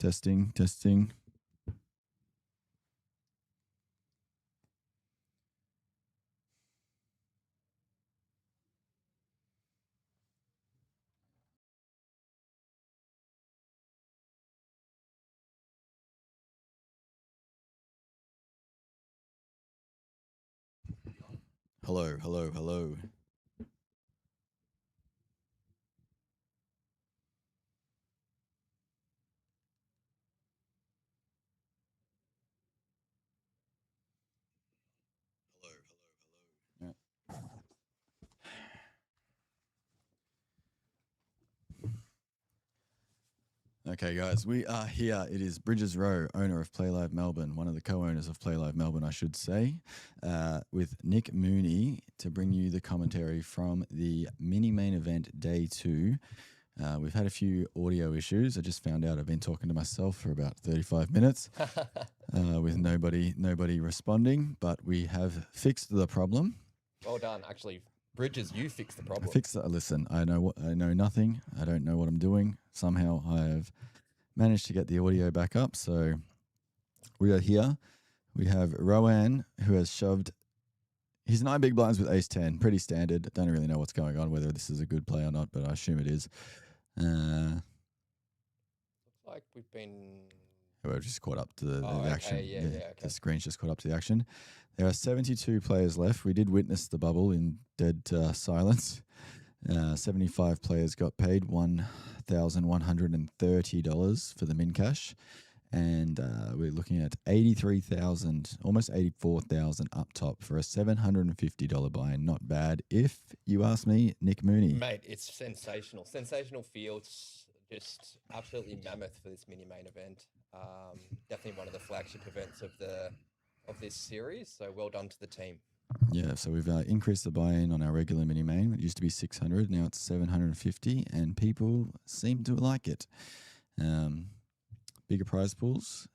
Testing, testing. Hello, hello, hello. Hello, hello, hello. Okay, guys, we are here. It is Bridges Rowe, owner of Playlive Melbourne, one of the co-owners of Playlive Melbourne, I should say, with Nick Mooney to bring you the commentary from the mini main event day 2. We've had a few audio issues. I just found out I've been talking to myself for about 35 minutes with nobody responding, but we have fixed the problem. Well done, actually. Bridges, you fixed the problem. Listen, I know nothing. I don't know what I'm doing. Somehow I have managed to get the audio back up. So we are here. We have Rowan, who has shoved. He's 9 big blinds with ace 10. Pretty standard. Don't really know what's going on, whether this is a good play or not, but I assume it is. Looks like we've been... We're just caught up to the action. Okay. The screen's just caught up to the action. There are 72 players left. We did witness the bubble in dead silence. 75 players got paid $1,130 for the min cash. And we're looking at 83,000, almost 84,000 up top for a $750 buy-in. Not bad, if you ask me, Nick Mooney. Mate, it's sensational. Sensational fields. Just absolutely mammoth for this mini main event. Definitely one of the flagship events of this series. So well done to the team. Yeah, so we've increased the buy-in on our regular mini main. It used to be 600, now it's 750, and people seem to like it. Bigger prize pools,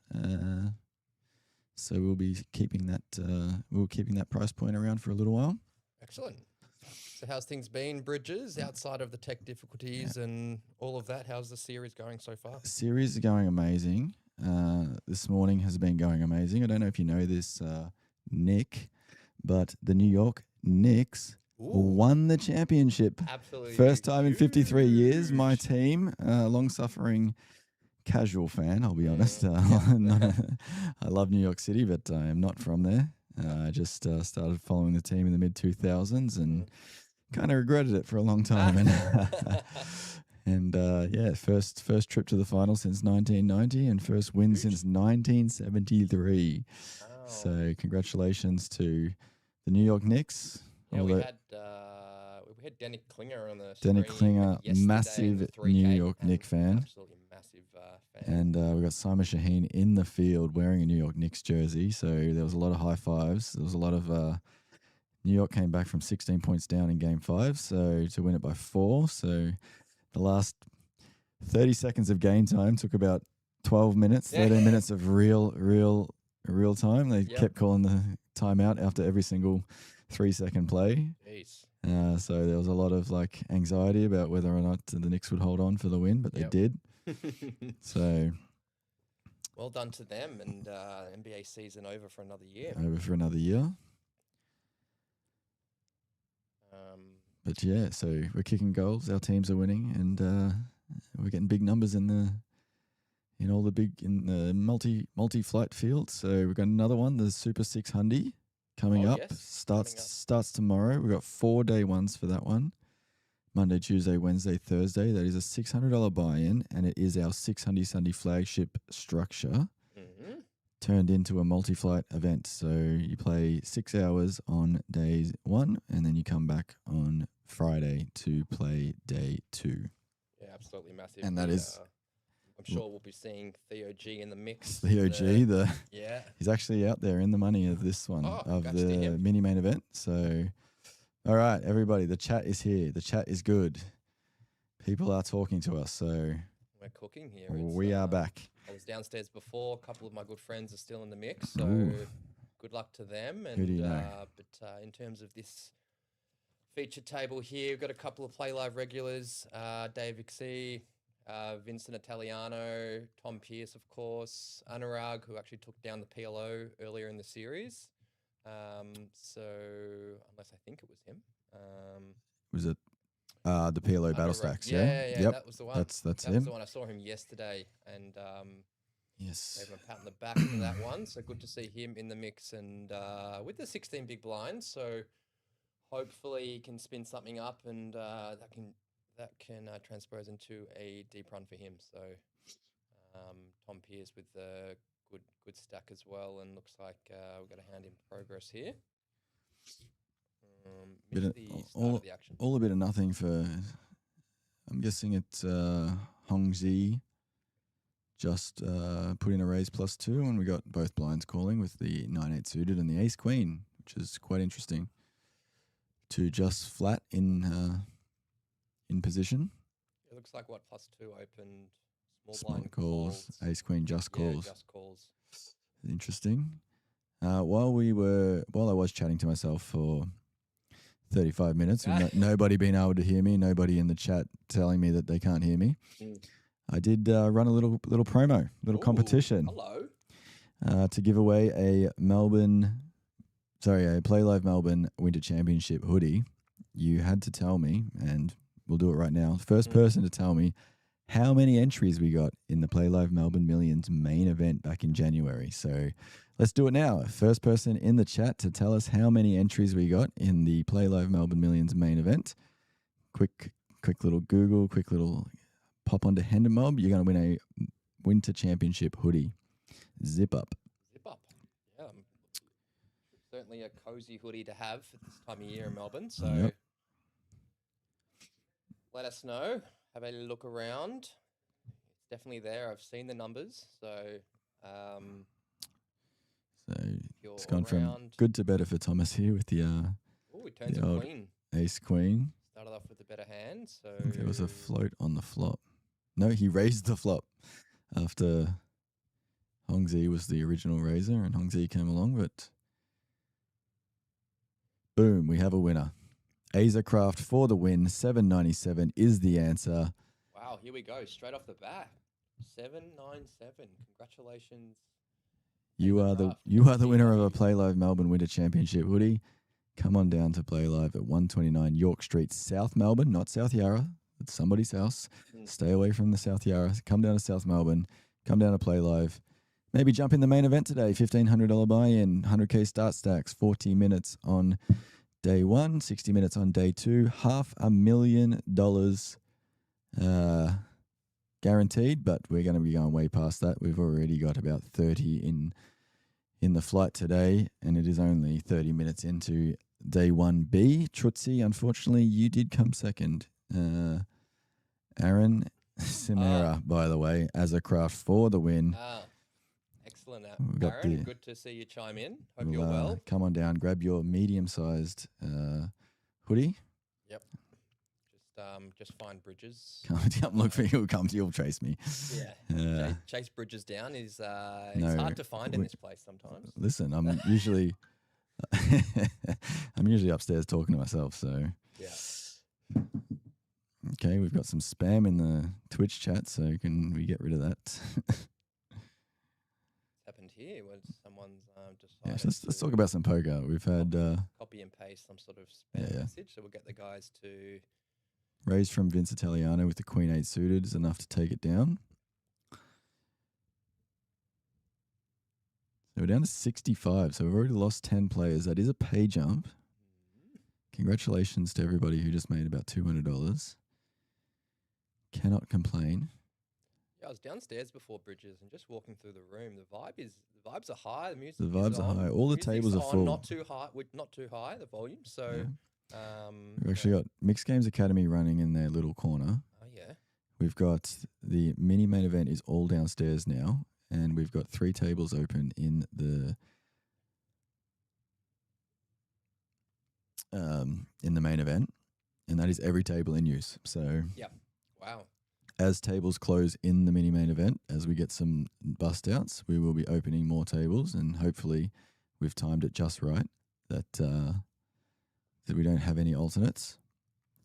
so we'll be keeping that price point around for a little while. Excellent. So how's things been, Bridges, outside of the tech difficulties and all of that? How's the series going so far? Series is going amazing. This morning has been going amazing. I don't know if you know this, Nick, but the New York Knicks won the championship. Absolutely. First time in 53 years. My team, long-suffering casual fan, I'll be honest. I love New York City, but I am not from there. I just started following the team in the mid-2000s and kind of regretted it for a long time. And first trip to the final since 1990 and first win since 1973. Wow. So congratulations to the New York Knicks. Yeah, we had Dennis Klinger on the Dennis Klinger, massive New York Knicks fan. Absolutely massive fan. And we got Simon Shaheen in the field wearing a New York Knicks jersey. So there was a lot of high fives. There was a lot of New York came back from 16 points down in game 5, so to win it by 4. So the last 30 seconds of game time took about 12 minutes, 13 minutes of real time. They kept calling the timeout after every single 3-second play. Jeez. So there was a lot of anxiety about whether or not the Knicks would hold on for the win, but they did. So well done to them, and NBA season over for another year. But yeah, so we're kicking goals. Our teams are winning, and we're getting big numbers in the multi-flight field. So we've got another one, the Super 600 coming up. Yes. Starts tomorrow. We've got 4 day ones for that one. Monday, Tuesday, Wednesday, Thursday. That is a $600 buy-in, and it is our 600 Sunday flagship structure turned into a multi-flight event. So you play 6 hours on days 1, and then you come back on Friday to play day 2. Yeah, absolutely massive. And that is... I'm sure we'll be seeing Theo G in the mix. Theo G, yeah, he's actually out there in the money of this one, of the mini main event. So, all right, everybody, the chat is here. The chat is good. People are talking to us, so we're cooking here. We are back. I was downstairs before. A couple of my good friends are still in the mix, so good luck to them. And who do you know? But in terms of this feature table here, we've got a couple of Play Live regulars. Dave Xie, Vincent Italiano, Tom Pearce, of course, Anurag, who actually took down the PLO earlier in the series. So unless I think it was him. Was it the PLO battle Anurag. stacks? Yeah, Yep. that was the one. That's That him. was the one. I saw him yesterday, and Yes. gave him a pat on the back for that one. So good to see him in the mix, and with the 16 big blinds. So hopefully he can spin something up, and that can transpose into a deep run for him. So Tom Pearce with the good stack as well, and looks like we've got a hand in progress here. Missed the start of the action. All a bit of nothing for. I'm guessing it's Hongzi. Just put in a raise +2, and we got both blinds calling with the 9-8 suited and the ace queen, which is quite interesting. To just flat in position. It looks like what +2 opened. Small Blind calls, ace queen just calls. Yeah, just calls. Interesting. While I was chatting to myself for 35 minutes, with nobody being able to hear me, nobody in the chat telling me that they can't hear me. I did run a little promo, competition. Hello. To give away a Playlive Melbourne Winter Championship hoodie. You had to tell me, and we'll do it right now. First person to tell me how many entries we got in the Playlive Melbourne Millions main event back in January. So let's do it now. First person in the chat to tell us how many entries we got in the Playlive Melbourne Millions main event. Quick little Google, quick little pop onto Hendemob. You're going to win a Winter Championship hoodie. Zip up. Yeah. Certainly a cozy hoodie to have at this time of year in Melbourne. So let us know. Have a look around. It's definitely there. I've seen the numbers. So it's gone from good to better for Thomas here with the he turns a queen. Ace queen. Started off with a better hand. So there was a float on the flop. No, he raised the flop after Hongzi was the original raiser and Hongzi came along, but boom, we have a winner. Azercraft for the win. 797 is the answer. Wow, here we go. Straight off the bat. 797. Congratulations. You are the winner of a Playlive Melbourne Winter Championship hoodie. Come on down to Playlive at 129 York Street, South Melbourne, not South Yarra. It's somebody's house. Stay away from the South Yarra. Come down to South Melbourne. Come down to Playlive. Maybe jump in the main event today. $1,500 buy-in, 100K start stacks, 40 minutes on day 1, 60 minutes on day 2, $500,000 guaranteed, but we're going to be going way past that. We've already got about 30 in the flight today, and it is only 30 minutes into day 1B. Trutzi, unfortunately, you did come second. Aaron Simera, by the way, as a craft for the win. Excellent, Aaron. Good to see you chime in. Hope you're well. Come on down, grab your medium-sized hoodie. Yep. Just find Bridges. Come down, look for you. You'll chase me. Yeah. Chase Bridges down is it's hard to find in this place sometimes. Listen, I'm usually upstairs talking to myself. So yeah. Okay, we've got some spam in the Twitch chat, so can we get rid of that? Happened here when someone's yeah, let's talk about some poker. We've had copy and paste some sort of spam message, so we'll get the guys to raise from Vince Italiano with the Queen 8 suited is enough to take it down. So we're down to 65. So we've already lost 10 players. That is a pay jump. Congratulations to everybody who just made about $200. Cannot complain. Yeah, I was downstairs before Bridges and just walking through the room. The vibes are high. The music. The vibes are high. All the tables are full. Not too high. The volume. So we've actually got Mixed Games Academy running in their little corner. Oh yeah. We've got the mini main event is all downstairs now, and we've got 3 tables open in the main event, and that is every table in use. So yeah. Wow. As tables close in the mini main event, as we get some bust outs, we will be opening more tables, and hopefully we've timed it just right that we don't have any alternates.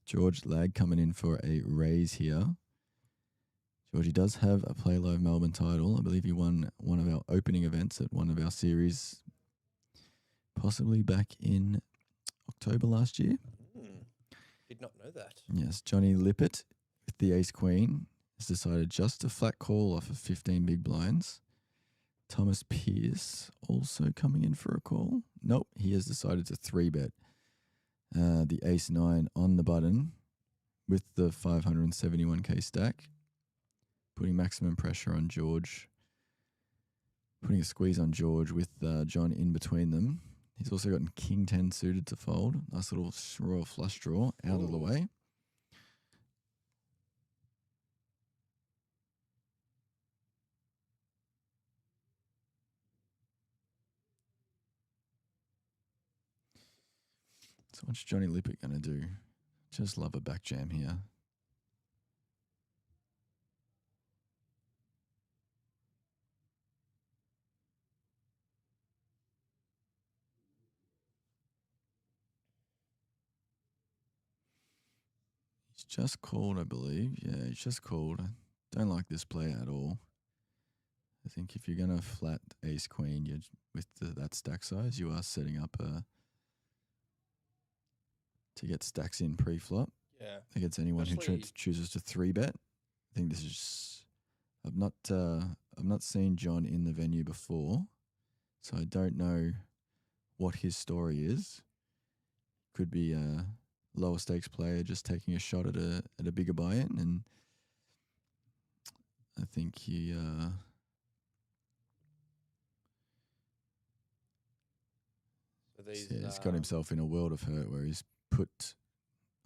George Lag coming in for a raise here. Georgie does have a Playlive Melbourne title. I believe he won one of our opening events at one of our series, possibly back in October last year. Did not know that. Yes, Johnny Lippett with the ace queen has decided just to flat call off of 15 big blinds. Thomas Pearce also coming in for a call. Nope, he has decided to 3-bet the ace 9 on the button with the 571k stack, putting maximum pressure on George, putting a squeeze on George with John in between them. He's also got king 10 suited to fold. Nice little royal flush draw out of the way. So what's Johnny Lippett going to do? Just love a back jam here. He's just called, I believe. Yeah, he's just called. I don't like this play at all. I think if you're going to flat ace queen with that stack size, you are setting up to get stacks in pre-flop. Yeah. Against anyone who chooses to 3-bet. I think this is I've not seen John in the venue before, so I don't know what his story is. Could be a lower stakes player just taking a shot at a bigger buy-in, and I think he's got himself in a world of hurt where he's put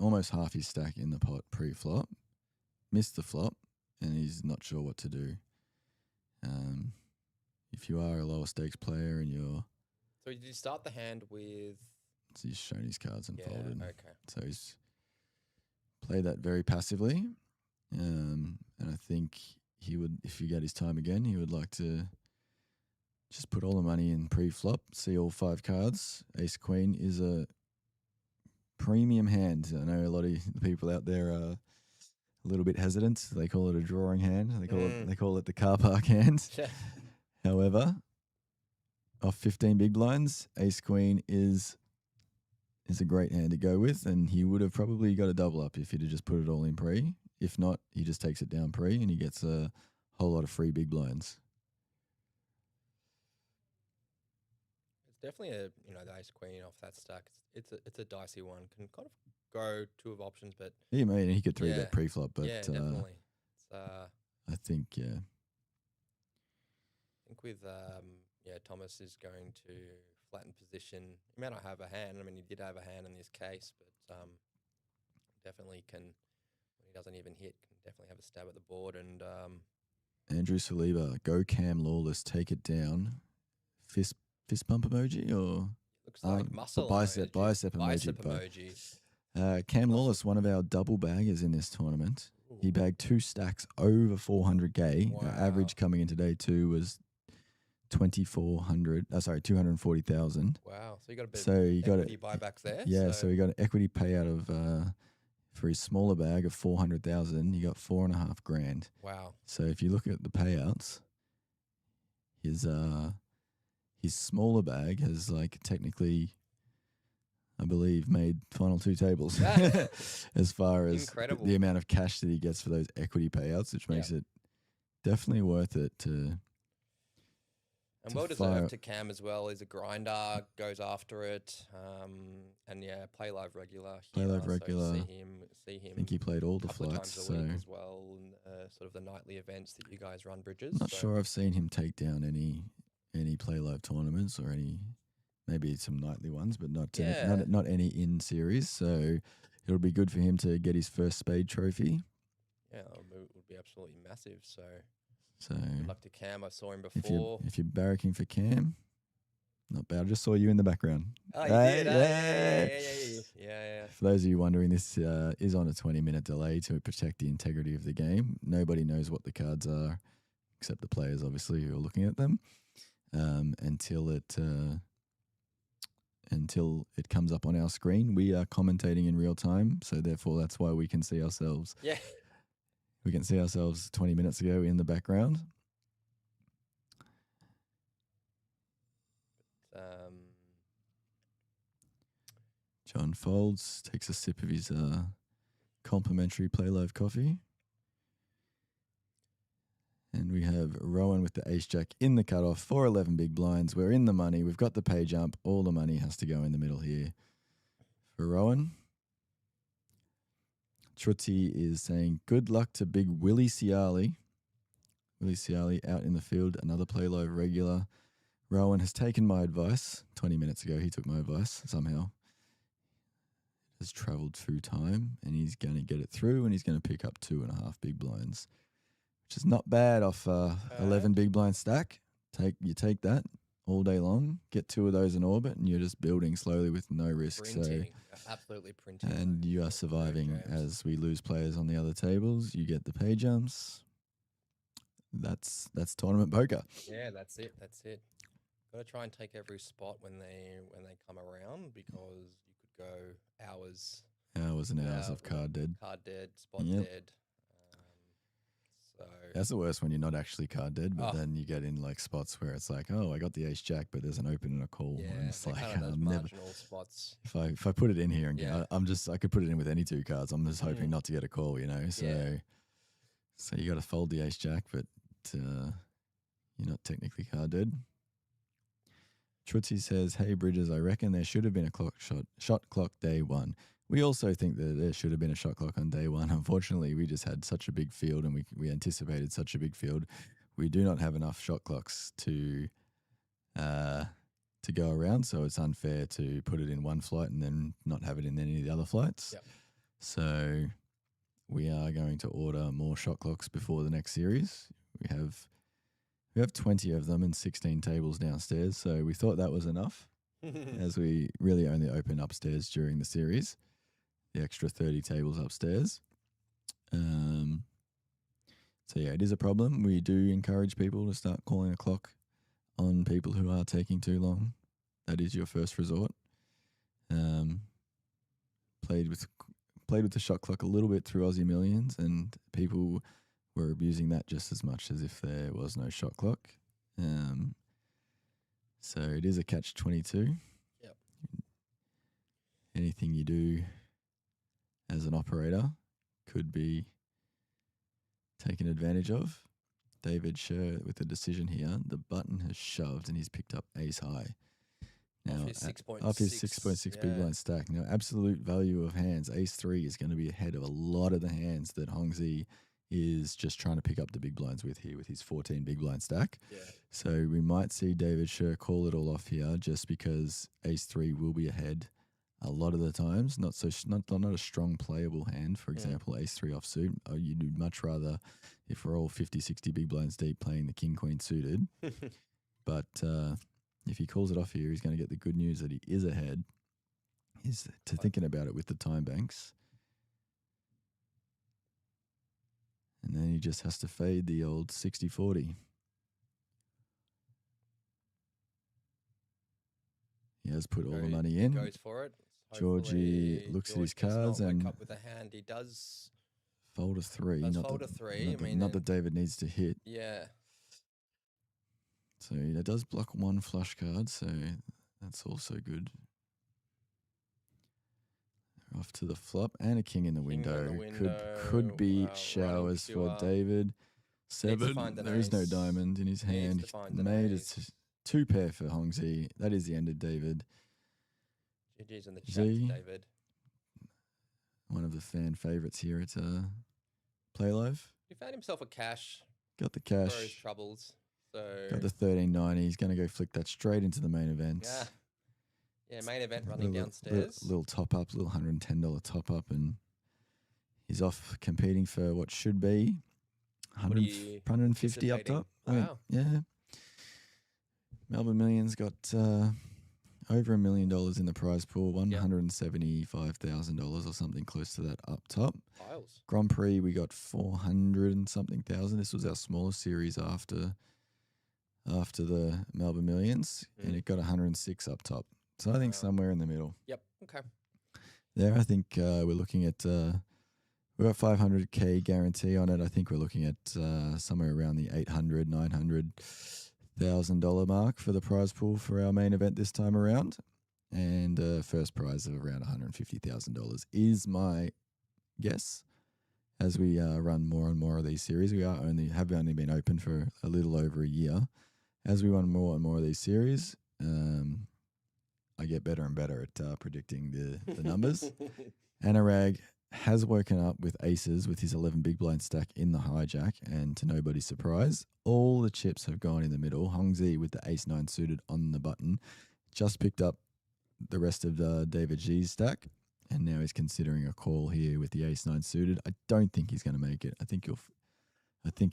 almost half his stack in the pot pre-flop, missed the flop, and he's not sure what to do. If you are a lower stakes player and you're... So did you start the hand with... So he's shown his cards and folded. Okay. So he's played that very passively. And I think he would, if you get his time again, he would like to just put all the money in pre-flop, see all 5 cards. Ace Queen is a premium hand. I know a lot of the people out there are a little bit hesitant. They call it a drawing hand. They call it the car park hand. However, off 15 big blinds, Ace Queen is a great hand to go with, and he would have probably got a double up if he'd have just put it all in pre. If not, he just takes it down pre and he gets a whole lot of free big blinds. It's definitely the Ace Queen off that stack. It's a dicey one. Can kind of go 2 of options, but yeah, man, he could 3-bet pre-flop, but yeah, definitely. I think with Thomas is going to flatten position. He may not have a hand. I mean, he did have a hand in this case, but definitely can, when he doesn't even hit, can definitely have a stab at the board. And Andrew Saliba, go Cam Lawless, take it down. Fist bump emoji or looks like muscle bicep emoji. Cam Lawless, one of our double baggers in this tournament. Ooh. He bagged 2 stacks over 400k. Wow. Our average coming in today too was 240,000. Wow. So you got a bit of equity buybacks there. Yeah, so he got an equity payout of for his smaller bag of 400,000, he got 4.5 grand. Wow. So if you look at the payouts, his smaller bag has technically, I believe, made final 2 tables as far as the amount of cash that he gets for those equity payouts, which makes it definitely worth it to. And well deserved to Cam as well. He's a grinder, goes after it, and Playlive regular. Playlive regular. So see him. I think he played all the flights times a week as well, and sort of the nightly events that you guys run, Bridges. Not sure I've seen him take down any Playlive tournaments or maybe some nightly ones, but not any in series. So it'll be good for him to get his first Spade trophy. Yeah, it would be absolutely massive. So good luck to Cam. I saw him before. If you're barracking for Cam, not bad. I just saw you in the background. Oh, you did? Yeah. For those of you wondering, this is on a 20-minute delay to protect the integrity of the game. Nobody knows what the cards are, except the players, obviously, who are looking at them, until it comes up on our screen. We are commentating in real time, so therefore that's why we can see ourselves. Yeah. We can see ourselves 20 minutes ago in the background. John Folds takes a sip of his complimentary Playlive coffee. And we have Rowan with the ace jack in the cutoff for 11 big blinds. We're in the money. We've got the pay jump. All the money has to go in the middle here for Rowan. Trutty is saying, good luck to big Willie Ciali. Willie Ciali out in the field, another Playlive regular. Rowan has taken my advice. 20 minutes ago, he took my advice somehow. Has travelled through time, and he's going to get it through, and he's going to pick up 2.5 big blinds, which is not bad off 11 big blind stack. You take that all day long, get 2 of those in orbit, and you're just building slowly with no risk. Printing. Absolutely printing. And you are surviving as we lose players on the other tables. You get the pay jumps. That's tournament poker. Yeah, that's it. Got to try and take every spot when they come around, because you could go hours and hours of card dead, spot dead. So that's the worst when you're not actually card dead, but then you get in like spots where it's like, oh, I got the ace jack, but there's an open and a call. Yeah, and it's like kind of those marginal spots. If I put it in here and I could put it in with any 2 cards. I'm just hoping not to get a call, you know. So you got to fold the ace jack, but you're not technically card dead. Trutzy says, hey, Bridges, I reckon there should have been a shot clock day 1. We also think that there should have been a shot clock on day 1. Unfortunately, we just had such a big field, and we anticipated such a big field. We do not have enough shot clocks to go around, so it's unfair to put it in one flight and then not have it in any of the other flights. Yep. So we are going to order more shot clocks before the next series. We have 20 of them and 16 tables downstairs, so we thought that was enough, as we really only open upstairs during the series. The extra 30 tables upstairs. So yeah, it is a problem. We do encourage people to start calling a clock on people who are taking too long. That is your first resort. Played with the shot clock a little bit through Aussie Millions, and people were abusing that just as much as if there was no shot clock. So it is a catch-22. Yep. Anything you do as an operator could be taken advantage of. David Sher with the decision here. The button has shoved and he's picked up ace high. Now, off his 6.6 big blind stack. Now, absolute value of hands, ace 3 is going to be ahead of a lot of the hands that Hongzi is just trying to pick up the big blinds with here with his 14 big blind stack. Yeah. So we might see David Sher call it all off here just because ace 3 will be ahead a lot of the times. Not a strong playable hand. For example, ace 3 offsuit. You'd much rather, if we're all 50, 60 big blinds deep, playing the king queen suited. But if he calls it off here, he's going to get the good news that he is ahead. He's thinking about it with the time banks. And then he just has to fade the old 60-40. He has put all the money in. Goes for it. Georgie looks at his cards and up with a hand. He does fold a 3. Fold a 3. Not that David needs to hit. Yeah. So that does block 1 flush card, so that's also good. Off to the flop and a king in the window. Could be showers for David. 7. There is no diamond in his hand. Made is 2 pair for Hongzi. That is the end of David. GG's in the chat, David. One of the fan favourites here at Playlive. He found himself a cash. Got the cash. For his troubles. So got the 1390. He's going to go flick that straight into the main event. Yeah, main event running downstairs. Little top up, little $110 top up, and he's off competing for what should be 150 up top. Wow. Yeah. Melbourne Millions got over $1 million in the prize pool, $175,000 or something close to that up top. Piles. Grand Prix, we got 400 and something thousand. This was our smallest series after the Melbourne Millions, and it got 106 up top. So I think somewhere in the middle. Yep. Okay. There, I think we're looking at We've got 500K guarantee on it. I think we're looking at somewhere around the $800,000, $900,000 mark for the prize pool for our main event this time around. And first prize of around $150,000 is my guess. As we run more and more of these series, we have only been open for a little over a year. As we run more and more of these series, I get better and better at predicting the numbers. Anurag has woken up with aces with his 11 big blind stack in the hijack, and to nobody's surprise, all the chips have gone in the middle. Hongzi with the ace 9 suited on the button just picked up the rest of David G's stack, and now he's considering a call here with the ace 9 suited. I don't think he's going to make it. I think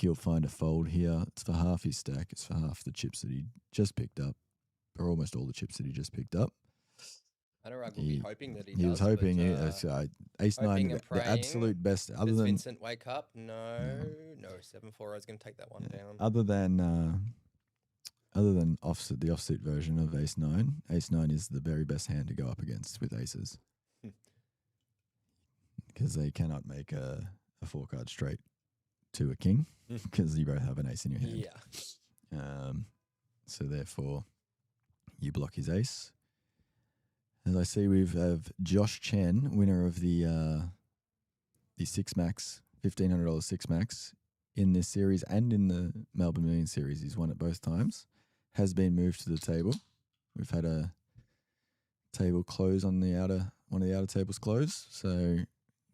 he'll find a fold here. It's for half his stack. It's for half the chips that he just picked up, or almost all the chips that he just picked up. Anurag will be hoping that he was does. hoping but, ace 9, and the absolute best. Other Does than Vincent wake up? No. 7-4 is going to take that one down. Other than the offsuit version of ace 9, ace 9 is the very best hand to go up against with aces, because they cannot make a 4-card straight to a king because you both have an ace in your hand. Yeah. So therefore, you block his ace. As I see, we have Josh Chen, winner of the Six Max, $1,500 Six Max in this series and in the Melbourne Million series. He's won it both times. Has been moved to the table. We've had a table close on one of the outer tables close. So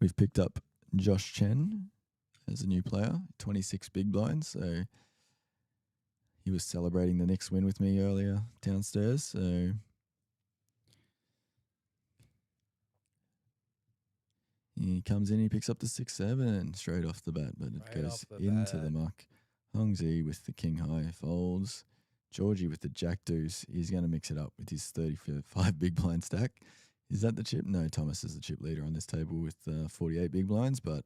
we've picked up Josh Chen as a new player, 26 big blinds. So he was celebrating the Knicks win with me earlier downstairs. So he comes in, he picks up the 6-7 straight off the bat, but it goes into the muck. Hongzi with the king high folds. Georgie with the jack deuce. He's going to mix it up with his 35 big blind stack. Is that the chip? No, Thomas is the chip leader on this table with 48 big blinds, but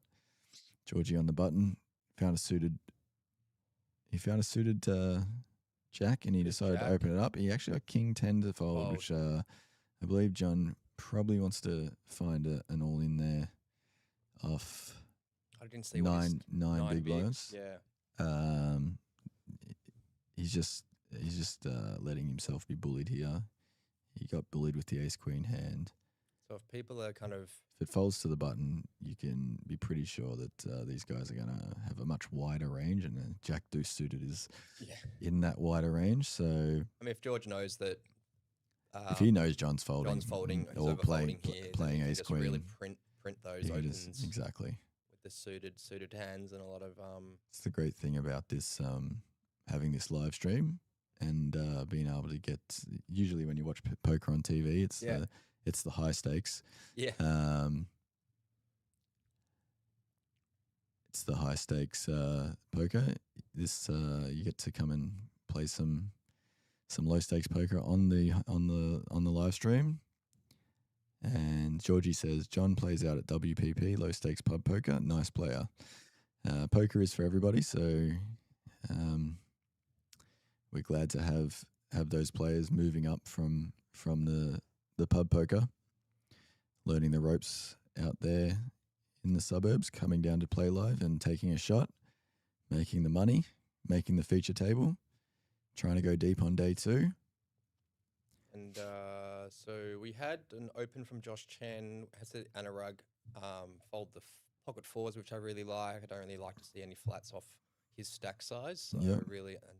Georgie on the button found a suited jack, and he decided to open it up. He actually got king 10 to fold, which I believe John probably wants to find an all in there off I didn't see nine big blinds. Yeah. He's just letting himself be bullied here. He got bullied with the ace queen hand. So if people are kind of... If it folds to the button, you can be pretty sure that these guys are going to have a much wider range, and a jack deuce suited is in that wider range. So I mean, if George knows that... if he knows John's folding or playing ace queen, really print those opens exactly with the suited hands and a lot of It's the great thing about this having this live stream and being able to get. Usually, when you watch poker on TV, it's the high stakes. Yeah. It's the high stakes poker. This you get to come and play some low stakes poker on the live stream. And Georgie says John plays out at WPP, low stakes pub poker. Nice player. Poker is for everybody, so we're glad to have those players moving up from the pub poker, learning the ropes out there in the suburbs, coming down to Playlive and taking a shot, making the money, making the feature table, trying to go deep on day 2. And so we had an open from Josh Chen, has the Anurag fold the pocket fours, which I really like. I don't really like to see any flats off his stack size. So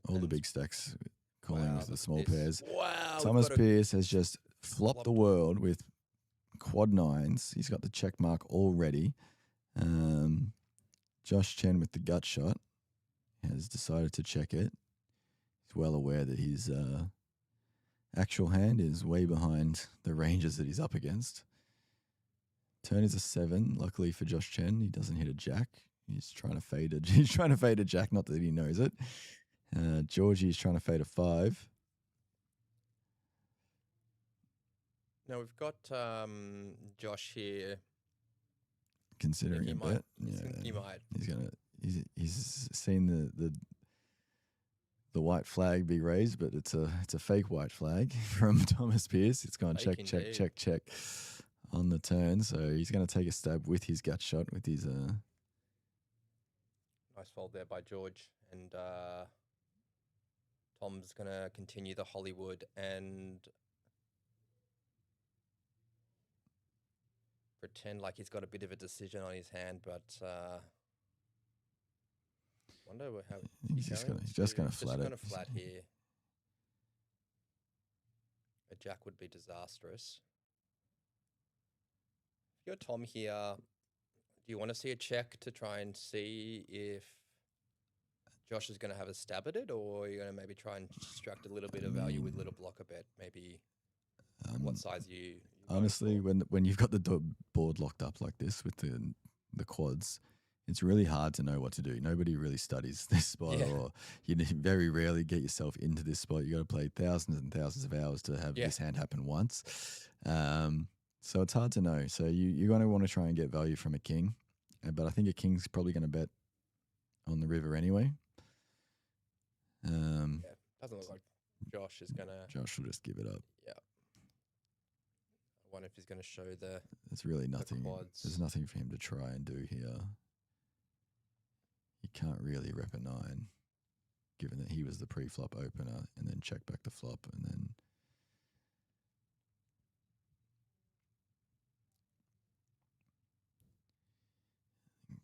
all the big stacks calling with the small pairs. Wow. Thomas Pierce has just flopped the world with quad 9s. He's got the check mark already. Josh Chen with the gut shot has decided to check it. He's well aware that his actual hand is way behind the ranges that he's up against. Turn is a 7. Luckily for Josh Chen, he doesn't hit a jack. He's trying to fade a. He's trying to fade a jack, not that he knows it. Georgie's trying to fade a 5. Now we've got Josh here. Considering a bet, he might. He's seen the white flag be raised, but it's a fake white flag from Thomas Pierce. It's gone check. on the turn, so he's going to take a stab with his gut shot with his. Nice fold there by George. And Tom's going to continue the Hollywood and pretend like he's got a bit of a decision on his hand, but wonder how He's just going to flat it. Going to flat here. A jack would be disastrous. If you're Tom here, do you want to see a check to try and see if Josh is going to have a stab at it, or are you going to maybe try and extract a little bit of value with little blocker bet? Maybe what size you honestly, when you've got the board locked up like this with the quads, it's really hard to know what to do. Nobody really studies this spot, or you very rarely get yourself into this spot. You got to play thousands and thousands of hours to have this hand happen once. So it's hard to know. So you're going to want to try and get value from a king, but I think a king's probably going to bet on the river anyway. Doesn't look like Josh is going to. Josh will just give it up. Yeah. I wonder if he's going to show the. There's really nothing. Quads. There's nothing for him to try and do here. He can't really rep a 9, given that he was the pre-flop opener, and then check back the flop, and then.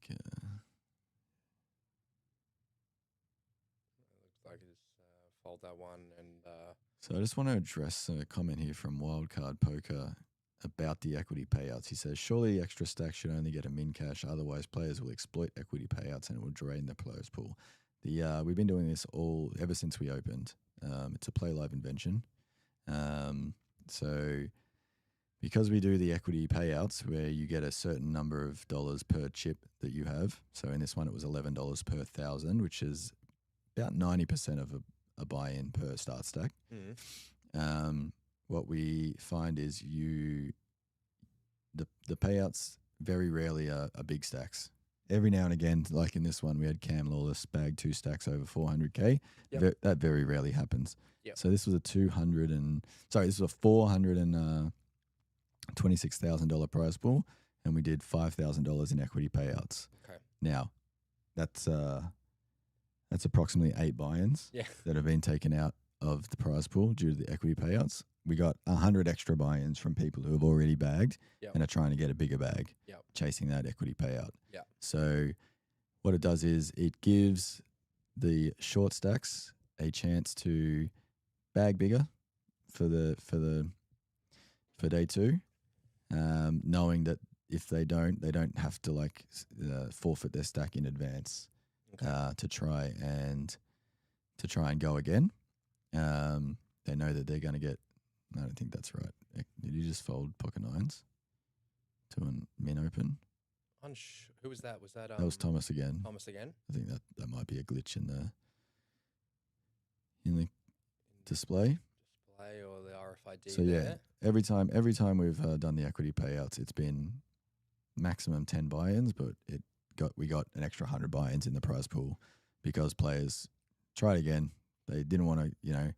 Okay. Looks like he's fold that one, and. So I just want to address a comment here from Wildcard Poker about the equity payouts. He says, surely extra stacks should only get a min cash, otherwise players will exploit equity payouts and it will drain the players pool. We've been doing this ever since we opened. It's a Playlive invention. So because we do the equity payouts where you get a certain number of dollars per chip that you have, so in this one it was $11 per 1,000, which is about 90% of a buy-in per start stack. What we find is the payouts very rarely are big stacks. Every now and again, like in this one, we had Cam Lawless bag 2 stacks over 400K. That very rarely happens. So this was a $426,000 prize pool, and we did $5,000 in equity payouts. Okay. Now, that's approximately 8 buy-ins that have been taken out of the prize pool due to the equity payouts. We got 100 extra buy-ins from people who have already bagged and are trying to get a bigger bag, chasing that equity payout. So what it does is it gives the short stacks a chance to bag bigger for day 2, knowing that if they don't have to forfeit their stack in advance to try and go again. They know that they're going to get. I don't think that's right. Did you just fold pocket 9s to a min open? Who was that? Was that? That was Thomas again. Thomas again. I think that might be a glitch in the display. Display or the RFID. So there. every time we've done the equity payouts, it's been maximum 10 buy-ins, but we got an extra 100 buy-ins in the prize pool because players tried again. They didn't want to,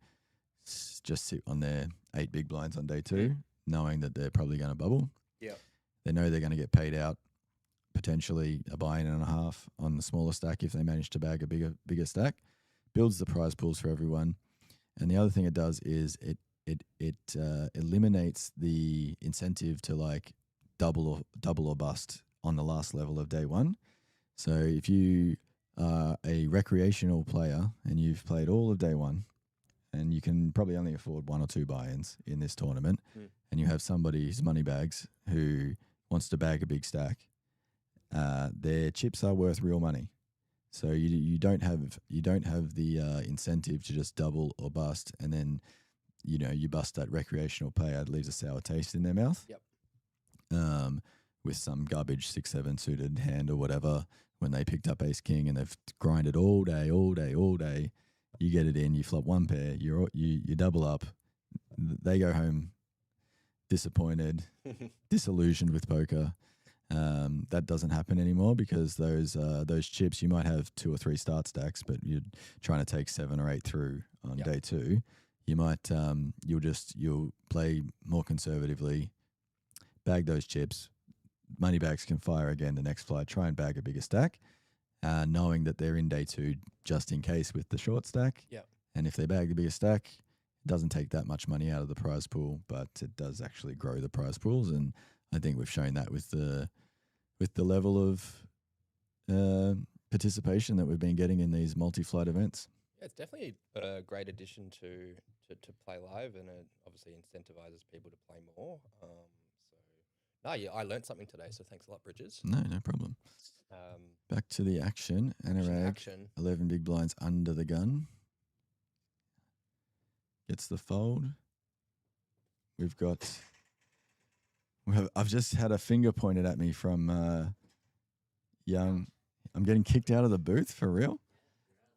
just sit on their 8 big blinds on day 2, knowing that they're probably going to bubble. Yeah. They know they're going to get paid out, potentially a buy-in and a half on the smaller stack if they manage to bag a bigger stack. Builds the prize pools for everyone. And the other thing it does is it eliminates the incentive to double or bust on the last level of day 1. So if you are a recreational player and you've played all of day 1, and you can probably only afford 1 or 2 buy-ins in this tournament, and you have somebody who's money bags who wants to bag a big stack, their chips are worth real money. So you don't have the incentive to just double or bust, and then you bust that recreational player, it leaves a sour taste in their mouth. With some garbage 6-7 suited hand or whatever, when they picked up ace king and they've grinded all day. You get it in, you flop 1 pair, you double up, they go home disappointed, disillusioned with poker. That doesn't happen anymore because those chips, you might have 2 or 3 start stacks, but you're trying to take 7 or 8 through on day 2. You might you'll play more conservatively, bag those chips. Moneybags can fire again the next flight, try and bag a bigger stack, knowing that they're in day 2 just in case with the short stack. Yep. And if they bag the bigger stack, it doesn't take that much money out of the prize pool, but it does actually grow the prize pools. And I think we've shown that with the level of participation that we've been getting in these multi-flight events. Yeah, it's definitely a great addition to Playlive, and it obviously incentivizes people to play more. I learned something today, so thanks a lot, Bridges. No problem. Back to the action. Anurag, 11 big blinds under the gun. Gets the fold. I've just had a finger pointed at me from Young. I'm getting kicked out of the booth for real?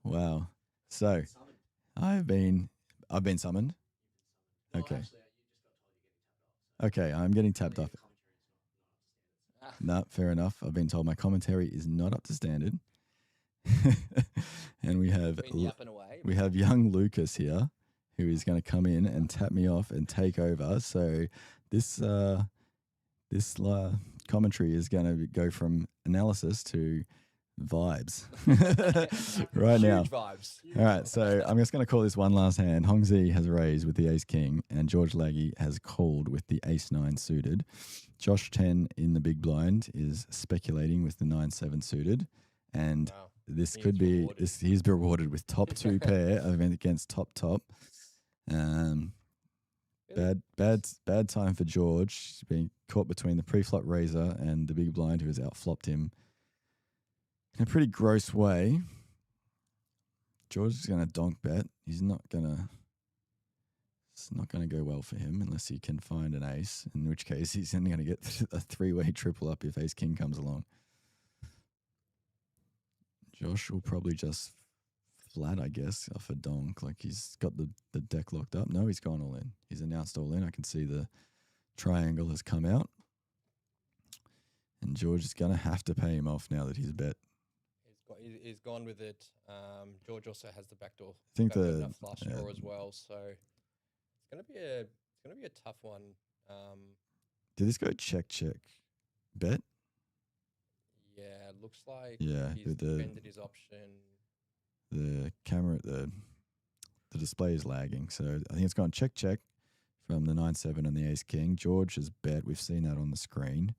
Wow. So I've been summoned. Okay. Okay, I'm getting tapped off. No, fair enough. I've been told my commentary is not up to standard. And we have young Lucas here, who is going to come in and tap me off and take over. So this commentary is going to go from analysis to vibes right now. Huge vibes. All right, so I'm just going to call this one last hand. Hongzi has raised with the ace king, and George Laggy has called with the ace 9 suited. Josh 10 in the big blind is speculating with the 9-7 suited, and this could be he's rewarded with top 2 pair against top. Bad time for George, being caught between the pre-flop raiser and the big blind, who has outflopped him in a pretty gross way. George is going to donk bet. It's not going to go well for him unless he can find an ace, in which case he's only going to get a 3-way triple up if ace king comes along. Josh will probably just flat, I guess, off a donk. Like he's got the deck locked up. No, he's gone all in. He's announced all in. I can see the triangle has come out. And George is going to have to pay him off now that he's bet. He's gone with it. George also has the backdoor. I think flush draw as well. So it's gonna be a tough one. Did this go check bet? Yeah, it looks like he's defended his option. The camera, the display is lagging, so I think it's gone check from the 9-7 and the ace king. George has bet. We've seen that on the screen.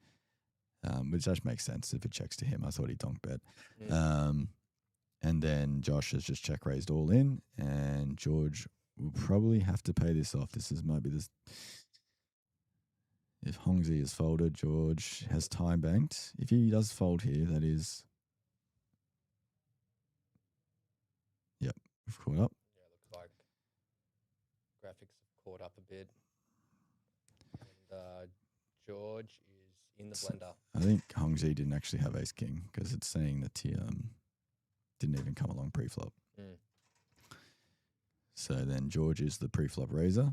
Which actually makes sense if it checks to him. I thought he donk bet. And then Josh has just check raised all in, and George will probably have to pay this off. Might be this. If Hongzi is folded, George has time banked. If he does fold here, that is. Yep, we've caught up. Yeah, looks like graphics have caught up a bit. And George is in the blender. I think Hongzi didn't actually have ace king because it's saying that he didn't even come along pre-flop. So then George is the pre-flop raiser.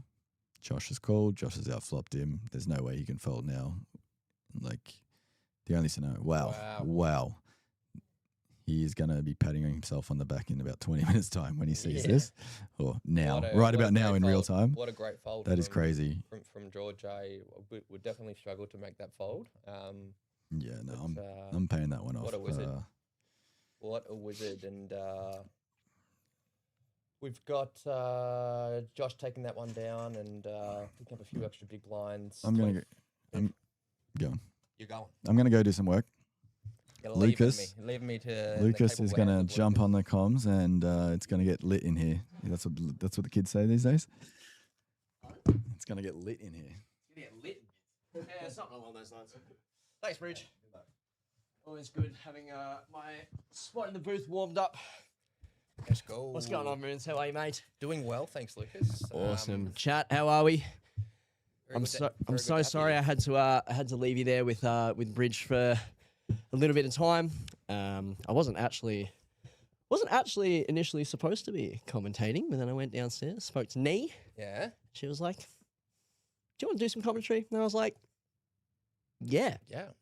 Josh is called. Josh has outflopped him. There's no way he can fold now. Like the only scenario. Wow. He is going to be patting himself on the back in about 20 minutes time when he sees this. Or now, right about now in real time. What a great fold. That is crazy. From George. I would definitely struggle to make that fold. I'm paying that one off. What a wizard. What a wizard. And we've got Josh taking that one down and picking up a few extra big blinds. I'm going. You're going. I'm going to go do some work. Lucas is going to jump on the comms, and it's going to get lit in here. That's what the kids say these days. It's going to get lit in here. It's going to get lit. Yeah, something along those lines. Thanks, Bridge. Always good having my spot in the booth warmed up. Let's go. What's going on, Moons? How are you, mate? Doing well, thanks, Lucas. Awesome. Chat, how are we? I'm so sorry I had to leave you there with Bridge for a little bit of time. I wasn't actually initially supposed to be commentating, but then I went downstairs, spoke to Nee. Yeah. She was like, "Do you want to do some commentary?" And I was like, Yeah,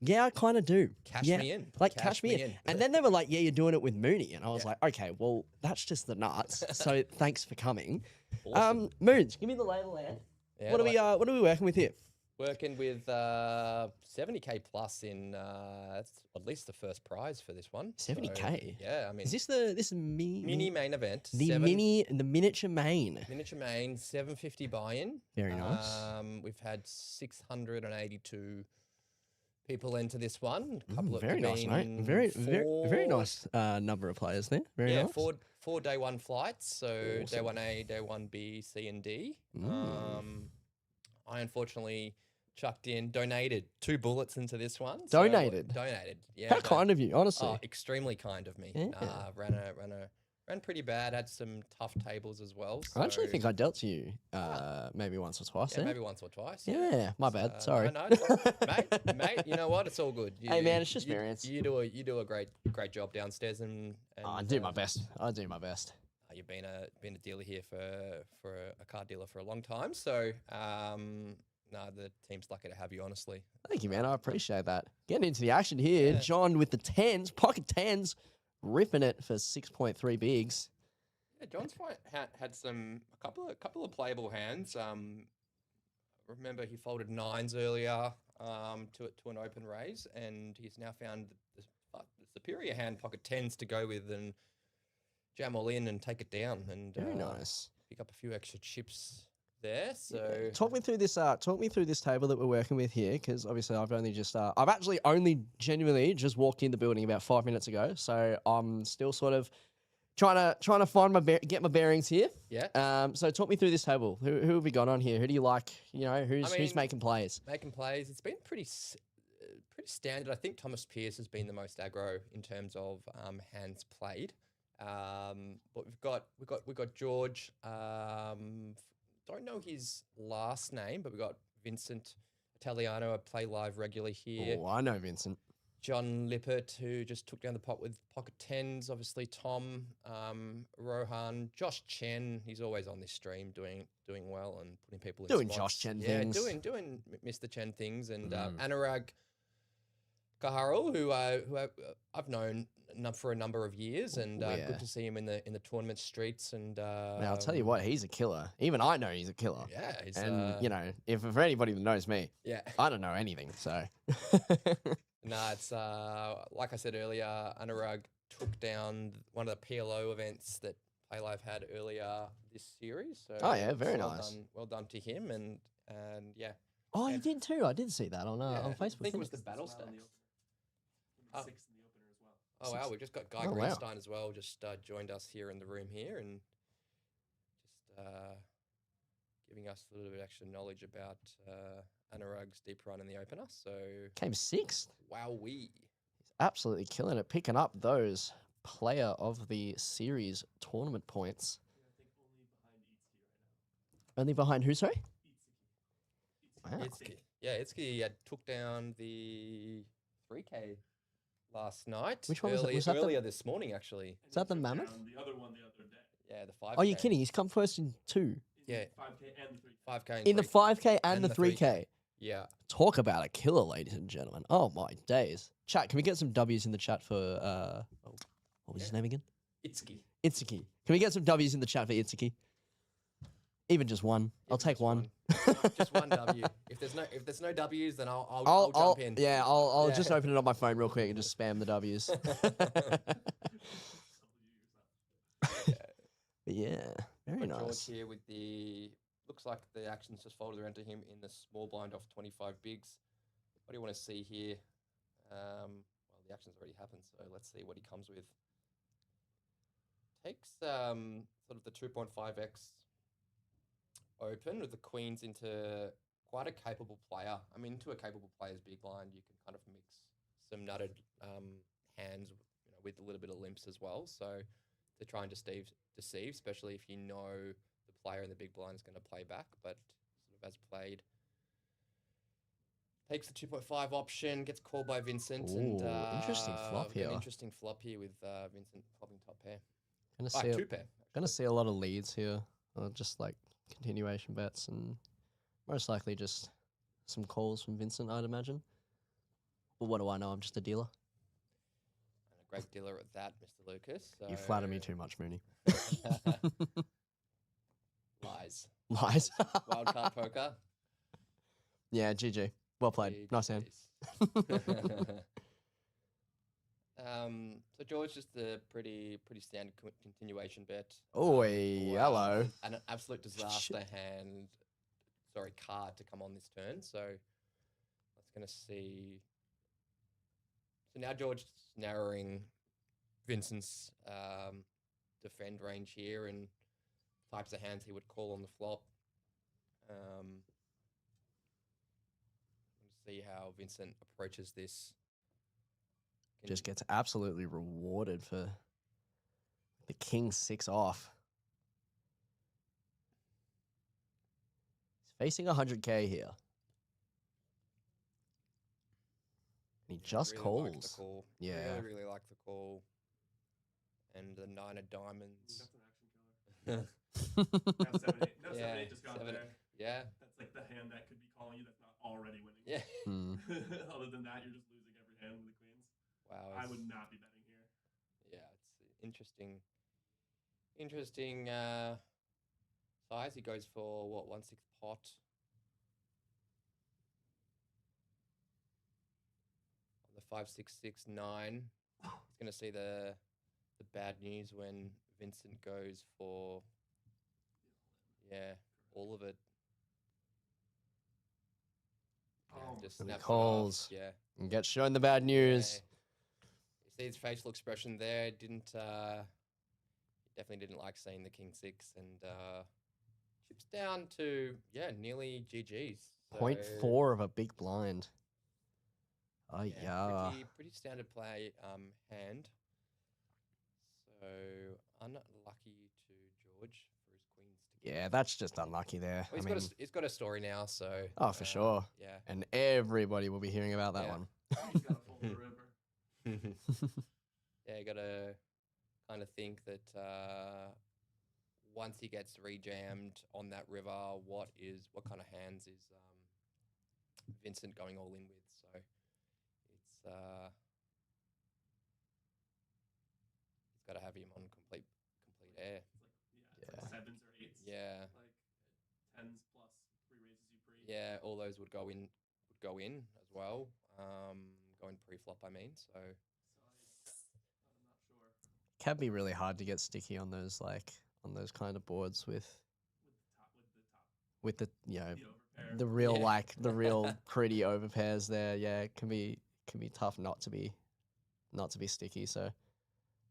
I kind of do. Cash me in. Cash me in. And then they were like, "Yeah, you're doing it with Mooney," and I was like, "Okay, well, that's just the nuts." So thanks for coming. Awesome. Moons, give me the lay of the land. Yeah, what are we working with here? Working with 70k plus in that's at least the first prize for this one. 70K? Yeah, I mean, Is this mini main event? the miniature main? Miniature main, 750 buy-in. Very nice. We've had 682 people enter this one. A couple of Very nice, mate. been Very nice number of players there. Very yeah, nice. four day one flights. So day Awesome. 1A, day 1B, C and D. I unfortunately donated 2 bullets into this one. Donated? Donated. Yeah. How kind of you, honestly. Oh, extremely kind of me. Yeah. Ran pretty bad. Had some tough tables as well. I actually so- think I dealt to you maybe once or twice. Yeah, eh? maybe once or twice. Yeah, my bad. Sorry. No, it's all right. mate. You know what? It's all good. Hey, man, it's just experience. You do a great job downstairs, and I do my best. I do my best. You've been a dealer here for a car dealer for a long time, so no, the team's lucky to have you. Honestly, Thank you, man. I appreciate that. Getting into the action here, Yeah. John with the tens, pocket tens, ripping it for 6.3 bigs. yeah, John's had a couple of playable hands. Remember he folded 9s earlier to an open raise, and he's now found the superior hand pocket 10s to go with and jam all in and take it down and Very nice. pick up a few extra chips there. So Talk me through this. Talk me through this table that we're working with here, because obviously I've actually only genuinely just walked in the building about 5 minutes ago, so I'm still sort of trying to find get my bearings here. yeah, So talk me through this table. Who have we got on here? Who do you like? You know, who's mean, making plays? making plays. It's been pretty standard. I think Thomas Pearce has been the most aggro in terms of hands played. But we've got George. Don't know his last name, but we've got Vincent Italiano, a play live regular here. Oh, I know Vincent. John Lippert, who just took down the pot with pocket 10s. Obviously, Tom, Rohan, Josh Chen. He's always on this stream doing well and putting people in Doing spots. Josh Chen yeah, things. doing Mr. Chen things. And Anurag Kaharul, who I've known for a number of years, and yeah. good to see him in the tournament streets. And Now, I'll tell you what, he's a killer. Even I know he's a killer. yeah, he's, And you know, if for anybody that knows me, yeah. I don't know anything. So No, it's like I said earlier, Anurag took down one of the PLO events that Playlive had earlier this series. So Oh, yeah, very nice. Well done to him, and yeah. oh, you did too. I did see that on Yeah, Facebook. I think it was didn't the battle stacks. Oh. Sixth in the opener as well. Oh wow, we've just got Guy Oh, wow. Greenstein as well. Just joined us here in the room here, and just giving us a little bit of extra knowledge about Anurag's deep run in the opener. So Came sixth. wowee. Absolutely killing it, picking up those player of the series tournament points. I think only behind Itsuki right now. Only behind who, sorry? Itsuki. Wow. Itsuki. Yeah, Itsuki took down the 3K last night. Which one was it? Was that the- earlier this morning, actually. And Is that he the took mammoth? down The other one the other day. Yeah, the 5K. Oh, you're kidding. He's come first in two. In Yeah. the 5K and the 3K. 5K. In the 3K. 5K and And the the 3K. Yeah. Talk about a killer, ladies and gentlemen. Oh, my days. Chat, can we get some W's in the chat for, what was his name again? Itsuki. Itsuki. Can we get some W's in the chat for Itsuki? Even just one. I'll take Just one. Just one W. If there's no W's, then I'll jump in. Yeah, I'll Yeah. just open it on my phone real quick and just spam the W's. But yeah, very Got George nice. here with the looks like the action's just folded around to him in the small blind off 25 bigs. What do you want to see here? Well, the action's already happened, so let's see what he comes with. Takes sort of the 2.5x open with the queens into quite a capable player. I mean, into a capable player's big blind, you can kind of mix some nutted hands, with a little bit of limps as well. So to try and deceive, especially if you know the player in the big blind is going to play back, but sort of as played. Takes the 2.5 option, gets called by Vincent, and Ooh, interesting flop here. An interesting flop here with Vincent popping top pair. Gonna Ah, see, two pair. gonna see a lot of leads here, just like continuation bets, and most likely just some calls from Vincent, I'd imagine. But what do I know? I'm just a dealer. And a great dealer at that, Mr. Lucas. You flatter me so- too much, Mooney. Lies. Lies. Wildcard poker. Yeah, GG. Well played. Nice hand. GGs. So George, just a pretty standard continuation bet. Oi, Wow, hello. an absolute disaster hand. Sorry, card to come on this turn. So that's going to see. So now George is narrowing Vincent's defend range here and types of hands he would call on the flop. See how Vincent approaches this. Just gets absolutely rewarded for the king 6 off. He's facing 100k here. And he just really like the calls. call. Yeah. Really like the call. And the 9 of diamonds. That's an action killer. Now 7-8. No, Yeah, 7-8 just got 7-8. there. Yeah. That's like the hand that could be calling you that's not already winning. Yeah. Other than that, you're just losing every hand with the queens. Wow. I would not be betting here. Yeah, it's interesting. Size. He goes for what, 1/6 pot. On the 5, 6, 6, 9. He's gonna see the bad news when Vincent goes for all of it. Yeah, Oh, just So he snaps it off. calls. Yeah. And gets shown the bad news. Yeah. You see his facial expression there. He definitely didn't like seeing the king 6 and chips down to nearly GGs. So, 0.4 of a big blind. Oh yeah. Pretty standard play hand. So unlucky to George for his queens. Yeah, that's just unlucky there. Well, he's got a story now, so Oh, for sure. Yeah. And everybody will be hearing about that Yeah. one. He's got to fold the river. Yeah, you gotta kind of think that once he gets rejammed on that river, what kind of hands is Vincent going all in with? So it's he's got to have him on complete air. It's like 7s or 8s. Yeah. Like 10s plus 3 raises you pre. Yeah, all those would go in as well. Going pre-flop, I mean. So I'm not sure. Can be really hard to get sticky on those kind of boards with the The overpair. the real Yeah. the real pretty overpairs there. Yeah, it can be tough not to be sticky. So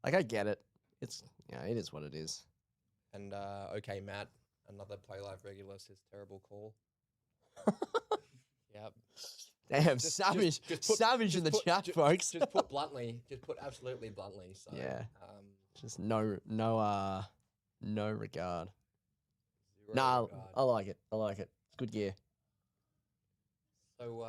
like I get it. It's it is what it is. and okay, Matt, another Playlive regular says terrible call. Yep. Damn, Just- savage, just put- savage in the chat, folks. Just put bluntly. Just put absolutely bluntly. So Yeah. Just no regard. zero Nah, regard. I like it. I like it. It's good gear. So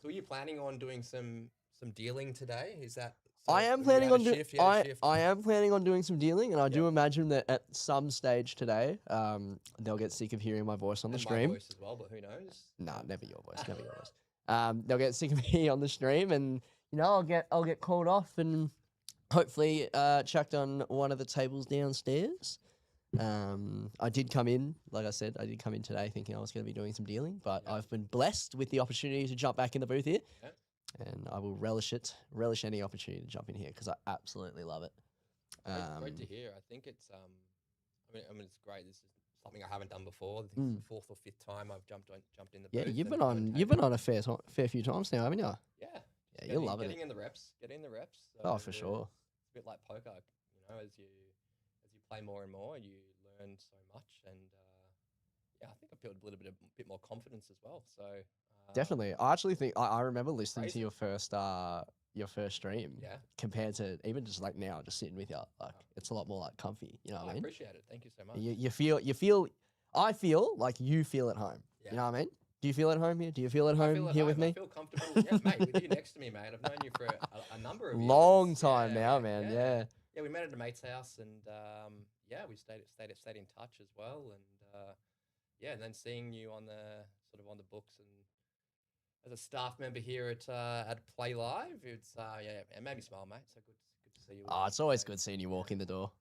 so are you planning on doing some dealing today? Is that? I am you planning had on a doing. shift, you had a shift? I am planning on doing some dealing, and I do imagine that at some stage today, they'll get sick of hearing my voice on the And stream. my voice as well, but who knows? Nah, never your voice. Never your voice. They'll get sick of me on the stream, and I'll get called off, and hopefully chucked on one of the tables downstairs. I did come in, like I said, today thinking I was going to be doing some dealing, but I've been blessed with the opportunity to jump back in the booth here, and I will relish any opportunity to jump in here because I absolutely love it. Great to hear. I think it's I mean it's great. This is something I haven't done before. I think it's the 4th or 5th time I've jumped in the Yeah, booth. you've and been on a fair few times now, haven't you? Yeah. Yeah, you're loving getting it. in the reps. Getting the reps. Oh, for So sure. It's a bit like poker, as you play more and more, you learn so much, and I think I built a bit more confidence as well. So Definitely. I actually think I remember listening to Crazy. your first stream. Yeah. Compared to even just like now, just sitting with you, like it's a lot more like comfy. You know what I I mean? appreciate it. Thank you so much. You feel. I feel like you feel at home. Yeah. You know what I mean? Do you feel at home here? Do you feel at I home feel at here home. with me? I feel comfortable, mate, with you next to me, mate. I've known you for a number of years. Long time Yeah, now, man. Yeah. Yeah, we met at a mate's house, and we stayed in touch as well, and and then seeing you on the books and as a staff member here at Playlive, it's it made me smile, mate. So good to see you. Oh, it's always good seeing you walk in the door.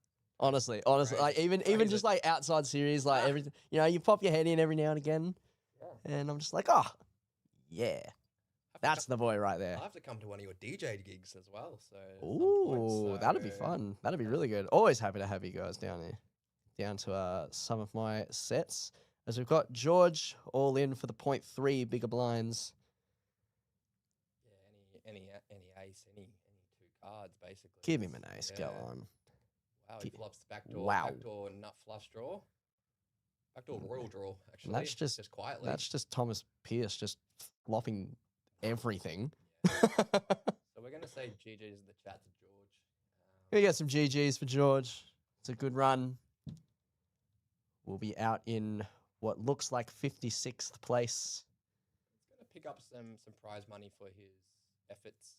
Honestly, Crazy. like even Crazy. just like outside series, like everything. You pop your head in every now and again. And I'm just like, oh, yeah, that's the boy right there. I'll have to come to one of your DJ gigs as well. So at some Ooh, point, that'd be so- fun. That'd be really good. Always happy to have you guys down here, down to some of my sets. As we've got George all in for the 0.3 bigger blinds. Yeah, any ace, any two cards basically. Give him an ace. Go Yeah. on. Wow, he flops the backdoor. Wow. Backdoor nut flush draw. Backdoor royal draw. Actually, that's just quietly. That's just Thomas Pierce just flopping everything. So we're gonna say GG's in the chat to George. We get some GGs for George. It's a good run. We'll be out in what looks like 56th place. He's gonna pick up some prize money for his efforts.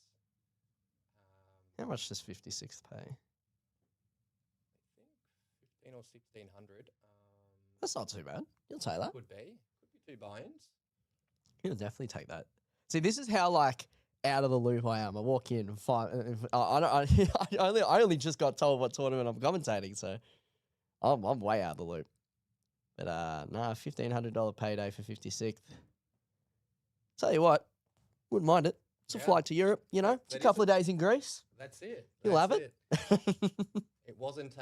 How much does 56th pay? I think 15 or 1600. That's not too bad. You'll take that. Could be 2 buy-ins. You'll definitely take that. See, this is how like out of the loop I am. I walk in and I only just got told what tournament I'm commentating, so I'm way out of the loop. But $1,500 payday for 56th. Tell you what, wouldn't mind it. It's a Yeah. flight to Europe, you know. It's a That couple is of days in Greece. That's it. You'll have That's it. It wasn't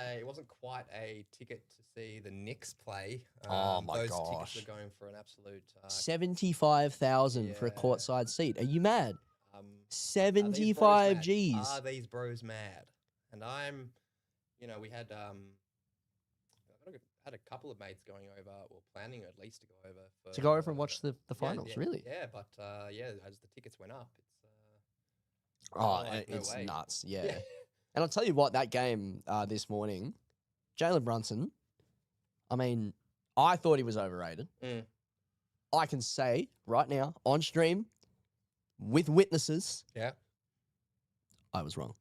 quite a ticket to see the Knicks play. Oh my those gosh. tickets are going for an absolute 75,000 for a Yeah. courtside seat. Are you mad? are 75 these bros mad? Gs. Are these bros mad? And we had had a couple of mates going over, or planning at least to go over To go over and watch the finals, yeah, really? Yeah, but as the tickets went up, it's Oh, like, no it's way. nuts. Yeah. And I'll tell you what, that game this morning, Jalen Brunson, I mean, I thought he was overrated. Mm. I can say right now on stream with witnesses, Yeah. I was wrong.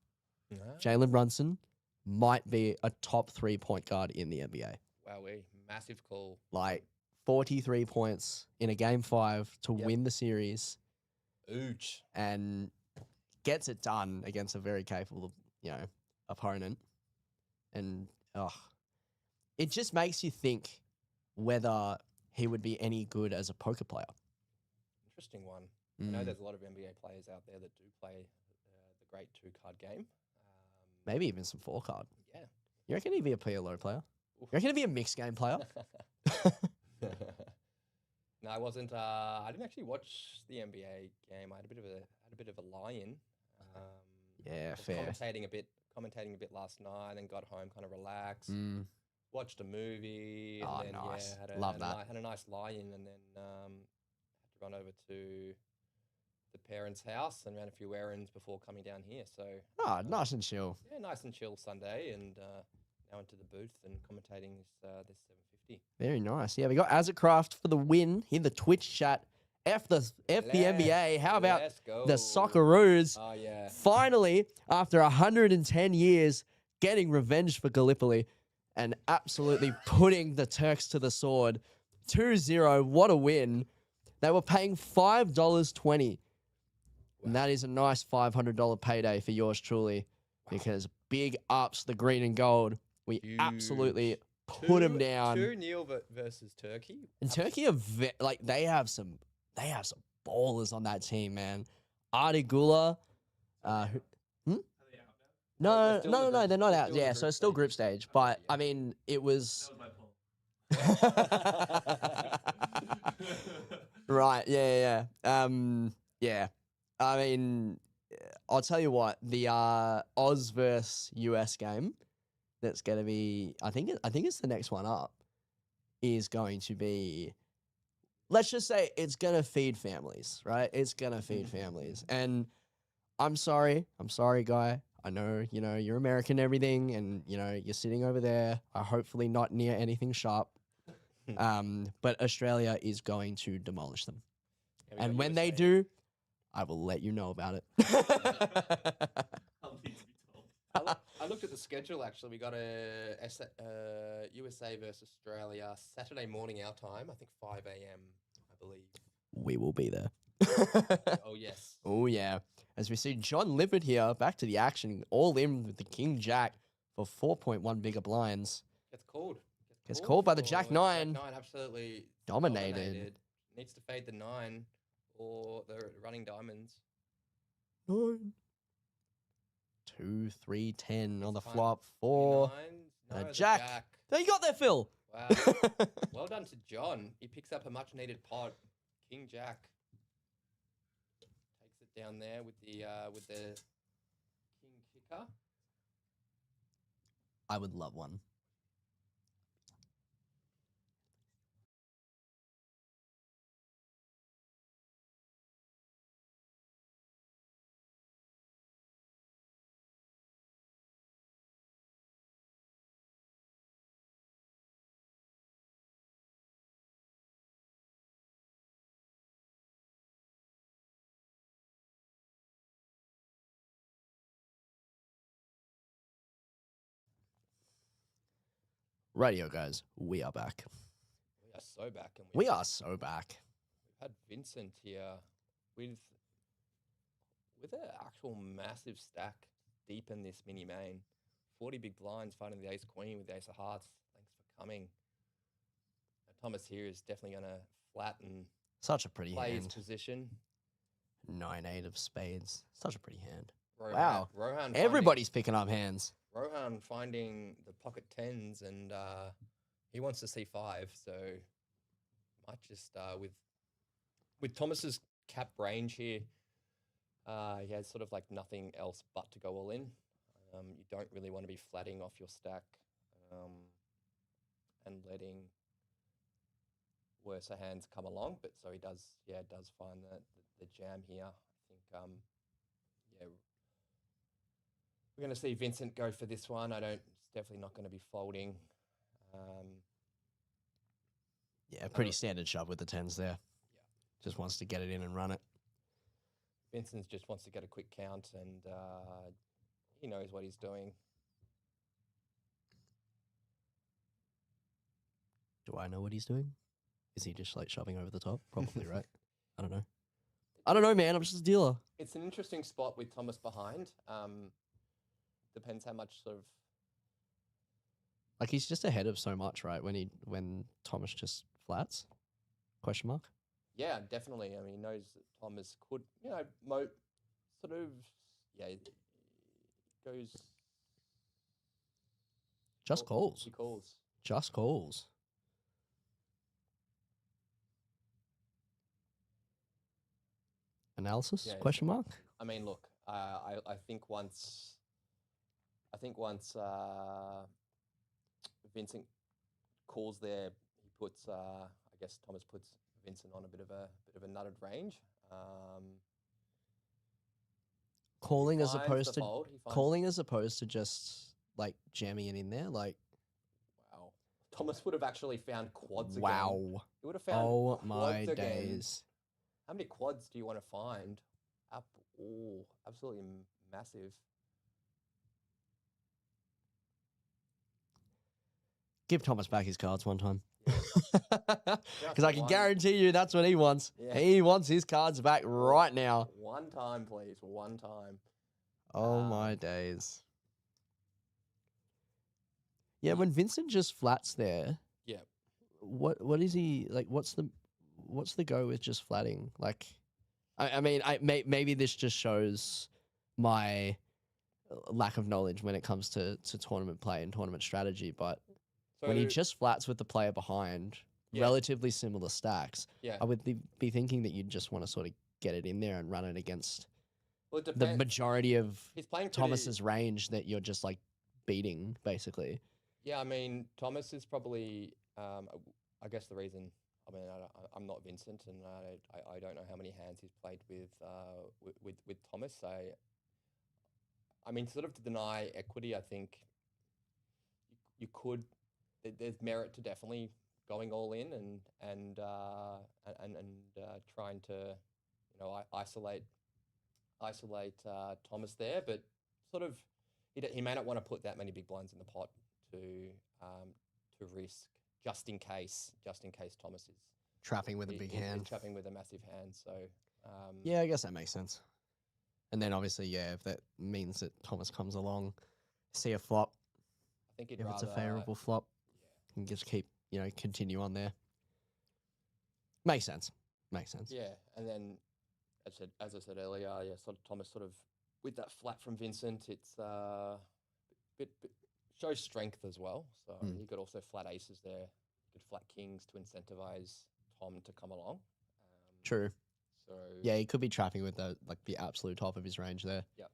No. Jalen Brunson might be a top 3 point guard in the NBA. Wowee, massive call. Like 43 points in a game 5 to Yep. win the series Ooch. and gets it done against a very capable, opponent. And it just makes you think whether he would be any good as a poker player. Interesting one. I know Mm. there's a lot of NBA players out there that do play the great 2-card game. Maybe even some 4-card. Yeah. You reckon he'd be a PLO player? Oof. You reckon he'd be a mixed game player? No, I wasn't. I didn't actually watch the NBA game. I had a bit of a lie-in. Yeah, I was fair. commentating a bit last night, and got home kind of relaxed. Mm. Watched a movie. And Oh, then, nice. Yeah, Love that. Had a nice lie-in, and then had to run over to the parents' house and ran a few errands before coming down here. So Nice and chill. yeah, nice and chill Sunday, and now into the booth and commentating this 750. Very nice. Yeah, we got Azicraft for the win in the Twitch chat. F the NBA. How about Let's go. the Socceroos? Oh yeah. Finally, after 110 years, getting revenge for Gallipoli and absolutely putting the Turks to the sword. 2-0. What a win. They were paying $5.20. And that is a nice $500 payday for yours truly, because big ups the green and gold. We Huge. absolutely put them down. 2-0 versus Turkey. And Turkey are they have some ballers on that team, man. Artie Gula, Are they out no, now? They're still in the group- they're not they're out. still in the Yeah, group so it's still stage. group stage. Okay, But yeah. I mean, it was That was my poll. right. Yeah. Yeah. I mean, I'll tell you what. The Oz versus US game that's going to be. I think it's the next one up. Is going to be. Let's just say it's going to feed families, right? It's going to feed families. And I'm sorry, guy. I know, you're American and everything, and, you're sitting over there, hopefully not near anything sharp. But Australia is going to demolish them. Yeah, we And got when they USA. do, I will let you know about it. I'll need to be told. I looked at the schedule actually. We got a USA versus Australia Saturday morning our time. I think 5 a.m. I believe. We will be there. Oh yes. Oh, yeah. As we see John Lippert here, back to the action, all in with the King Jack for 4.1 bigger blinds. Gets called. Gets called by the for Jack 9. Jack 9 absolutely Dominated. needs to fade the 9 or the running diamonds. 9. 2, 3, 10 on the It's time flop. 4. 9. No, the Jack. There you got there, Phil. Wow. Well done to John. He picks up a much needed pot. King Jack takes it down there with the King kicker. I would love one. Radio guys, we are back. We are so back. And We are so back. We've had Vincent here with an actual massive stack deep in this mini main. 40 big blinds fighting the ace queen with the ace of hearts. Thanks for coming. Thomas here is definitely going to flatten Such a pretty play his hand. position. 9-8 of spades. Such a pretty hand. Rohan, Wow. Everybody's picking up hands. Rohan finding the pocket 10s and he wants to see 5. So might just with Thomas's cap range here, he has sort of like nothing else but to go all in. You don't really want to be flatting off your stack and letting worse hands come along. But so he does find the jam here. I think we're going to see Vincent go for this one. It's definitely not going to be folding. Yeah, pretty standard shove with the 10s there. Yeah. Just wants to get it in and run it. Vincent just wants to get a quick count and he knows what he's doing. Do I know what he's doing? Is he just like shoving over the top? Probably, right? I don't know. I don't know, man. I'm just a dealer. It's an interesting spot with Thomas behind. Depends how much sort of... Like he's just ahead of so much, right? When Thomas just flats? Question mark? Yeah, definitely. I mean, he knows that Thomas could, sort of, goes... Just calls. He calls. Just calls. Analysis? Yeah, Question mark? I mean, look, I think once Vincent calls there, he puts I guess Thomas puts Vincent on a bit of a nutted range. Calling He as finds opposed the to fold, he finds- calling as opposed to just like jamming it in there, like Wow, Thomas would have actually found quads again. wow. He would have found Oh quads my again. days. How many quads do you want to find? Absolutely massive. Give Thomas back his cards one time. Because Just I can one- guarantee you that's what he wants. Yeah. He wants his cards back right now. One time, please. One time. Oh my days. Yeah, when Vincent just flats there, Yeah. what is he like? What's the go with just flatting? Like, I mean, maybe this just shows my lack of knowledge when it comes to tournament play and tournament strategy. But when he So, just flats with the player behind, Yeah. relatively similar stacks, yeah. I would be thinking that you'd just want to sort of get it in there and run it against Well, it the depends. majority of He's playing pretty- Thomas's range that you're just like beating, basically. Yeah, I mean, Thomas is probably. I guess the reason. I mean, I'm not Vincent, and I don't know how many hands he's played with Thomas. I mean, sort of to deny equity, I think you could. There's merit to definitely going all in and trying to, isolate Thomas there, but sort of he may not want to put that many big blinds in the pot to risk just in case Thomas is Trapping with a big hand. trapping with a massive hand. So Yeah, I guess that makes sense. And then obviously, yeah, if that means that Thomas comes along, see a flop, I think he'd if rather it's a favorable flop, and just keep, continue on there. Makes sense. Makes sense. Yeah, and then as I said earlier, yeah, sort of Thomas sort of with that flat from Vincent, it's bit shows strength as well. So he could also flat aces there, good flat kings to incentivize Tom to come along. True. So Yeah, he could be trapping with the absolute top of his range there. Yep.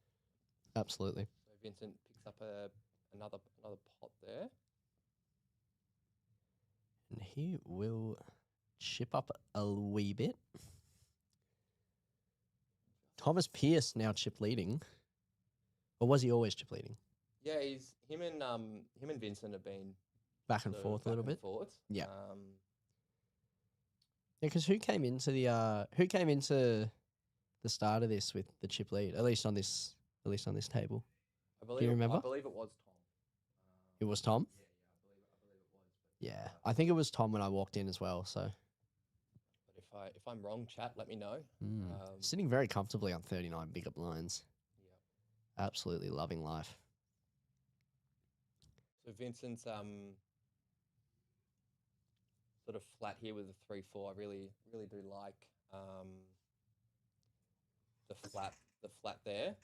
Absolutely. So Vincent picks up another pot there. And he will chip up a wee bit. Thomas Pierce now chip leading. Or was he always chip leading? Yeah, him and Vincent have been Back and sort of forth a little back and bit. forth. Yeah. Yeah, because who came into the start of this with the chip lead? At least on this table. Do you remember? I believe it was Tom. It was Tom. Yeah, I believe it was. Yeah, I think it was Tom when I walked in as well. So, But if I'm wrong, chat, let me know. sitting very comfortably on 39 bigger blinds. Yeah. Absolutely loving life. So Vincent's sort of flat here with a 3-4. I really do like the flat there.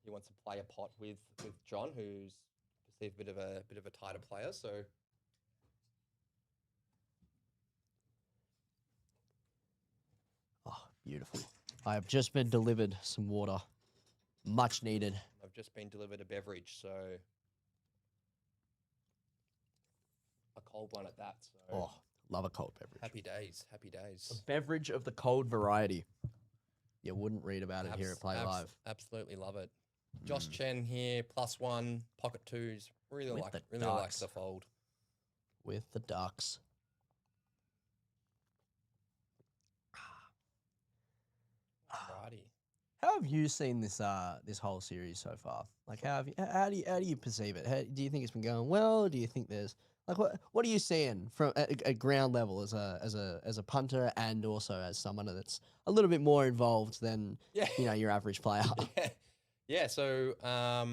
He wants to play a pot with John, who's perceived a bit of a tighter player. So oh, beautiful! I have just been delivered some water, much needed. I've just been delivered a beverage, so a cold one at that. So Oh, love a cold beverage. happy days. A beverage of the cold variety. You wouldn't read about it here at Play Live. Absolutely love it. Josh Chen here, +1, pocket twos. Really With likes the the fold. With the Ducks. Alrighty. How have you seen this this whole series so far? Like, how do you perceive it? Do you think it's been going well? Do you think there's like what are you seeing from at ground level as a punter and also as someone that's a little bit more involved than your average player? Yeah. So I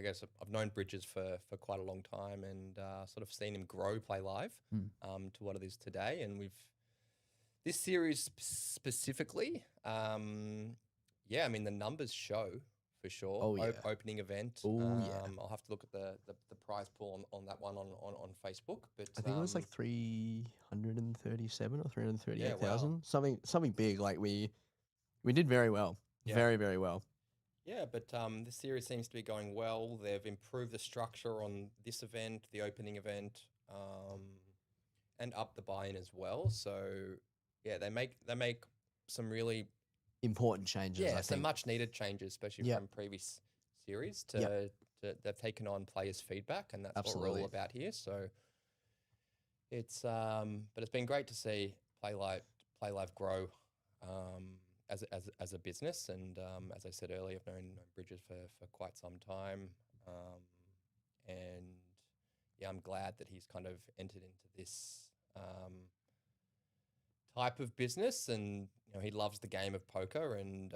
guess I've known Bridges for quite a long time and sort of seen him grow Play Live to what it is today, and this series specifically, I mean the numbers show for sure. Oh, yeah. Opening event. Yeah. I'll have to look at the prize pool on that one on Facebook. But I think it was like 337 or 338,000. Yeah, wow. Something big. Like we did very well. Yeah. Very, very well. Yeah, but this series seems to be going well. They've improved the structure on this event, the opening event, and up the buy-in as well. So yeah, they make some really important changes. I some think. much needed changes, especially from previous series. They've taken on players' feedback, and that's what we're all about here. So it's but it's been great to see Play Live grow as a business, and as I said earlier, I've known Bridges for quite some time, and yeah, I'm glad that he's kind of entered into this type of business, and he loves the game of poker, and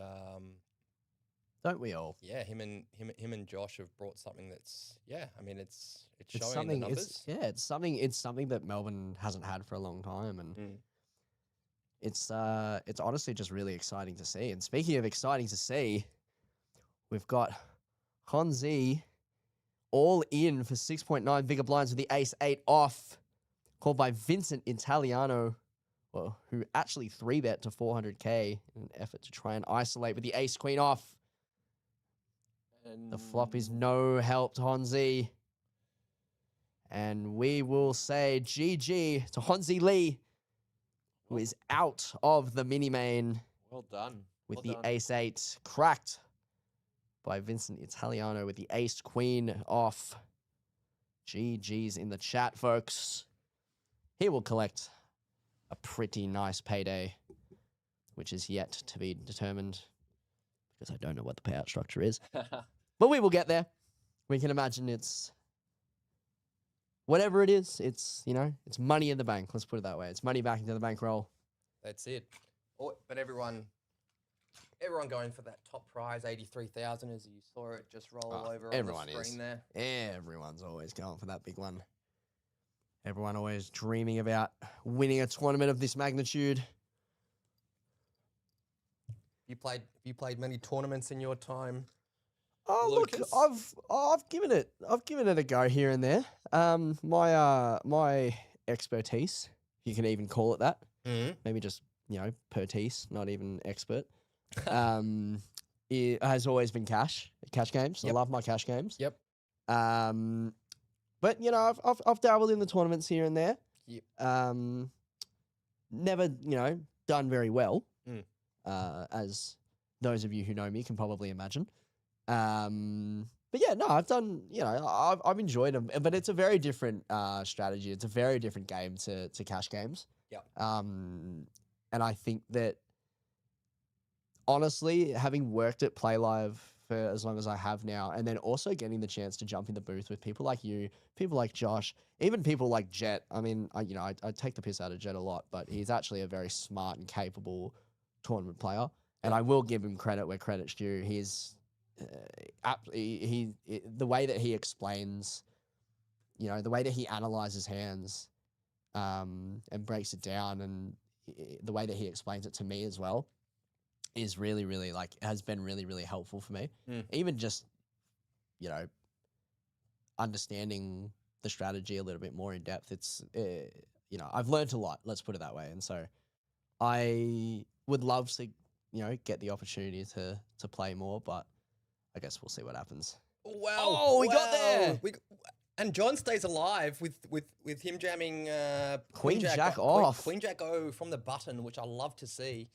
don't we all? Yeah, him and Josh have brought something that's I mean it's showing something, the numbers. It's something that Melbourne hasn't had for a long time, and it's honestly just really exciting to see. And speaking of exciting to see, we've got Honzi all in for 6.9 bigger blinds with the ace-8 off, called by Vincent Italiano, who actually 3-bet to 400k in an effort to try and isolate with the ace-queen off. And the flop is no help to Honzi. And we will say GG to Honzi Lee, who is out of the mini main. Well done. With the ace-8 cracked by Vincent Italiano with the ace-queen off. GG's in the chat, folks. He will collect a pretty nice payday, which is yet to be determined because I don't know what the payout structure is. But we will get there. We can imagine it's whatever it is. It's, it's money in the bank. Let's put it that way. It's money back into the bankroll. That's it. But everyone going for that top prize, 83,000, as you saw it just roll over on the screen there. Everyone's always going for that big one. Everyone always dreaming about winning a tournament of this magnitude. You played many tournaments in your time? Oh Lucas? look, I've given it a go here and there. My expertise, if you can even call it that, maybe just pertise, not even expert. It has always been cash games. Yep. I love my cash games. Yep. But I've dabbled in the tournaments here and there. Yep. Never done very well, Mm. as those of you who know me can probably imagine. But yeah, no, I've done, I've enjoyed them, but it's a very different strategy. It's a very different game to cash games. Yep. And I think that honestly, having worked at Playlive for as long as I have now, and then also getting the chance to jump in the booth with people like you, people like Josh, even people like Jet. I mean, I take the piss out of Jet a lot, but he's actually a very smart and capable tournament player. And I will give him credit where credit's due. He's the way that he explains, the way that he analyzes hands, and breaks it down, and the way that he explains it to me as well, is really, really has been really, really helpful for me. Even just, understanding the strategy a little bit more in depth. It's, I've learned a lot, let's put it that way. And so I would love to, get the opportunity to play more, but I guess we'll see what happens. Wow. Oh, we got there. And John stays alive with him jamming Queen Jack off. Queen Jack O from the button, which I love to see.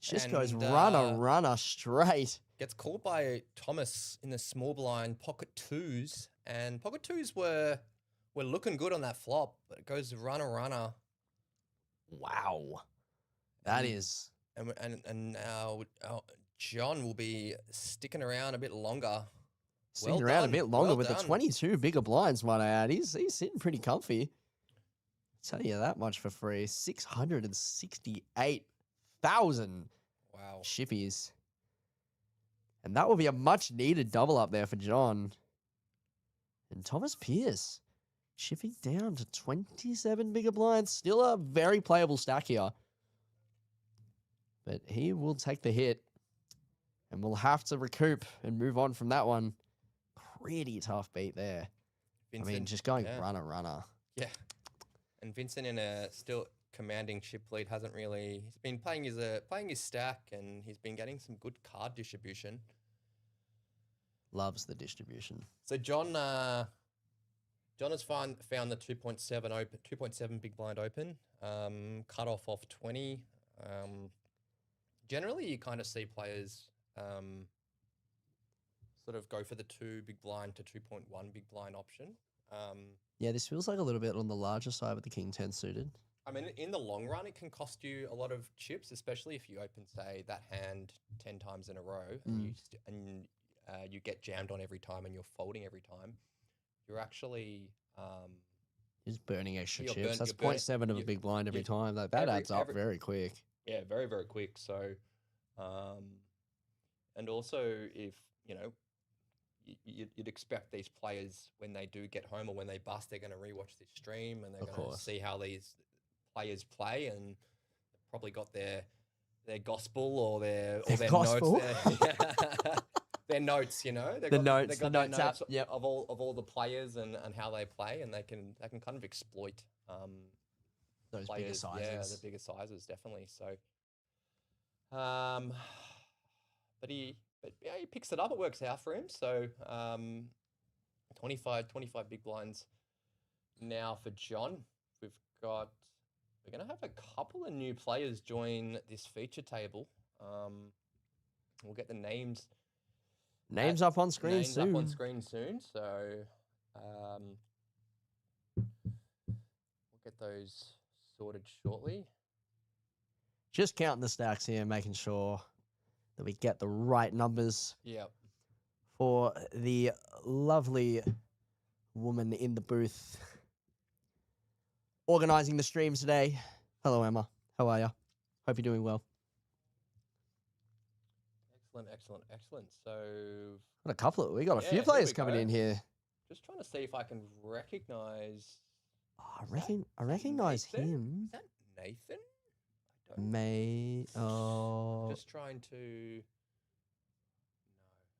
Just goes runner straight. Gets called by Thomas in the small blind pocket twos, and pocket twos were looking good on that flop, but it goes runner. Wow, that is. And now John will be sticking around a bit longer. Sitting around a bit longer with the 22 bigger blinds, might I add. He's sitting pretty comfy. Tell you that much for free. 668,000 Wow. shippies. And that will be a much needed double up there for John. And Thomas Pierce chipping down to 27 bigger blinds. Still a very playable stack here. But he will take the hit. And we'll have to recoup and move on from that one. Pretty tough beat there. Vincent, I mean, just going runner. Yeah. And Vincent in a still commanding chip lead hasn't really. He's been playing his stack, and he's been getting some good card distribution. Loves the distribution. So John has found the 2.7 big blind open, cut off 20. Generally, you kind of see players sort of go for the 2 big blind to 2.1 big blind option. Yeah, this feels like a little bit on the larger side with the King 10 suited. I mean, in the long run, it can cost you a lot of chips, especially if you open, say, that hand 10 times in a row and you get jammed on every time and you're folding every time. You're actually just burning extra chips. That's 0.7 of a big blind every time. That adds up very quick. Yeah, very, very quick. So, and also if, you'd expect these players, when they do get home or when they bust, they're going to rewatch this stream and they're going to see how these players play, and probably got their gospel or their gospel? notes. Their notes, They got the their notes app, of all the players and how they play, and they can kind of exploit those players, bigger sizes. Yeah, the bigger sizes, definitely. So, but he picks it up. It works out for him. So, 25 big blinds now for John. We're going to have a couple of new players join this feature table. We'll get the names up on screen soon. So, we'll get those sorted shortly. Just counting the stacks here, making sure that we get the right numbers. Yep. For the lovely woman in the booth organizing the streams today. Hello, Emma. How are you? Hope you're doing well. Excellent. So We got a few players coming in here. Just trying to see if I can recognize Oh, Is that I recognize Nathan? him. Is that Nathan? I don't. May oh Just trying to.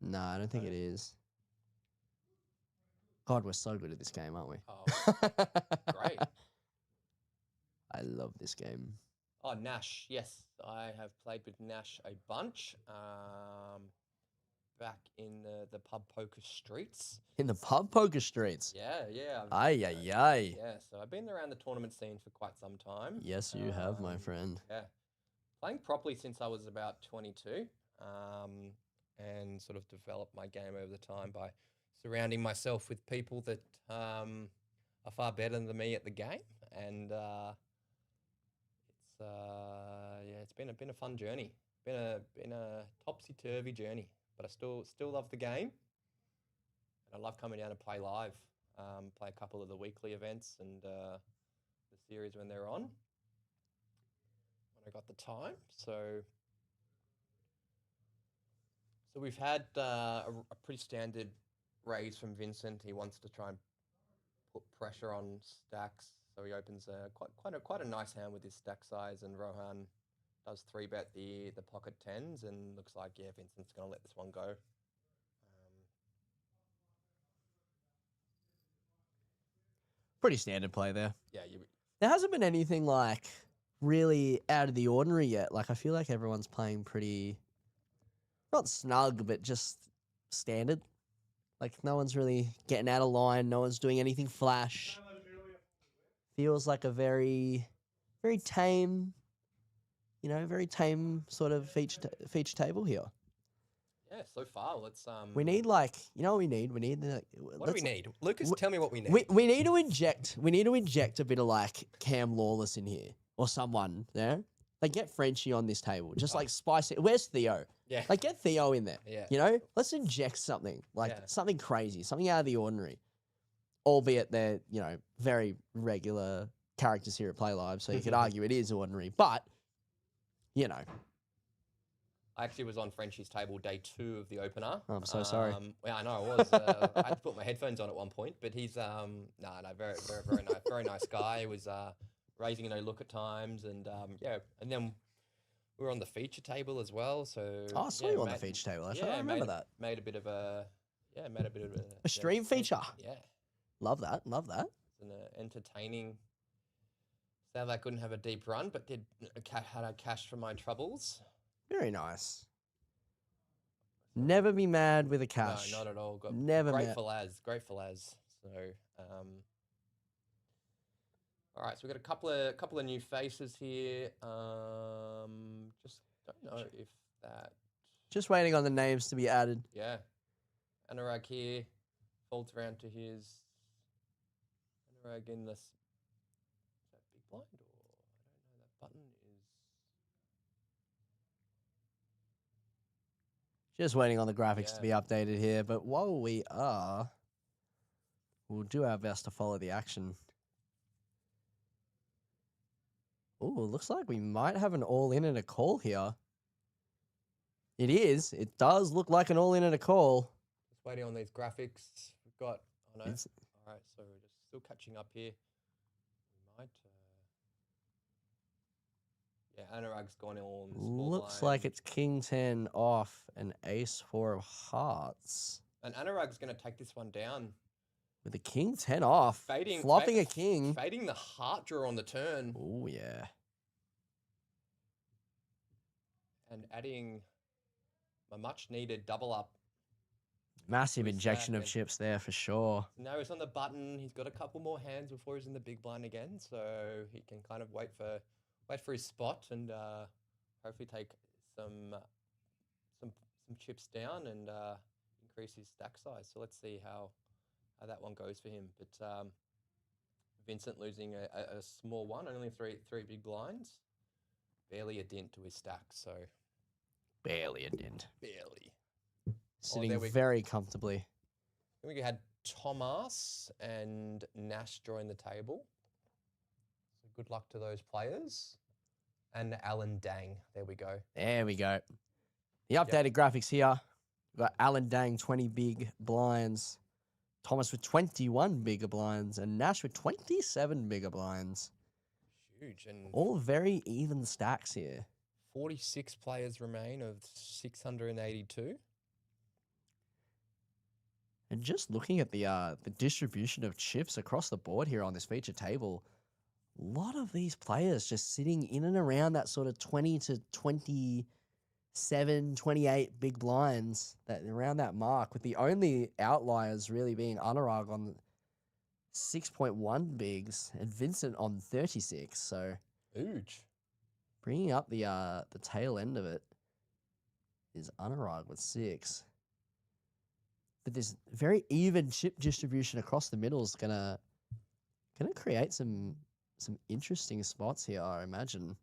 no, I don't think it is. God, we're so good at this game, aren't we? Oh, great. I love this game. Oh, Nash. Yes, I have played with Nash a bunch. Back in the pub poker streets. In the pub poker streets. Yeah, yeah. Ay, ay, ay. Yeah, so I've been around the tournament scene for quite some time. Yes, you have, my friend. Yeah. Playing properly since I was about 22, and sort of developed my game over the time by surrounding myself with people that are far better than me at the game. And it's been a fun journey. Been a topsy turvy journey, but I still love the game, and I love coming down to play live. Play a couple of the weekly events and the series when they're on. When I got the time, so we've had a pretty standard raise from Vincent. He wants to try and put pressure on stacks, so he opens quite a nice hand with his stack size, and Rohan does 3-bet the pocket tens, and looks like Vincent's going to let this one go. Pretty standard play there. Yeah, There hasn't been anything like really out of the ordinary yet. Like I feel like everyone's playing pretty, not snug, but just standard. Like no one's really getting out of line. No one's doing anything flash. Feels like a very tame, very tame sort of feature table here. Yeah, so far let's We need what we need? We need what do we need? Lucas, tell me what we need. We need to inject a bit of like Cam Lawless in here or someone there. Like get Frenchie on this table. Just like spice it. Where's Theo? Yeah. Like get Theo in there. Yeah. Let's inject something. Like Yeah. something crazy, something out of the ordinary. Albeit they're, very regular characters here at Playlive, so you could argue it is ordinary. But, I actually was on Frenchie's table day 2 of the opener. I'm so sorry. Yeah, I know I was. I had to put my headphones on at one point, but he's very nice, very nice guy. He was raising a no look at times, and and then we were on the feature table as well. So I saw you on the feature table. I remember that. Made a bit of a A stream feature. Yeah, Love that. it's an entertaining. Sadly, I couldn't have a deep run, but had a cash for my troubles. Very nice. Never be mad with a cash. No, not at all. Got Never grateful as. So, all right. So we've got a couple of new faces here. Just don't know if that. Just waiting on the names to be added. Yeah, Anurag here folds around to his Anurag in this. Is that big blind or I don't know. That button is. Just waiting on the graphics to be updated here. But while we are, we'll do our best to follow the action. Oh, looks like we might have an all-in and a call here. It is. It does look like an all-in and a call. Just waiting on these graphics. We've got. Oh no. It's- All right. So we're just still catching up here. We might. Anurag's gone all. Looks like it's King 10 off and Ace 4 of Hearts. And Anurag's going to take this one down. With a King 10 off. Fading. Flopping a king. Fading the heart draw on the turn. Oh, yeah. And adding a much needed double up. Massive With injection of stack and- chips there for sure. Now he's on the button. He's got a couple more hands before he's in the big blind again. So he can kind of wait for his spot and hopefully take some chips down and increase his stack size. So let's see how that one goes for him. But Vincent losing a small one, only three big blinds, barely a dent to his stack. So Barely a dent. barely. Sitting there we- very comfortably. Then we had Thomas and Nash join the table. So good luck to those players. And Alan Dang. There we go. There we go. The updated graphics here. We've got Alan Dang, 20 big blinds. Thomas with 21 bigger blinds, and Nash with 27 bigger blinds. Huge. And All very even stacks here. 46 players remain of 682. And just looking at the distribution of chips across the board here on this feature table, a lot of these players just sitting in and around that sort of 20 to 27, 28 big blinds, that around that mark, with the only outliers really being Anurag on 6.1 bigs and Vincent on 36. So Huge. bringing up the tail end of it is Anurag with 6. But this very even chip distribution across the middle is gonna create some interesting spots here, I imagine,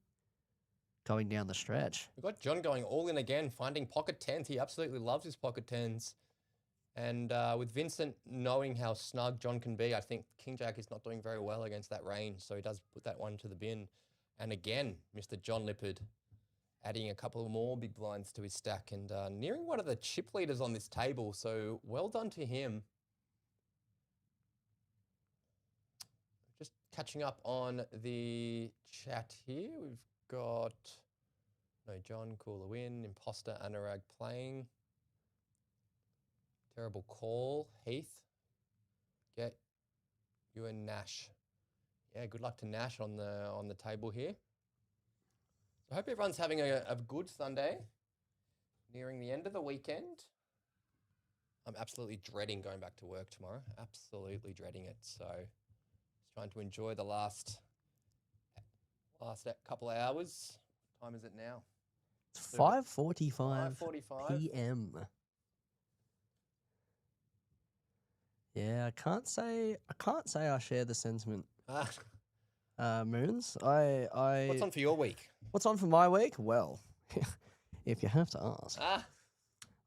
going down the stretch. We've got John going all in again, finding pocket tens. He absolutely loves his pocket tens. And with Vincent knowing how snug John can be, I think King Jack is not doing very well against that range. So he does put that one to the bin. And again, Mr. John Lippard adding a couple more big blinds to his stack and nearing one of the chip leaders on this table. So well done to him. Just catching up on the chat here. We've got John, cooler win, imposter, Anurag playing. Terrible call, Heath. Get you and Nash. Yeah, good luck to Nash on the table here. So I hope everyone's having a good Sunday, nearing the end of the weekend. I'm absolutely dreading going back to work tomorrow. Absolutely dreading it. So just trying to enjoy the last couple of hours. What time is it now? It's 5:45 5:45 p.m. Yeah, I can't say I share the sentiment. Moons. What's on for your week? What's on for my week? Well, if you have to ask.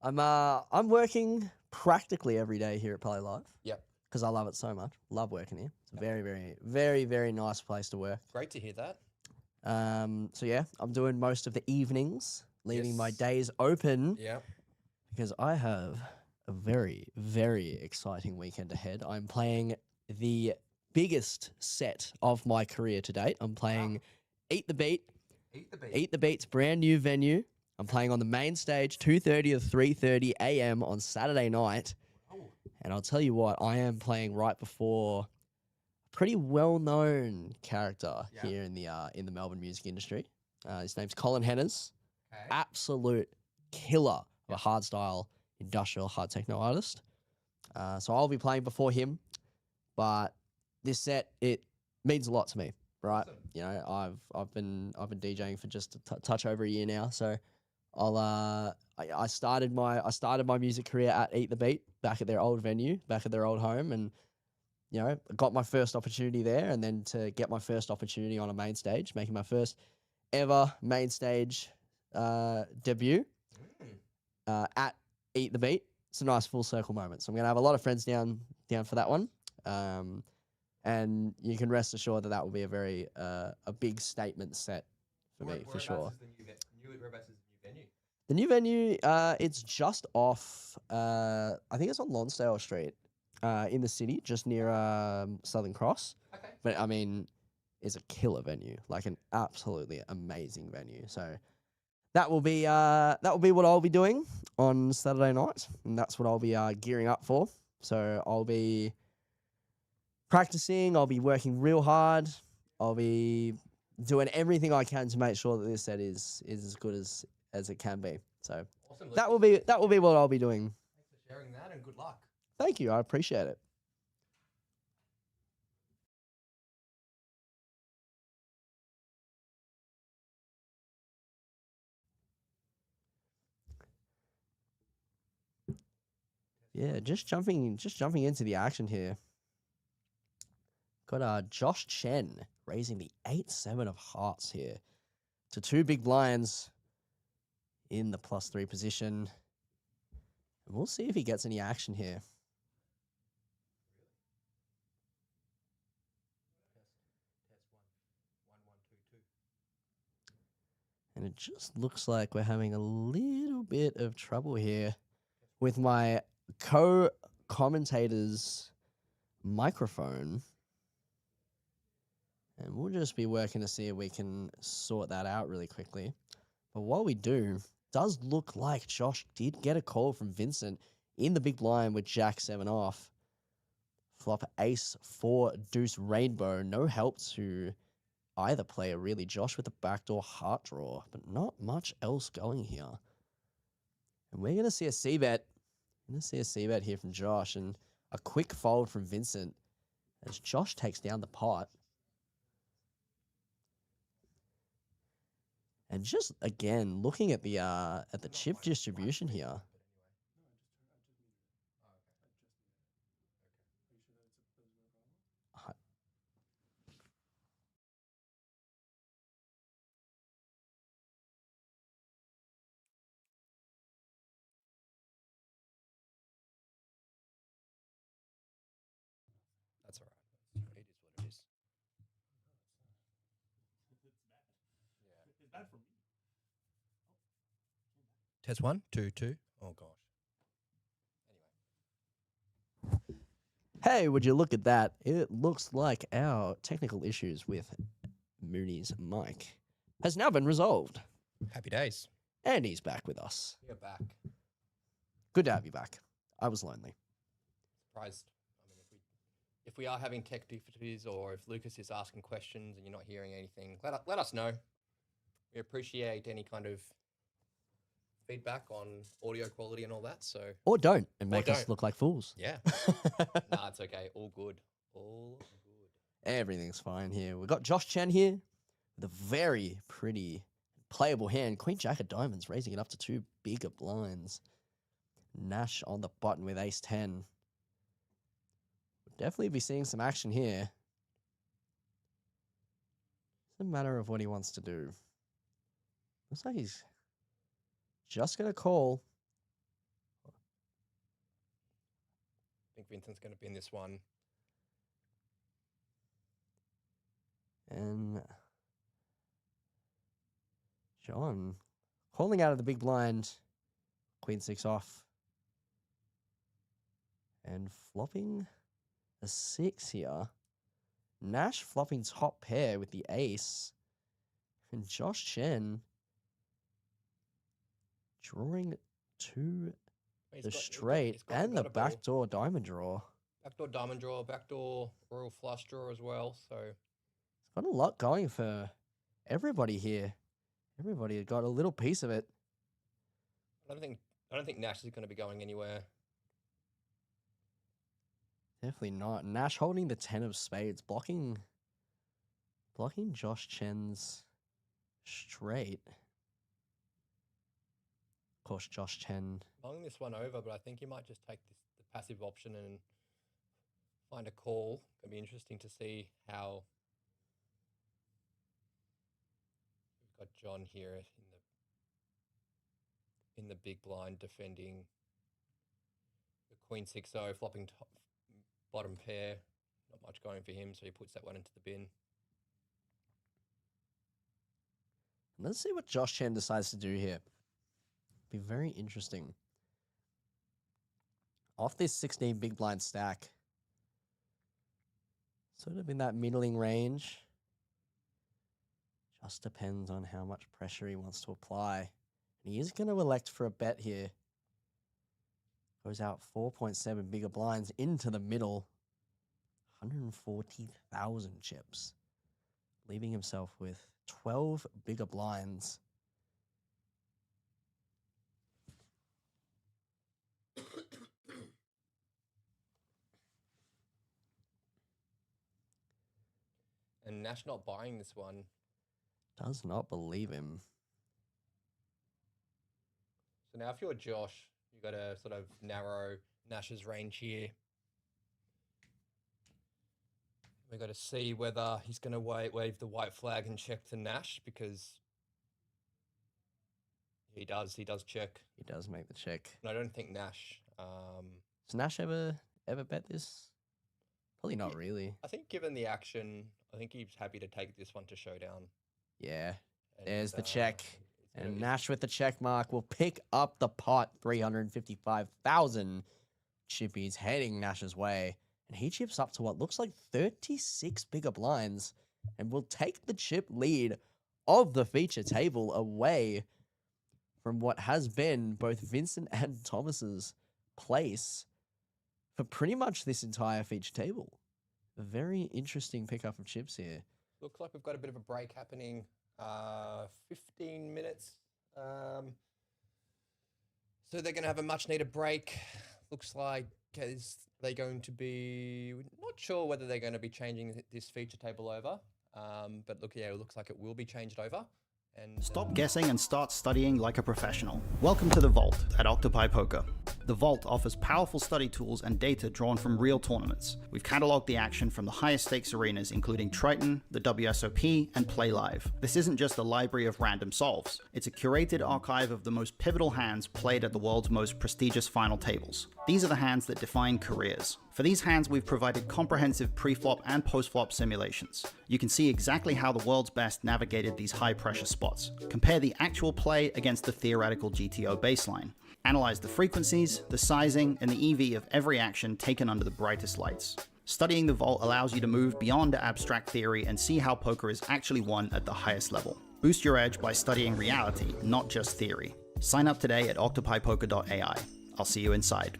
I'm working practically every day here at Playlive. Yep. Because I love it so much. Love working here. It's a very, very, very, very nice place to work. Great to hear that. So yeah, I'm doing most of the evenings, leaving my Yes. days open. Yeah. Because I have a very, very exciting weekend ahead. I'm playing the biggest set of my career to date. I'm playing Eat the Beat. Eat the Beat's brand new venue. I'm playing on the main stage, 2:30 to 3:30 a.m. on Saturday night. And I'll tell you what, I am playing right before a pretty well-known character here in the Melbourne music industry. His name's Colin Henners. Okay. Absolute killer of a hardstyle industrial hard techno artist. So I'll be playing before him, but this set, it means a lot to me, right? Awesome. You know, I've been DJing for just a touch over a year now, so I started my music career at Eat the Beat back at their old venue, back at their old home, and you know, got my first opportunity there, and then to get my first opportunity on a main stage, making my first ever main stage debut at Eat the Beat. It's a nice full circle moment. So I'm gonna have a lot of friends down for that one, and you can rest assured that will be a very a big statement set for me for sure. Whereabouts is the new venue? The new venue, it's just off. I think it's on Lonsdale Street, in the city, just near Southern Cross. Okay. But I mean, it's a killer venue, like an absolutely amazing venue. So that will be what I'll be doing on Saturday night, and that's what I'll be gearing up for. So I'll be practicing. I'll be working real hard. I'll be doing everything I can to make sure that this set is as good as it can be. So Awesome. that will be what I'll be doing. Thanks for sharing that, and good luck. Thank you. I appreciate it. Yeah, just jumping into the action here. Got Josh Chen raising the 8-7 of hearts here to 2 big blinds in the +3 position. And we'll see if he gets any action here. And it just looks like we're having a little bit of trouble here with my commentator's microphone. And we'll just be working to see if we can sort that out really quickly. But while we do, does look like Josh did get a call from Vincent in the big blind with Jack 7 off. Flop ace 4 deuce rainbow. No help to either player really. Josh with the backdoor heart draw, but not much else going here. And we're going to see a c-bet. We're going to see a c-bet here from Josh and a quick fold from Vincent as Josh takes down the pot. And just again, looking at the chip distribution here. That's all right. It is what it is. It's bad for me. Test 1, 2, 2. Oh gosh. Anyway. Hey, would you look at that? It looks like our technical issues with Mooney's mic has now been resolved. Happy days. And he's back with us. You're back. Good to have you back. I was lonely. Surprised. I mean, if we are having tech difficulties, or if Lucas is asking questions and you're not hearing anything, let us know. We appreciate any kind of feedback on audio quality and all that. So Or don't and make us don't. look like fools. yeah, nah, it's okay. All good. All good. Everything's fine here. We've got Josh Chen here with a very pretty playable hand. Queen Jack of Diamonds raising it up to 2 bigger blinds. Nash on the button with ace 10. We'll definitely be seeing some action here. It's a matter of what he wants to do. Looks like he's just going to call. I think Vincent's going to be in this one. And John calling out of the big blind. Queen 6 off. And flopping a 6 here. Nash flopping top pair with the ace. And Josh Chen drawing to He's the got- straight he's got and the a ball. backdoor diamond draw. Backdoor diamond draw, backdoor royal flush draw as well. So It's got a lot going for everybody here. Everybody got a little piece of it. I don't think Nash is going to be going anywhere. Definitely not. Nash holding the 10 of spades, blocking Josh Chen's straight. Of course, Josh Chen. Long this one over, but I think you might just take the passive option and find a call. It'll be interesting to see how we've got John here in the big blind defending the Queen 6-0, flopping bottom pair. Not much going for him, so he puts that one into the bin. Let's see what Josh Chen decides to do here. Be very interesting. Off this 16 big blind stack. Sort of in that middling range. Just depends on how much pressure he wants to apply. And he is going to elect for a bet here. Goes out 4.7 bigger blinds into the middle. 140,000 chips. Leaving himself with 12 bigger blinds. And Nash not buying this one. Does not believe him. So now if you're Josh, you got to sort of narrow Nash's range here. We got to see whether he's going to wave the white flag and check to Nash, because he does check. He does make the check. And I don't think Nash. Does Nash ever bet this? Probably not really. I think given the action, I think he's happy to take this one to showdown. Yeah. And, There's the check. it's gonna And be- Nash with the check mark will pick up the pot, 355,000 chippies heading Nash's way, and he chips up to what looks like 36 bigger blinds and will take the chip lead of the feature table away from what has been both Vincent and Thomas's place for pretty much this entire feature table. A very interesting pickup of chips here. Looks like we've got a bit of a break happening. 15 minutes. So they're going to have a much needed break. Looks like they're going to be, not sure whether they're going to be changing this feature table over. But look, yeah, it looks like it will be changed over. And stop guessing and start studying like a professional. Welcome to the Vault at Octopi Poker. The Vault offers powerful study tools and data drawn from real tournaments. We've cataloged the action from the highest stakes arenas, including Triton, the WSOP, and Playlive. This isn't just a library of random solves. It's a curated archive of the most pivotal hands played at the world's most prestigious final tables. These are the hands that define careers. For these hands, we've provided comprehensive pre-flop and post-flop simulations. You can see exactly how the world's best navigated these high-pressure spots. Compare the actual play against the theoretical GTO baseline. Analyze the frequencies, the sizing, and the EV of every action taken under the brightest lights. Studying the Vault allows you to move beyond abstract theory and see how poker is actually won at the highest level. Boost your edge by studying reality, not just theory. Sign up today at octopipoker.ai. I'll see you inside.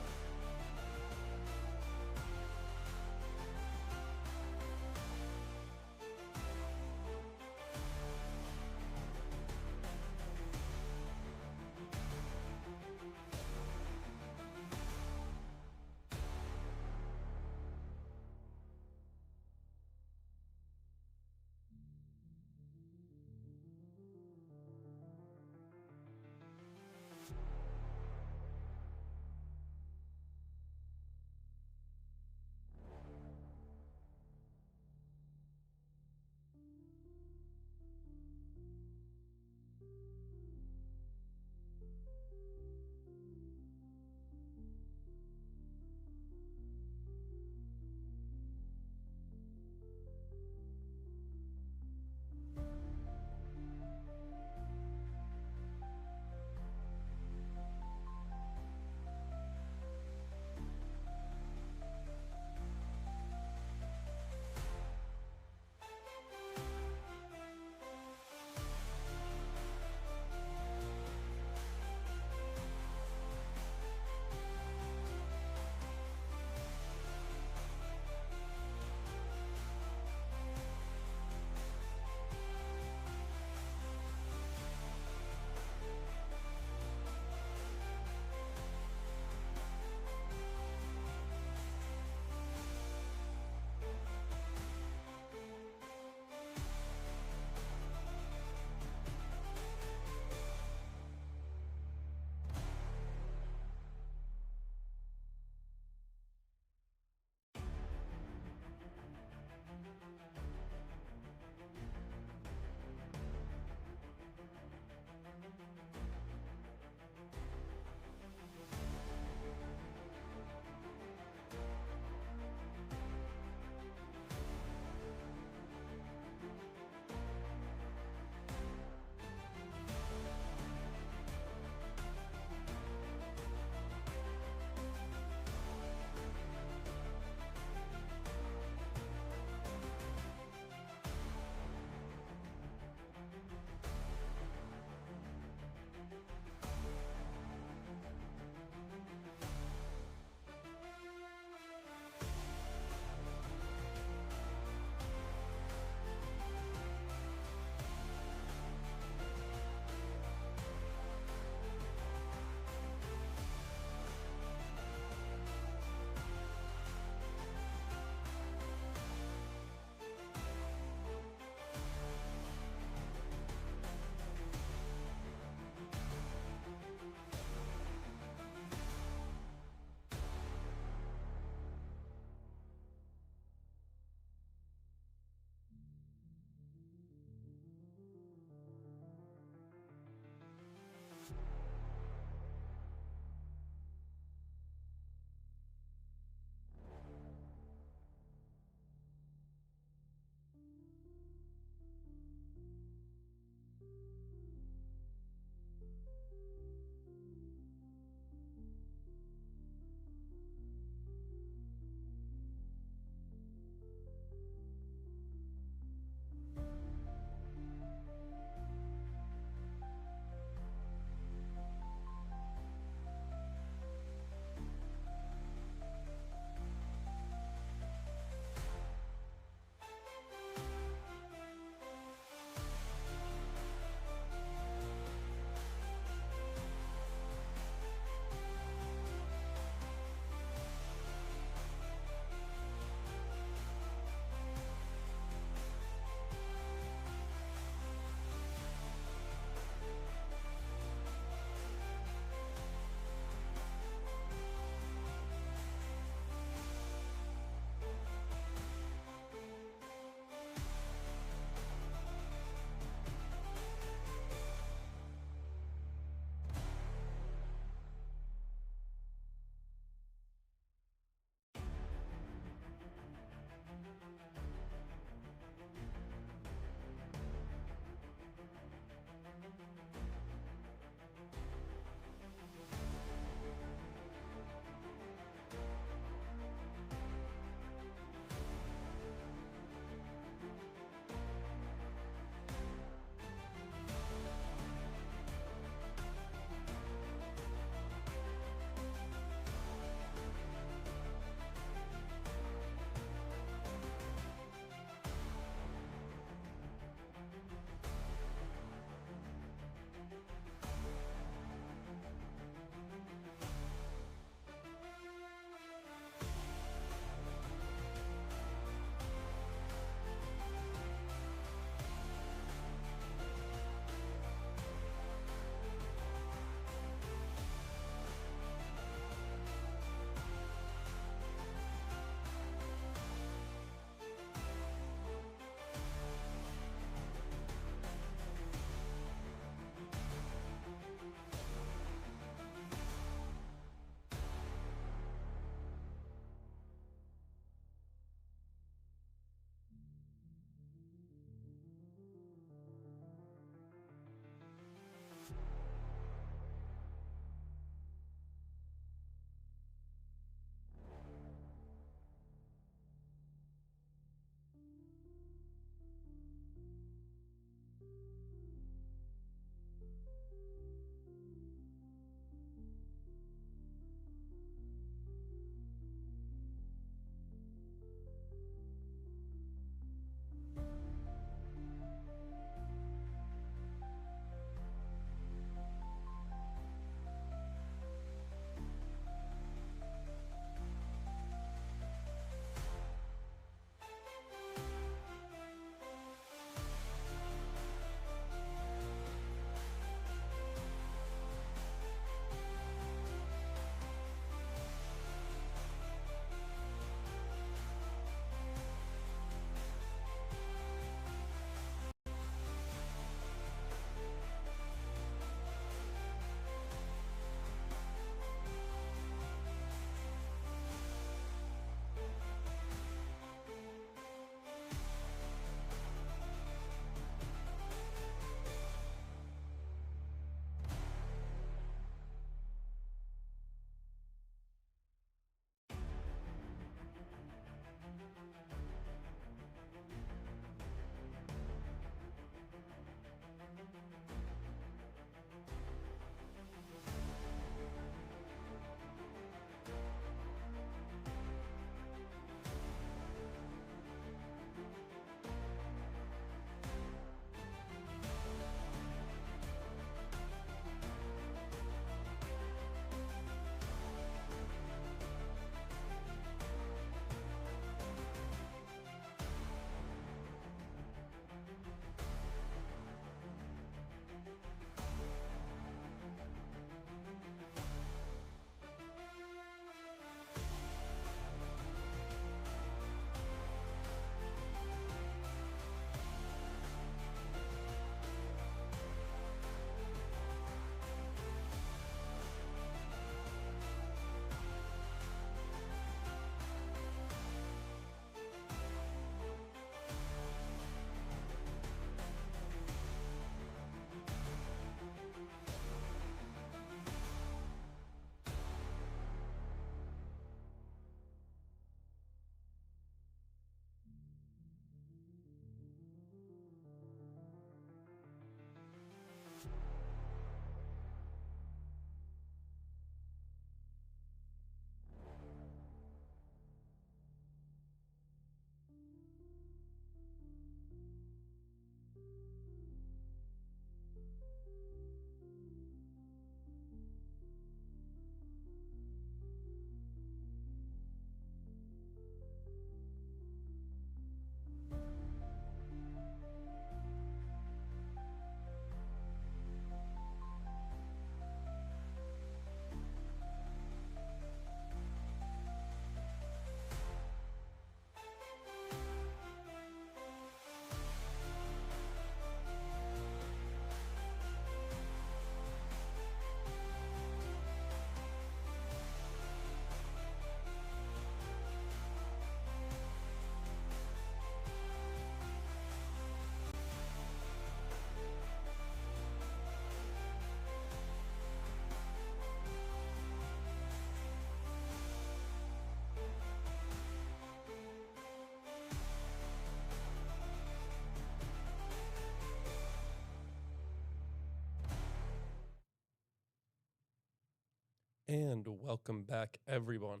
And welcome back, everyone,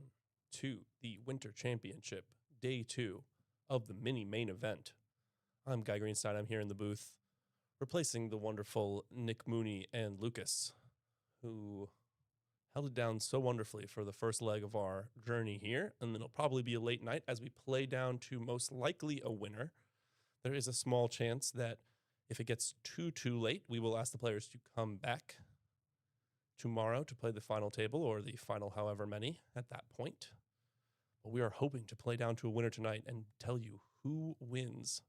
to the Winter Championship, Day 2 of the mini main event. I'm Guy Greenstein. I'm here in the booth, replacing the wonderful Nick Mooney and Lucas, who held it down so wonderfully for the first leg of our journey here. And it'll probably be a late night as we play down to most likely a winner. There is a small chance that if it gets too late, we will ask the players to come back tomorrow to play the final table or the final however many at that point. But we are hoping to play down to a winner tonight and tell you who wins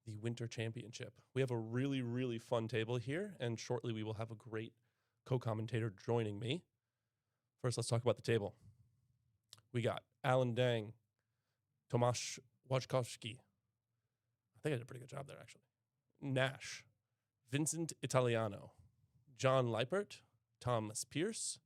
the Winter Championship. We have a really, really fun table here, and shortly we will have a great co-commentator joining me. First, let's talk about the table. We got Alan Dang, Tomasz Wojtkowski. I think I did a pretty good job there, actually. Nash, Vincent Italiano, John Leipert, Thomas Pierce.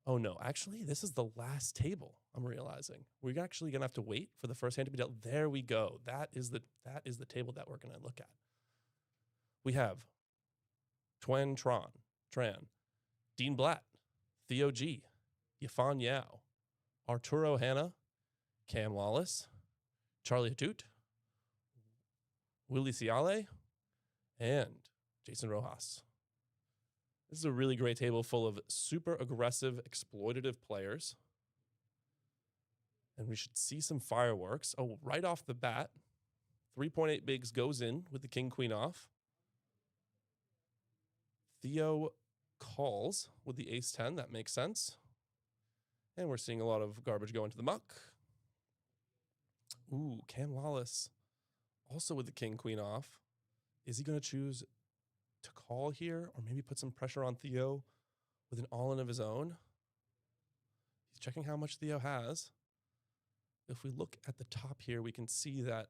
Oh no, actually, this is the last table, I'm realizing. We're actually gonna have to wait for the first hand to be dealt. There we go. That is the table that we're gonna look at. We have Tran, Dean Blatt, Theo G, Yafan Yao, Arturo Hanna, Cam Lawless, Charlie Hatut, Willie Ciale, and Jason Rojas. This is a really great table full of super aggressive, exploitative players. And we should see some fireworks. Oh, right off the bat, 3.8 bigs goes in with the king, queen off. Theo calls with the ace 10. That makes sense. And we're seeing a lot of garbage go into the muck. Ooh, Cam Lawless also with the king, queen off. Is he going to choose to call here or maybe put some pressure on Theo with an all-in of his own? He's checking how much Theo has. If we look at the top here, we can see that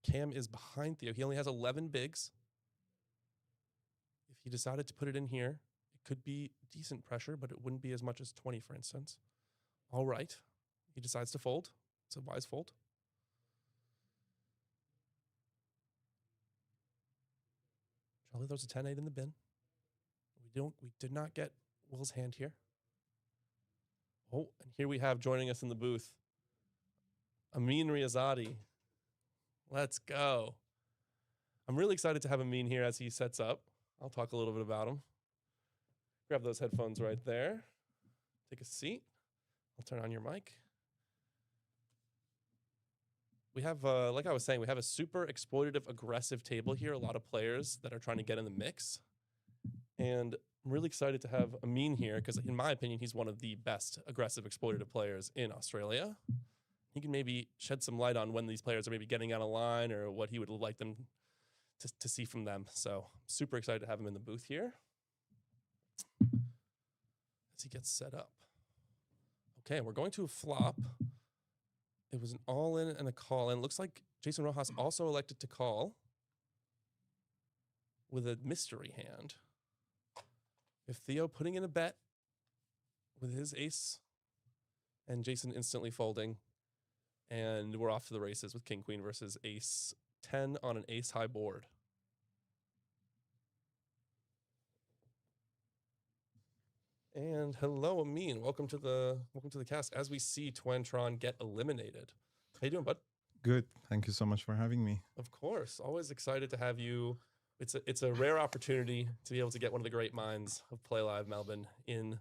Cam is behind Theo. He only has 11 bigs. If he decided to put it in here, it could be decent pressure, but it wouldn't be as much as 20, for instance. All right. He decides to fold. It's a wise fold. Charlie throws a 10-8 in the bin. We did not get Will's hand here. Oh, and here we have joining us in the booth, Amin Riazadi. Let's go. I'm really excited to have Amin here as he sets up. I'll talk a little bit about him. Grab those headphones right there. Take a seat. I'll turn on your mic. We have, like I was saying, we have a super exploitative, aggressive table here. A lot of players that are trying to get in the mix. And I'm really excited to have Amin here because, in my opinion, he's one of the best aggressive, exploitative players in Australia. He can maybe shed some light on when these players are maybe getting out of line or what he would like them to see from them. So super excited to have him in the booth here as he gets set up. Okay, we're going to a flop. It was an all-in and a call. And it looks like Jason Rojas also elected to call with a mystery hand. If Theo putting in a bet with his ace and Jason instantly folding. And we're off to the races with king, queen versus ace 10 on an ace high board. And hello, Amin. Welcome to the cast. As we see Twentron get eliminated. How you doing, bud? Good. Thank you so much for having me. Of course. Always excited to have you. It's a rare opportunity to be able to get one of the great minds of Playlive Melbourne into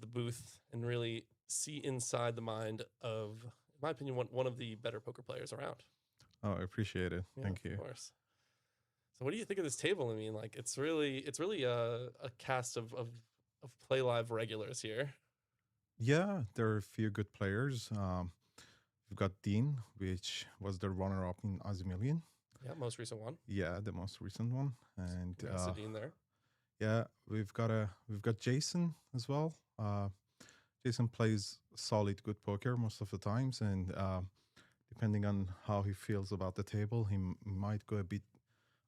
the booth and really see inside the mind of, in my opinion, one of the better poker players around. Oh, I appreciate it. Yeah, Thank you. Of course. So what do you think of this table? I mean, like it's really a cast of Playlive regulars here. Yeah, there are a few good players. We've got Dean, which was the runner-up in Aussie Million. Yeah, most recent one. Yeah, the most recent one. And Dean there. yeah, we've got Jason as well. Jason plays solid, good poker most of the times, and depending on how he feels about the table, he might go a bit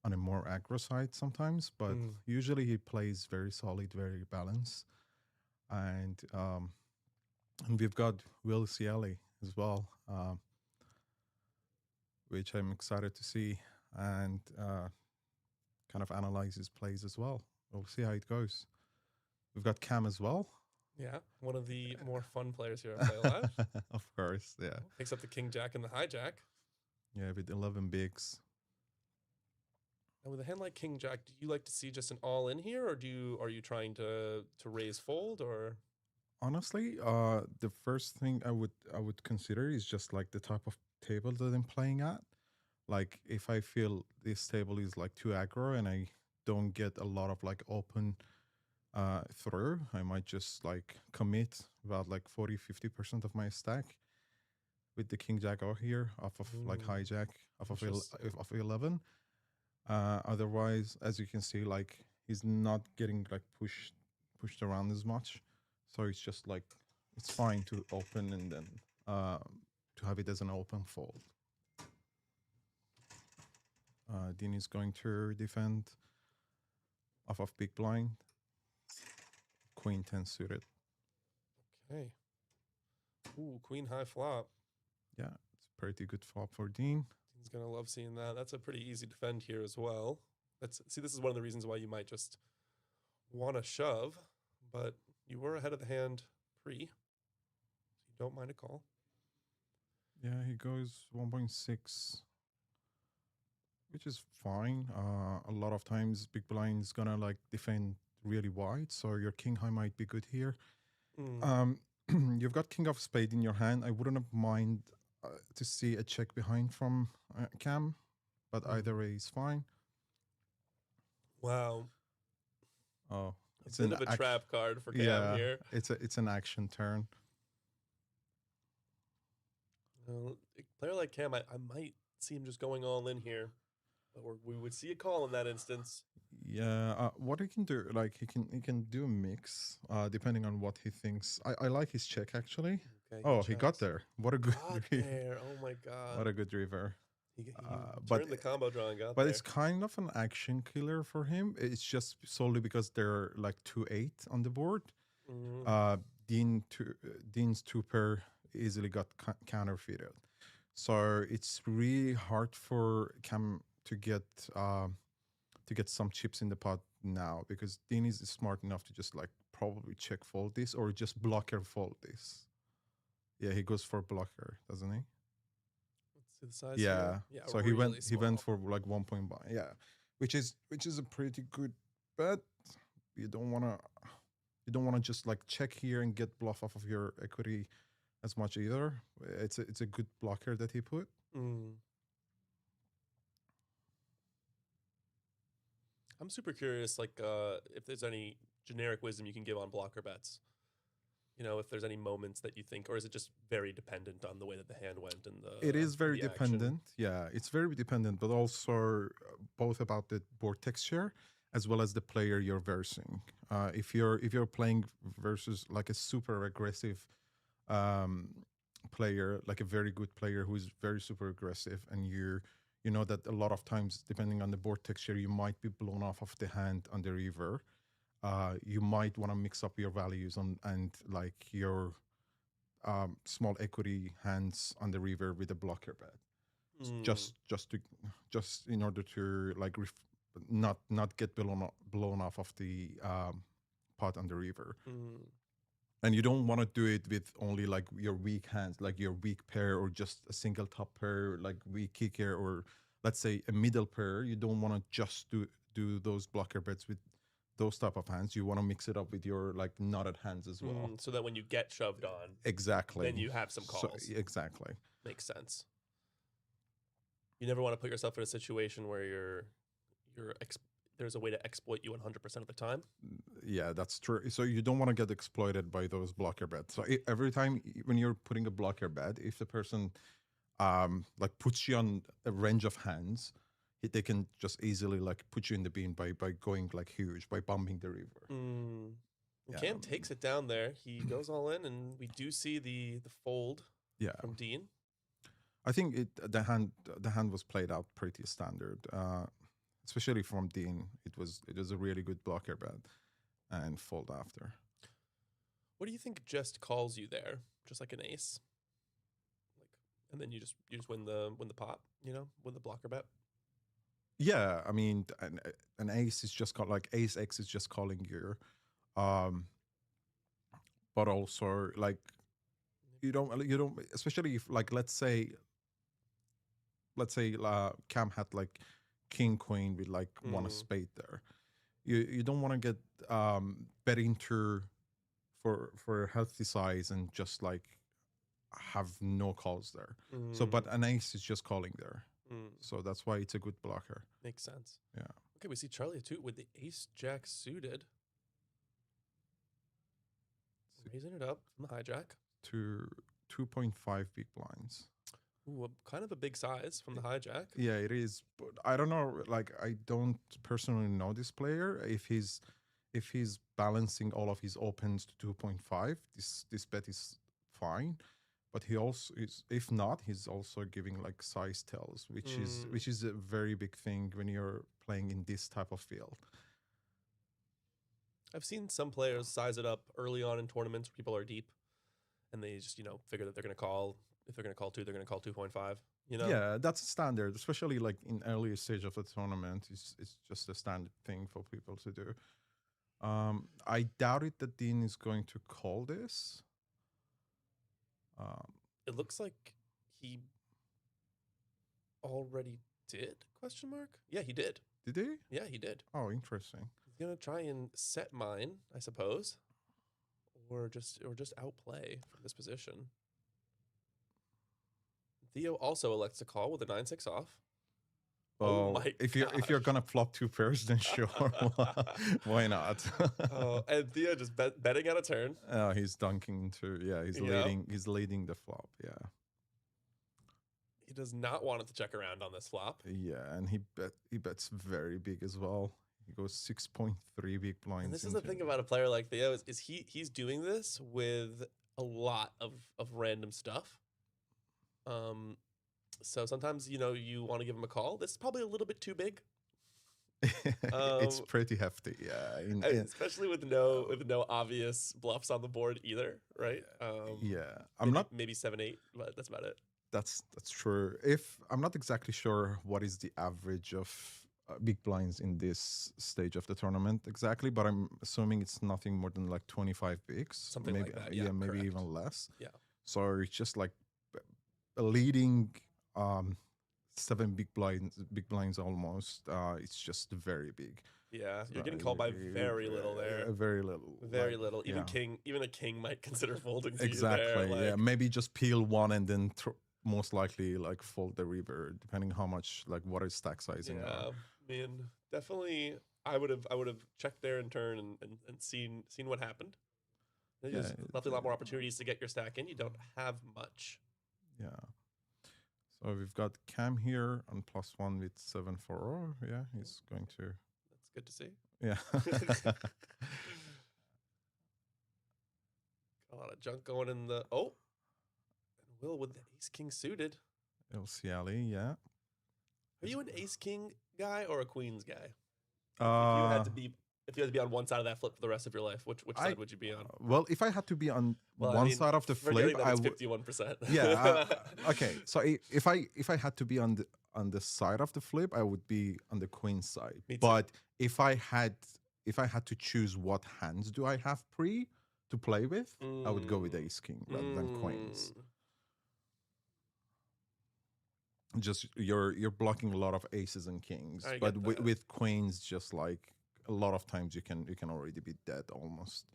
on a more aggro side sometimes, but usually he plays very solid, very balanced. And we've got Will Ciale as well, which I'm excited to see and kind of analyze his plays as well. We'll see how it goes. We've got Cam as well. Yeah, one of the more fun players here at Playlive. Of course, yeah. Picks up the king jack and the hijack. Yeah, with 11 bigs. And with a hand like king jack, do you like to see just an all in here, or are you trying to raise fold, or? Honestly, the first thing I would consider is just like the type of table that I'm playing at. Like if I feel this table is like too aggro and I don't get a lot of like open through, I might just like commit about like 40-50% of my stack with the king jack out here off of like hijack off of 11. Otherwise, as you can see, like he's not getting like pushed around as much, so it's just like it's fine to open and then to have it as an open fold. Dean is going to defend off of big blind. Queen 10 suited. Okay. Ooh, queen high flop. Yeah, it's a pretty good flop for Dean. He's gonna love seeing that. That's a pretty easy defend here as well. See, this is one of the reasons why you might just want to shove, but you were ahead of the hand pre, so you don't mind a call. Yeah, he goes 1.6, which is fine. A lot of times big blind is gonna like defend really wide, so your king high might be good here. You've got king of spade in your hand. I wouldn't have mind to see a check behind from Cam, but either way is fine. Wow. Oh, it's a bit of a trap card for Cam here. It's an action turn. A player like Cam, I might see him just going all in here, but we would see a call in that instance. Yeah, what he can do, like he can do a mix, depending on what he thinks. I like his check actually. Okay, oh, he got there. What a good there. Oh my god. What a good river. He turned the combo draw and got but there. It's kind of an action killer for him. It's just solely because they're like 2-8 on the board. Dean's 2 pair easily got counterfeited, so it's really hard for Cam to get some chips in the pot now, because Dean is smart enough to just like probably check fold this or just blocker fold this. Yeah, he goes for blocker, doesn't he? Let's see the size. Yeah. Yeah, so really he went for like 1 point buy. Yeah, which is a pretty good bet. You don't wanna just like check here and get bluff off of your equity as much either. It's a good blocker that he put. I'm super curious, like, if there's any generic wisdom you can give on blocker bets. You know, if there's any moments that you think, or is it just very dependent on the way that the hand went and the? It is very dependent. Yeah, it's very dependent, but also both about the board texture as well as the player you're versing. If you're playing versus like a super aggressive player, like a very good player who is very super aggressive, and you know that a lot of times, depending on the board texture, you might be blown off of the hand on the river. You might want to mix up your values and like your small equity hands on the river with a blocker bet, just in order to like not get blown off of the pot on the river. And you don't want to do it with only like your weak hands, like your weak pair, or just a single top pair, like weak kicker, or let's say a middle pair. You don't want to just do those blocker bets with those type of hands. You want to mix it up with your like knotted hands as well, so that when you get shoved on, exactly, then you have some calls. So, exactly, makes sense. You never want to put yourself in a situation where there's a way to exploit you 100% of the time. Yeah, that's true. So you don't want to get exploited by those blocker bets. So every time when you're putting a blocker bet, if the person like puts you on a range of hands, they can just easily like put you in the bean by going like huge, by bumping the river. Cam takes it down there. He goes all in, and we do see the fold from Dean. I think the hand was played out pretty standard. Especially from Dean, it was a really good blocker bet and fold after. What do you think just calls you there, just like an ace, like, and then you just win the pot, with the blocker bet? Yeah, I mean, an ace is just called like ace X is just calling you. Um, but also like you don't, especially if like let's say Cam had like king queen with like one spade there. You don't want to get bet into for a healthy size and just like have no calls there. So, but an ace is just calling there. So that's why it's a good blocker. Makes sense. Yeah. Okay, we see Charlie too with the ace jack suited. Raising it up from the hijack. To 2.5 big blinds. Ooh, kind of a big size from the hijack. Yeah, it is. But I don't know. Like, I don't personally know this player. If he's balancing all of his opens to 2.5, this bet is fine. But he also is. If not, he's also giving like size tells, which is a very big thing when you're playing in this type of field. I've seen some players size it up early on in tournaments where people are deep, and they just figure that they're going to call. If they're going to call 2, they're going to call 2.5. Yeah, that's standard, especially like in earlier stage of the tournament. It's just a standard thing for people to do. I doubt it that Dean is going to call this. It looks like he already did, question mark? Yeah, he did. Did he? Yeah, he did. Oh, interesting. He's going to try and set mine, I suppose, or just outplay from this position. Theo also elects to call with a 9-6 off. Oh my if you're gonna flop 2 pairs, then sure, why not? And Theo just betting out a turn. Oh, he's dunking too. Yeah, he's leading the flop. Yeah. He does not want it to check around on this flop. Yeah, and he bets very big as well. He goes 6.3 big blinds. And this is the thing about a player like Theo is he's doing this with a lot of random stuff. So sometimes you want to give him a call. This is probably a little bit too big. It's pretty hefty, yeah. Especially with no obvious bluffs on the board either, right? Yeah, maybe 7-8, but that's about it. That's true. If I'm not exactly sure what is the average of big blinds in this stage of the tournament exactly, but I'm assuming it's nothing more than like 25 bigs, something maybe, like that. Yeah, maybe correct. even less. Yeah. So it's just like a leading 7 big blinds almost. It's just very big. Yeah, you're getting called by very little there. Very little. Very little. Even a king might consider folding to exactly. You there. Like, yeah, maybe just peel one and then most likely like fold the river, depending how much like what is stack sizing. Yeah, I mean, definitely. I would have checked there in turn and seen what happened. There's definitely a lot more opportunities to get your stack in. You don't have much. Yeah. So we've got Cam here on +1 with 7-4. Yeah, he's going to. That's good to see. Yeah. A lot of junk going in the and Will with the ace king suited. El Ciali, yeah. Are you an ace king guy or a queens guy? If you had to be on one side of that flip for the rest of your life, which side would you be on? Well, if I had to be on one side of the flip, I would 51%. Yeah. Okay. So if I had to be on the side of the flip, I would be on the queen side. But if I had to choose what hands do I have pre to play with, I would go with ace king rather than queens. Just you're blocking a lot of aces and kings, but with queens, just like a lot of times you can already be dead almost.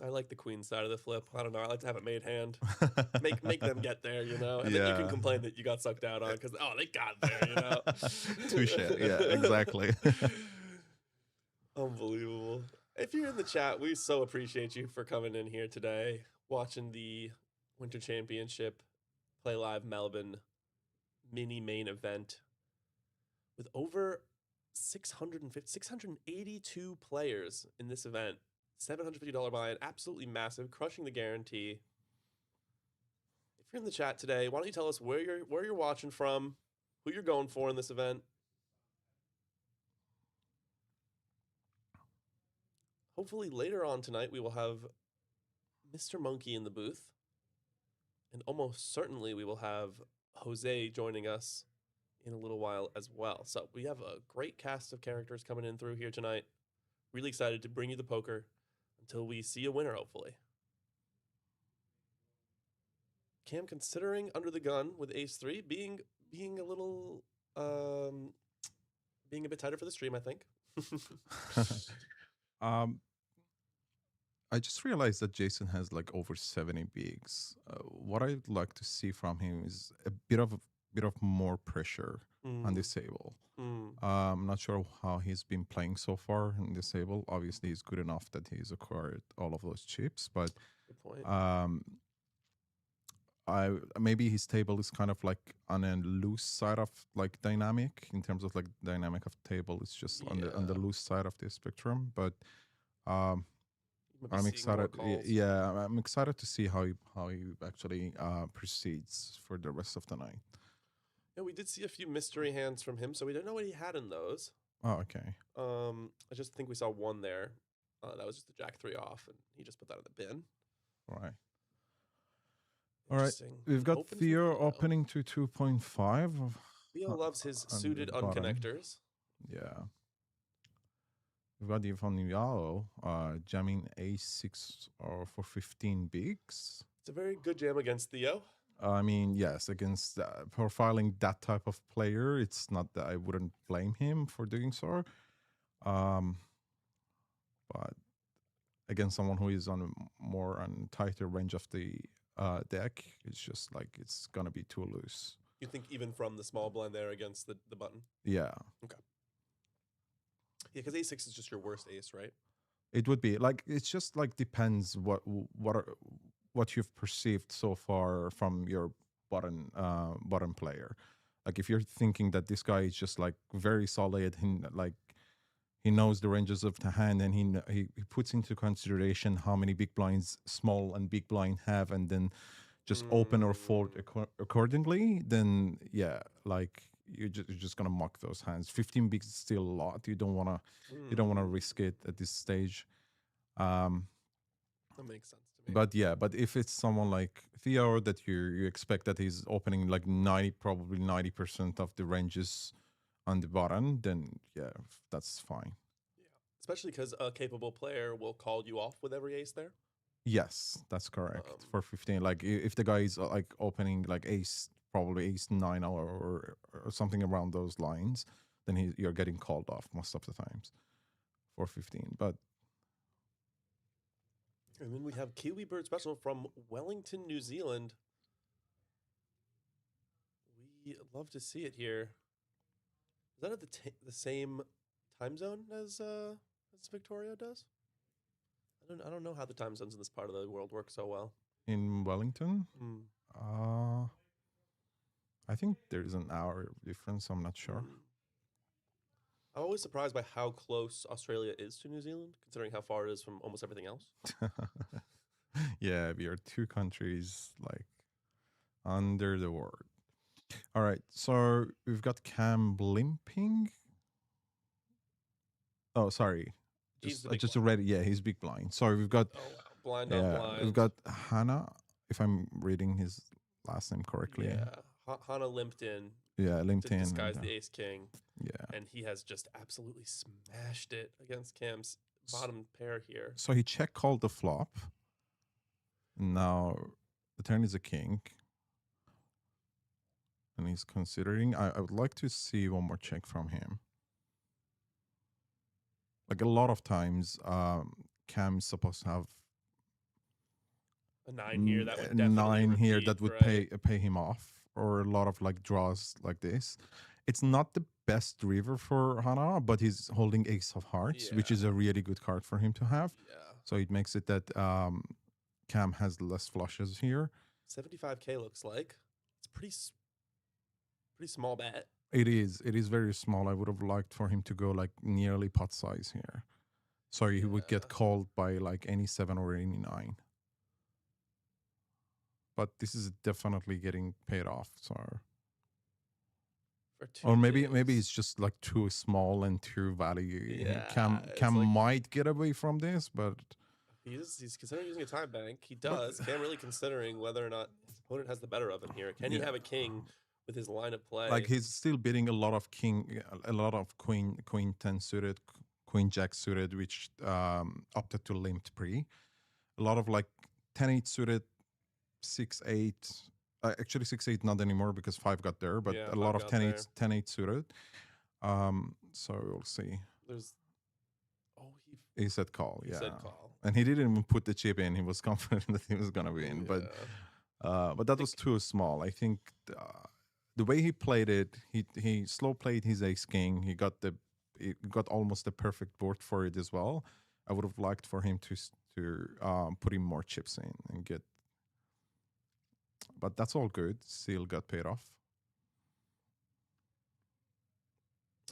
I like the queen side of the flip. I don't know. I like to have a made hand. Make them get there, and then you can complain that you got sucked out on because they got there, Touche. Yeah, exactly. Unbelievable. If you're in the chat, we so appreciate you for coming in here today, watching the Winter Championship Playlive Melbourne mini main event with over 682 players in this event. $750 buy-in, absolutely massive, crushing the guarantee. If you're in the chat today, why don't you tell us where you're watching from, who you're going for in this event? Hopefully later on tonight we will have Mr. Monkey in the booth, and almost certainly we will have Jose joining us in a little while as well. So we have a great cast of characters coming in through here tonight. Really excited to bring you the poker until we see a winner, hopefully. Cam, considering under the gun with ace-3, being a little being a bit tighter for the stream, I think. I just realized that Jason has like over 70 bigs. What I'd like to see from him is a bit of more pressure on this table. I'm not sure how he's been playing so far in this table. Obviously, he's good enough that he's acquired all of those chips, but Good point. maybe his table is kind of like on a loose side of like dynamic in terms of like dynamic of table. It's just on the loose side of the spectrum, but I'm excited. Yeah, I'm excited to see how he actually proceeds for the rest of the night. Yeah, we did see a few mystery hands from him, so we don't know what he had in those. Oh, okay. I just think we saw one there. That was just the Jack-3 off, and he just put that in the bin. Right. All right. We've got Theo opening to 2.5. Theo loves his suited unconnectors. Yeah. We've got Ivan Yao jamming a6 for 15 bigs. It's a very good jam against Theo. I mean, yes, against profiling that type of player, it's not that I wouldn't blame him for doing so. But against someone who is on tighter range of the deck, it's just like it's gonna be too loose. You think even from the small blind there against the button? Yeah. Okay. Yeah, because a6 is just your worst ace, right? It would be like it's just like depends what you've perceived so far from your bottom player. Like if you're thinking that this guy is just like very solid, he knows the ranges of the hand, and he puts into consideration how many big blinds small and big blind have, and then just open or fold accordingly. Then yeah, like you're just gonna mock those hands. 15 bigs is still a lot. You don't wanna risk it at this stage. That makes sense to me. But if it's someone like Theo that you expect that he's opening like 90% of the ranges on the bottom, then yeah, that's fine. Yeah, especially because a capable player will call you off with every ace there. Yes, that's correct. For 15, like if the guy is like opening like probably ace 9 or something around those lines, then you're getting called off most of the times for 15. But and then we have Kiwi Bird Special from Wellington, New Zealand. We love to see it here. Is that at the same time zone as Victoria does? I don't know how the time zones in this part of the world work so well. In Wellington, I think there is an hour difference. I'm not sure. I'm always surprised by how close Australia is to New Zealand, considering how far it is from almost everything else. Yeah, we are two countries like under the world. All right, so we've got Cam limping. Oh, sorry. Just already. Yeah, he's big blind. Sorry, we've got blind on blind. We've got Hannah, if I'm reading his last name correctly. Yeah, Hannah limped in. Yeah, limped in. Disguise the ace king. Yeah. And he has just absolutely smashed it against Cam's bottom pair here. So he check called the flop. Now the turn is a king. And he's considering. I would like to see one more check from him. Like a lot of times, Cam is supposed to have a 9 here. That would definitely 9 here repeat, that would right? pay him off, or a lot of like draws like this. It's not the best river for Hana, but he's holding ace of hearts, which is a really good card for him to have. Yeah. So it makes it that Cam has less flushes here. 75K looks like. It's pretty small bet. It is very small. I would have liked for him to go like nearly pot size here. So he would get called by like any 7 or any 9. But this is definitely getting paid off. So, or maybe it's just like too small and too value. Yeah, Cam like, might get away from this, but he's considering using a time bank. He does. Cam really considering whether or not his opponent has the better of him here. Can he have a king with his line of play? Like he's still bidding a lot of queen 10 suited, Queen Jack suited, which opted to limp pre. A lot of like 10-8 suited, 6-8. Actually, 6-8 not anymore because 5 got there, but Yeah, a lot 5 of got 10-8, 10-8 suited. So we'll see. There's He said call, he yeah. said call. And he didn't even put the chip in. He was confident that he was gonna win, but that was too small. I think the way he played it, he slow played his ace king. He got almost the perfect board for it as well. I would have liked for him to put in more chips in and get, but that's all good. Still got paid off.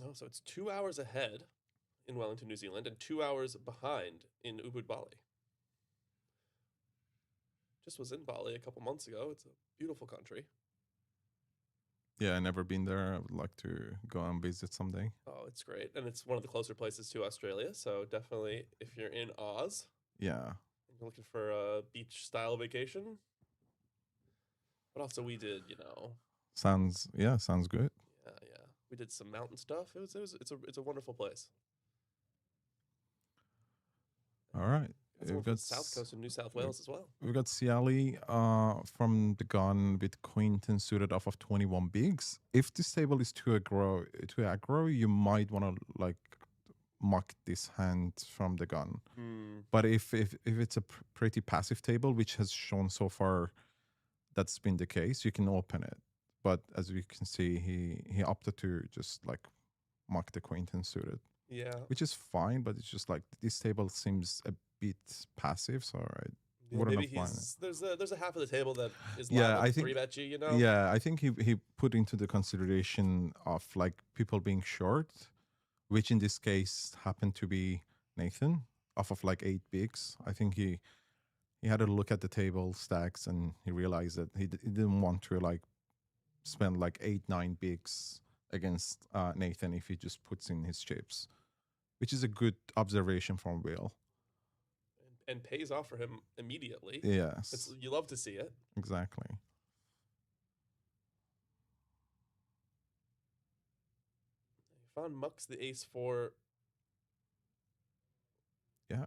Oh, so it's 2 hours ahead in Wellington, New Zealand, and 2 hours behind in Ubud, Bali. Just was in Bali a couple months ago. It's a beautiful country. Yeah, never been there. I would like to go and visit someday. Oh, it's great. And it's one of the closer places to Australia. So definitely, if you're in Oz, Yeah. and you're looking for a beach style vacation. But also we did, Sounds good. yeah. We did some mountain stuff. It's a wonderful place. All right. We've got South Coast in New South Wales as well. We've got Ciali from the gun with Queenton suited off of 21 bigs. If this table is too aggro, you might want to like muck this hand from the gun. But if it's a pretty passive table, which has shown so far that's been the case, you can open it. But as we can see, he opted to just like muck the Queenton suited. Yeah. Which is fine, but it's just like this table seems a bit passive, so I wouldn't maybe have minded. There's a half of the table that is I think think 3-bet you, Yeah, I think he put into the consideration of like people being short, which in this case happened to be Nathan off of like 8 bigs. I think he had a look at the table stacks and he realized that he didn't want to like spend like 8-9 bigs against Nathan if he just puts in his chips, which is a good observation from Will. And pays off for him immediately. Yes. You love to see it. Exactly. Found mucks the ace-4. Yeah.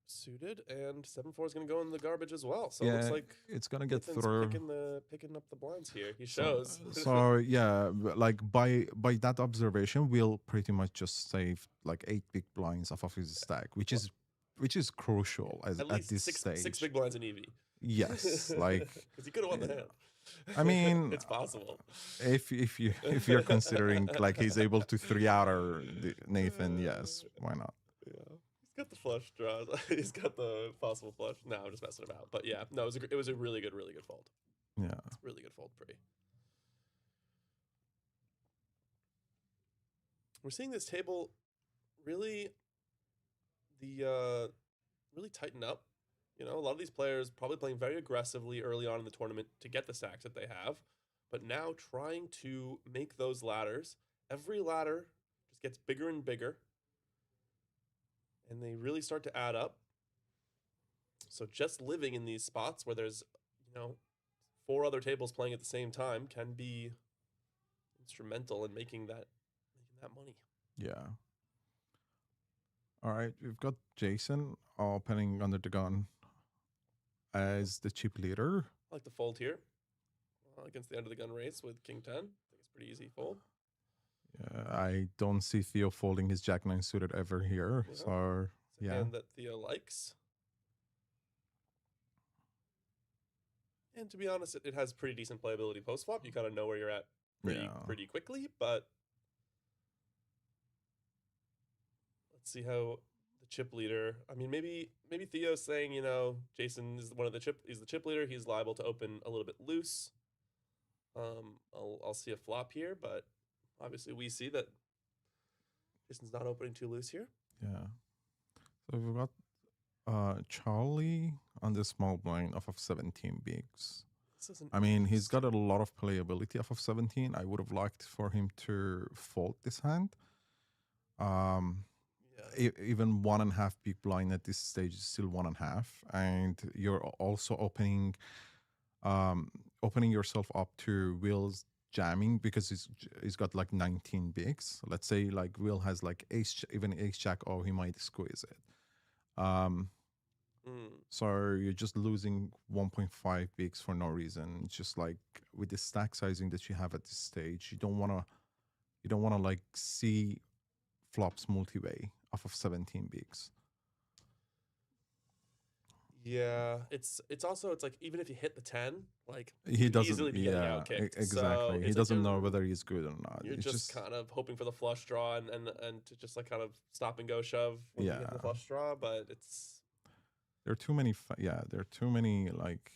Suited, and 7-4 is going to go in the garbage as well. So yeah, it looks like it's going to get Nathan's through. picking up the blinds here. He shows. So yeah, like by that observation, Will pretty much just saved like 8 big blinds off of his stack, which is crucial at this stage. 6 big blinds in EV. Yes, like because he could have won the hand. I mean, it's possible. If you're considering like he's able to 3-outer Nathan, yes, why not? Yeah. He's got the flush draws. He's got the possible flush. No, I'm just messing about. But yeah, no, it was a really good fold. Yeah. Really good fold, pretty. We're seeing this table really really tighten up. A lot of these players probably playing very aggressively early on in the tournament to get the stacks that they have, but now trying to make those ladders. Every ladder just gets bigger and bigger, and they really start to add up. So just living in these spots where there's, 4 other tables playing at the same time can be instrumental in making that money. Yeah. All right, we've got Jason opening under the gun as the chip leader. I like the fold here against the end of the gun race with King 10. I think it's pretty easy fold. Yeah, I don't see Theo folding his Jack 9 suited ever here. Yeah. So It's a hand that Theo likes. And to be honest, it has pretty decent playability post flop. You kind of know where you're at pretty quickly, but let's see how the chip leader. I mean, maybe Theo's saying, Jason is he's the chip leader. He's liable to open a little bit loose. I'll see a flop here, but obviously we see that Jason's not opening too loose here. Yeah. So we've got Charlie on the small blind off of 17 bigs. I mean, he's got a lot of playability off of 17. I would have liked for him to fold this hand. Even 1.5 big blind at this stage is still 1.5, and you're also opening yourself up to Will's jamming because he's got like 19 bigs. Let's say like Will has like even ace jack, oh, he might squeeze it. So you're just losing 1.5 bigs for no reason. It's just like with the stack sizing that you have at this stage, you don't want to like see flops multi-way off of 17 bigs. Yeah, it's also it's like even if you hit the 10, like He could doesn't. easily be getting out kicked. Exactly. So He it's like doesn't know whether he's good or not. You're It's just kind of hoping for the flush draw and to just like kind of stop and go shove when you get the flush draw, but there are too many. There are too many like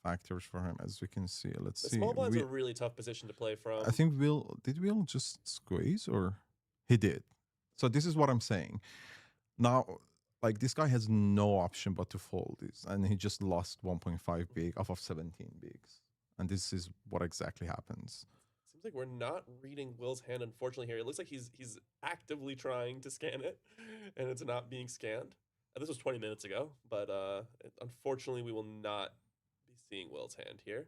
factors for him, as we can see. Let's see. Small blind's a really tough position to play from. I think Will just squeeze, or he did. So this is what I'm saying. Now, like this guy has no option but to fold this, and he just lost 1.5 big off of 17 bigs, and this is what exactly happens. Seems like we're not reading Will's hand, unfortunately. Here, it looks like he's actively trying to scan it, and it's not being scanned. This was 20 minutes ago, but unfortunately, we will not be seeing Will's hand here,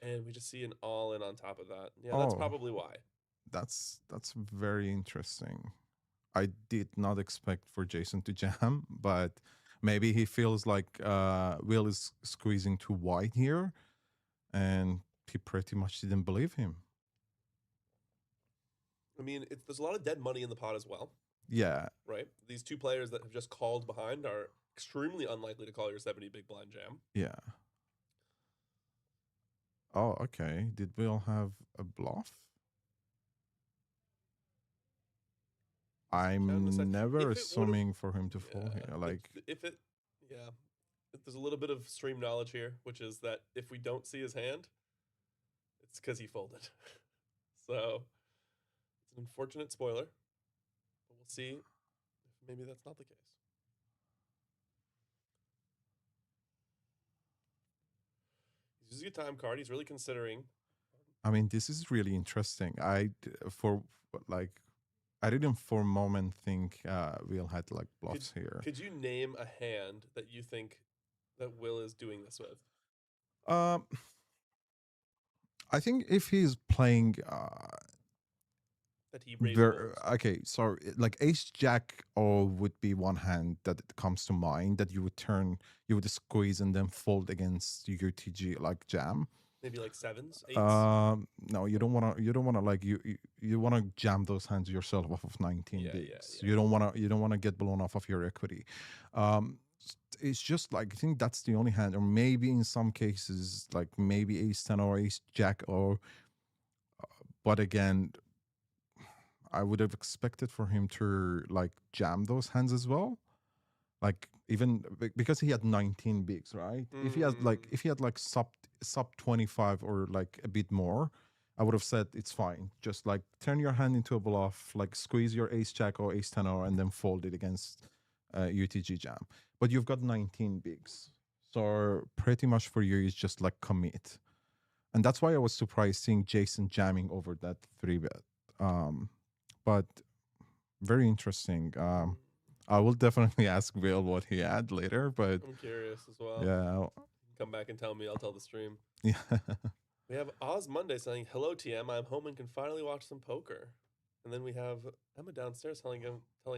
and we just see an all-in on top of that. Yeah, that's probably why. That's very interesting. I did not expect for Jason to jam, but maybe he feels like Will is squeezing too wide here, and he pretty much didn't believe him. I mean, there's a lot of dead money in the pot as well. Yeah. Right? These two players that have just called behind are extremely unlikely to call your 70 big blind jam. Yeah. Oh, okay. Did Will have a bluff? I'm never assuming for him to fall here. Like there's a little bit of stream knowledge here, which is that if we don't see his hand, it's because he folded. So it's an unfortunate spoiler, but we'll see if maybe that's not the case. He's using a time card. He's really considering. I mean, this is really interesting. I didn't for a moment think Will had like bluffs here. Could you name a hand that you think that Will is doing this with? I think if he's playing that he raises. Okay, so like ace jack O would be one hand that comes to mind that you would squeeze and then fold against UTG like jam. Maybe like sevens, eights. No, you don't want to like you want to jam those hands yourself off of 19 bigs. You don't want to get blown off of your equity. It's just like I think that's the only hand, or maybe in some cases like maybe ace 10 or ace jack O. But again, I would have expected for him to like jam those hands as well, like even because he had 19 bigs, right? If he had like sub 25 or like a bit more, I would have said it's fine. Just like turn your hand into a bluff, like squeeze your ace jack or ace 10 and then fold it against UTG jam. But you've got 19 bigs, so pretty much for you is just like commit, and that's why I was surprised seeing Jason jamming over that 3-bet. But very interesting. I will definitely ask Will what he had later, but I'm curious as well. Yeah. Come back and tell me. I'll tell the stream. Yeah. We have Oz Monday saying, "Hello, TM. I'm home and can finally watch some poker." And then we have Emma downstairs telling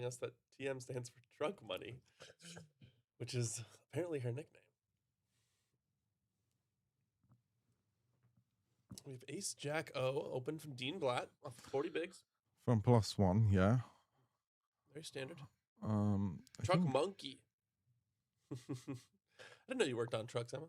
us that TM stands for drunk money, which is apparently her nickname. We have Ace Jack O open from Dean Blatt off 40 bigs. From +1, yeah. Very standard. Truck Monkey. I didn't know you worked on trucks, Emma.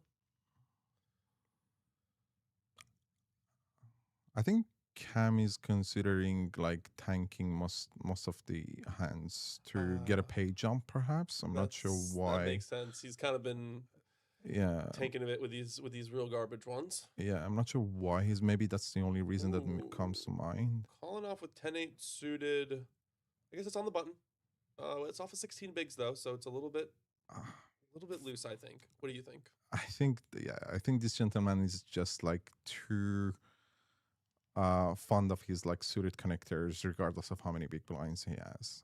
I think Cam is considering like tanking most of the hands to get a pay jump, perhaps. I'm not sure why. That makes sense. He's kind of been tanking a bit with these real garbage ones. Yeah, I'm not sure why. Maybe that's the only reason that comes to mind. Calling off with 10-8 suited. I guess it's on the button. It's off of 16 bigs though, so it's a little bit loose, I think. What do you think? I think this gentleman is just like too fond of his like suited connectors, regardless of how many big blinds he has.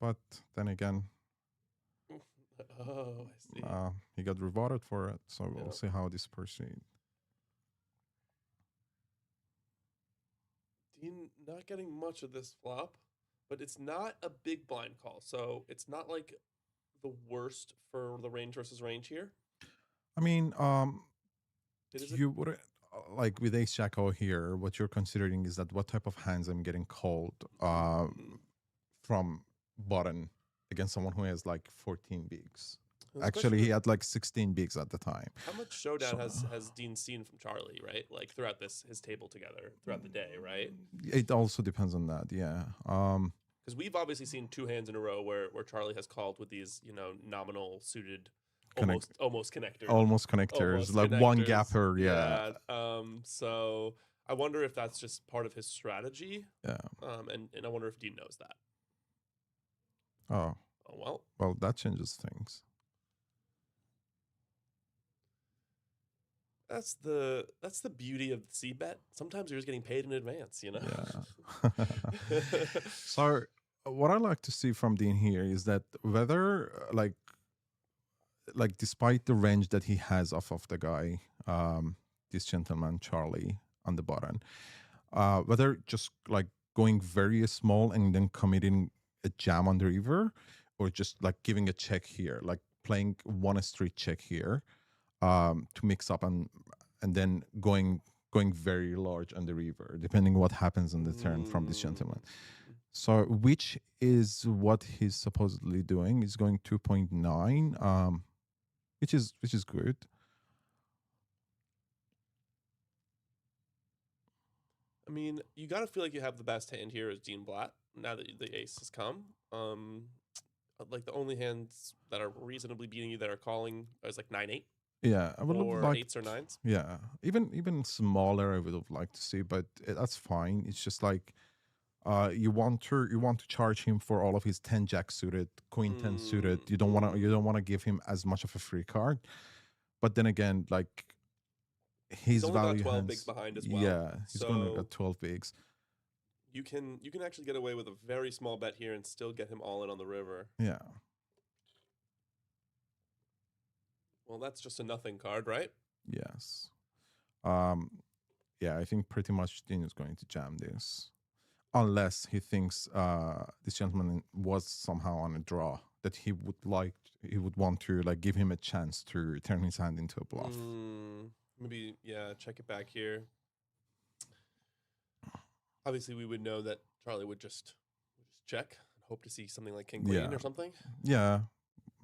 But then again, I see. He got rewarded for it, so we'll see how this proceeds. Dean not getting much of this flop, but it's not a big blind call, so it's not like the worst for the range versus range here. I mean, It is you would like with Ace Jack O here. What you're considering is that what type of hands I'm getting called from button against someone who has like 14 bigs. Actually, he had like 16 bigs at the time. How much showdown has Dean seen from Charlie, right? Like throughout his table together throughout the day, right? It also depends on that, yeah. Because we've obviously seen 2 hands in a row where Charlie has called with these, nominal suited, almost connectors. Almost connectors, like one gapper, yeah. So I wonder if that's just part of his strategy. Yeah. And I wonder if Dean knows that. Oh. Oh well, that changes things. That's the beauty of the C-bet. Sometimes you're just getting paid in advance, Yeah. So what I like to see from Dean here is that whether like despite the range that he has off of the guy, this gentleman Charlie on the button, whether just like going very small and then committing a jam on the river, or just like giving a check here, like playing one street check here, to mix up and then going very large on the river, depending what happens on the turn from this gentleman. So which is what he's supposedly doing. He's going 2.9, which is good. I mean, you got to feel like you have the best hand here as Dean Blatt now that the ace has come. Like the only hands that are reasonably beating you that are calling is like 9-8. Yeah, I would or like 8s or 9s. Yeah, even smaller I would have liked to see, but that's fine. It's just like you want to charge him for all of his 10 jack suited, queen 10 suited. You don't want to give him as much of a free card. But then again, like his he's only value got 12 hands, bigs behind as well. Yeah, he's going to get 12 bigs. You can actually get away with a very small bet here and still get him all in on the river. Yeah. Well, that's just a nothing card, right? Yes. Yeah, I think pretty much Dean is going to jam this. Unless he thinks this gentleman was somehow on a draw, that he would want to like give him a chance to turn his hand into a bluff. Maybe, yeah, check it back here. Obviously, we would know that Charlie would just check and hope to see something like king queen or something. Yeah,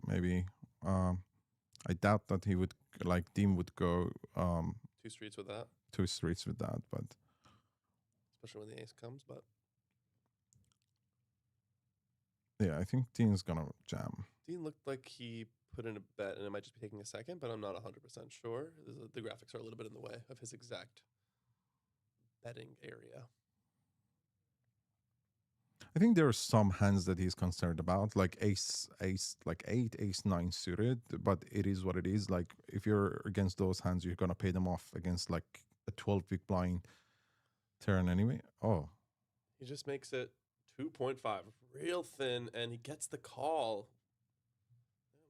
maybe. I doubt that he would, like, Dean would go 2 streets with that. 2 streets with that, but especially when the ace comes. But yeah, I think Dean's gonna jam. Dean looked like he put in a bet, and it might just be taking a second, but I'm not 100% sure. The graphics are a little bit in the way of his exact betting area. I think there are some hands that he's concerned about, like ace, like 8, ace 9 suited, but it is what it is. Like if you're against those hands, you're gonna pay them off against like a 12 big blind turn anyway. Oh, he just makes it 2.5, real thin, and he gets the call.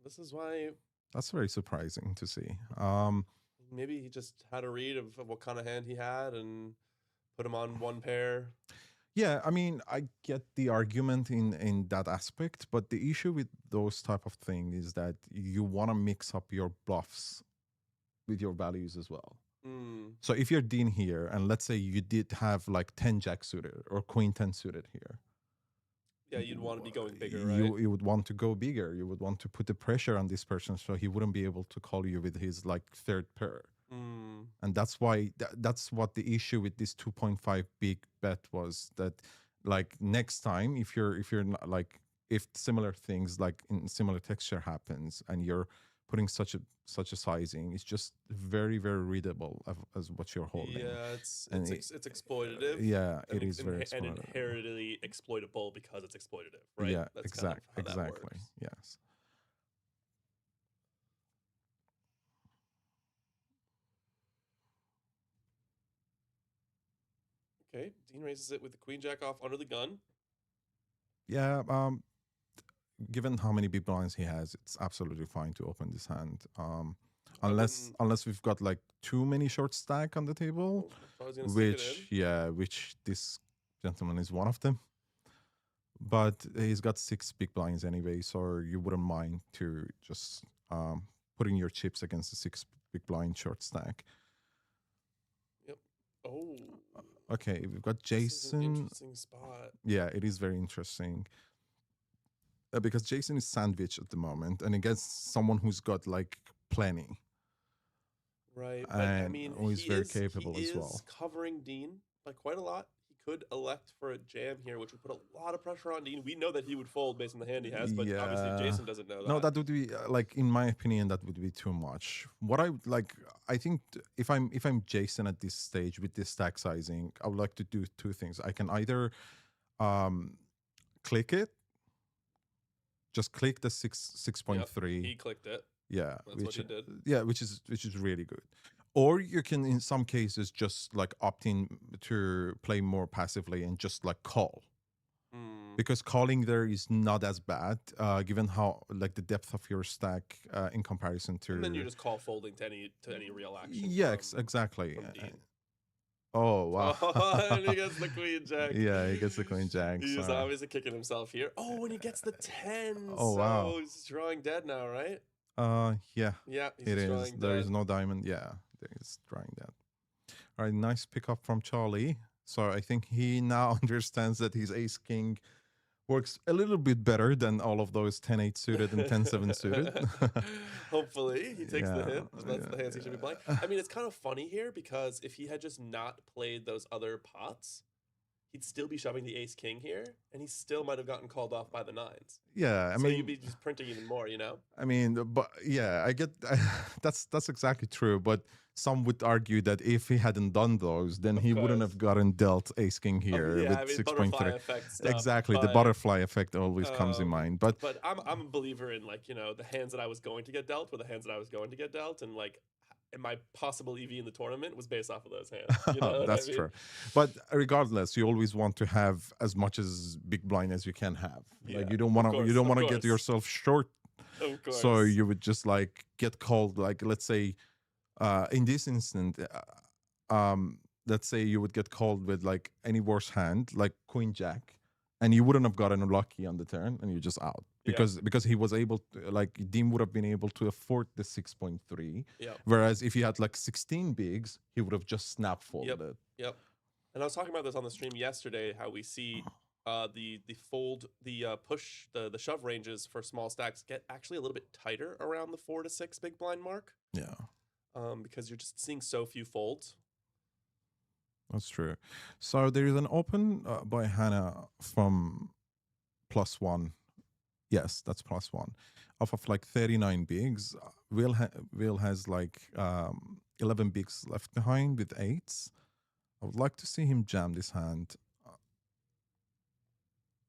This is why. That's very surprising to see. Maybe he just had a read of what kind of hand he had and put him on one pair. Yeah, I mean, I get the argument in that aspect, but the issue with those type of things is that you want to mix up your bluffs with your values as well. So if you're Dean here, and let's say you did have like 10 jack suited or queen 10 suited here. Yeah, you'd want to be going bigger, right? You would want to go bigger. You would want to put the pressure on this person so he wouldn't be able to call you with his like third pair. And that's why that's what the issue with this 2.5 big bet was, that like next time if you're not, like if similar things like in similar texture happens and you're putting such a sizing, it's just very, very readable as what you're holding. Yeah, it's exploitative. Yeah, it is very and inherently exploitable because it's exploitative, right? Yeah, That's exactly. That works. Yes. Okay, Dean raises it with the queen jack off under the gun. Yeah, given how many big blinds he has, it's absolutely fine to open this hand. Unless we've got like too many short stack on the table, which this gentleman is one of them. But he's got 6 big blinds anyway, so you wouldn't mind to just putting your chips against the 6 big blind short stack. Yep. Oh. Okay, we've got This is an Jason. interesting spot. Yeah, it is very interesting. Because Jason is sandwiched at the moment, and against someone who's got like plenty. Right, but I mean, who is very capable as well. Covering Dean by quite a lot. He could elect for a jam here, which would put a lot of pressure on Dean. We know that he would fold based on the hand he has, but obviously Jason doesn't know that. No, that would be like, in my opinion, that would be too much. What I like, I think if I'm Jason at this stage with this stack sizing, I would like to do 2 things. I can either click it, just click the 6.3. Yep, he clicked it. Yeah, That's what he did. Yeah, which is really good. Or you can, in some cases, just like opt in to play more passively and just like call, because calling there is not as bad, given how like the depth of your stack in comparison to. And then you just call folding to any real action. Yeah, exactly. Oh wow! And he gets the queen jack. Yeah, he gets the queen jack. He's obviously kicking himself here. Oh, and he gets the 10. Oh wow! So he's drawing dead now, right? Yeah. Yeah, it is. There is no diamond. Yeah, he's drawing dead. All right, nice pickup from Charlie. So I think he now understands that his ace king works a little bit better than all of those 10-8 suited and 10-7 suited. Hopefully he takes the hint. Yeah, That's the hands he should be playing. I mean, it's kind of funny here because if he had just not played those other pots, he'd still be shoving the ace king here, and he still might have gotten called off by the 9s. Yeah, I so mean, you'd be just printing even more, you know? I mean, but yeah, I get that's exactly true. But some would argue that if he hadn't done those, then he wouldn't have gotten dealt ace king here Yeah, with I mean, 6.3. Exactly, the butterfly effect always comes in mind. But I'm a believer in, like, you know, the hands that I was going to get dealt were the hands that I was going to get dealt, and like, and my possible EV in the tournament was based off of those hands. You know that's true. But regardless, you always want to have as much as big blind as you can have. Yeah, like you don't want to get yourself short. Of course. So you would just like get called, like, let's say in this instant, let's say you would get called with like any worse hand, like queen jack, and you wouldn't have gotten lucky on the turn, and you're just out because he was able to, like, Dean would have been able to afford the 6.3. Whereas if he had like 16 bigs, he would have just snap folded. Yep. And I was talking about this on the stream yesterday, how we see the push, the shove ranges for small stacks get actually a little bit tighter around the 4 to 6 big blind mark. Yeah. Because you're just seeing so few folds. That's true. So there is an open by Hannah from +1. Yes, that's +1. Off of like 39 bigs. Will has like 11 bigs left behind with 8s. I would like to see him jam this hand.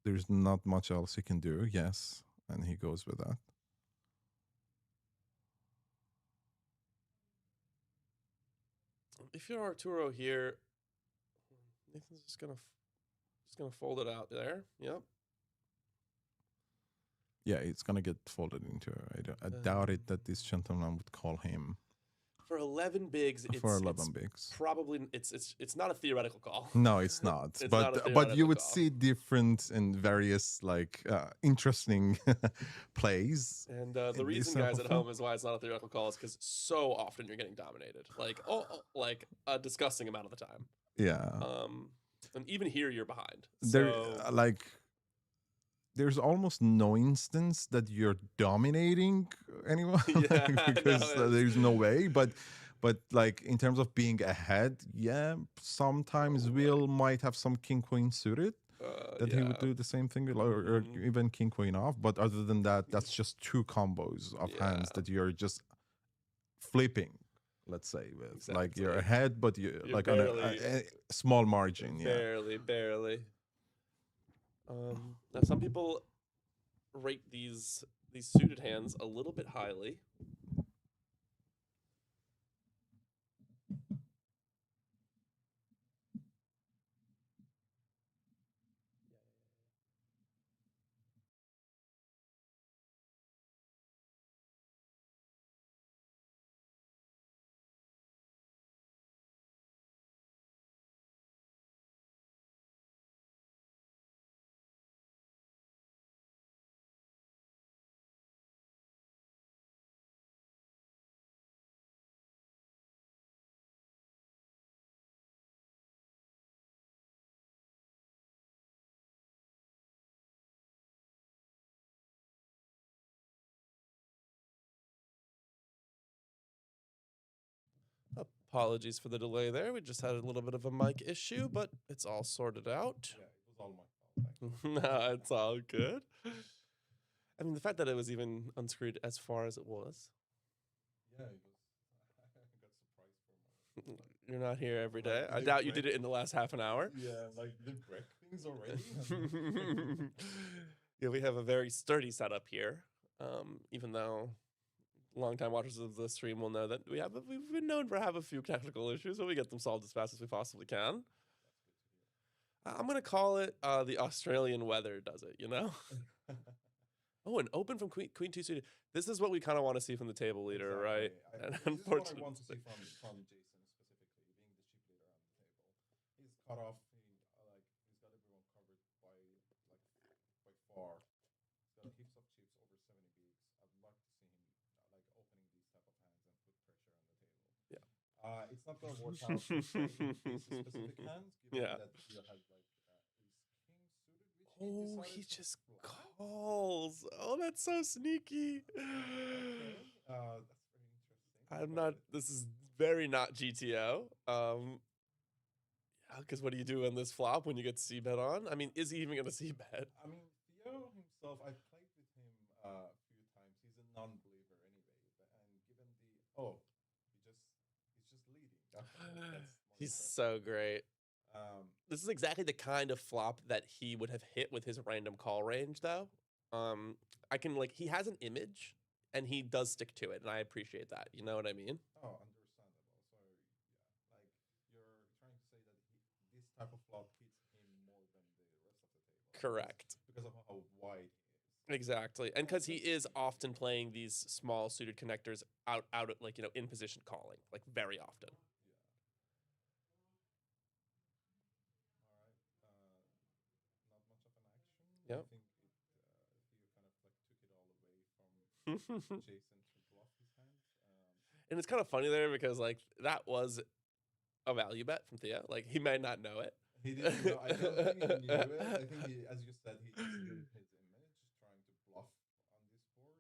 There's not much else he can do. Yes, and he goes with that. If you're Arturo here, Nathan's just gonna fold it out there. Yep. Yeah, it's gonna get folded into. I doubt it that this gentleman would call him. For 11 bigs, bigs, probably it's not a theoretical call. No, it's not. But you would see different and various like interesting plays. And the reason, guys at home, is why it's not a theoretical call is because so often you're getting dominated, like like a disgusting amount of the time. Yeah. And even here you're behind. There, like, there's almost no instance that you're dominating anyone because there's no way. But like in terms of being ahead, yeah, sometimes Will might have some king queen suited that he would do the same thing, or even king queen off. But other than that, that's just 2 combos of hands that you're just flipping. Let's say with like you're ahead, but you're like barely, on a small margin. Barely. Now some people rate these suited hands a little bit highly. Apologies for the delay there. We just had a little bit of a mic issue, but it's all sorted out. Yeah, it was all my fault. Thank you. No, it's all good. I mean, the fact that it was even unscrewed as far as it was. Yeah, it was. I got surprised for my. You're not here every day. Like, I they doubt you did break- it in the last half an hour. Yeah, like they break things already. Yeah, we have a very sturdy setup here. Even though longtime watchers of the stream will know that we've been known for have a few technical issues, but we get them solved as fast as we possibly can. I'm gonna call it the Australian weather does it, you know? Oh, an open from Queen 2 suited. This is what we kind of want to see from the table leader, right? And This is what I unfortunately, want to see from Jason specifically, being the chip leader on the table. He's cut off. He's got everyone covered by far. He's got heaps of chips over 70 bigs. I'd like to see him like opening these type of hands and put pressure on the table. Yeah. It's not going to work out for specific hands, given Yeah. that he has like is king suited, which oh, decided he to just block. calls. Oh, that's so sneaky. Okay, that's very interesting. I'm but not. This is very not GTO. Yeah, because what do you do on this flop when you get c-bet on? I mean, is he even going to c-bet? I mean, Theo himself, I played with him a few times. He's a non-believer anyway. And given he's just leading. That's more He's impressive. so great. Um, This is exactly the kind of flop that he would have hit with his random call range, though. I can like he has an image, and he does stick to it, and I appreciate that. You know what I mean? oh, understandable. So yeah, like you're trying to say that this type of flop hits him more than the rest of the table. Correct. Because of how wide he is. Exactly, and because he is often playing these small suited connectors out at like in position calling, like very often. All right. Not much of an action. Yep. I think Theo kind of like took it all away from Jason to bluff his hands. And it's kind of funny there because like that was a value bet from Theo. Like he may not know it. He didn't know. I don't think he knew it. I think he, as you said, he just did his image, trying to bluff on this board,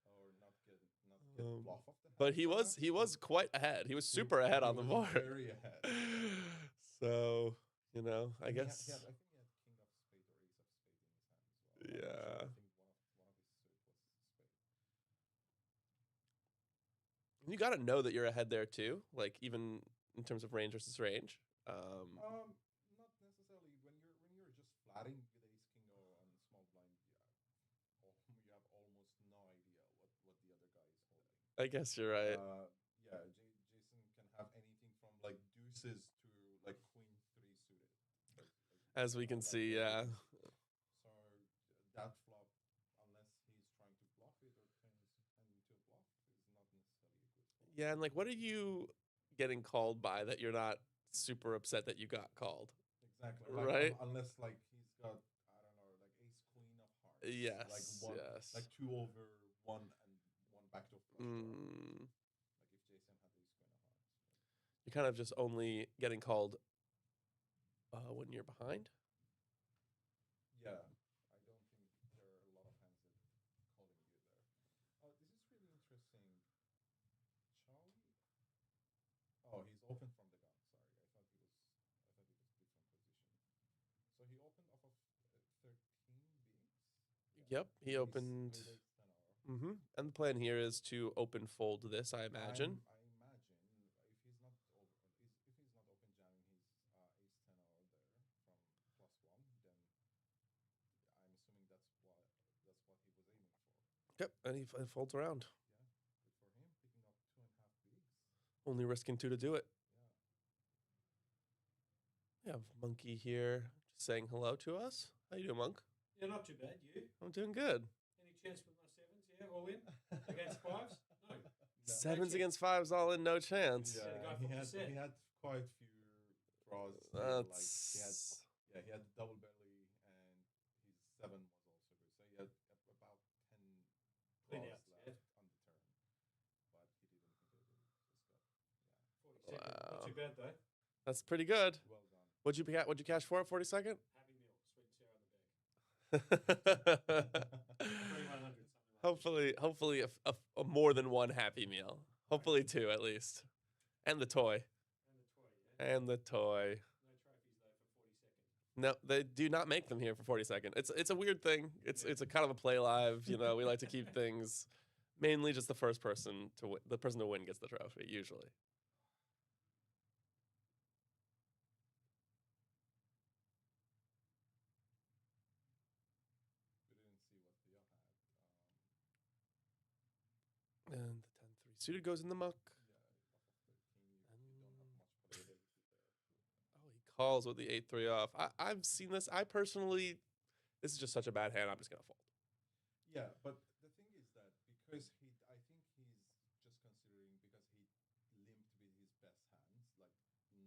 or not get bluff off the hand. But he was quite ahead. He was super ahead on the was board. Very ahead. So I And he guess had, I think he had king of spade or ace of spade in his hand as well. I'm not sure. Yeah. I think one of his suit was spade. you got to know that you're ahead there too. Like even in terms of range versus range. Not necessarily. When you're just flatting with ace king or on small blind, you have almost no idea what the other guy is holding. I guess you're right. Yeah, Jason can have anything from like deuces to like queen 3 suited. As we can see, yeah. So that flop, unless he's trying to bluff it or turn his hand into a bluff, is not necessarily a good flop. Yeah, and like what are you getting called by that you're not super upset that you got called? Exactly. Right? Unless like he's got, I don't know, like ace queen of hearts. Yes, Like one, yes. like 2 over 1 and 1 backdoor flush draw. Like if Jason had ace queen of hearts. You're kind of just only getting called when you're behind. Yeah, I don't think there are a lot of hands that calling you there. This is really interesting. Charlie? Oh, he's open from the gun. Sorry, I thought he was put from position. So he opened off of 13 bigs. Yep, he opened. With ace 10 or. And the plan here is to open fold this, I imagine. I imagine if he's not open jamming his ace 10 or there from +1, then I'm assuming that's what he was aiming for. Yep, and he folds around. Yeah, good for him, picking up 2.5 bigs. Only risking 2 to do it. Yeah. We have Monkey here just saying hello to us. How you doing, Monk? Yeah, not too bad. You? I'm doing good. Any chance with my sevens? Yeah, all in against fives? No. Sevens against fives, all in, no chance. Yeah, the guy he from had Cassette. he had quite a few draws. That's Like he had double belly and his 7 was also good. So he had about 10 Clean draws outs, left yeah. on the turn, but he didn't hit it. Just got 40 Not too bad though. that's pretty good. well done. What'd you cash for at 42nd? Happy meal, sweet and sour in the bag. 2100 something like that. hopefully a more than one happy meal. Hopefully 2 at least. And the toy. And the toy. No, they do not make them here for 40 seconds. It's a weird thing. It's a kind of a play live. You know, we like to keep things mainly just the first person to win. The person to win gets the trophy usually. And the 10-3 suited goes in the muck. Oh, he calls with the 8-3 off. I've seen this. I personally, this is just such a bad hand. I'm just gonna fold. Yeah, but the thing is that because I think he's just considering because he limped with his best hands, like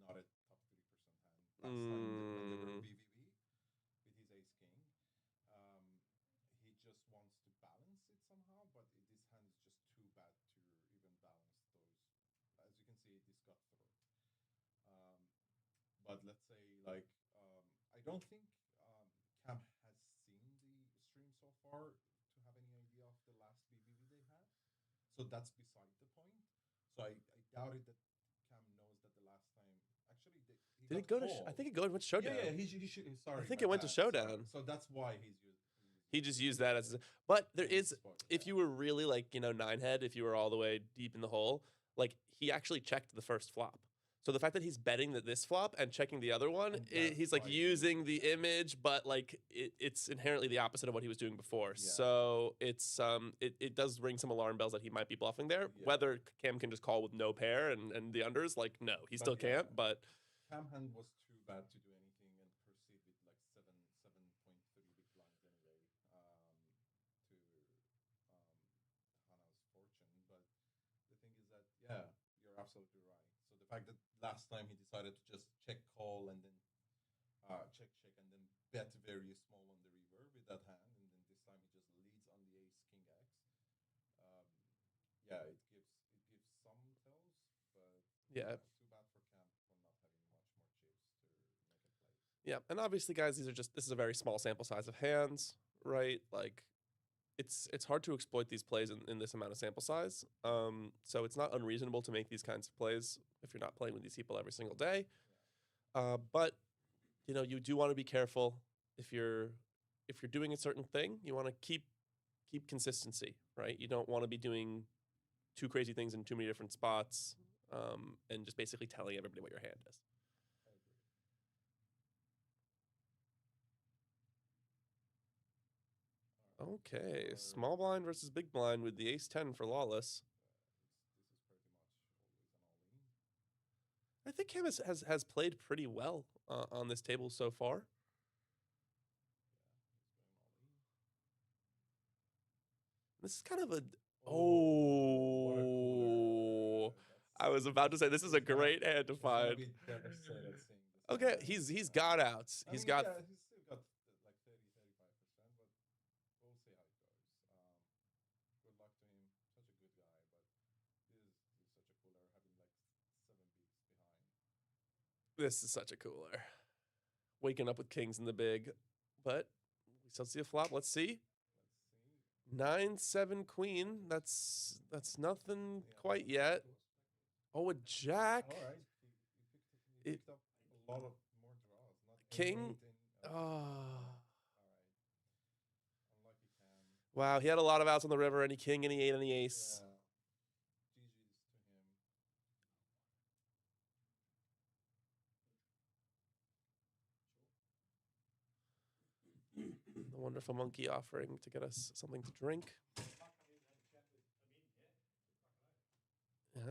not a top 30% hand last time when they were BVB with his ace king. He just wants to balance it somehow, but this hand is just too bad to even balance those. As you can see, this got through. But let's say like I don't think Cam has seen the stream so far to have any idea of the last BBB they had. So that's beside the point. So I doubted that Cam knows that the last time actually he Did it got go to? called. I think it went to showdown. Yeah, he sorry. I think my it went to bad, sorry. showdown. So that's why he's used. He just used that as. But there is, spot, if you were really like nine head, if you were all the way deep in the hole, like he actually checked the first flop. So the fact that he's betting that this flop and checking the other one, he's like using the image, but like it's inherently the opposite of what he was doing before. Yeah. So it's it does ring some alarm bells that he might be bluffing there. Yeah. Whether Cam can just call with no pair and the unders, like no, he still can't. But Cam hand was too bad to do anything and proceed with like 7.3 big blinds anyway to Hana's fortune. But the thing is that you're absolutely right. So the fact that last time he decided to just check call and then check and then bet very small on the river with that hand, and then this time he just leads on the ace king x. It gives some tells, but yeah. Too bad for Cam for not having much more chips to make a play. Yeah, and obviously, guys, this is a very small sample size of hands, right? Like, it's hard to exploit these plays in this amount of sample size. So it's not unreasonable to make these kinds of plays if you're not playing with these people every single day. But you do want to be careful if you're doing a certain thing. You want to keep consistency, right? You don't want to be doing too crazy things in too many different spots, and just basically telling everybody what your hand is. Okay, small blind versus big blind with the ace-10 for lawless. I think Cam has played pretty well on this table so far. This is kind of a I was about to say this is a great hand to find. Okay, he's got outs. He's got. He's still got like 30-35%, but we'll see how it goes. Good luck to him. Such a good guy, but this is such a cooler having like 7 bigs behind. This is such a cooler. Waking up with kings in the big, but we still see a flop. Let's see. 9-7 queen. That's nothing quite yet. Oh, a jack. All right. He picked up a lot of more draws. Not king. All right. Unlucky Cam. Wow, he had a lot of outs on the river. Any king, any 8, any ace. Yeah. GG's to him. The wonderful monkey offering to get us something to drink. Yeah.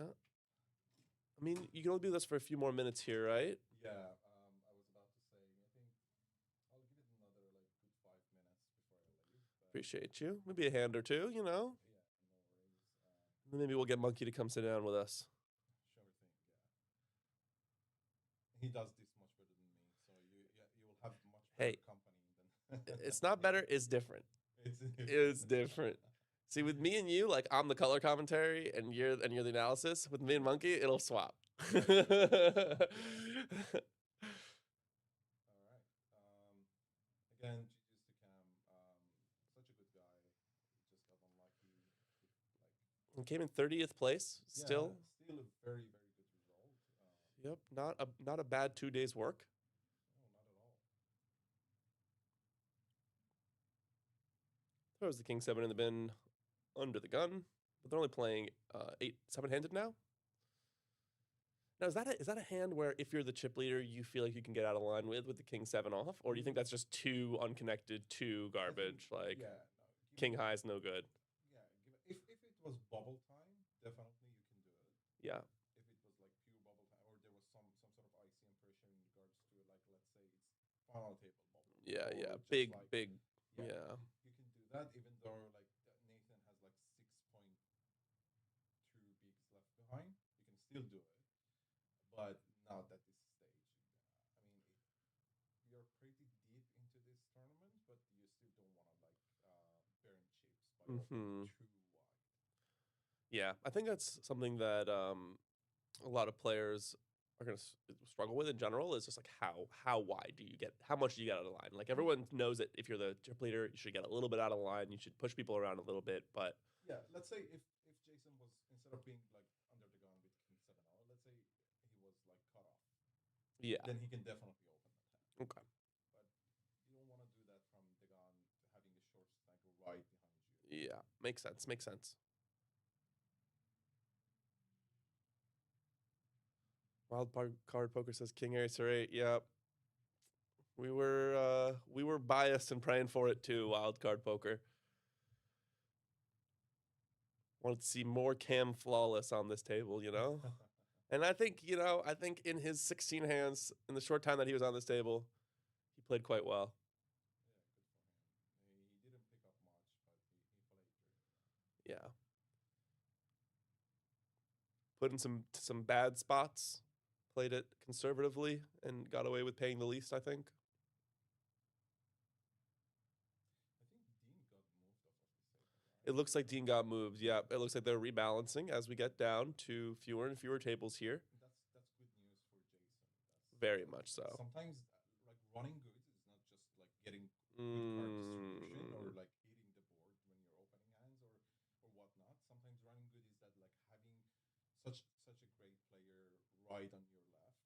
I mean, you can only do this for a few more minutes here, right? Yeah, I was about to say, I think I'll give it another like good 5 minutes before I leave. Appreciate you. Maybe a hand or two, Yeah, no worries. Maybe we'll get Monkey to come sit down with us. Sure thing, yeah. He does this much better than me, so you will have much better company than. It's not better, it's different. It's different. See, with me and you, like I'm the color commentary and you're the analysis. With me and Monkey, it'll swap. All right. Again, GG's to Cam. Such a good guy. He just got unlucky. He came in 30th place. Still a very, very good result. Yep, not a bad 2 days work. Throws the king 7 in the bin under the gun, but they're only playing 7-handed now. Now, is that a hand where if you're the chip leader, you feel like you can get out of line with the king 7 off, or do you think that's just too unconnected, too garbage? Like king high is no good. Yeah, if it was bubble time, definitely you can do it. Yeah. If it was like pure bubble time, or there was some sort of ICM pressure in regards to, like, let's say it's final table bubble. Yeah, or yeah, just big, like, big. yeah, Yeah. you can do that, even though like Nathan has like 6.2 bigs left behind. You can still do it, but not at this stage. I mean, we are pretty deep into this tournament, but you still don't want to like burn chips by opening too wide. Yeah, I think that's something that a lot of players are going to struggle with in general. Is just like how wide do you get? How much do you get out of line? Like everyone knows that if you're the chip leader, you should get a little bit out of line. You should push people around a little bit, but Yeah, let's say if Jason was, instead of being like under the gun with king 7, or let's say he was like cut off, yeah, then he can definitely open that hand. okay, But you don't want to do that from the gun to having the short stack right behind you. yeah, makes sense, makes sense. Wild card poker says king ace or 8. Yep. We were biased and praying for it too, wild card poker. Wanted to see more Cam Flawless on this table, you know? And I think in his 16 hands, in the short time that he was on this table, he played quite well. Yeah, good for him. He didn't pick up much, but he played through. Yeah. Put in some bad spots, played it conservatively, and got away with paying the least, I think. I think Dean got moved off of the table, right? It looks like Dean got moved. Yeah, it looks like they're rebalancing as we get down to fewer and fewer tables here. That's good news for Jason. Very much so. Sometimes like running goods is not just like getting good card distribution or like hitting the board when you're opening hands or whatnot. Sometimes running good is that like having such a great player right on your left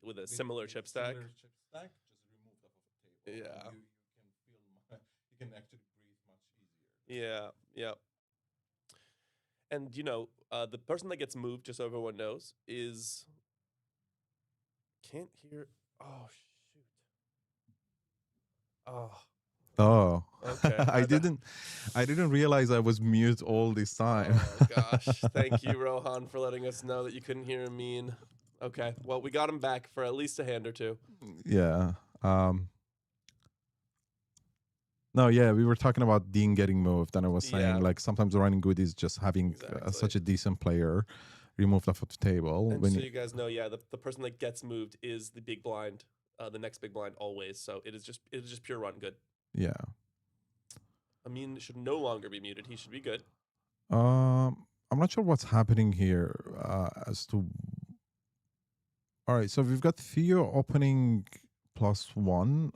with a similar chip stack. Similar chip stack, just removed off of the table. Yeah. And you can feel you can actually breathe much easier. Yeah, yeah. And the person that gets moved, just so everyone knows, is can't hear. Oh shoot. Oh. Oh, Okay. I didn't realize I was mute all this time. Oh gosh. Thank you, Rohan, for letting us know that you couldn't hear Amin. Okay. Well, we got him back for at least a hand or two. Yeah. No, yeah, we were talking about Dean getting moved, and I was saying like sometimes running good is just having such a decent player removed off of the table. And so you guys know, the person that gets moved is the big blind, the next big blind always. So it is just pure run good. Yeah. Amin should no longer be muted. He should be good. I'm not sure what's happening here as to. All right, so we've got Theo opening +1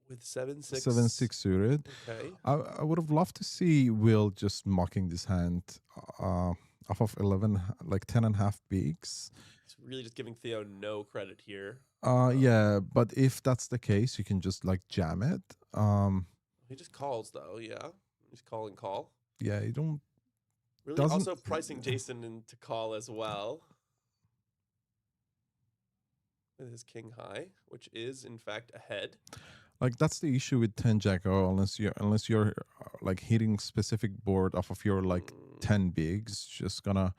with 7-6 suited. Okay. I would have loved to see Will just mocking this hand off of 11, like 10.5 bigs. It's really just giving Theo no credit here. Yeah, but if that's the case, you can just like jam it. He just calls though. Yeah, he's calling call. Yeah, you don't. Really, also pricing Jason into call as well. With his king high, which is in fact ahead. Like that's the issue with 10 Jack, unless you're like hitting specific board off of your like 10 bigs, just gonna.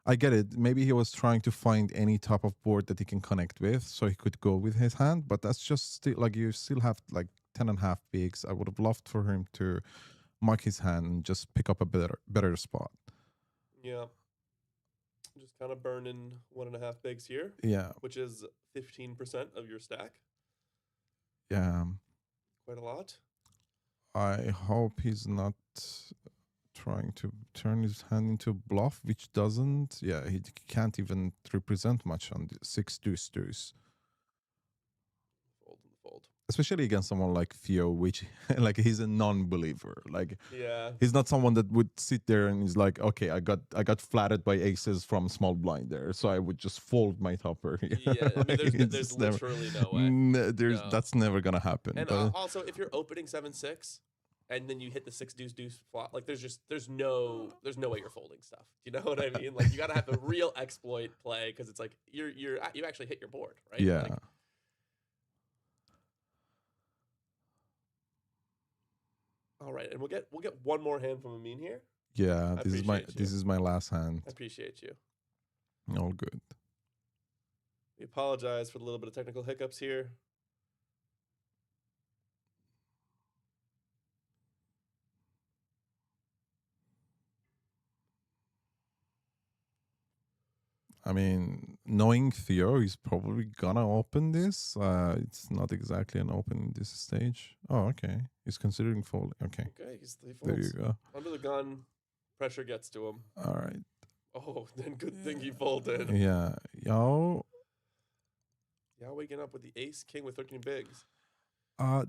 I get it. Maybe he was trying to find any type of board that he can connect with, so he could go with his hand. But that's just still like you still have like 10.5 bigs. I would have loved for him to mark his hand and just pick up a better spot. Yeah. Just kind of burning 1.5 bigs here. Yeah. Which is 15% of your stack. Yeah. Quite a lot. I hope he's not trying to turn his hand into bluff, which doesn't. Yeah, he can't even represent much on the 6 deuce deuce. Fold and fold. especially against someone like Theo, which like he's a non-believer. Like Yeah. he's not someone that would sit there and he's like, okay, I got flattered by aces from small blind there, so I would just fold my topper. Yeah, I mean, Like, there's it's never- literally no way. there's No. that's never gonna happen. And But also, if you're opening 7-6, and then you hit the 6 deuce deuce flop, like there's no way you're folding stuff. Do you know what I mean? Like you gotta have a real exploit play because it's like you actually hit your board, right? yeah. Like, all right, and we'll get one more hand from Amin here. Yeah, I this appreciate you. is my last hand. I appreciate you. All good. We apologize for the little bit of technical hiccups here. I mean, knowing Theo, he's probably gonna open this. It's not exactly an open in this stage. Oh, okay. He's considering folding. Okay, Okay, he folds. there you go. Under the gun, pressure gets to him. All right. Oh, then good thing he folded. Yeah, yo. Yeah, waking up with the ace king with 13 bigs.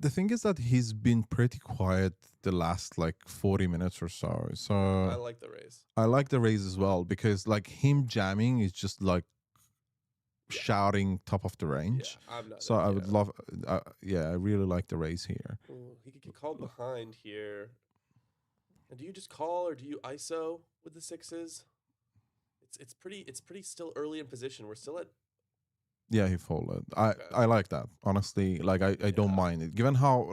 The thing is that he's been pretty quiet the last like 40 minutes or so. So I like the raise. I like the raise as well because like him jamming is just like shouting top of the range. Yeah, I'm not. So I would love, I really like the raise here. Ooh, he could get called behind here. And do you just call or do you ISO with the sixes? It's pretty still early in position. We're still at Yeah, he folded. Okay. I like that. Honestly, like I don't Yeah. mind it. Given how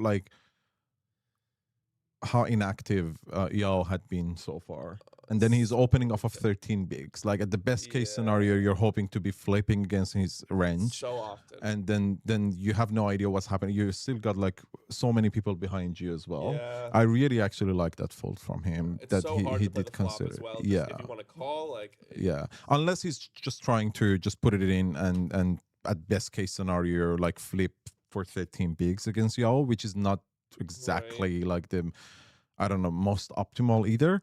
inactive Yao had been so far. And then he's opening off of 13 bigs. Like at the best case scenario, Yeah. you're hoping to be flipping against his range. so often. And then you have no idea what's happening. You still got like so many people behind you as well. Yeah. I really actually like that fold from him It's that so he hard to play did the flop consider. as well. Yeah. If you want to call, like Yeah, unless he's just trying to just put it in and at best case scenario like flip for 13 bigs against Yao, which is not exactly like the most optimal either.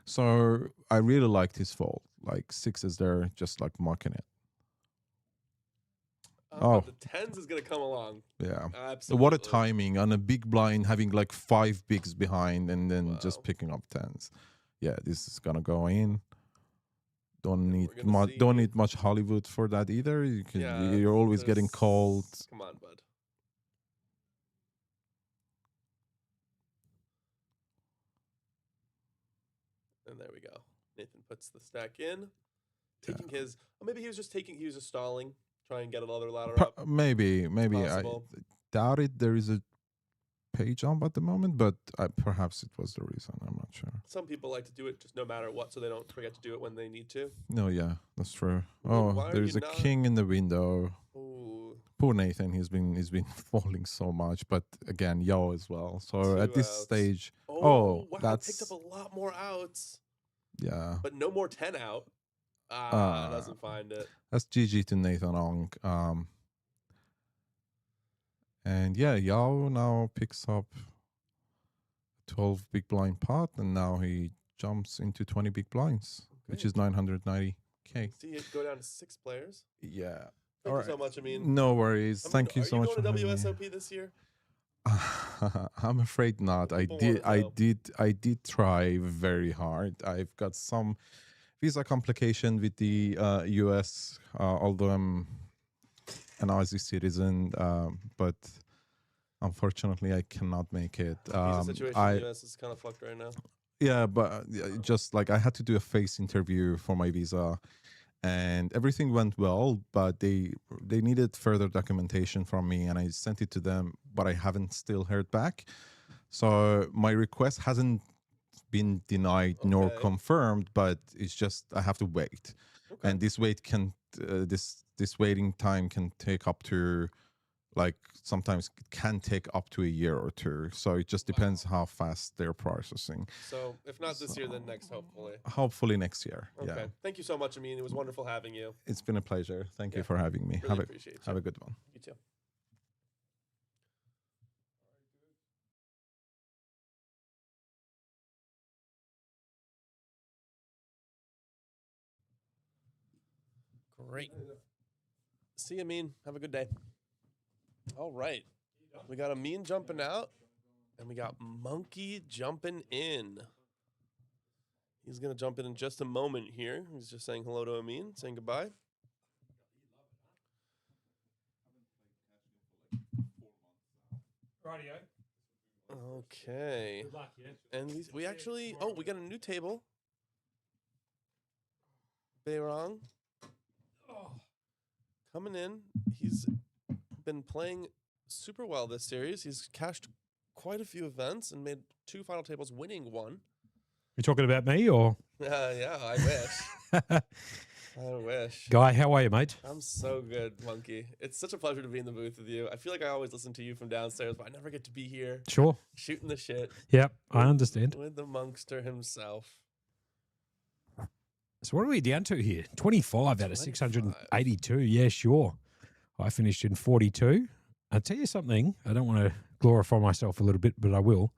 So I really liked his fold. Like sixes there, just like mocking it. Oh. the tens is gonna come along. Yeah. Absolutely. What a timing on a big blind having like 5 bigs behind and then just Wow. picking up tens. Yeah, this is gonna go in. Don't need we're gonna much. see- Don't need much Hollywood for that either. You can. Yeah, You're always getting there's- called. Come on, bud. And there we go. Nathan puts the stack in, taking his. Or maybe he was just stalling, try and get another ladder up. Maybe. I possible. doubt it. There is a pay jump at the moment, but perhaps it was the reason. I'm not sure. Some people like to do it just no matter what, so they don't forget to do it when they need to. No, yeah, that's true. Well, Oh, why are there's you a not- king in the window. Ooh, Poor Nathan. He's been falling so much, but again, Yo as well. So at Two this outs. stage, wow! that's Picked up a lot more outs, yeah. but no more 10 out. Doesn't find it. That's GG to Nathan Ong. And yeah, Yao now picks up 12 big blind pot, and now he jumps into 20 big blinds, which Okay. is 990k. See it go down to 6 players. Yeah. Thank you so much. I mean, No worries. Thank you so much Are for you going to having me. WSOP this year? I'm afraid not. People wanna know. I did try very hard. I've got some visa complication with the US, although I'm an Aussie citizen, but unfortunately I cannot make it. Visa situation in the US is kind of fucked right now. Yeah, but just like I had to do a face interview for my visa, and everything went well, but they needed further documentation from me, and I sent it to them, but I haven't still heard back. So my request hasn't been denied nor Okay. confirmed, but it's just I have to wait, Okay. and this this waiting time can take up to like sometimes it can take up to a year or two. So it just depends how fast they're processing. So if not this year, then next, hopefully. Hopefully next year. Okay. Yeah. Thank you so much, Amin. It was wonderful having you. It's been a pleasure. Thank Yeah. you for having me. Really appreciate you. Have a good one. You too. Great. See you, Amin. Have a good day. All right. We got Amin jumping out, and we got Monkey jumping in. He's going to jump in just a moment here. He's just saying hello to Amin, saying goodbye. Rightio. Okay. Good luck, yeah. And we actually, we got a new table. Beirong coming in. He's been playing super well this series. He's cashed quite a few events and made 2 final tables, winning 1. You talking about me or? Yeah, I wish. I wish. Guy, how are you, mate? I'm so good, Monkey. It's such a pleasure to be in the booth with you. I feel like I always listen to you from downstairs, but I never get to be here Sure. shooting the shit Yep, I understand. with the Monkster himself. So what are we down to here? 25 out of 682. Yeah, sure. I finished in 42. I'll tell you something. I don't want to glorify myself a little bit, but I will.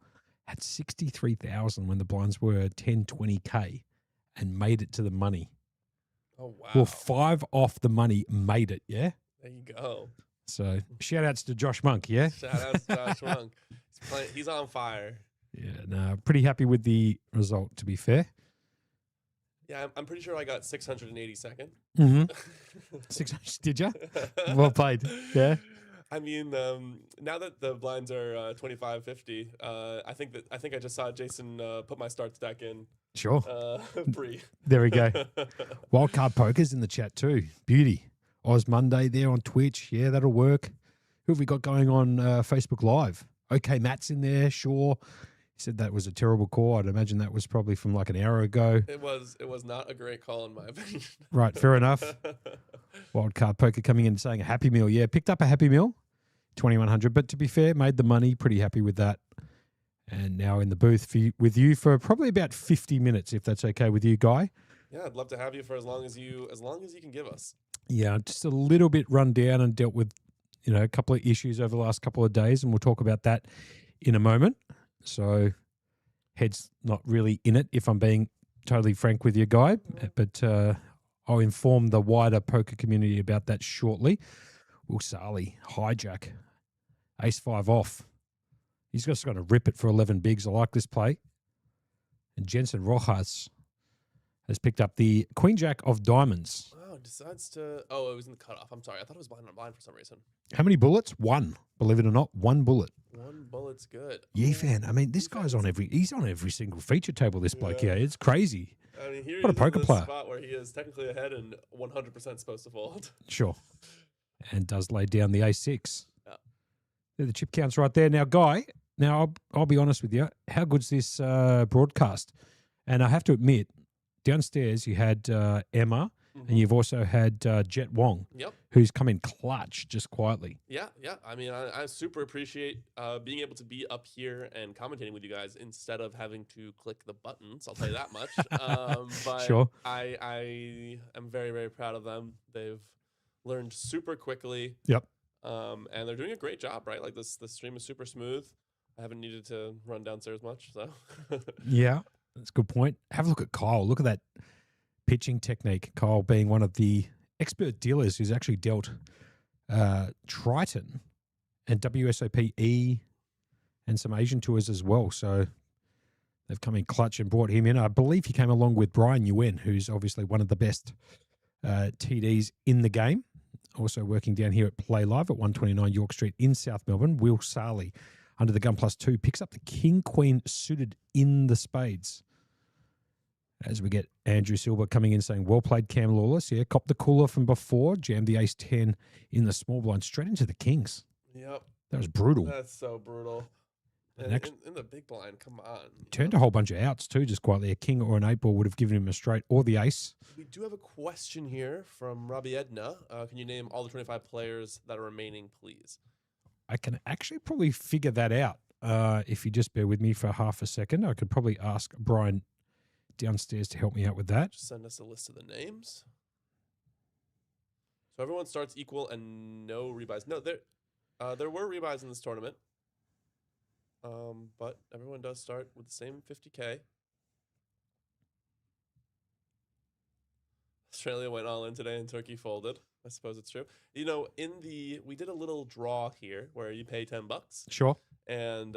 Had 63,000 when the blinds were 10, 20K and made it to the money. Oh, wow. Well, 5 off the money made it, yeah? There you go. So shout outs to Josh Monk, yeah? Shout out to Josh Monk. He's on fire. Yeah, no, pretty happy with the result, to be fair. Yeah, I'm pretty sure I got 682nd. Mm-hmm. 600, did you? Well played, yeah? I mean, now that the blinds are 25-50, I think I just saw Jason put my start stack in. Sure. Pre. There we go. Wildcard Poker's in the chat too. Beauty. Oz Monday there on Twitch. Yeah, that'll work. Who have we got going on Facebook Live? Okay, Matt's in there. Sure. He said that was a terrible call. I'd imagine that was probably from like an hour ago. It was not a great call in my opinion. Right, fair enough. Wildcard Poker coming in saying a Happy Meal. Yeah, picked up a Happy Meal, 2,100. But to be fair, made the money. Pretty happy with that. And now in the booth with you for probably about 50 minutes, if that's okay with you, Guy. Yeah, I'd love to have you for as long as you can give us. Yeah, just a little bit run down and dealt with, a couple of issues over the last couple of days, and we'll talk about that in a moment. So head's not really in it, if I'm being totally frank with you, Guy. But I'll inform the wider poker community about that shortly. Will Sali, hijack, ace-5 off. He's just going to rip it for 11 bigs. I like this play. And Jensen Rojas has picked up the Queen Jack of Diamonds. Wow, decides to... Oh, it was in the cutoff. I'm sorry. I thought it was behind on blind for some reason. How many bullets? 1. Believe it or not, 1 bullet. 1 bullet's good. Yeah, fan. I mean, this guy's he's on every single feature table, this bloke here. It's crazy. I mean, here What a he's in poker this player. spot where he is technically ahead and 100% supposed to fold. Sure. And does lay down the A6. Yeah. There, the chip counts right there. Now, Guy, I'll be honest with you. How good's this broadcast? And I have to admit, downstairs you had Emma, and you've also had Jet Wong, Yep. who's come in clutch just quietly. Yeah. I mean, I super appreciate being able to be up here and commentating with you guys instead of having to click the buttons. I'll tell you that much. But Sure. I am very, very proud of them. They've learned super quickly. Yep. And they're doing a great job, right? Like this stream is super smooth. I haven't needed to run downstairs much, so. Yeah, that's a good point. Have a look at Kyle. Look at that pitching technique. Kyle being one of the expert dealers who's actually dealt Triton and WSOP E and some Asian tours as well. So they've come in clutch and brought him in. I believe he came along with Brian Yuen, who's obviously one of the best TDs in the game. Also working down here at Playlive at 129 York Street in South Melbourne. Will Sarley, under the gun +2, picks up the king-queen suited in the spades. As we get Andrew Silver coming in saying, well played, Cam Lawless. Yeah, copped the cooler from before, jammed the ace-10 in the small blind, straight into the kings. Yep. That was brutal. That's so brutal. And And in the big blind, come on. Turned a whole bunch of outs too, just quietly. A king or an 8-ball would have given him a straight or the ace. We do have a question here from Robbie Edna. Can you name all the 25 players that are remaining, please? I can actually probably figure that out. If you just bear with me for half a second, I could probably ask Brian downstairs to help me out with that. Just send us a list of the names. So everyone starts equal and no rebuys. No, there were rebuys in this tournament. But everyone does start with the same 50K. Australia went all in today and Turkey folded. I suppose it's true. You know, we did a little draw here where you pay $10, Sure. and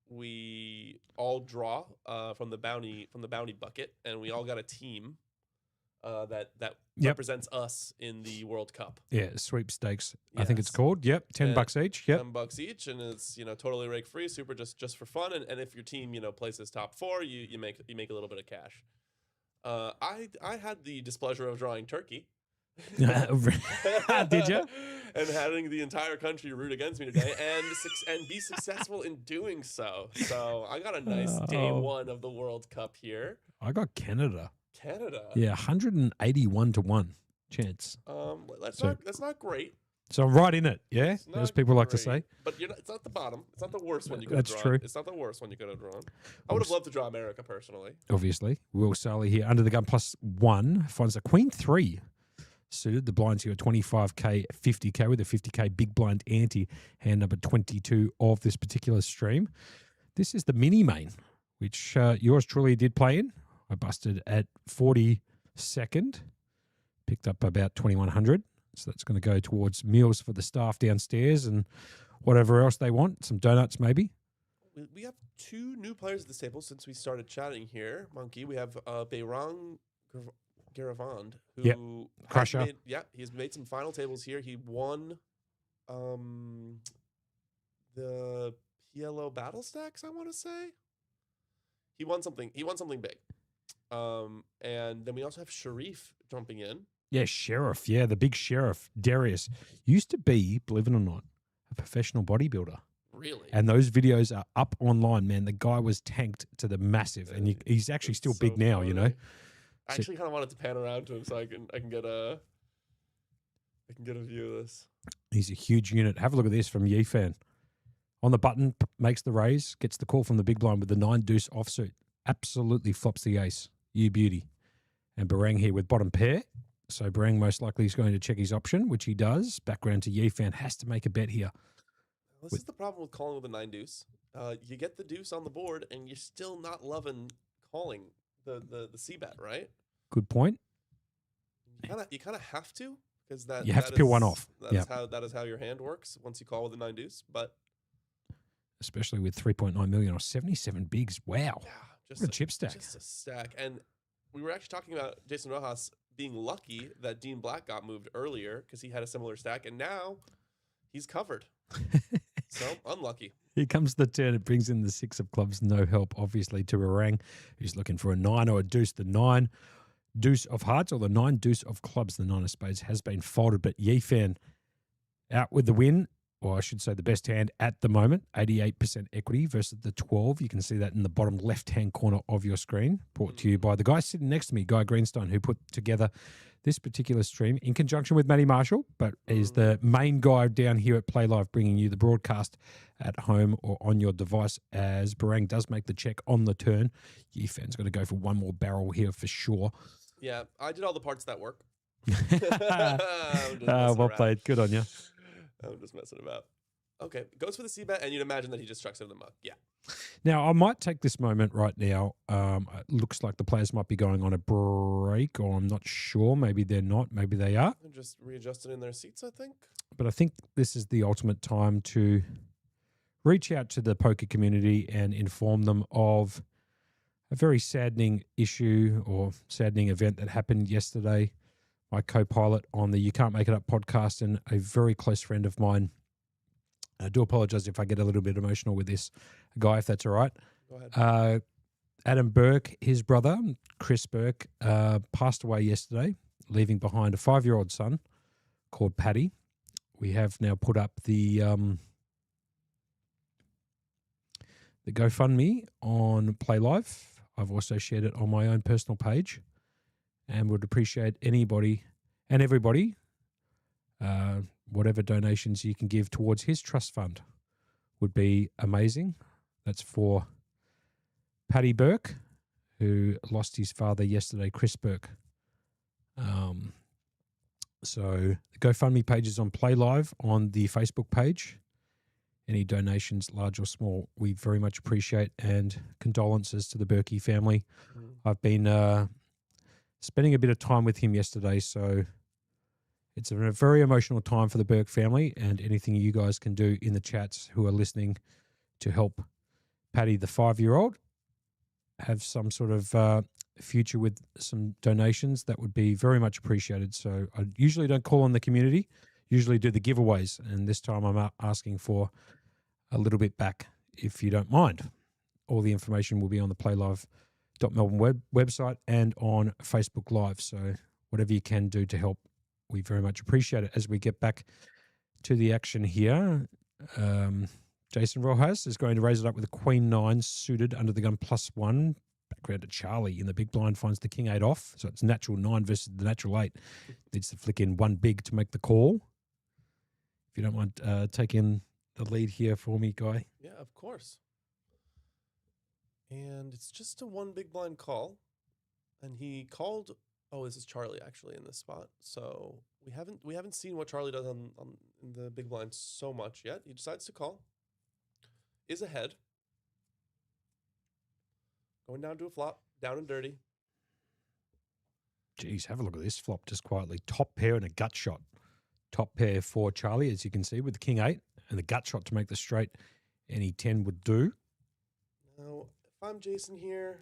we all draw from the bounty bucket, and we all got a team that Yep. represents us in the World Cup. Yeah, sweepstakes. I think it's Yes. called. Yep, $10 each. Yep. $10 each, and it's totally rake free, super just for fun. And if your team places top 4, you make a little bit of cash. I had the displeasure of drawing Turkey. Did you? And having the entire country root against me today, and be successful in doing so. So I got a nice day one of the World Cup here. I got Canada. Canada. Yeah, 181 to 1 chance. That's not great. So I'm right in it. Yeah, It's as not people like to great, say. But it's not the bottom. It's not the worst one you could have That's drawn. true. It's not the worst one you could have drawn. I would have loved to draw America personally. Obviously, Will Saley here under the gun +1 finds a Queen 3 suited. The blinds here at 25k, 50k with a 50k big blind ante, hand number 22 of this particular stream. This is the mini main, which yours truly did play in. I busted at 42nd, picked up about 2100. So that's going to go towards meals for the staff downstairs and whatever else they want. Some donuts maybe. We have 2 new players at this table since we started chatting here, Monkey. We have Beirang Garavand, who Yep. Crusher. He's made some final tables here. He won the PLO battle stacks, I want to say. He won something big. And then we also have Sharif jumping in. Yeah, Sheriff. Yeah, the big Sheriff, Darius, used to be, believe it or not, a professional bodybuilder. Really? And those videos are up online, man. The guy was tanked to the massive, and he's actually still big now, you know. I actually kind of wanted to pan around to him so I can get a view of this. He's a huge unit. Have a look at this from Yifan. On the button, makes the raise, gets the call from the big blind with the 9 deuce offsuit. Absolutely flops the ace. You beauty. And Barang here with bottom pair. So Barang most likely is going to check his option, which he does. Background to Yifan, has to make a bet here. This is the problem with calling with a 9 deuce. You get the deuce on the board, and you're still not loving calling the C bet, right? Good point. You kind of have to, because that You have to peel one off. That is how your hand works once you call with a 9 deuce. But especially with 3.9 million or 77 bigs. Wow. yeah, just What a chip stack. Just a stack. And we were actually talking about Jason Rojas being lucky that Dean Black got moved earlier because he had a similar stack, and now he's covered. So unlucky. Here comes the turn. It brings in the 6 of clubs. No help, obviously, to Orang, who's looking for a 9 or a deuce. The 9 deuce of hearts or the 9 deuce of clubs. The 9 of spades has been folded, but Yifan out with the win, or I should say the best hand at the moment, 88% equity versus the 12. You can see that in the bottom left-hand corner of your screen. Brought to you by the guy sitting next to me, Guy Greenstone, who put together this particular stream in conjunction with Matty Marshall, but is the main guy down here at Playlive, bringing you the broadcast at home or on your device as Barang does make the check on the turn. Yifan's got to go for one more barrel here for sure. Yeah, I did all the parts that work. Well played. Good on you. I'm just messing about. Okay, goes for the C-bet, and you'd imagine that he just chucks it in the mug. Yeah. Now, I might take this moment right now. It looks like the players might be going on a break, or I'm not sure. Maybe they're not. Maybe they are. They're just readjusted in their seats, I think. But I think this is the ultimate time to reach out to the poker community and inform them of a very saddening issue or saddening event that happened yesterday. My co-pilot on the You Can't Make It Up podcast and a very close friend of mine. I do apologize if I get a little bit emotional with this guy, if that's all right. Go ahead. Adam Burke, his brother, Chris Burke, passed away yesterday, leaving behind a 5-year-old son called Paddy. We have now put up the GoFundMe on Playlive. I've also shared it on my own personal page and would appreciate anybody and everybody, whatever donations you can give towards his trust fund would be amazing. That's for Paddy Burke, who lost his father yesterday, Chris Burke. So the GoFundMe page is on Playlive on the Facebook page. Any donations, large or small, we very much appreciate, and condolences to the Burkey family. I've been spending a bit of time with him yesterday. So it's a very emotional time for the Burke family, and anything you guys can do in the chats who are listening to help Paddy, the 5-year-old, have some sort of future with some donations, that would be very much appreciated. So I usually don't call on the community, usually do the giveaways, and this time I'm asking for a little bit back, if you don't mind. All the information will be on the playlive.melbourne website and on Facebook Live. So whatever you can do to help, we very much appreciate it. As we get back to the action here, Jason Rojas is going to raise it up with a Queen 9 suited under the gun +1. Background to Charlie in the big blind finds the King 8 off. So it's natural 9 versus the natural 8. Needs to flick in one big to make the call. If you don't mind taking the lead here for me, Guy. Yeah, of course. And it's just a one big blind call. And he called. Oh, this is Charlie actually in this spot. So we haven't seen what Charlie does on in the big blind so much yet. He decides to call. Is ahead. Going down to a flop, down and dirty. Geez, have a look at this flop just quietly. Top pair and a gut shot. Top pair for Charlie, as you can see, with the King 8 and the gut shot to make the straight. Any 10 would do. Now, if I'm Jason here,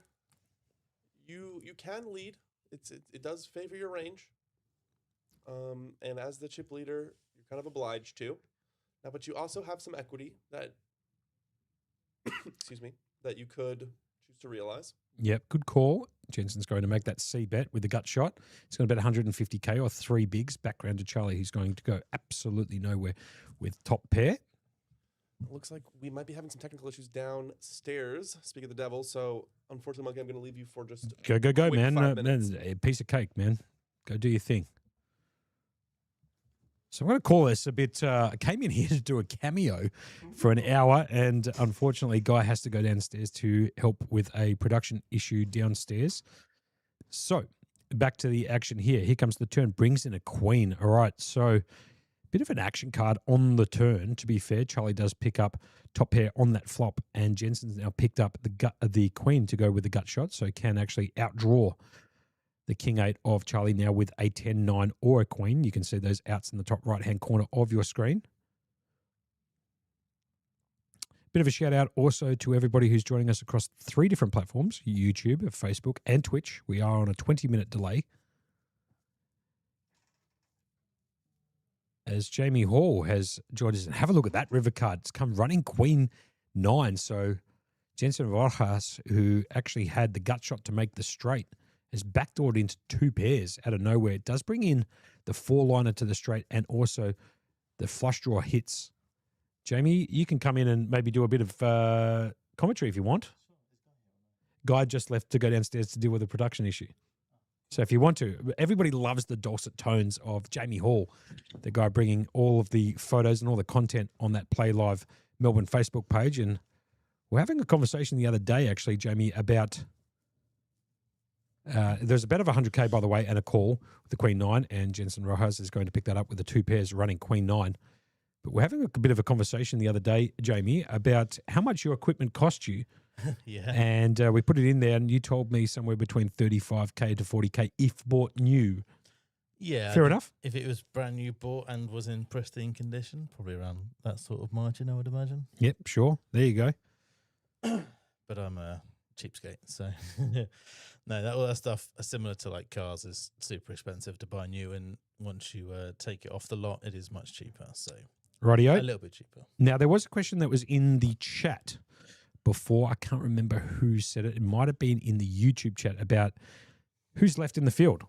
you can lead. It does favor your range. And as the chip leader, you're kind of obliged to. Now, but you also have some equity that excuse me, that you could choose to realize. Yep, good call. Jensen's going to make that C bet with the gut shot. He's going to bet 150K or 3 bigs. Background to Charlie. He's going to go absolutely nowhere with top pair. It looks like we might be having some technical issues downstairs. Speak of the devil. So unfortunately, Monkey, I'm going to leave you for just go, man. 5 minutes. A piece of cake, man. Go do your thing. So I'm going to call this a bit. I came in here to do a cameo for an hour, and unfortunately, Guy has to go downstairs to help with a production issue downstairs. So back to the action here. Here comes the turn. Brings in a queen. All right. So bit of an action card on the turn. To be fair, Charlie does pick up top pair on that flop, and Jensen's now picked up the queen to go with the gut shot, so can actually outdraw the King 8 of Charlie now with a 10, 9 or a queen. You can see those outs in the top right-hand corner of your screen. Bit of a shout out also to everybody who's joining us across 3 different platforms, YouTube, Facebook and Twitch. We are on a 20-minute delay. As Jamie Hall has joined us. And have a look at that river card. It's come running Queen 9. So Jensen Rojas, who actually had the gut shot to make the straight, has backdoored into 2 pairs out of nowhere. It does bring in the 4-liner to the straight and also the flush draw hits. Jamie, you can come in and maybe do a bit of commentary if you want. Guy just left to go downstairs to deal with a production issue. So if you want to, everybody loves the dulcet tones of Jamie Hall, the guy bringing all of the photos and all the content on that Playlive Melbourne Facebook page. And we're having a conversation the other day, actually, Jamie, about... there's a bet of 100K, by the way, and a call with the Queen 9, and Jensen Rojas is going to pick that up with the 2 pairs running Queen 9. But we're having a bit of a conversation the other day, Jamie, about how much your equipment cost you. Yeah. And we put it in there, and you told me somewhere between 35K to 40K if bought new. Yeah. Fair enough. If it was brand new bought and was in pristine condition, probably around that sort of margin, I would imagine. Yep, sure. There you go. But I'm a cheapskate, so... No, all that stuff, similar to like cars, is super expensive to buy new, and once you take it off the lot, it is much cheaper. So, rightio. A little bit cheaper. Now, there was a question that was in the chat before. I can't remember who said it. It might have been in the YouTube chat about who's left in the field.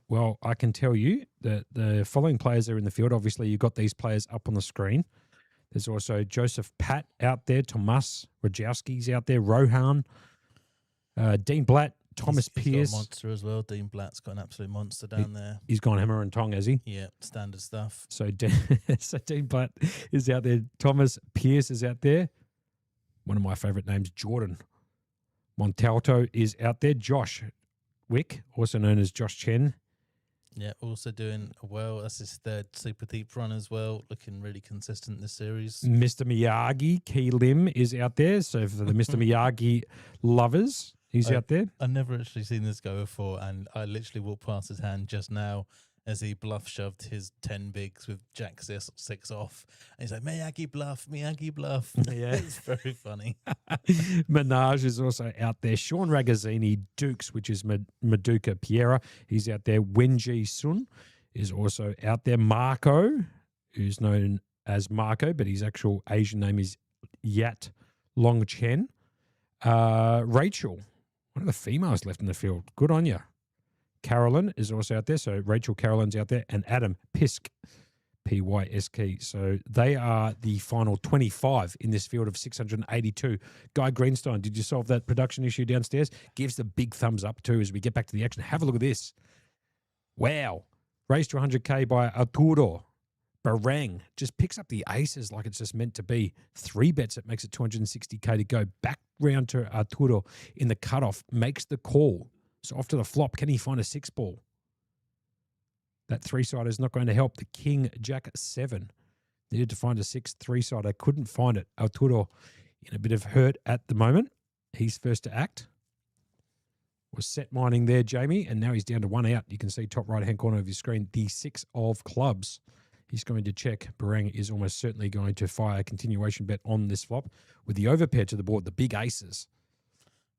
Well, I can tell you that the following players are in the field. Obviously, you've got these players up on the screen. There's also Joseph Pat out there, Tomas Rajowski's out there, Rohan, Dean Blatt, Thomas He's Pearce. got a monster as well. Dean Blatt's got an absolute monster down there. He's gone hammer and tong, has he? Yeah, standard stuff. So, so Dean Blatt is out there. Thomas Pearce is out there. One of my favourite names, Jordan Montalto, is out there. Josh Wick, also known as Josh Chen. Yeah, also doing well. That's his 3rd super deep run as well. Looking really consistent this series. Mr. Miyagi, Key Lim is out there. So for the Mr. Miyagi lovers, He's out there. I've never actually seen this go before, and I literally walked past his hand just now as he bluff shoved his 10 bigs with Jack 6 off. And he's like, Miyagi bluff. Yeah. It's very funny. Minaj is also out there. Sean Ragazzini, Dukes, which is Maduka Piera. He's out there. Wenji Sun is also out there. Marco, who's known as Marco, but his actual Asian name is Yat Long Chen. Rachel, one of the females left in the field. Good on you. Carolyn is also out there. So Rachel Carolyn's out there. And Adam Pisk, P-Y-S-K. So they are the final 25 in this field of 682. Guy Greenstein, did you solve that production issue downstairs? Gives the big thumbs up too as we get back to the action. Have a look at this. Wow. Race to 100K by Arturo. Barang just picks up the aces like it's just meant to be. 3 bets, it makes it 260K to go. Back round to Arturo in the cutoff. Makes the call. So off to the flop. Can he find a 6 ball? That 3-sider is not going to help. The King, Jack 7. Needed to find a 6 3-sider. Couldn't find it. Arturo in a bit of hurt at the moment. He's first to act. Was set mining there, Jamie, and now he's down to 1 out. You can see top right-hand corner of your screen, the 6 of clubs. He's going to check. Barang is almost certainly going to fire a continuation bet on this flop with the overpair to the board, the big aces.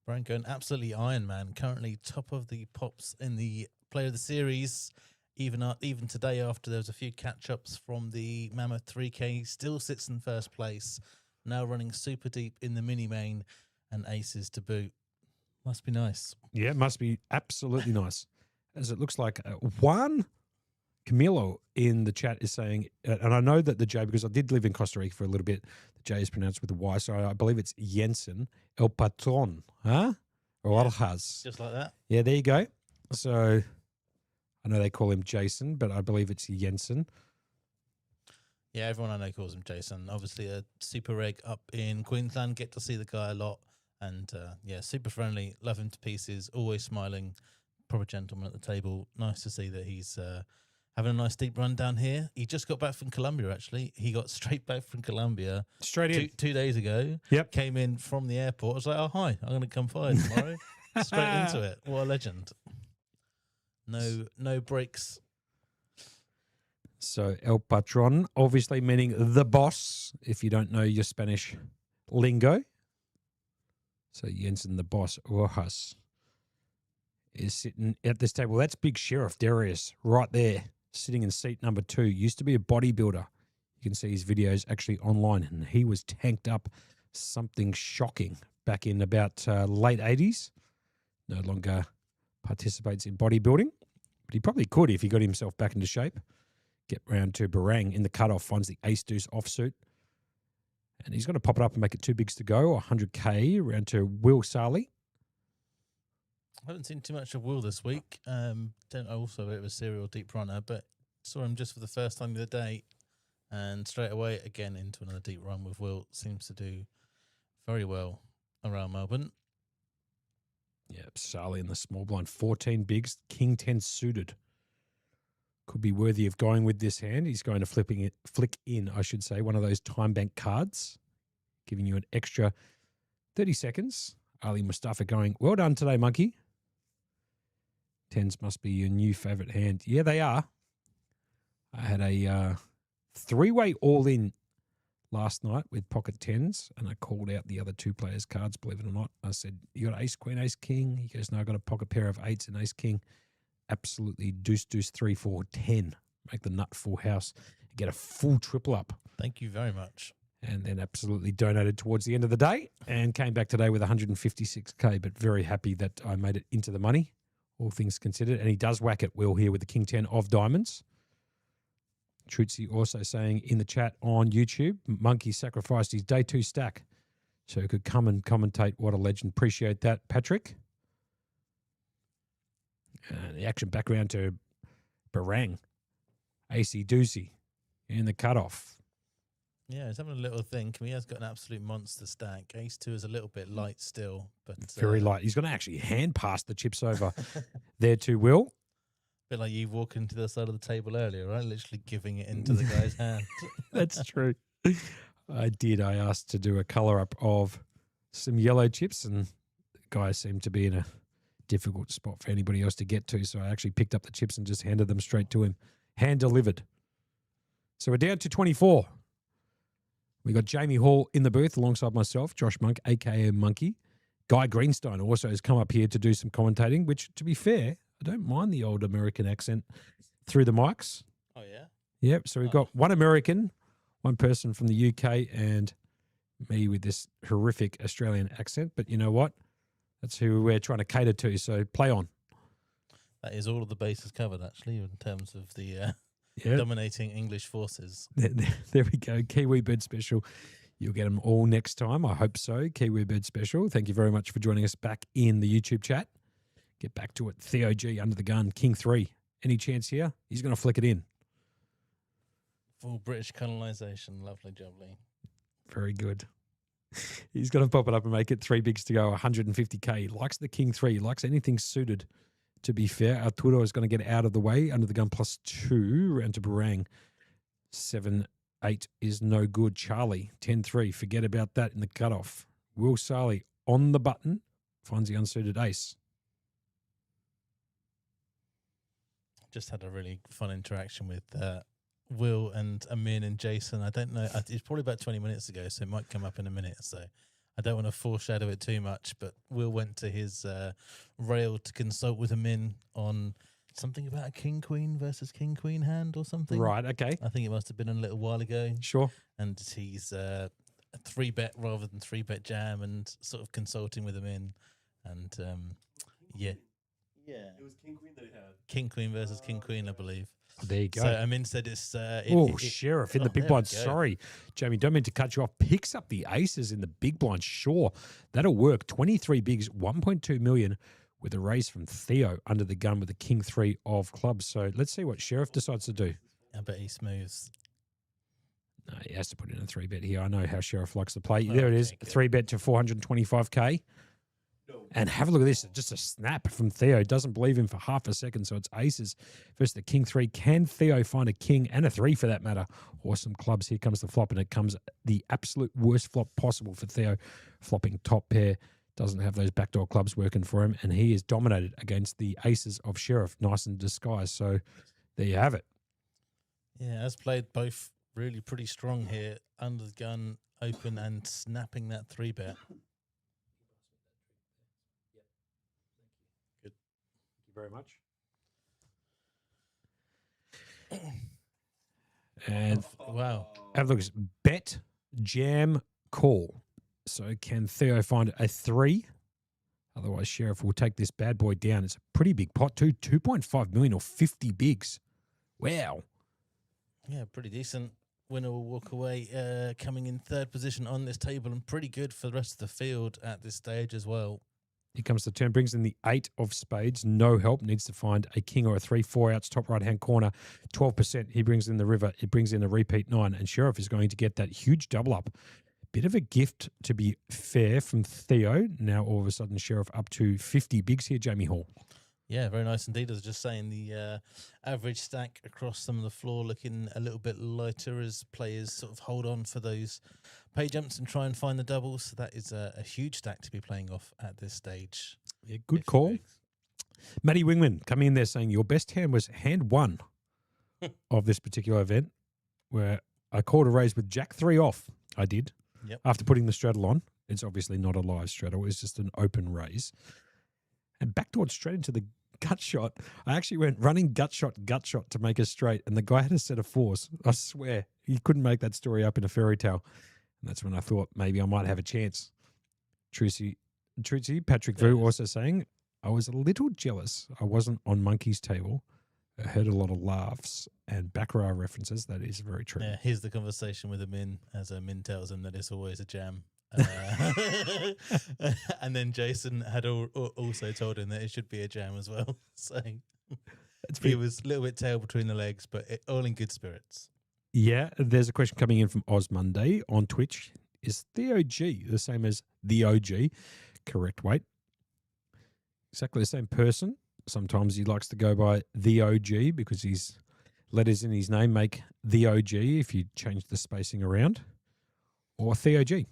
Barang going absolutely Iron Man, currently top of the pops in the Player of the Series. Even today, after there was a few catch-ups from the Mammoth 3K, still sits in first place. Now running super deep in the mini-main and aces to boot. Must be nice. Yeah, it must be absolutely nice. As it looks like Juan Camilo in the chat is saying, and I know that the J, because I did live in Costa Rica for a little bit, the J is pronounced with a Y, so I believe it's Jensen, El Patron, huh? Or Alhaz. Just like that. Yeah, there you go. So I know they call him Jason, but I believe it's Jensen. Yeah, everyone I know calls him Jason. Obviously a super reg up in Queensland. Get to see the guy a lot. And yeah, super friendly. Love him to pieces. Always smiling. Proper gentleman at the table. Nice to see that he's having a nice deep run down here. He just got back from Colombia, actually. He got straight back from Colombia. Straight in. 2 days ago. Yep. Came in from the airport. I was like, oh, hi, I'm going to come fire tomorrow. Straight into it. What a legend. No breaks. So El Patron, obviously meaning the boss, if you don't know your Spanish lingo. So Jensen, the boss, Rojas, is sitting at this table. That's Big Sheriff Darius right there, sitting in seat number 2. Used to be a bodybuilder. You can see his videos actually online, and he was tanked up something shocking back in about late 80s. No longer participates in bodybuilding, but he probably could if he got himself back into shape. Get round to Barang in the cutoff, finds the ace-deuce offsuit. And he's going to pop it up and make it 2 bigs to go, 100K, round to Will Sarley. I haven't seen too much of Will this week. Also a bit of a serial deep runner, but saw him just for the first time the other day. And straight away, again, into another deep run with Will. Seems to do very well around Melbourne. Yeah, Sarley in the small blind, 14 bigs, King 10 suited. Could be worthy of going with this hand. He's going to flick in, I should say, one of those time bank cards, giving you an extra 30 seconds. Ali Mustafa going, well done today, monkey. 10s must be your new favourite hand. Yeah, they are. I had a 3-way all-in last night with pocket 10s, and I called out the other 2 players' cards, believe it or not. I said, you got ace, queen, ace, king? He goes, no, I got a pocket pair of 8s and ace, king. Absolutely deuce, 3, 4, 10. Make the nut full house. Get a full triple up. Thank you very much. And then absolutely donated towards the end of the day and came back today with 156K, but very happy that I made it into the money, all things considered. And he does whack it, Will, here with the King 10 of diamonds. Trutzi also saying in the chat on YouTube, Monkey sacrificed his day 2 stack so he could come and commentate. What a legend. Appreciate that, Patrick. The action back around to Barang. AC Doozy in the cutoff. Yeah, he's having a little think. He has got an absolute monster stack. Ace 2 is a little bit light still, but very light. He's going to actually hand pass the chips over there to Will. A bit like you walking to the side of the table earlier, right? Literally giving it into the guy's hand. That's true. I did. I asked to do a colour up of some yellow chips, and the guys seem to be in a difficult spot for anybody else to get to. So I actually picked up the chips and just handed them straight to him. Hand delivered. So we're down to 24. We got Jamie Hall in the booth alongside myself, Josh Monk, aka Monkey. Guy Greenstein also has come up here to do some commentating, which, to be fair, I don't mind the old American accent through the mics. Oh, yeah? Yep. So we've got one American, one person from the UK, and me with this horrific Australian accent. But you know what? That's who we're trying to cater to. So play on. That is all of the bases covered, actually, in terms of the Yep. dominating English forces. There we go. Kiwi Bird Special. You'll get them all next time. I hope so. Kiwi Bird Special. Thank you very much for joining us back in the YouTube chat. Get back to it. Theo G under the gun. King 3. Any chance here? He's going to flick it in. Full British colonisation. Lovely jubbly. Very good. He's going to pop it up and make it 3 bigs to go. 150k. He likes the King 3. He likes anything suited. To be fair, Arturo is going to get out of the way. Under the gun +2. Round to Barang. 7-8 is no good. Charlie, 10-3. Forget about that in the cutoff. Will Sarley on the button. Finds the unsuited ace. Just had a really fun interaction with Will and Amin and Jason. I don't know. It's probably about 20 minutes ago, so it might come up in a minute. So I don't want to foreshadow it too much, but Will went to his rail to consult with Amin on something about a king-queen versus king-queen hand or something. Right, okay. I think it must have been a little while ago. Sure. And he's a 3-bet rather than 3-bet jam and sort of consulting with Amin. And yeah. It was King Queen that he had. King Queen versus King Queen, I believe. There you go. So Amin said it's. Sheriff in the big there blind. we go. Sorry, Jamie, don't mean to cut you off. Picks up the aces in the big blind. Sure, that'll work. 23 bigs, 1.2 million with a raise from Theo under the gun with the King 3 of clubs. So let's see what Sheriff decides to do. I bet he smooths. No, he has to put in a 3-bet here. I know how Sheriff likes to play. There it is. Okay, good. 3-bet to 425k. And have a look at this. Just a snap from Theo. Doesn't believe him for half a second. So it's aces versus the King 3. Can Theo find a king and a 3 for that matter? Awesome clubs. Here comes the flop, and it comes the absolute worst flop possible for Theo. Flopping top pair. Doesn't have those backdoor clubs working for him. And he is dominated against the aces of Sheriff. Nice and disguised. So there you have it. Yeah, as played both really pretty strong here. Under the gun, open, and snapping that 3-bet. Very much. And Wow. have a look. Bet, jam, call. So can Theo find a 3? Otherwise, Sheriff will take this bad boy down. It's a pretty big pot too. 2.5 million or 50 bigs. Wow. Yeah, pretty decent. Winner will walk away coming in 3rd position on this table and pretty good for the rest of the field at this stage as well. Here comes the turn. Brings in the 8 of spades. No help. Needs to find a king or a 3. 4 outs, top right-hand corner. 12%. He brings in the river. It brings in a repeat 9. And Sheriff is going to get that huge double up. Bit of a gift, to be fair, from Theo. Now, all of a sudden, Sheriff up to 50 bigs here, Jamie Hall. Yeah, very nice indeed. I was just saying the average stack across some of the floor looking a little bit lighter as players sort of hold on for those pay jumps and try and find the doubles. So that is a huge stack to be playing off at this stage. Yeah, good call. Matty Wingman coming in there saying your best hand was hand 1 of this particular event, where I called a raise with Jack 3 off. I did. Yep. After putting the straddle on. It's obviously not a live straddle. It's just an open raise. And backdoored straight into the gut shot. I actually went running gut shot to make a straight, and the guy had a set of 4s. I swear, he couldn't make that story up in a fairy tale. And that's when I thought maybe I might have a chance. Trucy, Patrick Vu also saying, I was a little jealous I wasn't on Monkey's table. I heard a lot of laughs and Baccarat references. That is very true. Yeah, here's the conversation with Amin as Amin tells him that it's always a jam. And then Jason had also told him that it should be a jam as well. So he was a little bit tail between the legs, but all in good spirits. Yeah, there's a question coming in from Oz Monday on Twitch. Is Theo G the same as the OG? Correct weight. Exactly the same person. Sometimes he likes to go by the OG because his letters in his name make the OG if you change the spacing around. Or Theo G.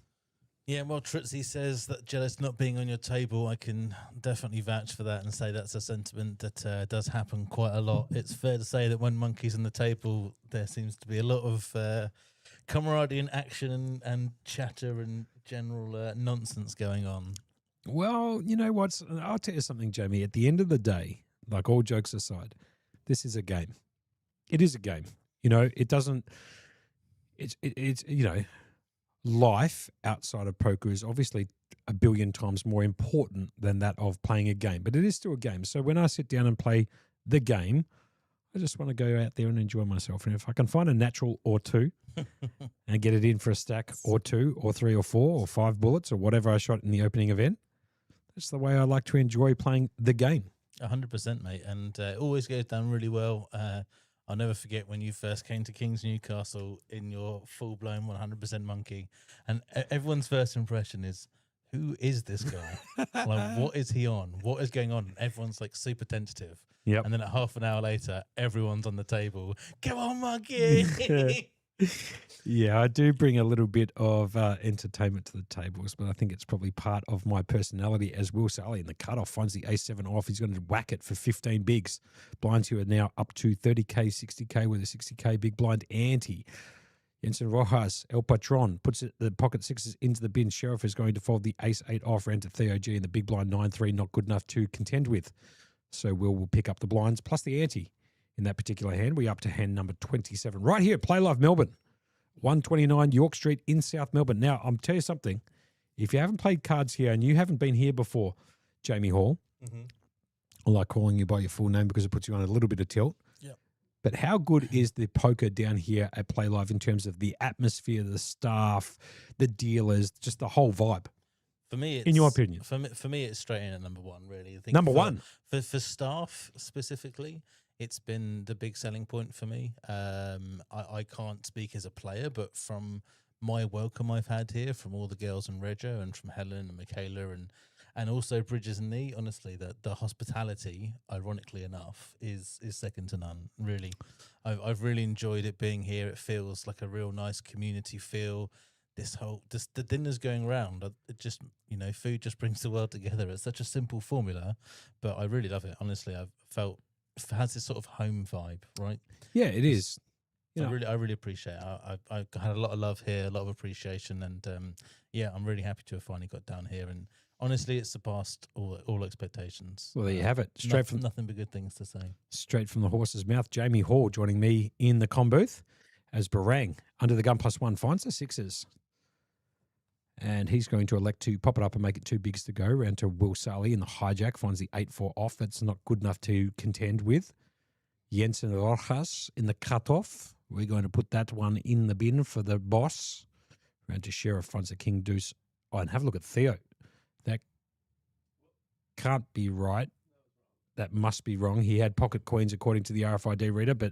Yeah, well, Trutzy says that jealous not being on your table. I can definitely vouch for that and say that's a sentiment that does happen quite a lot. It's fair to say that when Monkey's on the table, there seems to be a lot of camaraderie and action and chatter and general nonsense going on. Well, you know what? I'll tell you something, Jamie. At the end of the day, like all jokes aside, this is a game. It is a game. You know, it doesn't. It's you know, life outside of poker is obviously a billion times more important than that of playing a game, but it is still a game. So when I sit down and play the game, I just want to go out there and enjoy myself. And if I can find a natural or two and get it in for a stack or two or three or four or 5 bullets or whatever I shot in the opening event, that's the way I like to enjoy playing the game. 100%, mate. And it always goes down really well. I'll never forget when you first came to King's Newcastle in your full-blown 100% monkey. And everyone's first impression is, who is this guy? Like, what is he on? What is going on? And everyone's like super tentative. Yep. And then at half an hour later, everyone's on the table. Come on, monkey! Yeah, I do bring a little bit of entertainment to the tables, but I think it's probably part of my personality as Will Sally in the cutoff finds the A7 off. He's going to whack it for 15 bigs. Blinds who are now up to 30K, 60K with a 60K big blind ante. Jensen Rojas, El Patron, puts it, the pocket sixes into the bin. Sheriff is going to fold the ace-8 off, ran to Theo G, and the big blind 9-3, not good enough to contend with. So will pick up the blinds plus the ante. In that particular hand, we're up to hand number 27. Right here, Playlive Melbourne, 129 York Street in South Melbourne. Now, I'll tell you something. If you haven't played cards here and you haven't been here before, Jamie Hall, I like calling you by your full name because it puts you on a little bit of tilt. Yep. But how good is the poker down here at Playlive in terms of the atmosphere, the staff, the dealers, just the whole vibe? For me, it's, in your opinion, for me, it's straight in at number one. Really, I think number one for staff specifically, it's been the big selling point for me. I can't speak as a player, but from my welcome I've had here, from all the girls in Rego and from Helen and Michaela and also Bridges and Nee, honestly, the hospitality, ironically enough, is second to none. Really, I've really enjoyed it being here. It feels like a real nice community feel. The dinners going around, it just, you know, food just brings the world together. It's such a simple formula, but I really love it. Honestly, I've felt it has this sort of home vibe, right? Yeah, it is. I really appreciate it. I had a lot of love here, a lot of appreciation, and yeah, I'm really happy to have finally got down here. And honestly, it's surpassed all expectations. Well, there you have it. Nothing but good things to say. Straight from the horse's mouth. Jamie Hall joining me in the comm booth as Barang under the gun +1 finds the sixes. And he's going to elect to pop it up and make it 2 bigs to go. Round to Will Sally in the hijack. Finds the 8-4 off. That's not good enough to contend with. Jensen Rojas in the cutoff. We're going to put that one in the bin for the boss. Round to Sheriff. Finds the king deuce. Oh, and have a look at Theo. That can't be right. That must be wrong. He had pocket queens according to the RFID reader, but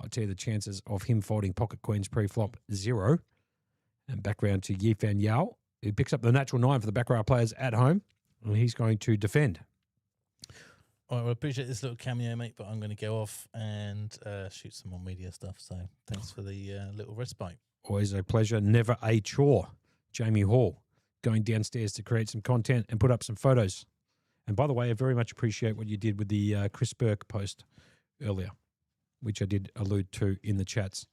I'll tell you the chances of him folding pocket queens pre-flop, 0. And back round to Yifan Yao, who picks up the natural 9 for the back row players at home, and he's going to defend. All right, well, I appreciate this little cameo, mate, but I'm going to go off and shoot some more media stuff. So thanks for the little respite. Always a pleasure, never a chore. Jamie Hall going downstairs to create some content and put up some photos. And by the way, I very much appreciate what you did with the Chris Burke post earlier, which I did allude to in the chats.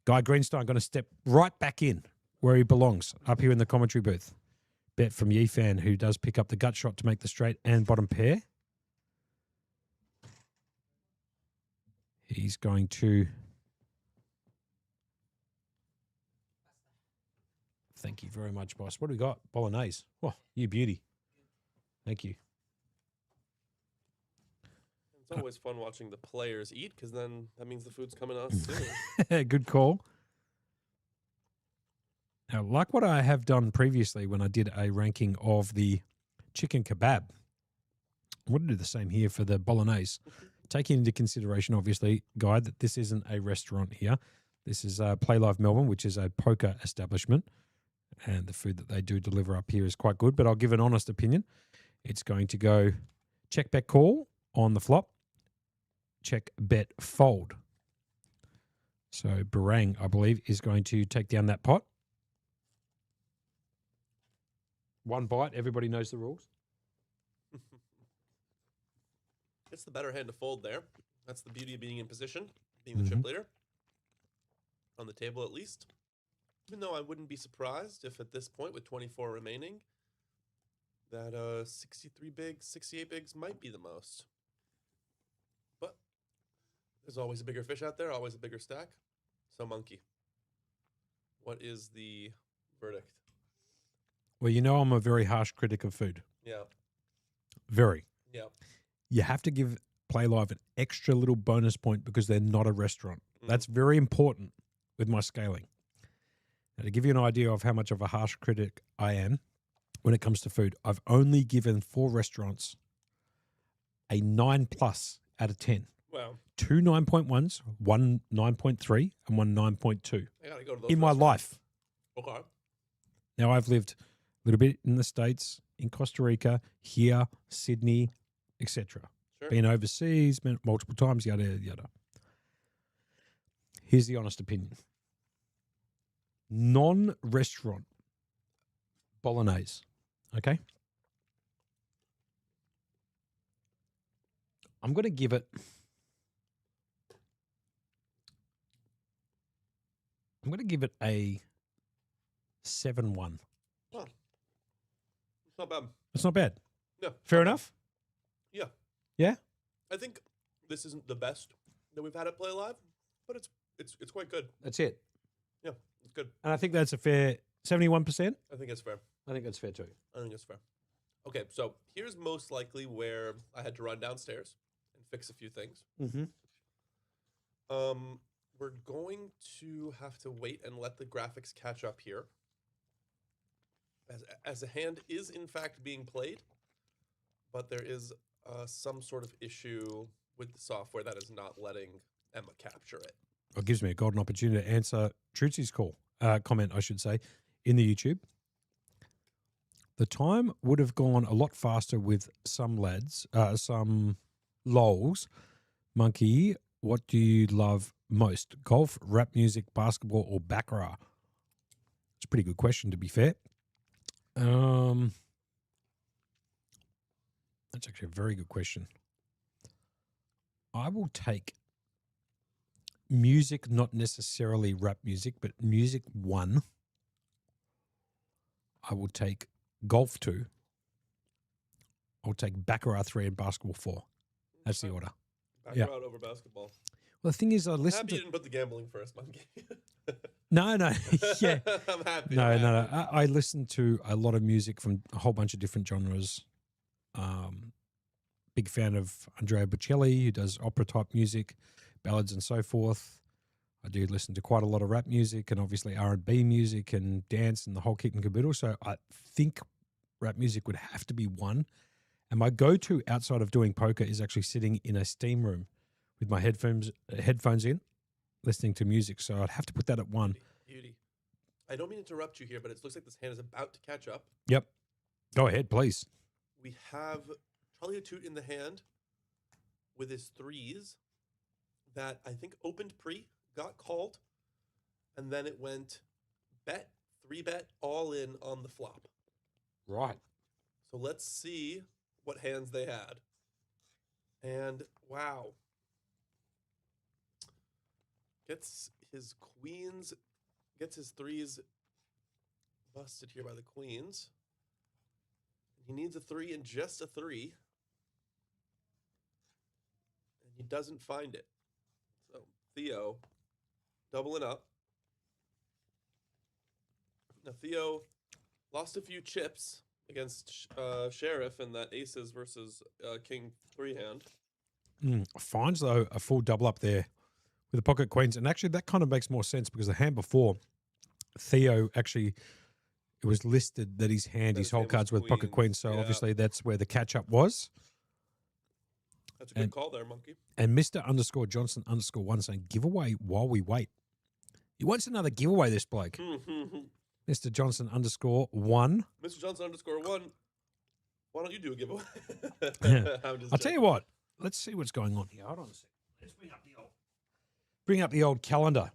Guy Greenstein going to step right back in where he belongs, up here in the commentary booth. Bet from Yifan, who does pick up the gut shot to make the straight and bottom pair. He's going to... Thank you very much, boss. What do we got? Bolognese. Oh, you beauty. Thank you. It's always fun watching the players eat because then that means the food's coming to us too. Good call. Now, like what I have done previously when I did a ranking of the chicken kebab, I want to do the same here for the bolognese. Taking into consideration, obviously, Guy, that this isn't a restaurant here. This is Playlive Melbourne, which is a poker establishment. And the food that they do deliver up here is quite good. But I'll give an honest opinion. It's going to go check, bet, call on the flop. Check, bet, fold. So Barang, I believe, is going to take down that pot. one bite. Everybody knows the rules. It's the better hand to fold there. That's the beauty of being in position, being the chip leader. On the table, at least. Even though I wouldn't be surprised if at this point, with 24 remaining, that 63 bigs, 68 bigs might be the most. But there's always a bigger fish out there, always a bigger stack. So, Monkey, what is the verdict? Well, you know I'm a very harsh critic of food. Yeah. Very. Yeah. You have to give Playlive an extra little bonus point because they're not a restaurant. That's very important with my scaling. Now, to give you an idea of how much of a harsh critic I am when it comes to food, I've only given 4 restaurants a 9+ out of 10. Wow. 2 9.1s, 1 9.3, and 1 9.2 I gotta go to those in my life. Okay. Now, I've lived a little bit in the States, in Costa Rica, here, Sydney, etc. Sure. Been overseas multiple times, yada, yada, yada. Here's the honest opinion. Non-restaurant bolognese, okay? I'm going to give it... I'm going to give it a 7-1. Huh. It's not bad. It's not bad. Yeah. Fair enough? Yeah. Yeah? I think this isn't the best that we've had at Play Live, but it's quite good. That's it. Yeah, it's good. And I think that's a fair 71%. I think it's fair. I think that's fair too. I think it's fair. Okay, so here's most likely where I had to run downstairs and fix a few things. Mm-hmm. We're going to have to wait and let the graphics catch up here. As a hand is in fact being played, but there is some sort of issue with the software that is not letting Emma capture it. It gives me a golden opportunity to answer Trutsi's comment, I should say, in the YouTube. The time would have gone a lot faster with some lads, some lols. Monkey, what do you love most? Golf, rap music, basketball, or baccarat? It's a pretty good question, to be fair. That's actually a very good question. I will take music, not necessarily rap music, but music 1. I will take golf 2. I'll take baccarat 3 and basketball 4. That's the order. Baccarat over basketball. Well, the thing is, I I'm listen happy to... you didn't put the gambling first, Monkey. No, yeah. I'm happy. No. I'm happy. I listen to a lot of music from a whole bunch of different genres. Big fan of Andrea Bocelli, who does opera-type music, ballads and so forth. I do listen to quite a lot of rap music and obviously R&B music and dance and the whole kit and caboodle. So I think rap music would have to be 1. And my go-to outside of doing poker is actually sitting in a steam room with my headphones in, listening to music. So I'd have to put that at 1. Beauty. I don't mean to interrupt you here, but it looks like this hand is about to catch up. Yep. Go ahead, please. We have Charlie O'Toole in the hand with his 3s that I think opened pre, got called, and then it went bet, 3-bet, all in on the flop. Right. So let's see what hands they had. And wow. Gets his queens, gets his 3s busted here by the queens. He needs a 3 and just a 3. And he doesn't find it. So Theo doubling up. Now Theo lost a few chips against Sheriff in that aces versus king 3 hand. Finds, though, a full double up there with the pocket queens. And actually, that kind of makes more sense because the hand before, Theo actually, it was listed that his whole cards with pocket queens. So obviously, that's where the catch up was. That's a good call there, Monkey. And Mr_Johnson_1 saying, giveaway while we wait. He wants another giveaway, this bloke. Mr. Johnson_1. Mr. Johnson_1. Why don't you do a giveaway? I'll tell you what. Let's see what's going on here. Hold on a second. Let's bring up the old calendar.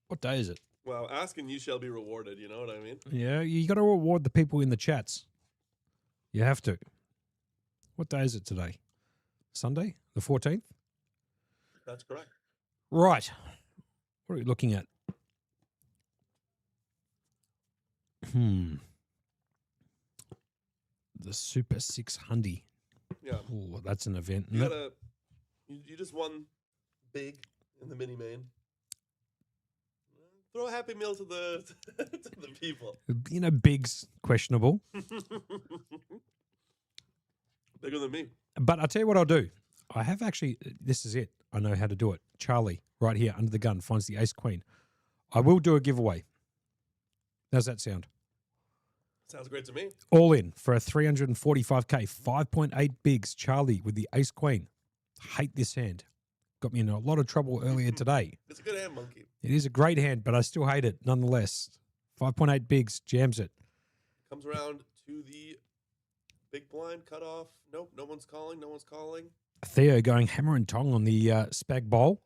What day is it? Well, ask and you shall be rewarded. You know what I mean? Yeah, you got to reward the people in the chats. You have to. What day is it today? Sunday, the 14th? That's correct. Right. What are we looking at? The Super 600. Yeah. Oh, that's an event. You Isn't it? gotta. You just won big in the mini main. Throw a happy meal to the to the people. You know, Big's questionable. Bigger than me. But I'll tell you what I'll do. I have actually, this is it. I know how to do it. Charlie, right here under the gun, finds the ace queen. I will do a giveaway. How's that sound? Sounds great to me. All in for a 345k, 5.8 bigs. Charlie with the ace queen. Hate this hand. Got me in a lot of trouble earlier today. It's a good hand, Monkey. It is a great hand, but I still hate it nonetheless. 5.8 bigs, jams it. Comes around to the big blind cutoff. Nope, no one's calling. No one's calling. Theo going hammer and tong on the spag bowl.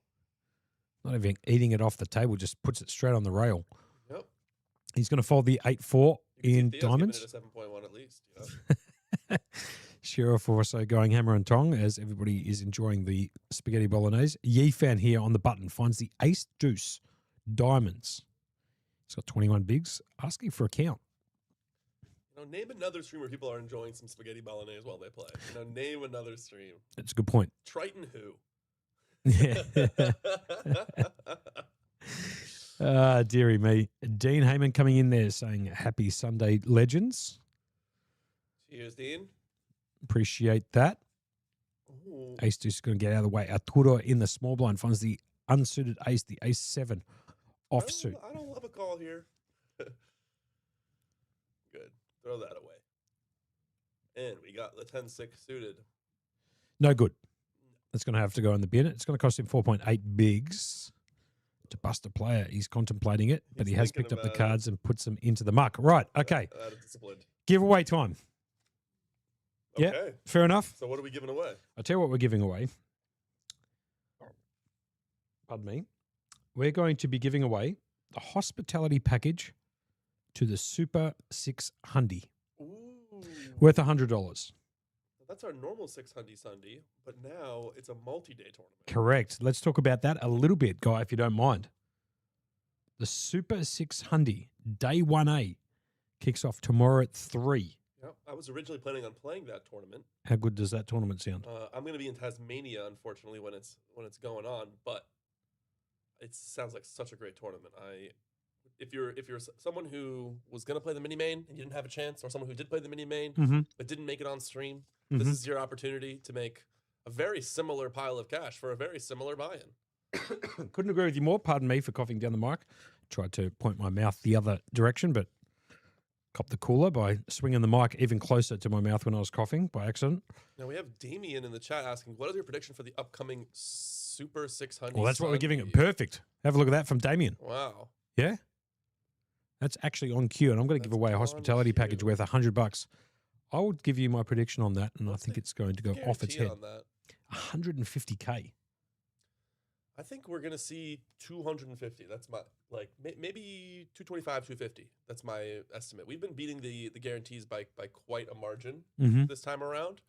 Not even eating it off the table, just puts it straight on the rail. Yep. He's going to fold the 8-4 in Theo's diamonds. giving it a 7.1 at least. You know? Sheriff also going hammer and tong as everybody is enjoying the spaghetti bolognese. Yee fan here on the button finds the ace deuce diamonds. He's got 21 bigs, asking for a count. You know, name another stream where people are enjoying some spaghetti bolognese while they play. You know, name another stream. That's a good point. Triton who? Yeah. Dearie me. Dean Heyman coming in there saying happy Sunday legends. Cheers, Dean. Appreciate that. Ooh. Ace deuce is going to get out of the way. Arturo in the small blind finds the unsuited ace, the ace 7 offsuit. I don't love a call here. Good. Throw that away. And we got the 10-6 suited. No good. That's going to have to go in the bin. It's going to cost him 4.8 bigs to bust a player. He's contemplating it, but he has picked up the cards and puts them into the muck. Right. Okay. Disciplined. Giveaway time. Okay. Yeah. Fair enough. So what are we giving away? I'll tell you what we're giving away. Pardon me. We're going to be giving away the hospitality package to the Super 600, Ooh. worth $100. That's our normal 600 Sunday, but now it's a multi-day tournament. Correct. Let's talk about that a little bit, Guy, if you don't mind. The Super 600 Day 1A kicks off tomorrow at 3. Yep. I was originally planning on playing that tournament. How good does that tournament sound? I'm going to be in Tasmania, unfortunately, when it's going on, but it sounds like such a great tournament. If you're someone who was going to play the mini main and you didn't have a chance, or someone who did play the mini main but didn't make it on stream, this is your opportunity to make a very similar pile of cash for a very similar buy-in. Couldn't agree with you more. Pardon me for coughing down the mic. Tried to point my mouth the other direction, but copped the cooler by swinging the mic even closer to my mouth when I was coughing by accident. Now we have Damien in the chat asking, what is your prediction for the upcoming Super 600? Well, that's what we're giving it. Perfect. Have a look at that from Damien. Wow. Yeah? That's actually on cue, and I'm going to give away a hospitality package worth $100. I would give you my prediction on that, and I think it's going to go off its head. On that? 150K. I think we're going to see 250. That's my, maybe 225, 250. That's my estimate. We've been beating the guarantees by quite a margin this time around.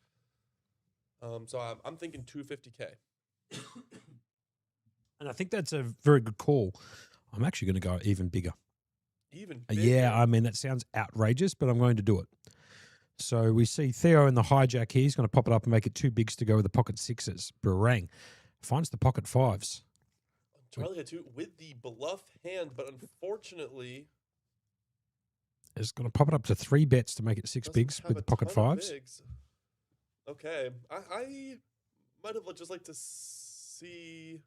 So I'm thinking 250K. And I think that's a very good call. I'm actually going to go even bigger. Even bigger? Yeah, I mean, that sounds outrageous, but I'm going to do it. So we see Theo in the hijack here. He's going to pop it up and make it 2 bigs to go with the pocket 6s. Barang finds the pocket 5s. Charlie had 2 with the bluff hand, but unfortunately... Is going to pop it up to 3 bets to make it 6 bigs with the pocket 5s. Okay. I might have just like to see...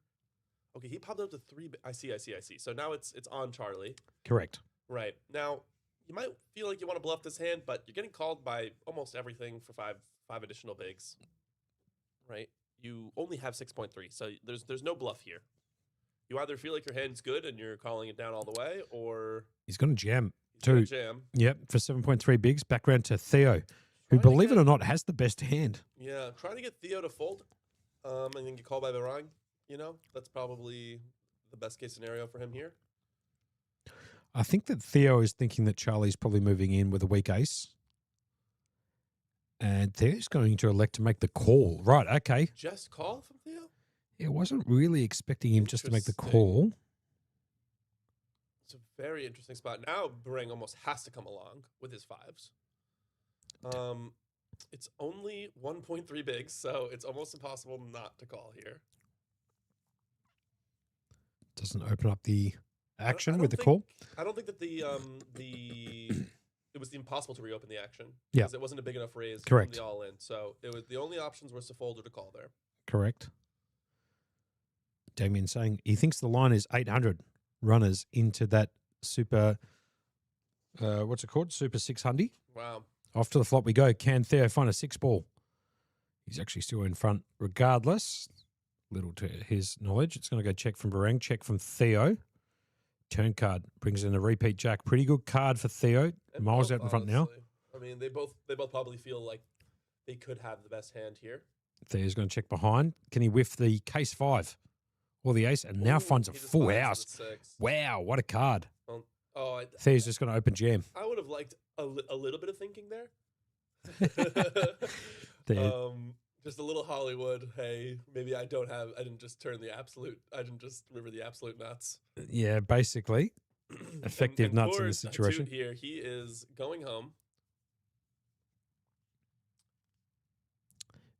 Okay, he popped it up to 3. I see. So now it's on Charlie. Correct. Right. Now, you might feel like you want to bluff this hand, but you're getting called by almost everything for 5 additional bigs. Right? You only have 6.3, so there's no bluff here. You either feel like your hand's good and you're calling it down all the way, or... He's going to jam, too. Jam. Yep, for 7.3 bigs. Background to Theo, who, believe it or not, has the best hand. Yeah, trying to get Theo to fold and then get called by the wrong. You know, that's probably the best case scenario for him here. I think that Theo is thinking that Charlie's probably moving in with a weak ace. And Theo's going to elect to make the call. Right, okay. Just call from Theo? Yeah, wasn't really expecting him just to make the Interesting. call. It's a very interesting spot. Now Barang almost has to come along with his fives. It's only 1.3 bigs, so it's almost impossible not to call here. Doesn't open up the I action don't with the think- call. I don't think that the it was impossible to reopen the action. Yeah. Because it wasn't a big enough raise Correct. from the all in. So it was the only options was to fold or to call there. Correct. Damien saying he thinks the line is 800 runners into that super, what's it called? Super 600. Wow. Off to the flop we go. Can Theo find a 6-ball? He's actually still in front regardless. Little to his knowledge. It's going to go check from Barang, check from Theo. Turn card brings in a repeat jack. Pretty good card for Theo. And Miles both, out in front now. honestly. I mean, they both probably feel like they could have the best hand here. Theo's going to check behind. Can he whiff the case 5 or the ace? And now Ooh, finds a he just full finds house. the 6. Wow, what a card. Oh, Theo's just going to open jam. I would have liked a little bit of thinking there. Theo. Just a little Hollywood. Hey, maybe I didn't just remember the absolute nuts. Yeah, basically. Effective And nuts in for this situation. Toot here, he is going home.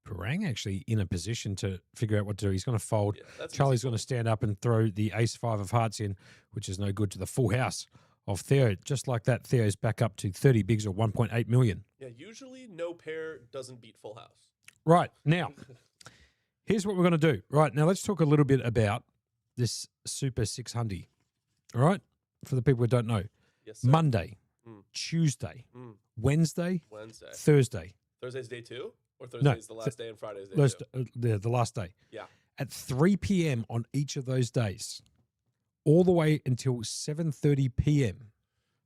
Barang actually in a position to figure out what to do. He's going to fold. Yeah, that's Charlie's going to stand up and throw the ace 5 of hearts in, which is no good to the full house of Theo. Just like that, Theo's back up to 30 bigs or 1.8 million. Yeah, usually no pair doesn't beat full house. Right, now, here's what we're going to do. Right, now let's talk a little bit about this Super 600. All right, for the people who don't know. Yes, sir. Monday, Mm. Tuesday, Mm. Wednesday, Wednesday. Thursday. Thursday's day 2? Or Thursday's the last day and Friday's day Those, 2? the last day. Yeah. At 3 p.m. on each of those days, all the way until 7:30 p.m.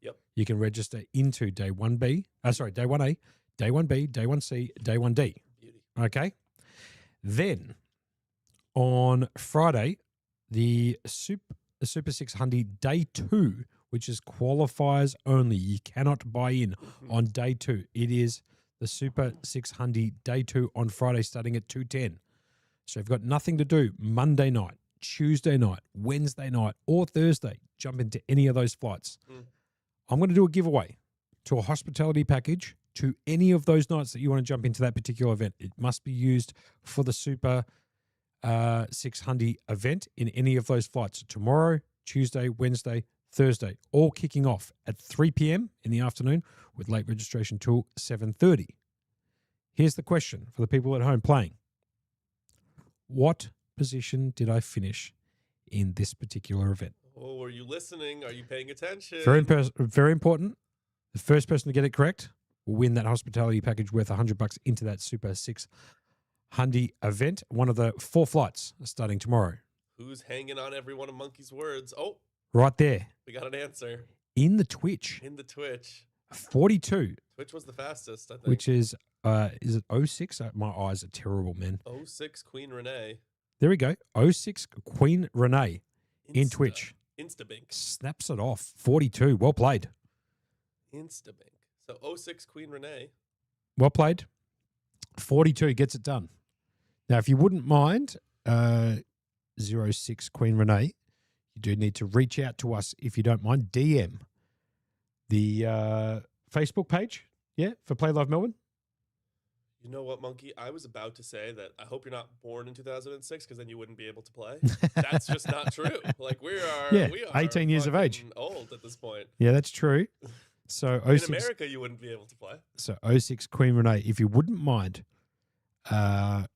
Yep. You can register into day 1B, day 1A, day 1B, day 1C, day 1D. Beauty. Okay. Then on Friday, the Super 600 day 2, which is qualifiers only. You cannot buy in on day 2. It is the Super 600 day 2 on Friday starting at 2:10. So if you've got nothing to do Monday night, Tuesday night, Wednesday night, or Thursday, jump into any of those flights. I'm going to do a giveaway to a hospitality package to any of those nights that you want to jump into that particular event. It must be used for the Super 600 event in any of those flights. Tomorrow, Tuesday, Wednesday, Thursday, all kicking off at 3 p.m. in the afternoon with late registration till 7:30. Here's the question for the people at home playing. What position did I finish in this particular event? Oh, are you listening? Are you paying attention? Very important. The first person to get it correct will win that hospitality package worth $100 into that Super 600 event. One of the 4 flights starting tomorrow. Who's hanging on every one of Monkey's words? Oh, Right there we got an answer in the Twitch. in the Twitch. 42, Twitch was the fastest, I think. which is it 06? My eyes are terrible, man. 06 Queen Renee. There we go. 06 Queen Renee in Twitch. Instabink. Snaps it off. 42. Well played. Instabink. So 06 Queen Renee. Well played. 42 gets it done. Now, if you wouldn't mind, 06 Queen Renee, you do need to reach out to us if you don't mind. DM the Facebook page, for Playlive Melbourne. You know what, Monkey? I was about to say that I hope you're not born in 2006 because then you wouldn't be able to play. That's just not true. Like we are 18 years of age. fucking old at this point. Yeah, that's true. So In 06, America, you wouldn't be able to play. so 06 Queen Renee, if you wouldn't mind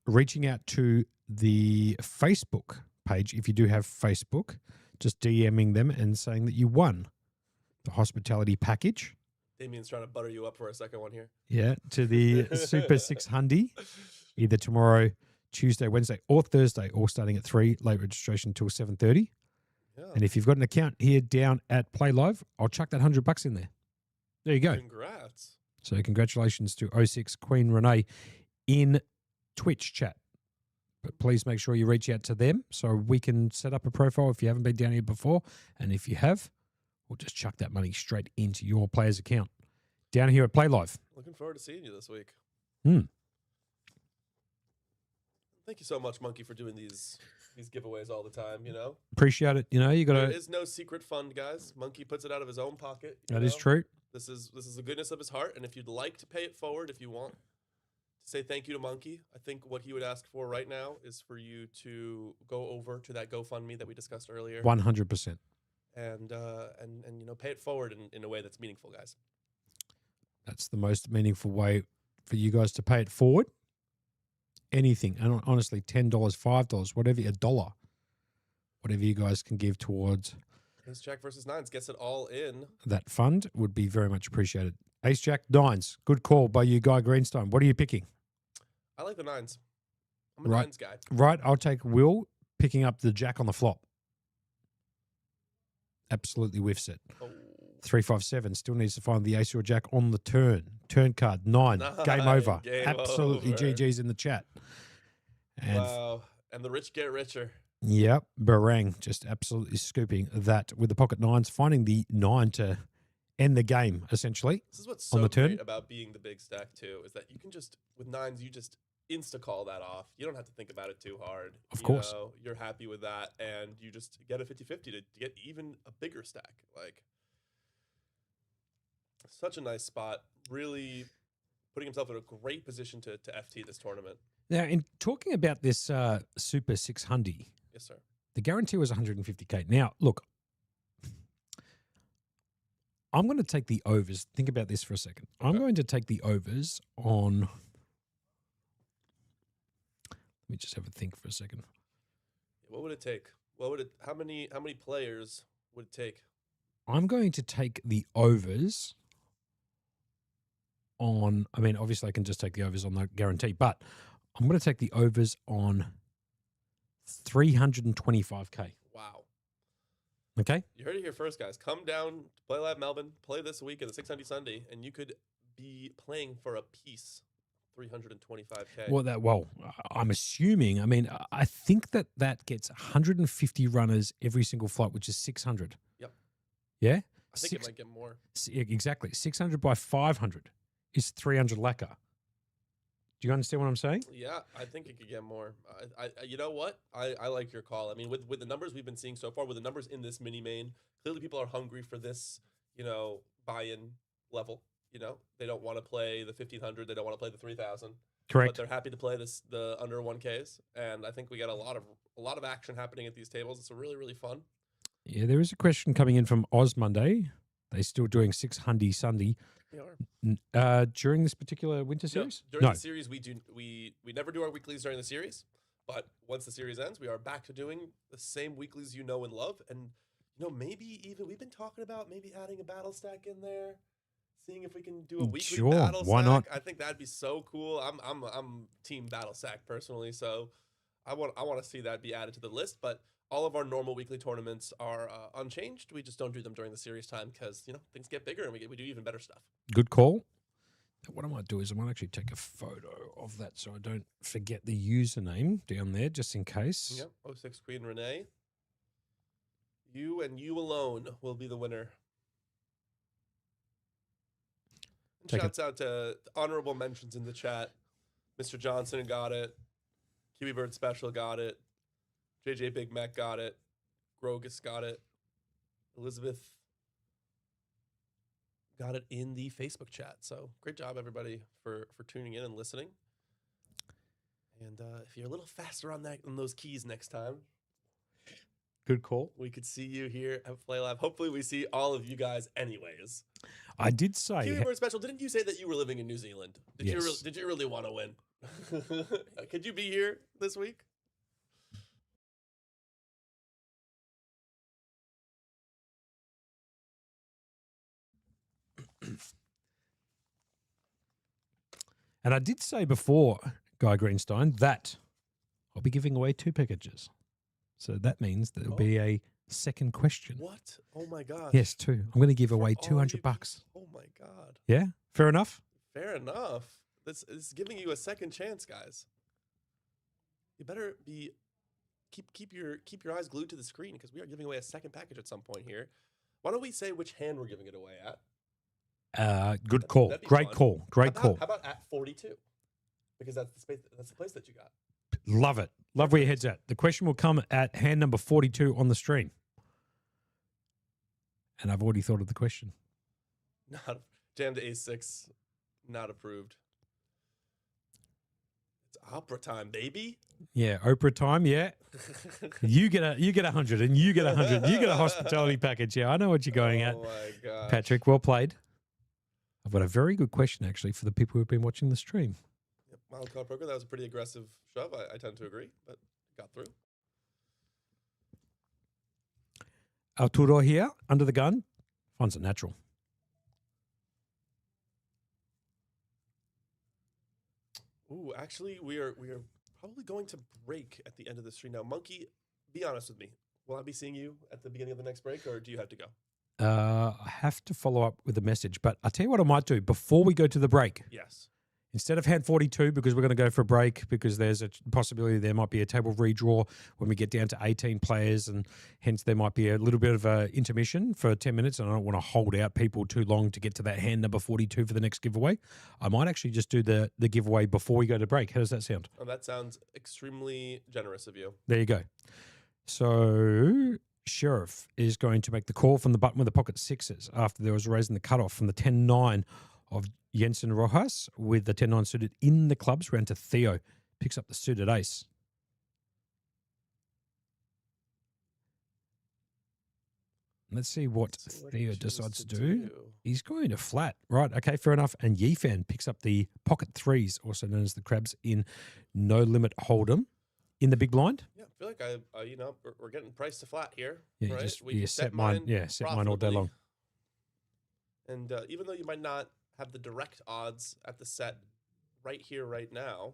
reaching out to the Facebook page, if you do have Facebook, just DMing them and saying that you won the hospitality package. Damien's trying to butter you up for a second one here. Yeah, to the Super 600, either tomorrow, Tuesday, Wednesday, or Thursday, all starting at 3, late registration till 7:30. Yeah. And if you've got an account here down at Playlive, I'll chuck that $100 in there. There you go. Congrats. So congratulations to 06 Queen Renee in Twitch chat. But please make sure you reach out to them so we can set up a profile if you haven't been down here before. And if you have, we'll just chuck that money straight into your player's account. Down here at Playlive. Looking forward to seeing you this week. Thank you so much, Monkey, for doing these giveaways all the time. You know, Appreciate it. You know, you got there to. is no secret fund, guys. Monkey puts it out of his own pocket. That is true. This is the goodness of his heart, and if you'd like to pay it forward, if you want to say thank you to Monkey, I think what he would ask for right now is for you to go over to that GoFundMe that we discussed earlier, 100%. and pay it forward in a way that's meaningful, guys. That's the most meaningful way for you guys to pay it forward. Anything, and honestly, $10, $5, whatever, $1, whatever you guys can give towards Ace Jack versus Nines gets it all in. that fund would be very much appreciated. Ace Jack Nines, good call by you, Guy Greenstein. What are you picking? I like the nines. I'm a Right. nines guy. Right, I'll take Will picking up the Jack on the flop. Absolutely whiffs it. Oh. 357 still needs to find the ace or jack on the turn. Turn card 9. Game over. Game Absolutely over. GG's in the chat. And Wow. And the rich get richer. yep, Barang just absolutely scooping that with the pocket nines, finding the 9 to end the game essentially. This is what's On so the turn? great about being the big stack too, is that you can just, with nines, you just insta call that off. You don't have to think about it too hard. Of course. You're happy with that, and you just get a 50-50 to get even a bigger stack. Like, such a nice spot. Really putting himself in a great position to FT this tournament. Now, in talking about this Super 600, Yes, sir. the guarantee was 150K. Now, look, I'm going to take the overs. Think about this for a second. I'm Okay. going to take the overs on. Let me just have a think for a second. What would it take? How many players would it take? I'm going to take the overs on. I mean, obviously, I can just take the overs on the guarantee, but I'm going to take the overs on 325K. Wow. Okay. You heard it here first, guys. Come down to Playlive Melbourne, play this week at the 600 Sunday, and you could be playing for a piece, 325K. Well, I'm assuming. I mean, I think that gets 150 runners every single flight, which is 600. Yep. Yeah. I think it might get more. Exactly. 600 by 500 is 300 lacquer. Do you understand what I'm saying? Yeah, I think it could get more. You know what? I like your call. I mean, with the numbers we've been seeing so far, with the numbers in this mini main, clearly people are hungry for this, buy-in level. They don't want to play the 1500. They don't want to play the 3000. Correct. But they're happy to play the under 1Ks. And I think we got a lot of action happening at these tables. It's really, really fun. Yeah, there is a question coming in from Oz Monday. They still doing 600 Sunday They are. during this particular winter series? During the series, we never do our weeklies during the series. But once the series ends, we are back to doing the same weeklies you know and love. And maybe even we've been talking about maybe adding a battle stack in there, seeing if we can do a weekly Sure, battle why stack. not? I think that'd be so cool. I'm team battle stack personally, so I want to see that be added to the list. But all of our normal weekly tournaments are unchanged. We just don't do them during the series time because things get bigger and we do even better stuff. Good call. What I might do is I might actually take a photo of that so I don't forget the username down there just in case. Yep. 06 Queen Renee. You and you alone will be the winner. And Take shouts out to honorable mentions in the chat. Mr. Johnson got it. Kiwi Bird Special got it. JJ Big Mac got it. Grogus got it. Elizabeth got it in the Facebook chat. So great job, everybody, for tuning in and listening. And if you're a little faster on those keys next time, Good call. we could see you here at Play Live. Hopefully, we see all of you guys, anyways. I did say. Kiwi Bird Special, didn't you say that you were living in New Zealand? Yes. Did you really want to win? Could you be here this week? And I did say before, Guy Greenstein, that I'll be giving away 2 packages. So that means there'll be a second question. What? Oh my gosh. Yes, 2. I'm going to give For away all $200. you- Oh my god. Yeah? Fair enough? Fair enough. This is giving you a second chance, guys. You better be keep your eyes glued to the screen because we are giving away a second package at some point here. Why don't we say which hand we're giving it away at? Good call. That'd be Great fun. call. Great call. How about at 42? because that's the space. That's the place that you got. Love it. Love where your head's at. The question will come at hand number 42 on the stream. And I've already thought of the question. Not jam to ace-6. Not approved. It's opera time, baby. Yeah, Oprah time, yeah. You get 100 and you get 100. You get a hospitality package. Yeah, I know what you're going at. Oh my god. Patrick, well played. I've got a very good question actually for the people who've been watching the stream. Yep, Mild card poker, that was a pretty aggressive shove. I tend to agree, but got through. Arturo here, under the gun, finds it natural. Ooh, actually, we are probably going to break at the end of the stream now. Monkey, be honest with me. Will I be seeing you at the beginning of the next break, or do you have to go? I have to follow up with a message, but I'll tell you what I might do before we go to the break. Yes. Instead of hand 42, because we're going to go for a break, because there's a possibility there might be a table redraw when we get down to 18 players, and hence there might be a little bit of an intermission for 10 minutes, and I don't want to hold out people too long to get to that hand number 42 for the next giveaway. I might actually just do the giveaway before we go to break. How does that sound? Oh, that sounds extremely generous of you. There you go. So Sheriff is going to make the call from the button with the pocket sixes after there was raising the cutoff from the 10-9 of Jensen Rojas with the 10-9 suited in the clubs. Round to Theo. Picks up the suited ace. Let's see what Theo decides to do. He's going to flat. Right, okay, fair enough. And Yifan picks up the pocket threes, also known as the crabs, in No Limit Hold'em in the big blind. Yeah, I feel like we're getting priced to flat here. Yeah, right? just, We can set mine. Yeah, set mine all day profitably. long. And even though you might not have the direct odds at the set right here, right now,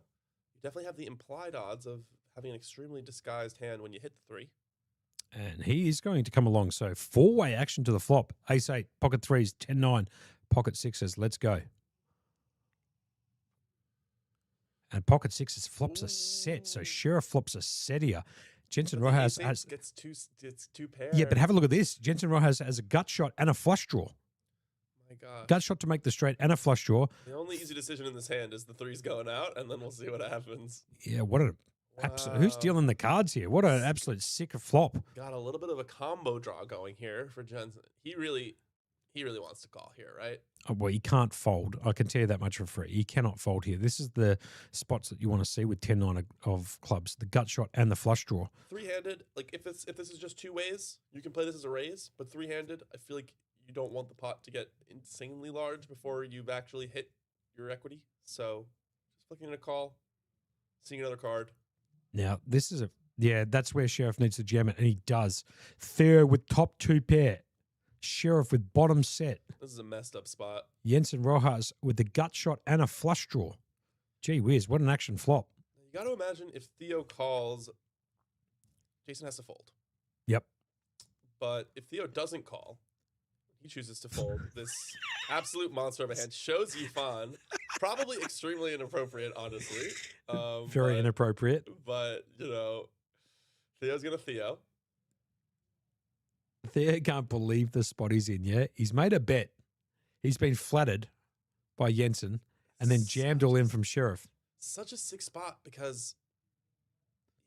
you definitely have the implied odds of having an extremely disguised hand when you hit the 3. And he is going to come along. So four-way action to the flop. Ace-8, pocket threes, 10-9, pocket sixes. Let's go. And pocket sixes flops a set. So Sheriff flops a set here. Jensen Rojas has... gets two pairs. Yeah, but have a look at this. Jensen Rojas has a gut shot and a flush draw. My God. Gut shot to make the straight and a flush draw. The only easy decision in this hand is the 3's going out, and then we'll see what happens. Yeah, what an absolute... Who's dealing the cards here? What an absolute sick flop. Got a little bit of a combo draw going here for Jensen. He really wants to call here, right? Oh, well, he can't fold. I can tell you that much for free. He cannot fold here. This is the spots that you want to see with 10-9 of clubs, the gut shot and the flush draw. Three-handed, like if this is just two ways, you can play this as a raise, but three-handed, I feel like you don't want the pot to get insanely large before you've actually hit your equity. So just flicking in a call, seeing another card. Now, this is that's where Sheriff needs to jam it, and he does. Theo with top two pair. Sheriff with bottom set. This is a messed up spot. Jensen Rojas with the gut shot and a flush draw. Gee whiz, what an action flop. You got to imagine if Theo calls, Jason has to fold. Yep. But if Theo doesn't call, he chooses to fold. This absolute monster of a hand shows Yifan. Probably extremely inappropriate, honestly. Very inappropriate. But, Theo's going to Theo. Theo can't believe the spot he's in, yeah? He's made a bet. He's been flattered by Jensen and then jammed all in from Sheriff. Such a sick spot because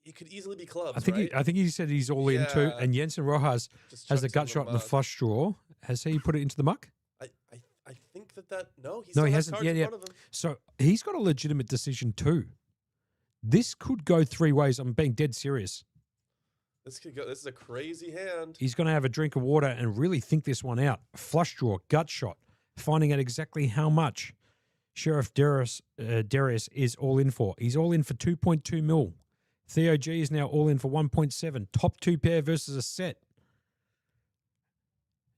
it could easily be clubs, I think he said he's all in too. And Jensen Rojas has the gut shot and the mud. flush draw. Has he put it into the muck? I think no, he No, still he has hasn't. cards Yeah, in yeah. front of him. So he's got a legitimate decision too. This could go three ways. I'm being dead serious. This is a crazy hand. He's going to have a drink of water and really think this one out. Flush draw, gut shot, finding out exactly how much Sheriff Darius is all in for. He's all in for 2.2 mil. Theo G is now all in for 1.7. Top two pair versus a set.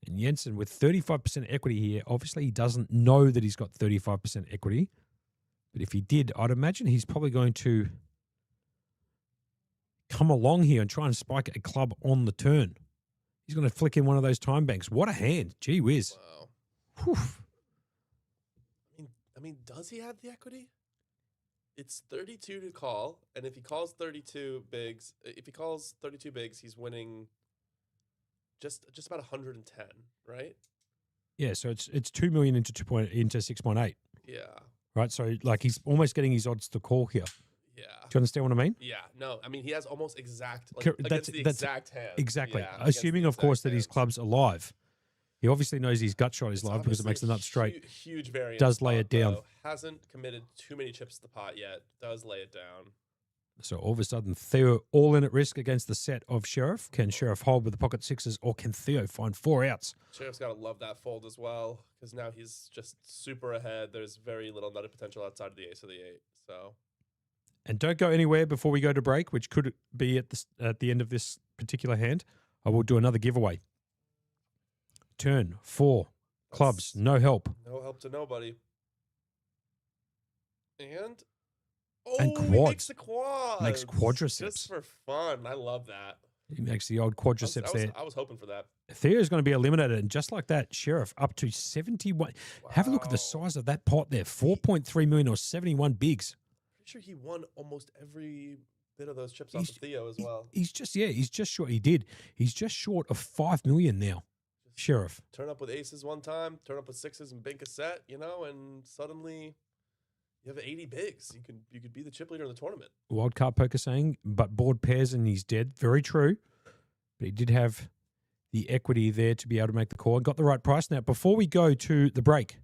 And Jensen with 35% equity here. Obviously, he doesn't know that he's got 35% equity. But if he did, I'd imagine he's probably going to come along here and try and spike a club on the turn. He's going to flick in one of those time banks. What a hand. Gee whiz. Wow. Whew. I mean, does he have the equity? It's 32 to call, and if he calls 32 bigs, he's winning just about 110, right? Yeah, so it's 2 million into 6.8. Yeah. right? So like he's almost getting his odds to call here. Yeah. Do you understand what I mean? Yeah. No, I mean he has almost exact Cor- against the exact hand. Exactly. Yeah, against Assuming, the of course, exact that his hands. club's alive. He obviously knows his gut shot is It's live because it obviously makes the a nuts straight. Huge variance. Does lay spot, it down. though. Hasn't committed too many chips to the pot yet. Does lay it down. So all of a sudden, Theo all in at risk against the set of Sheriff. Can Sheriff hold with the pocket sixes, or can Theo find 4 outs? Sheriff's got to love that fold as well because now he's just super ahead. There's very little nutted potential outside of the ace of the 8. So And don't go anywhere before we go to break, which could be at the end of this particular hand. I will do another giveaway. Turn 4, clubs, no help. no help to nobody. And And he quads. makes the quads. Makes quadriceps. Just for fun. I love that. He makes the old quadriceps there. I was hoping for that. Theo's going to be eliminated, and just like that, Sheriff up to 71. Have a look at the size of that pot there, 4.3 million or 71 bigs. Pretty sure he won almost every bit of those chips off of Theo as well. He's just short. He's just short of 5 million now. Sheriff. Turn up with aces one time, turn up with sixes and bink a set, and suddenly you have 80 bigs. You could be the chip leader in the tournament. Wildcard Poker saying, but board pairs and he's dead. Very true. But he did have the equity there to be able to make the call and got the right price. Now, before we go to the break,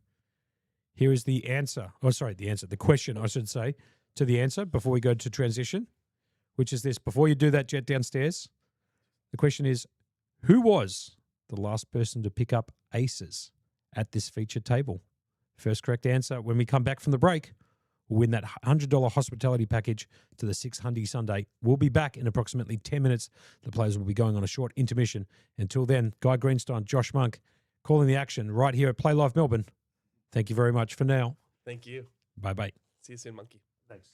here is the answer. Oh, sorry, the question, I should say, to the answer before we go to transition, which is this. Before you do that jet downstairs, the question is, who was the last person to pick up aces at this featured table? First correct answer when we come back from the break will win that $100 hospitality package to the 600 Sunday. We'll be back in approximately 10 minutes. The players will be going on a short intermission. Until then, Guy Greenstein, Josh Monk, calling the action right here at Playlive Melbourne. Thank you very much for now. Thank you. Bye-bye. See you soon, Monkey. Thanks.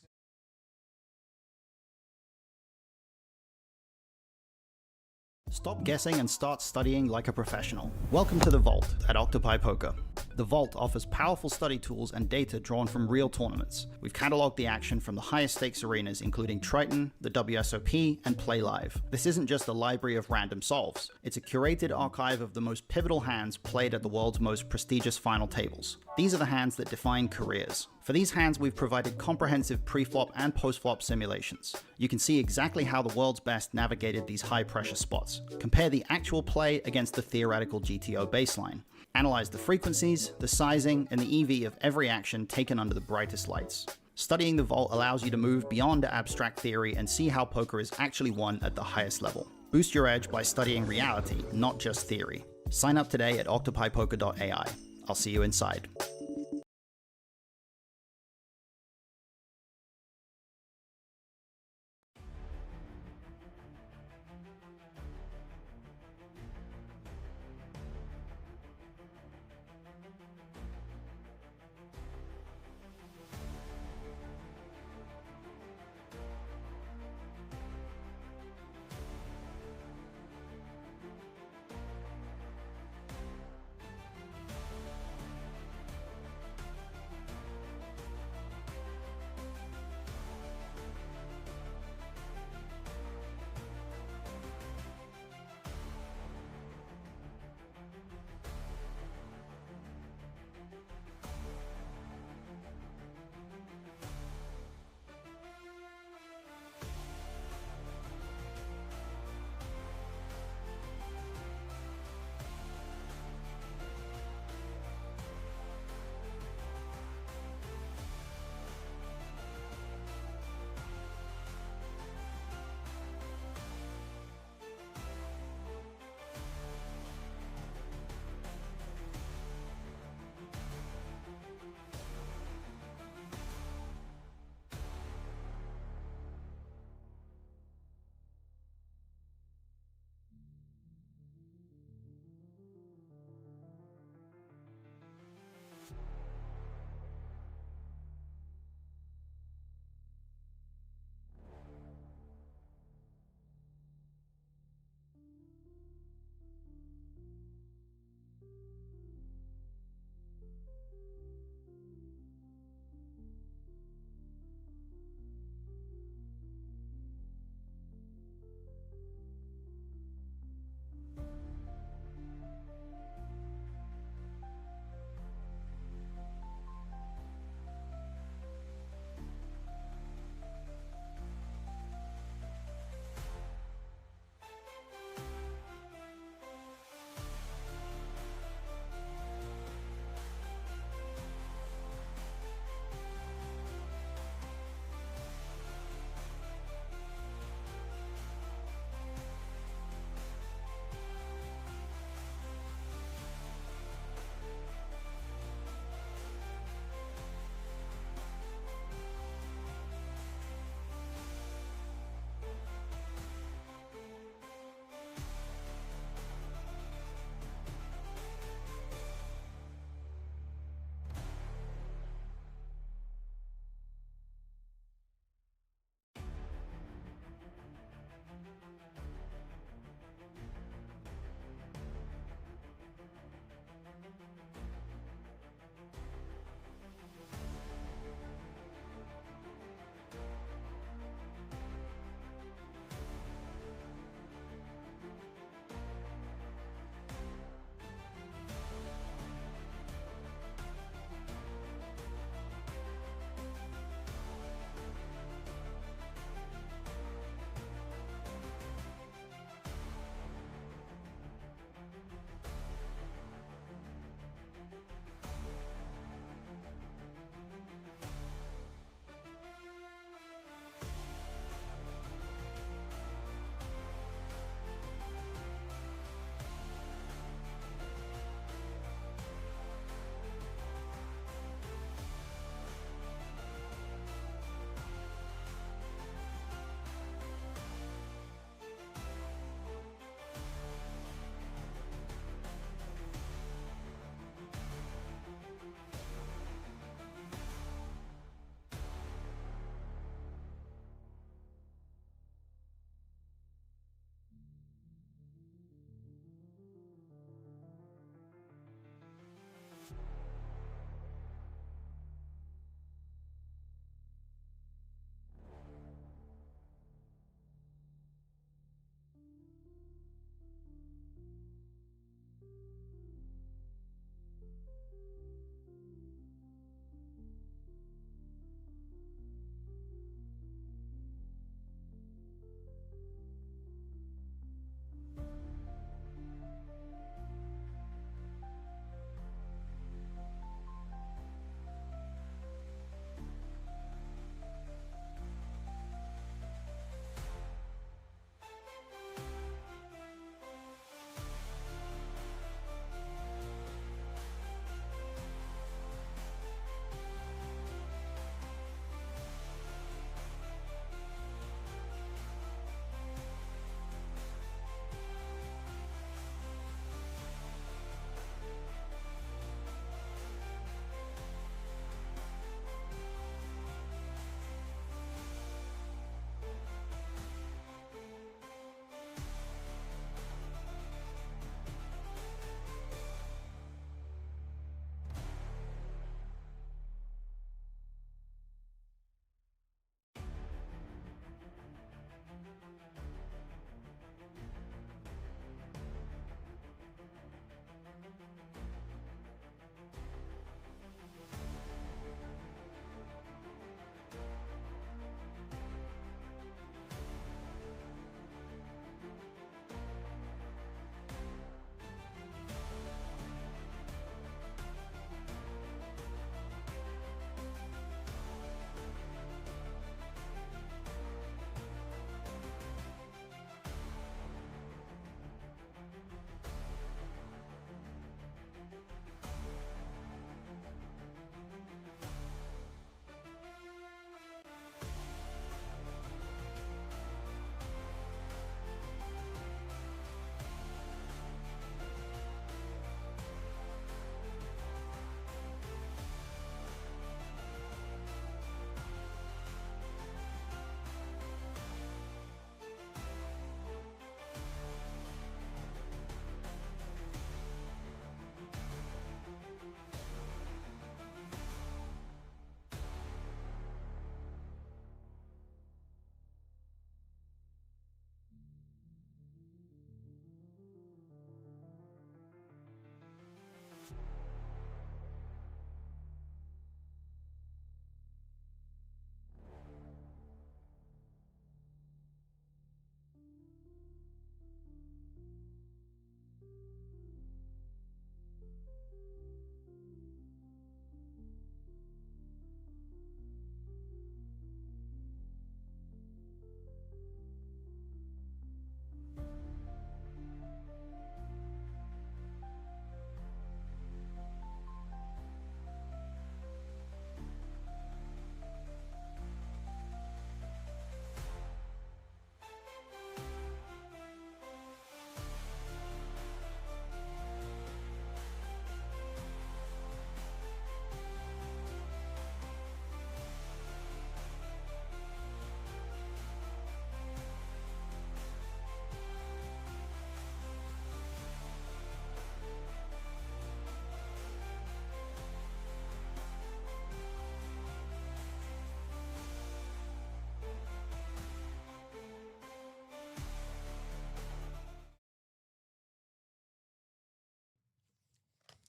Stop guessing and start studying like a professional. Welcome to the Vault at Octopi Poker. The Vault offers powerful study tools and data drawn from real tournaments. We've cataloged the action from the highest stakes arenas including Triton, the WSOP, and Playlive. This isn't just a library of random solves. It's a curated archive of the most pivotal hands played at the world's most prestigious final tables. These are the hands that define careers. For these hands, we've provided comprehensive pre-flop and post-flop simulations. You can see exactly how the world's best navigated these high-pressure spots. Compare the actual play against the theoretical GTO baseline. Analyze the frequencies, the sizing, and the EV of every action taken under the brightest lights. Studying the Vault allows you to move beyond abstract theory and see how poker is actually won at the highest level. Boost your edge by studying reality, not just theory. Sign up today at octopipoker.ai. I'll see you inside.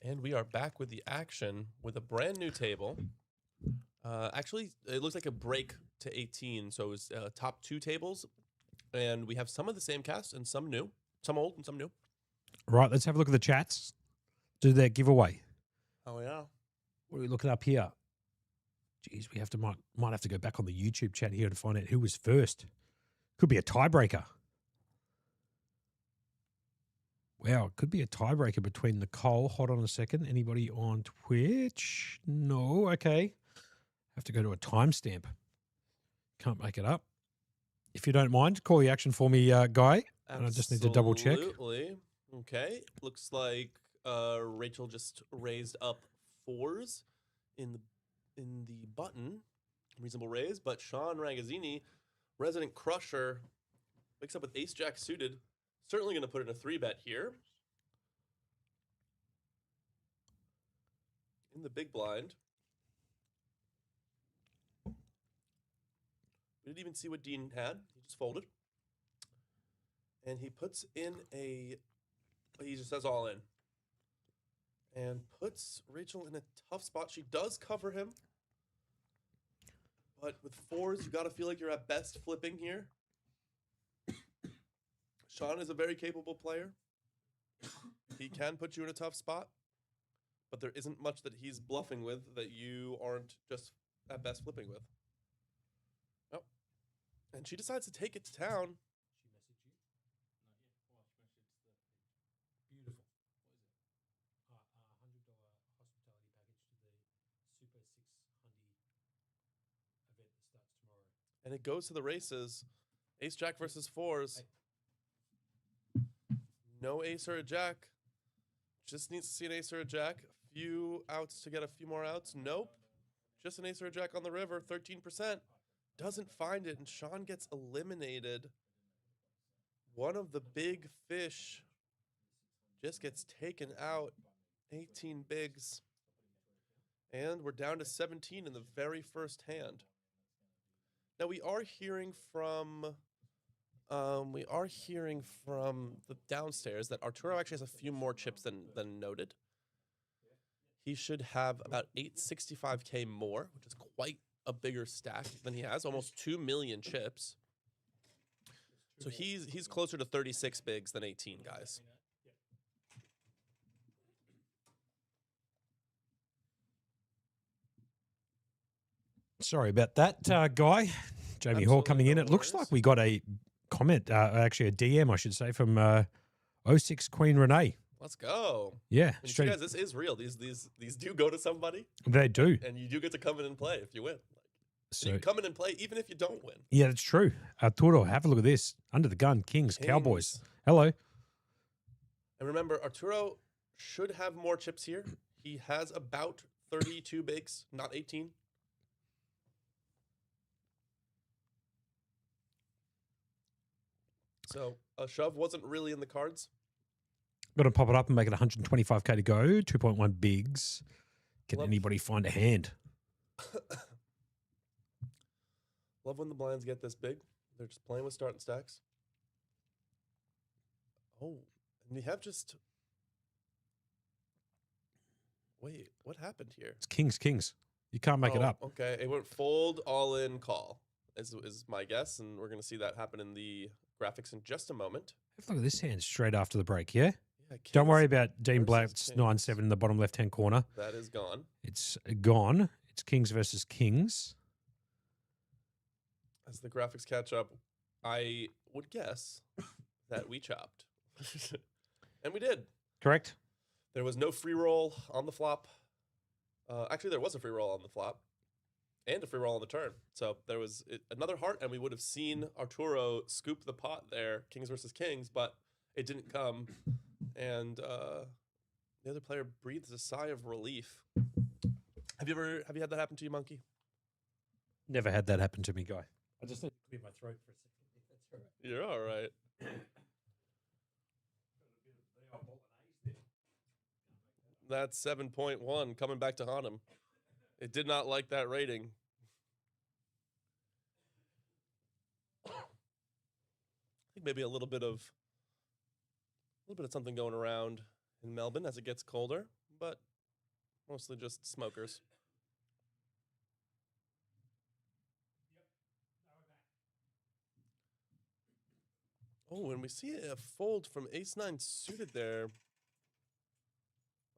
And we are back with the action with a brand new table. Actually, it looks like a break to 18. So it was top 2 tables. And we have some of the same cast and some new. Some old and some new. Right, let's have a look at the chats. Do their giveaway. Oh, yeah. What are we looking up here? Geez, we have to might have to go back on the YouTube chat here to find out who was first. Could be a tiebreaker. Wow, it could be a tiebreaker between Nicole. Hold on a second. Anybody on Twitch? No. Okay. Have to go to a timestamp. Can't make it up. If you don't mind, call the action for me, Guy. And I just need to double check. Absolutely. Okay. Looks like Rachel just raised up 4s in the button. Reasonable raise. But Sean Ragazzini, Resident Crusher, wakes up with Ace-Jack suited. Certainly going to put in a 3-bet here. In the big blind. We didn't even see what Dean had. He just folded. And he puts in he just says all in. And puts Rachel in a tough spot. She does cover him. But with 4s, you got to feel like you're at best flipping here. Sean is a very capable player. He can put you in a tough spot. But there isn't much that he's bluffing with that you aren't just at best flipping with. Oh. And she decides to take it to town. Beautiful. What is it? $100 hospitality package to the Super 600 event that starts tomorrow. And it goes to the races. Ace-Jack versus 4s. No ace or a jack. Just needs to see an ace or a jack. A few outs to get a few more outs. Nope. Just an ace or a jack on the river. 13%. Doesn't find it, and Sean gets eliminated. One of the big fish just gets taken out. 18 bigs. And we're down to 17 in the very first hand. Now we are hearing from the downstairs that Arturo actually has a few more chips than noted. He should have about 865K more, which is quite a bigger stack than he has, almost 2 million chips. So he's closer to 36 bigs than 18, guys. Sorry about that, Guy. Jamie Hall coming in. It looks like we got a comment, actually a DM, I should say, from 06 Queen Renee. Let's go. Yeah. And you guys, this is real. These do go to somebody. They do. And you do get to come in and play if you win. So, you can come in and play even if you don't win. Yeah, that's true. Arturo, have a look at this. Under the gun, Kings. Cowboys. Hello. And remember, Arturo should have more chips here. He has about 32 bigs, not 18. So a shove wasn't really in the cards. Got to pop it up and make it 125K to go. 2.1 bigs. Can anybody find a hand? Love when the blinds get this big. They're just playing with starting stacks. Oh, and we have just... Wait, what happened here? It's Kings. You can't make it up. Okay, it went fold, all in, call, is my guess. And we're going to see that happen in the graphics in just a moment. Have a look at this hand straight after the break, yeah? Yeah, don't worry about Dean Black's 9-7 in the bottom left-hand corner. That is gone. It's gone. It's Kings versus Kings. As the graphics catch up, I would guess that we chopped. And we did. Correct. There was no free roll on the flop. Actually, there was a free roll on the flop. And a free roll on the turn. So there was another heart, and we would have seen Arturo scoop the pot there, Kings versus Kings, but it didn't come. And the other player breathes a sigh of relief. Have you had that happen to you, Monkey? Never had that happen to me, Guy. I just need to clear my throat for a second. That's all right. You're all right. That's 7.1 coming back to haunt him. It did not like that rating. I think maybe a little bit of something going around in Melbourne as it gets colder. but mostly just smokers. Oh, and we see a fold from ace-9 suited there.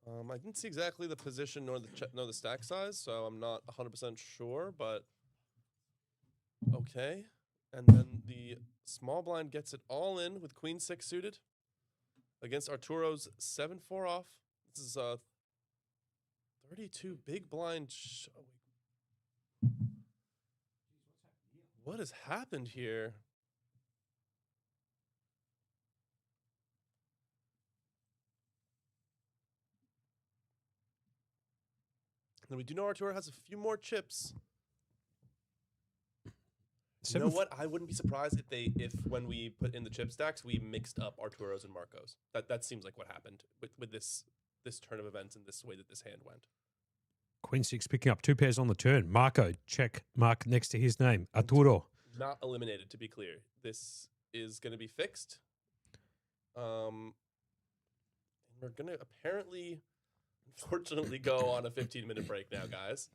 I didn't see exactly the position nor the stack size, so I'm not 100% sure, but okay. And then the small blind gets it all in with queen-6 suited against Arturo's 7-4 off. This is 32 big blind. What has happened here? And we do know Arturo has a few more chips. You know what? I wouldn't be surprised if when we put in the chip stacks, we mixed up Arturo's and Marco's. That seems like what happened with this turn of events and this way that this hand went. Queen 6 picking up 2 pairs on the turn. Marco, check mark next to his name. Arturo. Not eliminated, to be clear. This is going to be fixed. And we're going to apparently, unfortunately, go on a 15-minute break now, guys.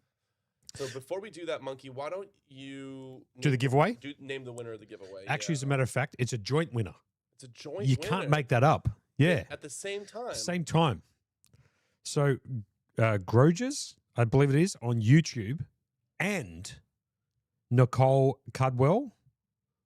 So before we do that, Monkey, why don't you Do the giveaway? Name the winner of the giveaway? Actually, as a matter of fact, it's a joint winner. It's a joint You winner. can't make that up. Yeah. At the same time. Same time. So, Groges, I believe it is, on YouTube, and Nicole Caldwell,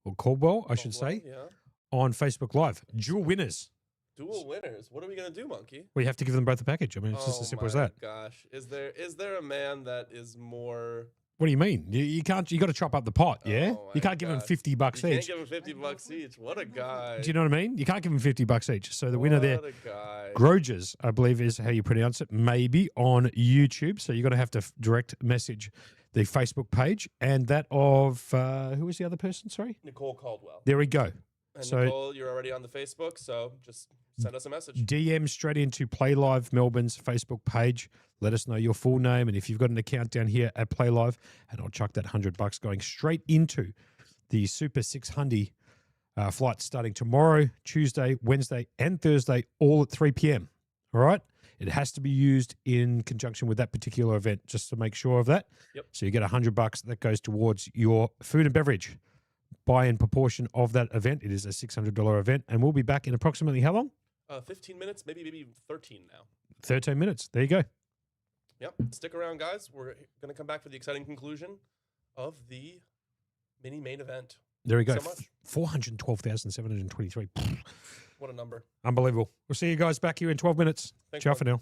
or Caldwell, I should say, Yeah. on Facebook Live. Dual winners. Dual winners. What are we going to do, Monkey? We have to give them both a package. I mean, it's just as simple as that. Gosh. Is there a man that is more... What do you mean? You can't. You got to chop up the pot. Yeah, Oh you can't give them $50 You each. can't give him $50 each. What a guy. Do you know what I mean? You can't give them $50 each. So the winner there, What a guy. Groges, I believe is how you pronounce it, maybe on YouTube. So you're going to have to direct message the Facebook page and that of who was the other person? Sorry, Nicole Caldwell. there we go. And So- Nicole, you're already on the Facebook, so just send us a message. DM straight into Playlive Melbourne's Facebook page. Let us know your full name, and if you've got an account down here at Playlive, and I'll chuck that $100 going straight into the Super 600 flight starting tomorrow, Tuesday, Wednesday, and Thursday, all at 3 p.m. All right. It has to be used in conjunction with that particular event, just to make sure of that. Yep. So you get $100 that goes towards your food and beverage. Buy in proportion of that event. It is a $600 event, and we'll be back in approximately how long? 15 minutes, maybe 13 now. 13 minutes. There you go. Yep. Stick around, guys. We're going to come back for the exciting conclusion of the mini main event. There we go. So much. 412,723. What a number. Unbelievable. We'll see you guys back here in 12 minutes. Thanks, Ciao bud. for now.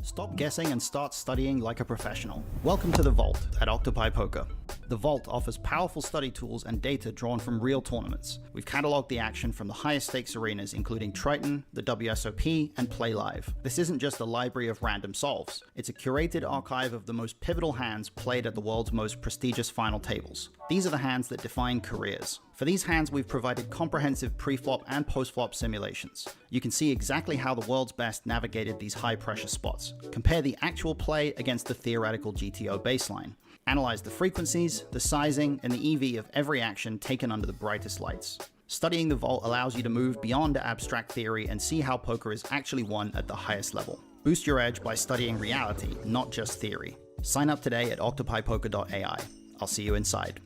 Stop guessing and start studying like a professional. Welcome to the Vault at Octopi Poker. The Vault offers powerful study tools and data drawn from real tournaments. We've cataloged the action from the highest stakes arenas, including Triton, the WSOP, and Playlive. This isn't just a library of random solves. It's a curated archive of the most pivotal hands played at the world's most prestigious final tables. These are the hands that define careers. For these hands, we've provided comprehensive pre-flop and post-flop simulations. You can see exactly how the world's best navigated these high-pressure spots. Compare the actual play against the theoretical GTO baseline. Analyze the frequencies, the sizing, and the EV of every action taken under the brightest lights. Studying the Vault allows you to move beyond abstract theory and see how poker is actually won at the highest level. Boost your edge by studying reality, not just theory. Sign up today at octopipoker.ai. I'll see you inside.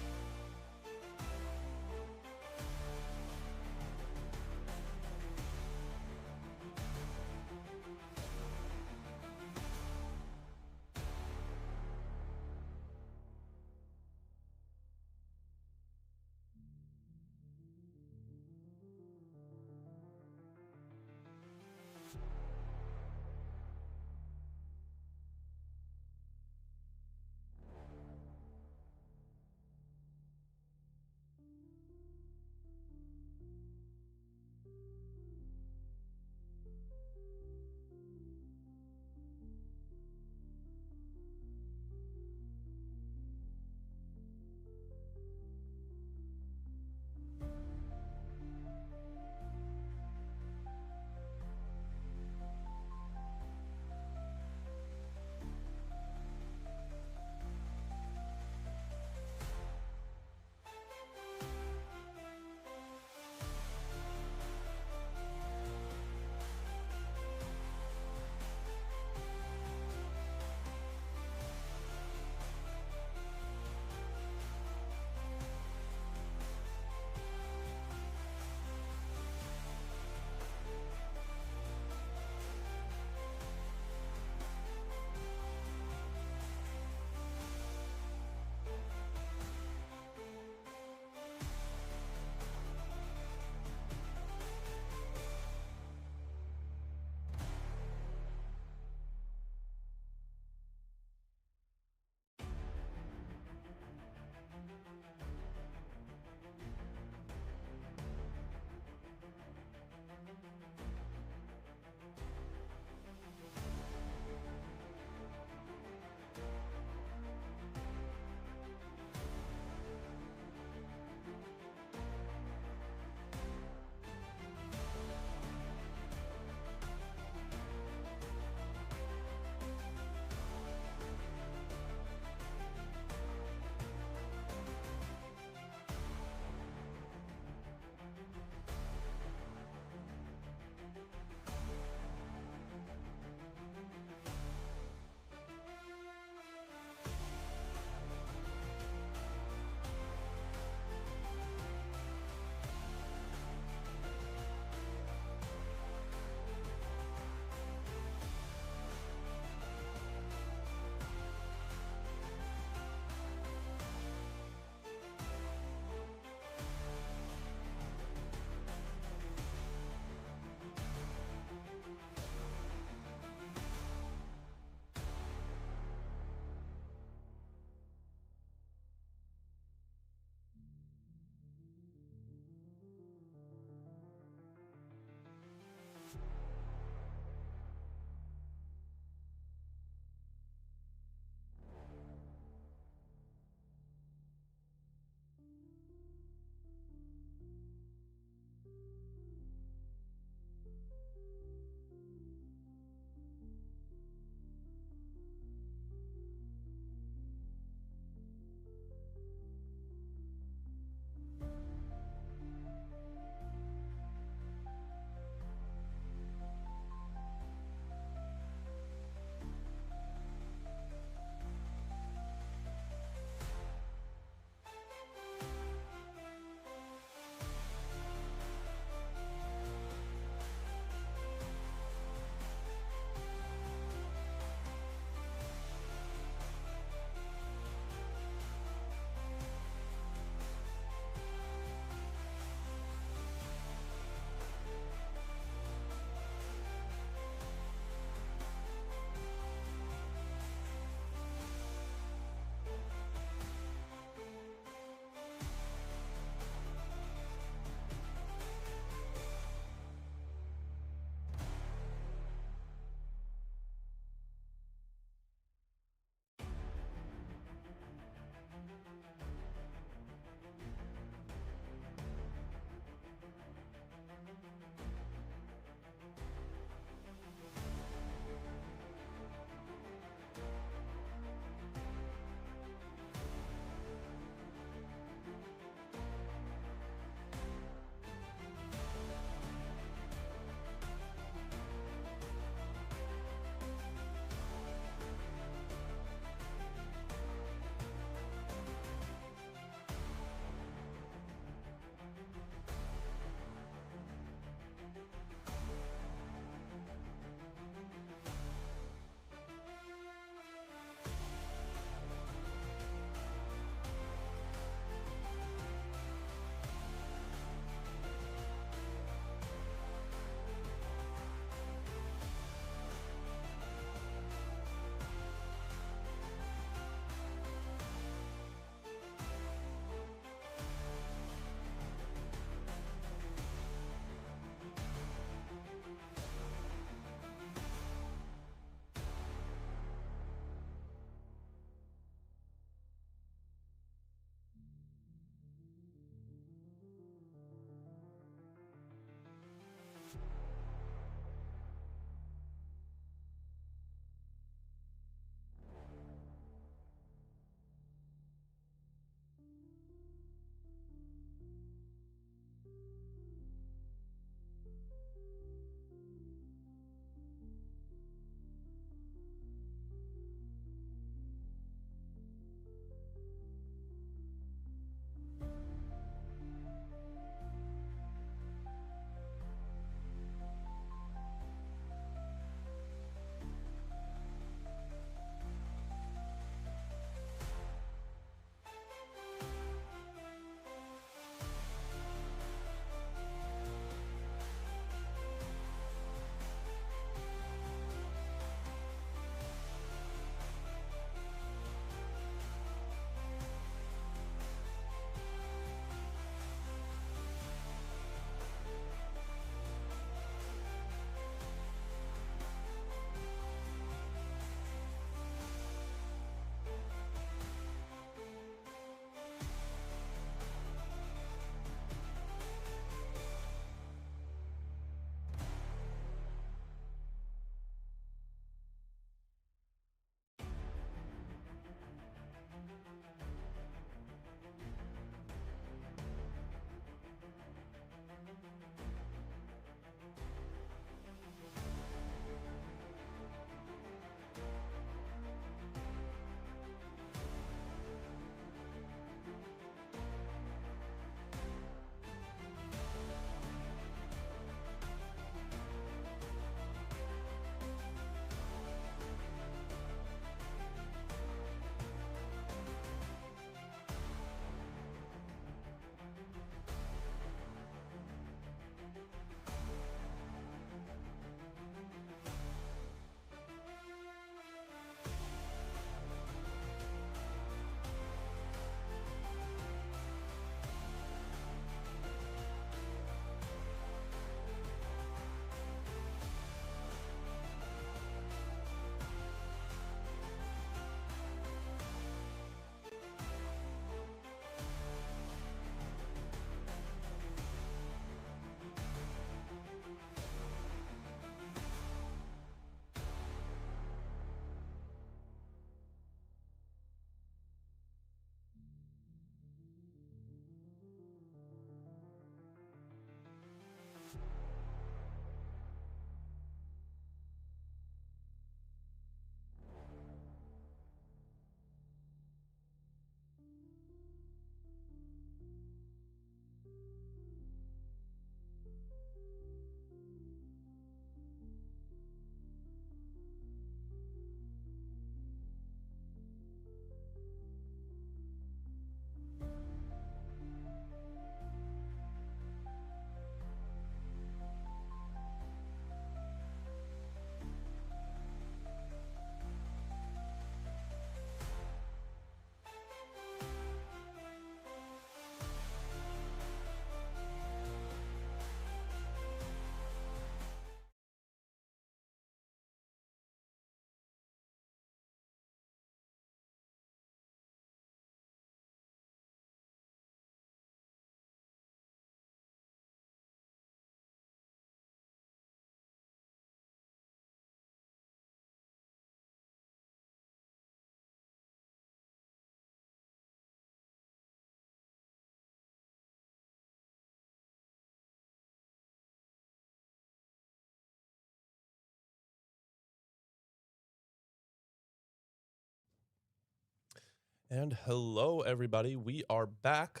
And hello, everybody. We are back.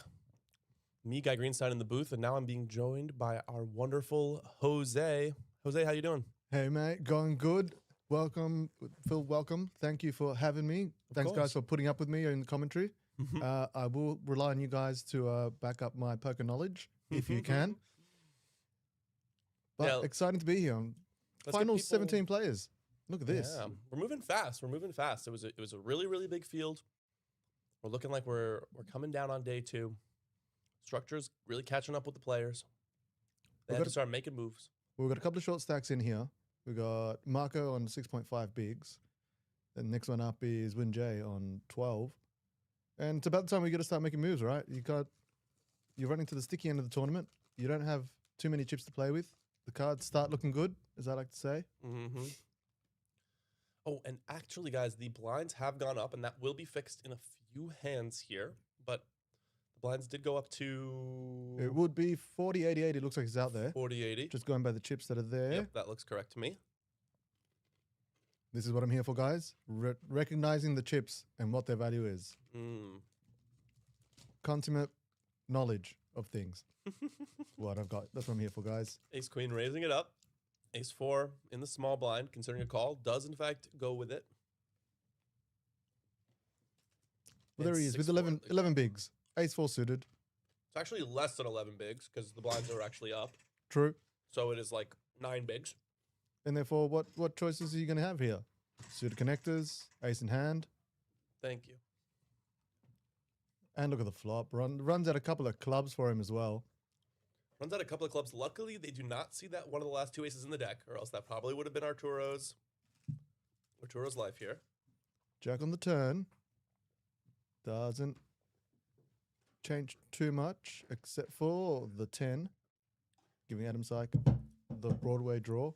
Me, Guy Greenstein, in the booth, and now I'm being joined by our wonderful Jose. Jose, how you doing? Hey, mate. Going good. Welcome, Phil. Welcome. Thank you for having me. Thanks, guys, for putting up with me in the commentary. I will rely on you guys to back up my poker knowledge if you can. But exciting to be here. Final 17 players. Look at this. Yeah, we're moving fast. We're moving fast. It was a really, really big field. We're looking like we're coming down on day 2. Structure's really catching up with the players. They have to start making moves. We've got a couple of short stacks in here. We got Marco on 6.5 bigs. The next one up is Win J on 12. And it's about the time we got to start making moves, right? You're running to the sticky end of the tournament. You don't have too many chips to play with. The cards start looking good, as I like to say. Mm-hmm. Oh, and actually, guys, the blinds have gone up, and that will be fixed in a few hands here. But the blinds did go up to... It would be 40-88. It looks like it's out there. 40-80. Just going by the chips that are there. Yep, that looks correct to me. This is what I'm here for, guys. Recognizing the chips and what their value is. Consummate knowledge of things. What I've got. That's what I'm here for, guys. Ace Queen raising it up. Ace 4 in the small blind, considering a call, does in fact go with it. Well, there he is with 11 bigs. Ace 4 suited. It's actually less than 11 bigs because the blinds are actually up. True. So it is like 9 bigs. And therefore, what choices are you going to have here? Suited connectors, ace in hand. Thank you. And look at the flop. Runs out a couple of clubs for him as well. Runs out a couple of clubs. Luckily, they do not see that one of the last 2 aces in the deck, or else that probably would have been Arturo's life here. Jack on the turn. Doesn't change too much, except for the 10. Giving Adam Syke the Broadway draw.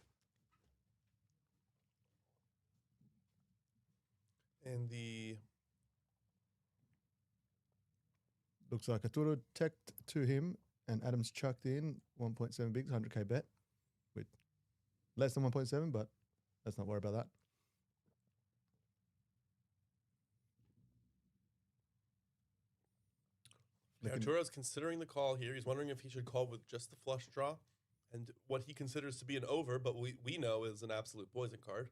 And the... Looks like Arturo teched to him, and Adam's chucked in 1.7 bigs, 100k bet. With less than 1.7, but let's not worry about that. Arturo's considering the call here. He's wondering if he should call with just the flush draw and what he considers to be an over, but we know is an absolute poison card.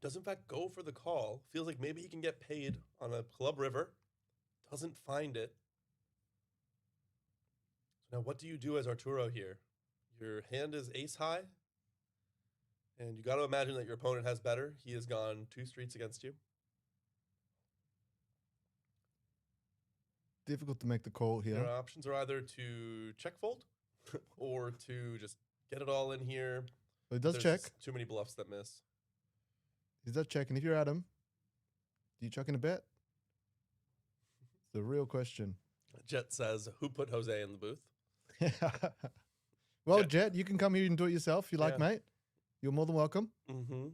Does in fact go for the call. Feels like maybe he can get paid on a club river. Doesn't find it. So now what do you do as Arturo here? Your hand is ace high. And you got to imagine that your opponent has better. He has gone 2 streets against you. Difficult to make the call here. Your options are either to check fold or to just get it all in here. But he does check. Too many bluffs that miss. He does check. And if you're Adam, do you chuck in a bet? It's the real question. Jet says, who put Jose in the booth? Well, Jet, you can come here and do it yourself if you like, mate. You're more than welcome. Mm-hmm.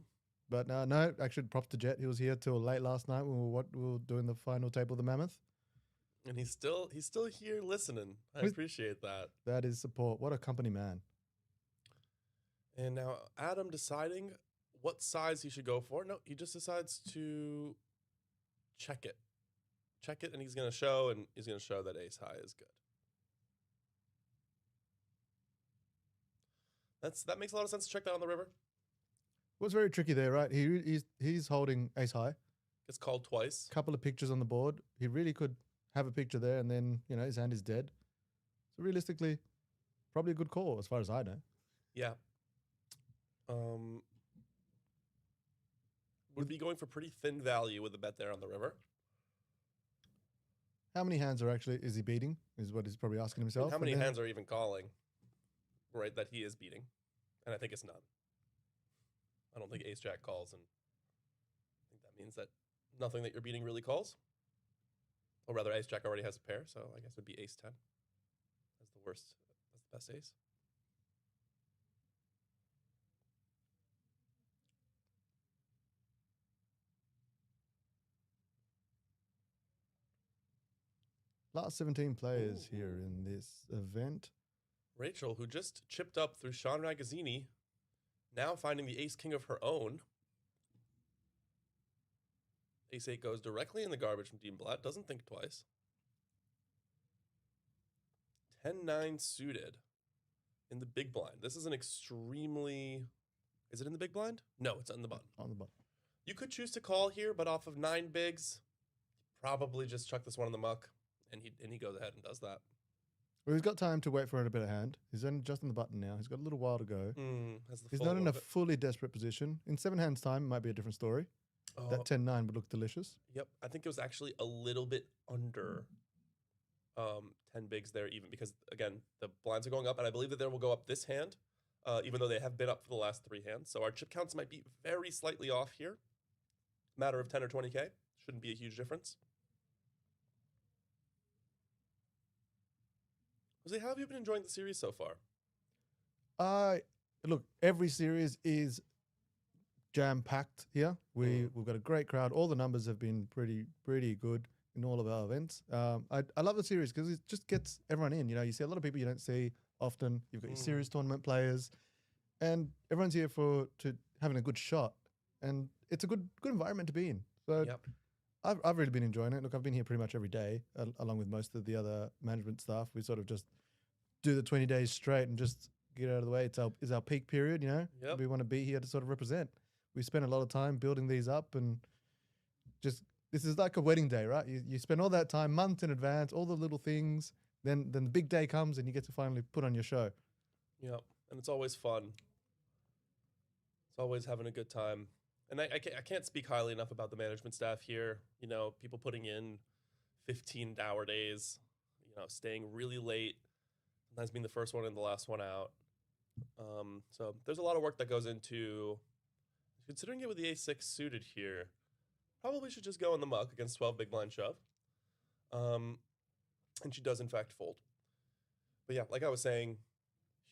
But no, actually, props to Jet. He was here till late last night when we were doing the final table of the Mammoth. And he's still here listening. I appreciate that. That is support. What a company man. And now Adam deciding what size he should go for. No, he just decides to check it. Check it, and he's going to show that ace high is good. That makes a lot of sense to check that on the river. What's very tricky there, right? He's holding ace high. Gets called twice. Couple of pictures on the board. He really could have a picture there, and then his hand is dead. So realistically, probably a good call as far as I know. Yeah. Would be going for pretty thin value with a bet there on the river. How many hands is he beating? Is what he's probably asking himself. And how many hands are even calling? Right, that he is beating. And I think it's none. I don't think ace jack calls, and I think that means that nothing that you're beating really calls. Or rather, ace jack already has a pair, so I guess it would be ace 10 as the worst, as the best ace. Last 17 players here in this event. Rachel, who just chipped up through Sean Ragazzini, now finding the ace king of her own. Ace-8 goes directly in the garbage from Dean Blatt. Doesn't think twice. 10-9 suited in the big blind. This is an extremely... Is it in the big blind? No, it's on the button. On the button. You could choose to call here, but off of 9 bigs, probably just chuck this one in the muck, and he goes ahead and does that. Well, he's got time to wait for it a bit of hand. He's only just on the button now. He's got a little while to go. He's not in a fully desperate position. In 7 hands' time, it might be a different story. That 10-9 would look delicious. Yep, I think it was actually a little bit under 10 bigs there, even because, again, the blinds are going up, and I believe that they will go up this hand, even though they have been up for the last 3 hands. So our chip counts might be very slightly off here. Matter of 10 or 20K. Shouldn't be a huge difference. Jose, how have you been enjoying the series so far? Look, every series is jam-packed here. We've got a great crowd. All the numbers have been pretty good in all of our events. I love the series because it just gets everyone in. You know, you see a lot of people you don't see often. You've got your series tournament players, and everyone's here to having a good shot. And it's a good environment to be in. So I've really been enjoying it. Look, I've been here pretty much every day, along with most of the other management staff. We sort of just do the 20 days straight and just get out of the way. It's our peak period, you know? Yep. We want to be here to sort of represent. We spend a lot of time building these up, and just, this is like a wedding day, right? You spend all that time, months in advance, all the little things, then the big day comes and you get to finally put on your show. Yep, and it's always fun. It's always having a good time. And I can't speak highly enough about the management staff here. You know, people putting in 15-hour days, you know, staying really late, sometimes being the first one in, the last one out. So there's a lot of work that goes into considering it with the ace-6 suited here. Probably should just go in the muck against 12 big blind shove. And she does, in fact, fold. But yeah, like I was saying,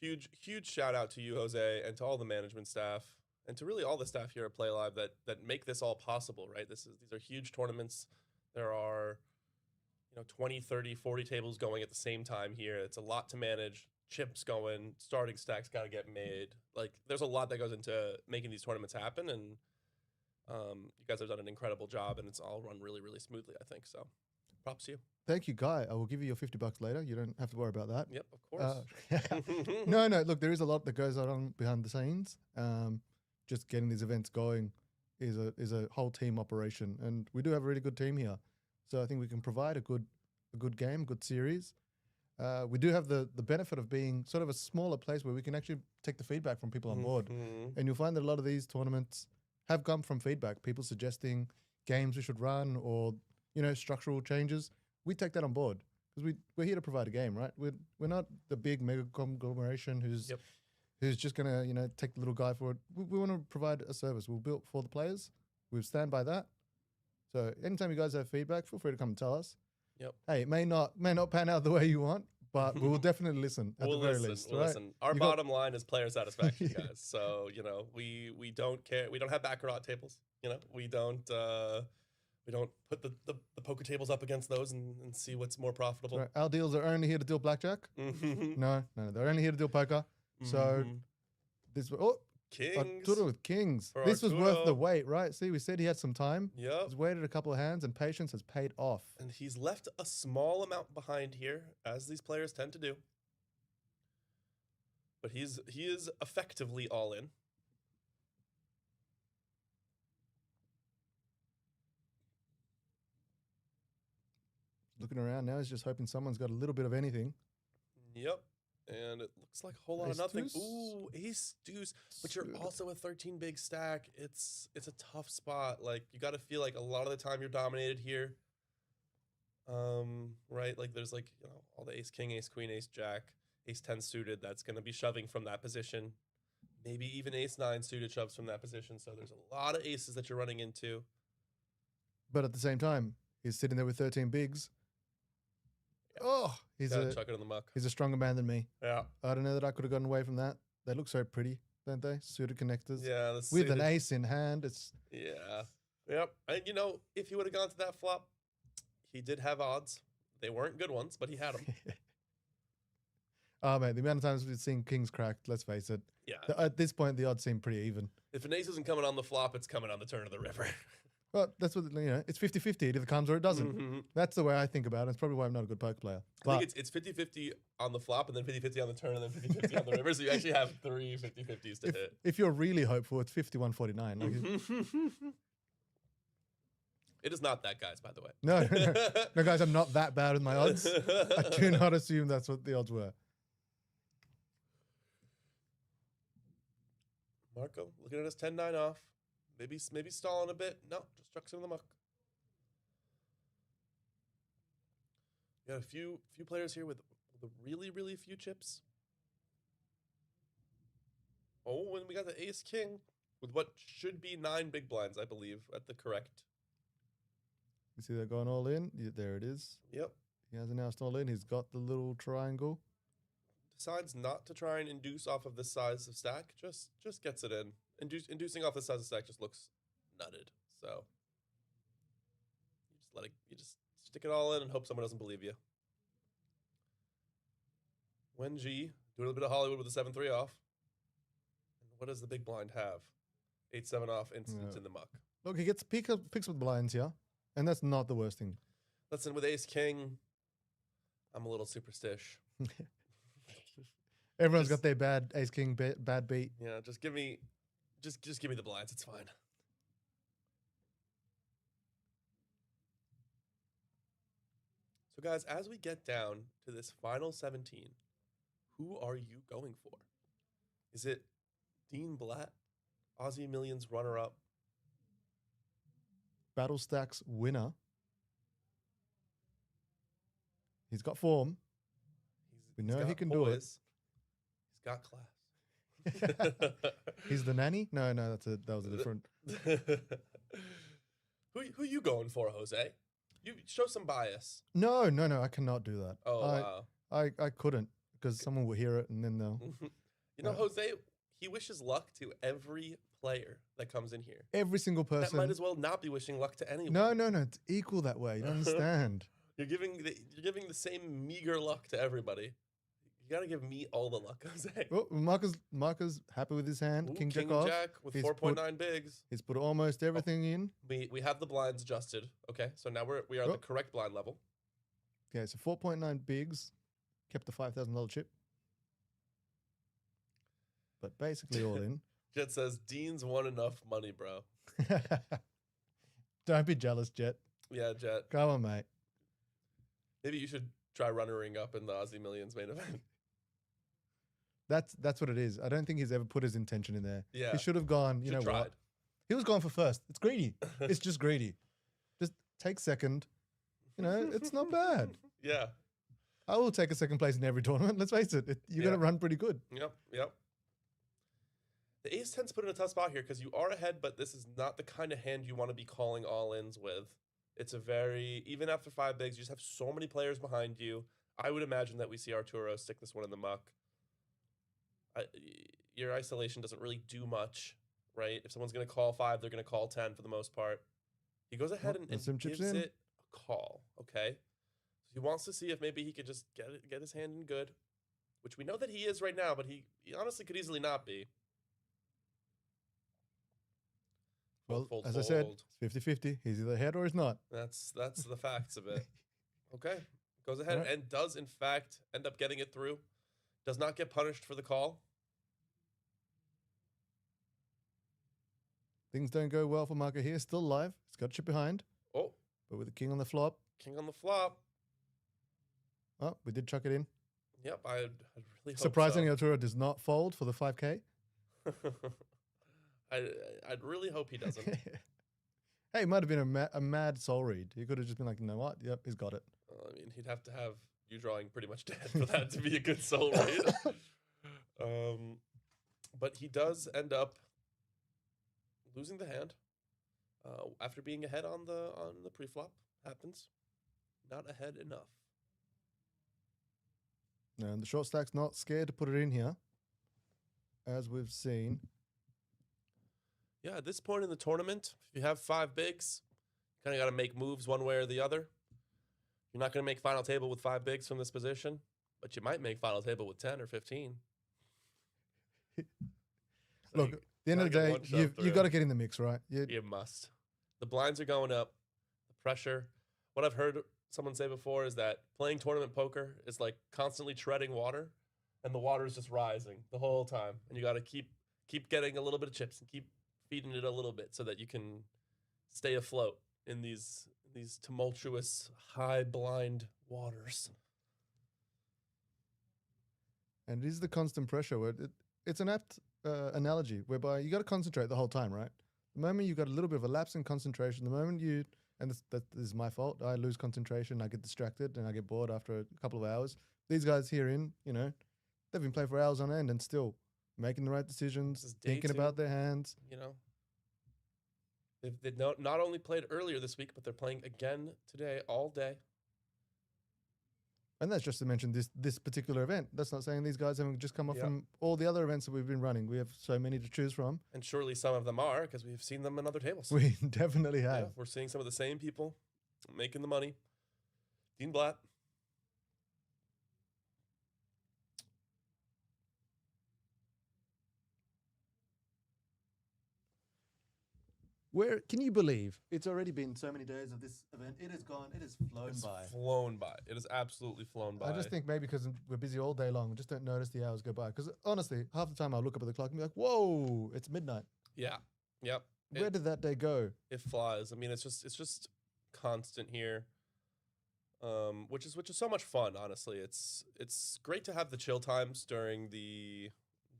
huge shout out to you, Jose, and to all the management staff, and to really all the staff here at Playlive that make this all possible, right? These are huge tournaments. There are, 20, 30, 40 tables going at the same time here. It's a lot to manage. Chips going, starting stacks got to get made. Like, there's a lot that goes into making these tournaments happen, and you guys have done an incredible job, and it's all run really, really smoothly, I think. So props to you. Thank you, Guy. I will give you your $50 later. You don't have to worry about that. Yep, of course. No, look, there is a lot that goes on behind the scenes. Just getting these events going is a whole team operation, and we do have a really good team here. So I think we can provide a good game, good series. We do have the benefit of being sort of a smaller place where we can actually take the feedback from people on board. And you'll find that a lot of these tournaments have come from feedback, people suggesting games we should run or, structural changes. We take that on board because we're here to provide a game, right? We're not the big mega conglomeration who's just going to, take the little guy for it. We want to provide a service. We'll build for the players. We'll stand by that. So anytime you guys have feedback, feel free to come and tell us. Yep. Hey, it may not pan out the way you want, but we will definitely listen at the very least. We'll right? listen. Our bottom line is player satisfaction, guys. So, we don't care. We don't have baccarat tables. We don't put the poker tables up against those and see what's more profitable. Right. Our deals are only here to deal blackjack. No, they're only here to deal poker. So this Kings. Arturo with kings. For This was Arturo. worth the wait, right? See, we said he had some time. Yep. He's waited a couple of hands, and patience has paid off. And he's left a small amount behind here, as these players tend to do. But he is effectively all in. Looking around now, he's just hoping someone's got a little bit of anything. Yep. And it looks like a whole lot Ace of nothing. deuce? Ooh, ace deuce. But you're also a 13 big stack. It's a tough spot. Like, you got to feel like a lot of the time you're dominated here. Right? Like, there's all the ace king, ace queen, ace jack, ace 10 suited. That's going to be shoving from that position. Maybe even ace 9 suited shoves from that position. So there's a lot of aces that you're running into. But at the same time, he's sitting there with 13 bigs. Oh, he's chuck it in the muck. He's a stronger man than me. Yeah. I don't know that I could have gotten away from that. They look so pretty, don't they? Suited connectors. Yeah. With an ace in hand. Yeah. Yep. And if he would have gone to that flop, he did have odds. They weren't good ones, but he had them. Oh, man, the amount of times we've seen kings cracked, let's face it. Yeah. At this point, the odds seem pretty even. If an ace isn't coming on the flop, it's coming on the turn of the river. Well, that's what, you know, it's 50-50. It either comes or it doesn't. Mhm. That's the way I think about it. It's probably why I'm not a good poker player. I think it's 50-50 on the flop and then 50-50 on the turn and then 50-50 on the river. So you actually have 3 50-50s to hit. if you're really hopeful, it's 51-49. Like, It is not that, guys, by the way. no, guys, I'm not that bad with my odds. I do not assume that's what the odds were. Marco looking at us 10-9 off. Maybe stalling a bit. No, just chucks him in the muck. You got a few players here with really, really few chips. Oh, and we got the ace king with what should be 9 big blinds, I believe, at the correct. You see that going all in? Yeah, there it is. Yep. He has announced all in. He's got the little triangle. Decides not to try and induce off of this size of stack. Just gets it in. Inducing off this size of stack just looks nutted. So you just stick it all in and hope someone doesn't believe you. Wen G doing a little bit of Hollywood with the 7-3 off. And what does the big blind have? 8-7 off, instant in the muck. Look, he gets picks with blinds here, and that's not the worst thing. Listen, with ace king, I'm a little superstitious. Everyone's got their bad ace king bad beat. Yeah, just give me the blinds. It's fine. So, guys, as we get down to this final 17, who are you going for? Is it Dean Blatt, Aussie Millions runner-up? Battle Stacks winner. He's got form. We know he can do it. He's got class. He's the nanny? No, that was a different. Who you going for, Jose? You show some bias. No, I cannot do that. Oh, wow. I couldn't because someone will hear it and then they'll. You know, Jose, he wishes luck to every player that comes in here. Every single person. That might as well not be wishing luck to anyone. No, it's equal that way. You don't understand. You're giving the same meager luck to everybody. You gotta give me all the luck, Jose. Well, Marco's happy with his hand. Ooh, King King Jack off. Jack with 4.9 bigs. He's put almost everything in. We have the blinds adjusted. Okay, so now we are at the correct blind level. Okay, so 4.9 bigs, kept the $5,000 chip. But basically all in. Jet says, Dean's won enough money, bro. Don't be jealous, Jet. Yeah, Jet. Come on, mate. Maybe you should try runnering up in the Aussie Millions main event. That's what it is. I don't think he's ever put his intention in there. Yeah. He should have gone, you know what? He was going for first. It's greedy. It's just greedy. Just take second. You know, it's not bad. Yeah. I will take a second place in every tournament. Let's face it. You're going to run pretty good. Yep. The ace 10's put in a tough spot here because you are ahead, but this is not the kind of hand you want to be calling all-ins with. It's a very, even after 5 bigs, you just have so many players behind you. I would imagine that we see Arturo stick this one in the muck. Your isolation doesn't really do much, right? If someone's going to call 5, they're going to call 10 for the most part. He goes ahead and gives it a call, okay? So he wants to see if maybe he could just get his hand in good, which we know that he is right now, but he honestly could easily not be. Well, as I said, it's 50-50. He's either ahead or he's not. That's the facts of it. Okay. Goes ahead and does, in fact, end up getting it through. Does not get punished for the call. Things don't go well for Marco here. Still alive. He's got a chip behind. Oh. But with the king on the flop. King on the flop. Oh, we did chuck it in. Yep, I'd really hope surprisingly, Arturo does not fold for the 5K. I'd really hope he doesn't. Hey, it might have been a mad soul read. He could have just been like, you know what? Yep, he's got it. I mean, he'd have to have you drawing pretty much dead for that to be a good soul read. But he does end up losing the hand after being ahead on the pre-flop. Happens. Not ahead enough. No, and the short stack's not scared to put it in here, as we've seen. Yeah, at this point in the tournament, if you have 5 bigs, kind of got to make moves one way or the other. You're not going to make final table with 5 bigs from this position, but you might make final table with 10 or 15. Look, at the end of the day, you got to get in the mix, right? You must. The blinds are going up, the pressure. What I've heard someone say before is that playing tournament poker is like constantly treading water, and the water is just rising the whole time, and you got to keep getting a little bit of chips and keep feeding it a little bit so that you can stay afloat in these tumultuous high blind waters. And it is the constant pressure. Where it's an apt analogy whereby you got to concentrate the whole time, right? The moment you got a little bit of a lapse in concentration, the moment you, and this is my fault, I lose concentration, I get distracted, and I get bored after a couple of hours. These guys here they've been playing for hours on end and still making the right decisions, thinking about their hands. They've not only played earlier this week, but they're playing again today all day. And that's just to mention this particular event. That's not saying these guys haven't just come off from all the other events that we've been running. We have so many to choose from. And surely some of them are, because we've seen them in other tables. We definitely have. Yeah, we're seeing some of the same people making the money. Dean Blatt. Where can you believe it's already been so many days of this event? It has gone. It has flown by. Flown by. It has absolutely flown by. I just think maybe because we're busy all day long, we just don't notice the hours go by. Because honestly, half the time I'll look up at the clock and be like, "Whoa, it's midnight." Yeah. Yep. Where did that day go? It flies. I mean, it's just constant here. Which is so much fun. Honestly, it's great to have the chill times during the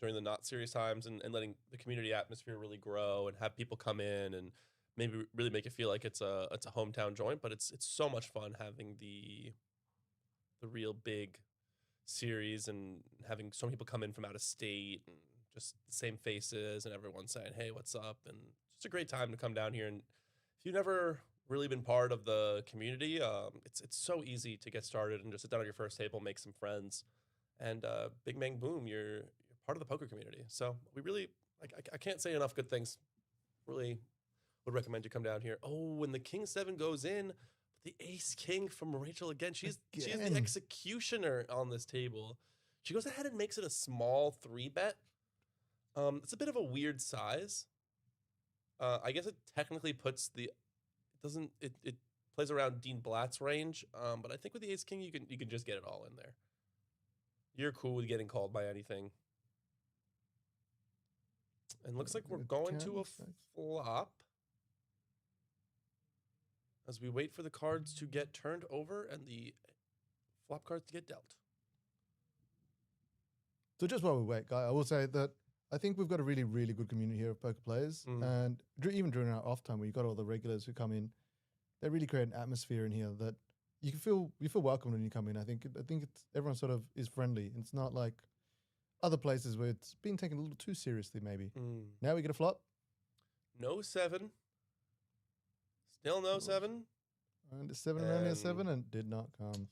not serious times and letting the community atmosphere really grow and have people come in and maybe really make it feel like it's a hometown joint. But it's so much fun having the real big series and having so many people come in from out of state and just the same faces and everyone saying, "Hey, what's up?" And just a great time to come down here. And if you've never really been part of the community, it's so easy to get started and just sit down at your first table, make some friends, and bing bang boom, you're part of the poker community. So we really, I can't say enough good things. Really would recommend you come down here. Oh, when the King 7 goes in, the Ace King from Rachel again. She's the executioner on this table. She goes ahead and makes it a small 3-bet. It's a bit of a weird size. I guess it technically puts it plays around Dean Blatt's range. But I think with the Ace King, you can just get it all in there. You're cool with getting called by anything. And looks like we're going to a flop as we wait for the cards to get turned over and the flop cards to get dealt. So just while we wait, Guy, I will say that I think we've got a really, really good community here of poker players. And even during our off time, where you've got all the regulars who come in, they really create an atmosphere in here that you feel welcome when you come in. I think everyone sort of is friendly. It's not like other places where it's been taken a little too seriously, maybe. Now we get a flop. No 7. Still no 7. And a 7 around here, 7, and did not come.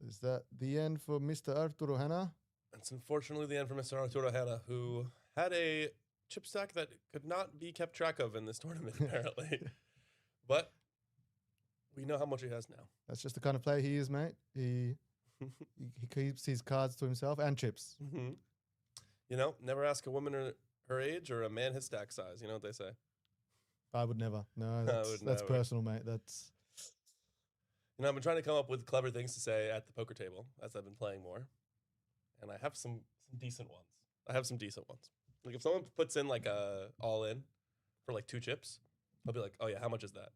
Is that the end for Mr. Arturo Hanna? It's unfortunately the end for Mr. Arturo Hanna, who had a chip stack that could not be kept track of in this tournament, apparently. But we know how much he has now. That's just the kind of player he is, mate. He keeps his cards to himself and chips. Never ask a woman her age or a man his stack size. You know what they say? I would never. No, that's personal, mate. That's... I've been trying to come up with clever things to say at the poker table as I've been playing more. And I have some decent ones. Like if someone puts in like a all in for like 2 chips, I'll be like, "Oh yeah, how much is that?"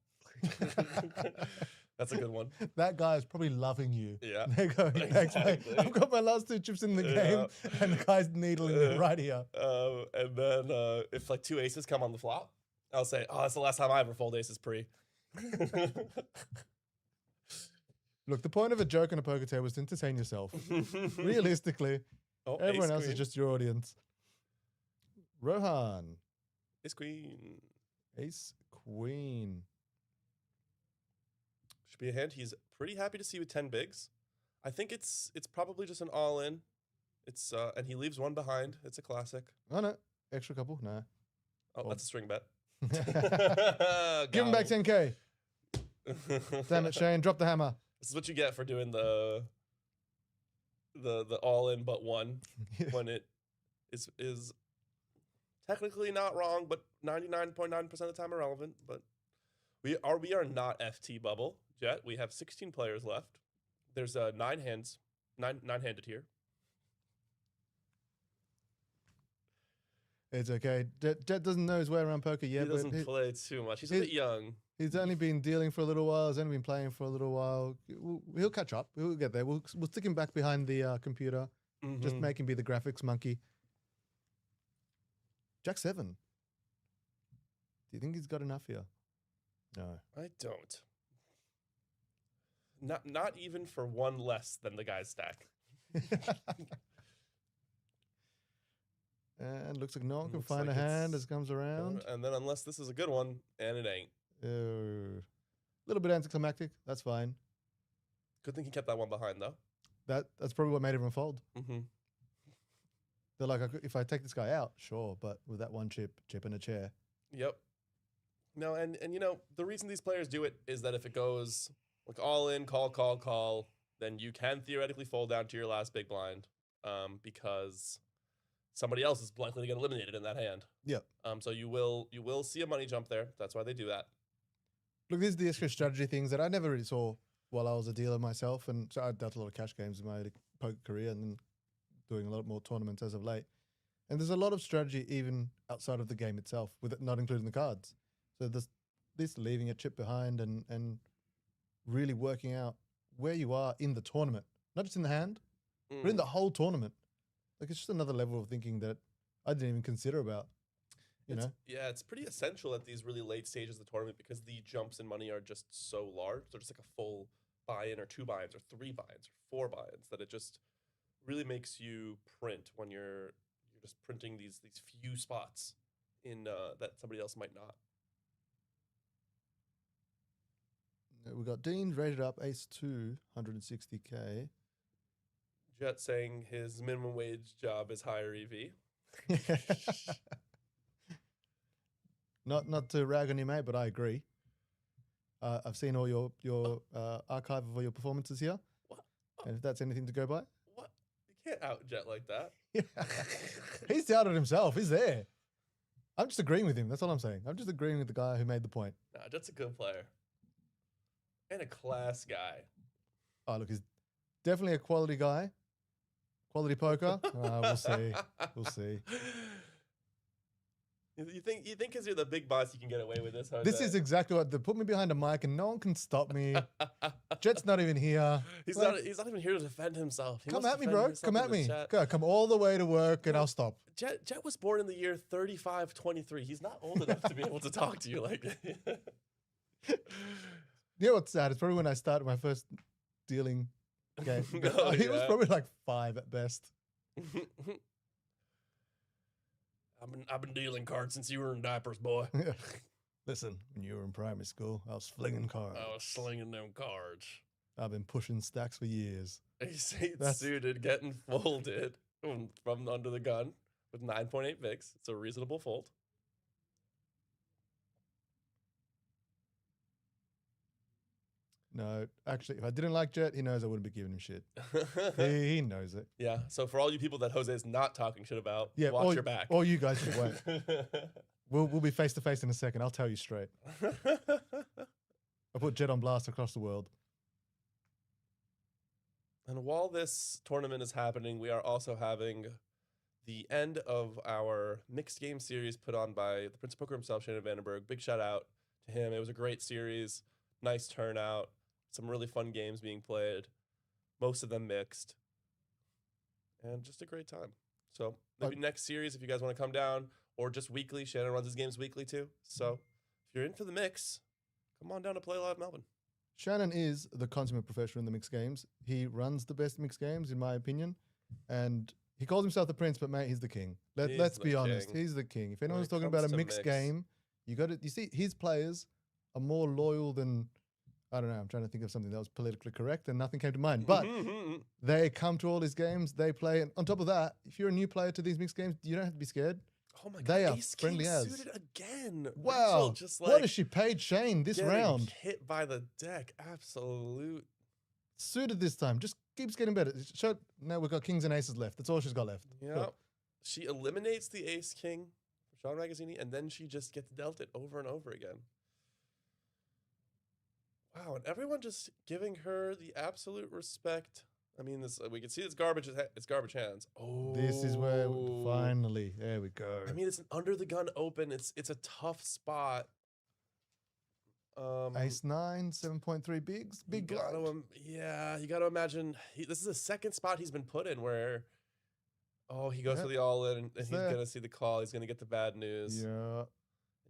That's a good one. That guy is probably loving you. Yeah. They're going, "Thanks, mate. I've got my last 2 chips in the game," and the guy's needling it right here. And then if like 2 aces come on the flop, I'll say, "Oh, that's the last time I ever fold aces pre." Look, the point of a joke on a poker table is to entertain yourself. Realistically, everyone else is just your audience. Rohan. Ace Queen. Ace Queen. Should be a hand he's pretty happy to see with 10 bigs. I think it's probably just an all-in. It's and he leaves 1 behind. It's a classic. Oh, no. Extra couple? Nah. Oh, that's a string bet. Give him back 10K. Damn it, Shane. Drop the hammer. This is what you get for doing the all in but 1 when it is technically not wrong, but 99.9% of the time irrelevant. But we are not FT bubble yet. We have 16 players left. There's 9-handed here. It's okay. Jet doesn't know his way around poker yet. He doesn't play too much. He's a bit young. He's only been dealing for a little while. He's only been playing for a little while. He'll catch up. We'll get there. We'll stick him back behind the computer. Just make him be the graphics monkey. Jack 7. Do you think he's got enough here? No. I don't. Not even for one less than the guy's stack. And looks like no one can find a hand as it comes around. And then unless this is a good one, and it ain't. A little bit anticlimactic. That's fine. Good thing he kept that one behind, though. That's probably what made everyone fold. Mm-hmm. They're like, if I take this guy out, sure, but with that one chip and a chair. Yep. No, and you know, the reason these players do it is that if it goes like all in, call, then you can theoretically fold down to your last big blind, because somebody else is likely to get eliminated in that hand. Yep. So you will see a money jump there. That's why they do that. Look, these are the extra strategy things that I never really saw while I was a dealer myself, and so I dealt a lot of cash games in my poker career, and then doing a lot more tournaments as of late. And there's a lot of strategy even outside of the game itself, with it not including the cards. So this leaving a chip behind and really working out where you are in the tournament, not just in the hand, but in the whole tournament. Like, it's just another level of thinking that I didn't even consider about. You know? Yeah, it's pretty essential at these really late stages of the tournament because the jumps in money are just so large. They're just like a full buy-in or 2 buy-ins or 3 buy-ins or 4 buy-ins that it just really makes you print when you're just printing these few spots in that somebody else might not. We got Dean rated up ace 2, 160K. Jet saying his minimum wage job is higher EV. Not to rag on you, mate, but I agree. I've seen all your archive of all your performances here. What? And if that's anything to go by. What? You can't out Jet like that. He's doubted himself. He's there. I'm just agreeing with him. That's all I'm saying. I'm just agreeing with the guy who made the point. Nah, Jet's a good player. And a class guy. Oh, look, he's definitely a quality guy. Quality poker. We'll see. We'll see. You think because you're the big boss you can get away with this, Jose? This is exactly what they put me behind a mic and no one can stop me. Jet's not even here. He's not even here to defend himself. Come at me, bro. Come at me. Go, come all the way to work and I'll stop. Jet was born in the year 3523. He's not old enough to be able to talk to you like that. You know what's sad? It's probably when I started my first dealing game. Oh, he was probably like 5 at best. I've been dealing cards since you were in diapers, boy. Listen, when you were in primary school, I was flinging cards. I was slinging them cards. I've been pushing stacks for years. Ace 8 suited getting folded from under the gun with 9.8 VIX. It's a reasonable fold. No, actually, if I didn't like Jet, he knows I wouldn't be giving him shit. he knows it. Yeah, so for all you people that Jose is not talking shit about, watch your back. Or you guys should wait. We'll be face to face in a second. I'll tell you straight. I put Jet on blast across the world. And while this tournament is happening, we are also having the end of our mixed game series put on by the Prince of Poker himself, Shannon Vandenberg. Big shout out to him. It was a great series. Nice turnout. Some really fun games being played. Most of them mixed. And just a great time. So maybe next series, if you guys want to come down, or just weekly. Shannon runs his games weekly too. So if you're in for the mix, come on down to Playlive Melbourne. Shannon is the consummate professional in the mixed games. He runs the best mixed games, in my opinion. And he calls himself the prince, but mate, he's the king. Let's be honest. He's the king. If anyone's talking about a mixed game, you see his players are more loyal than, I don't know, I'm trying to think of something that was politically correct and nothing came to mind. But they come to all his games, they play. And on top of that, if you're a new player to these mixed games, you don't have to be scared. Oh my God, they are Ace friendly King as. suited again. Wow. Rachel just What has she paid Shane this round? Hit by the deck. Absolute. Suited this time. Just keeps getting better. Now we've got kings and aces left. That's all she's got left. Yeah. She eliminates the Ace King. Sean Magazzini, and then she just gets dealt it over and over again. Wow, and everyone just giving her the absolute respect. I mean, this we can see it's garbage hands. Oh, This is where finally, there we go. I mean, it's an under the gun open. It's a tough spot. Ace 9, 7.3 bigs, big blind. You got to imagine this is the second spot he's been put in where, he goes for the all in, and he's gonna see the call. He's gonna get the bad news. Yeah,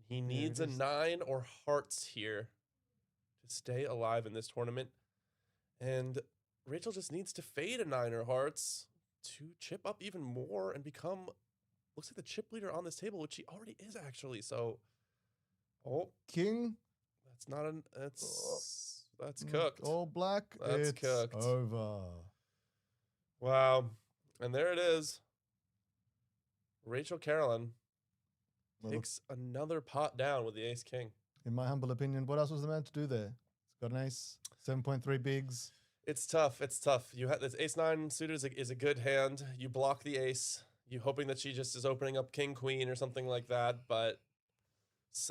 he needs a 9 or hearts here to stay alive in this tournament, and Rachel just needs to fade a 9 or hearts to chip up even more and become, looks like the chip leader on this table, which he already is actually. So, king. That's not an. That's cooked. All black. That's it's cooked. Over. Wow, and there it is. Rachel Carolyn takes another pot down with the ace king. In my humble opinion, what else was the man to do there? He's got an ace, 7.3 bigs. It's tough. It's tough. You have this ace 9 suited is a good hand. You block the ace. You hoping that she just is opening up king queen or something like that. But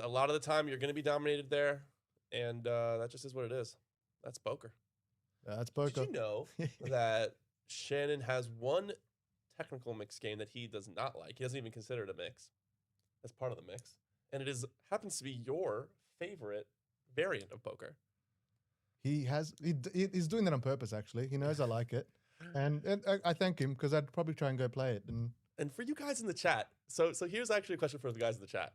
a lot of the time you're going to be dominated there, and that just is what it is. That's poker. That's poker. Did you know that Shannon has one technical mix game that he does not like? He doesn't even consider it a mix. That's part of the mix, and it happens to be your favorite variant of poker. He's doing that on purpose. Actually, he knows I like it, and I thank him because I'd probably try and go play it. And for you guys in the chat, so here's actually a question for the guys in the chat.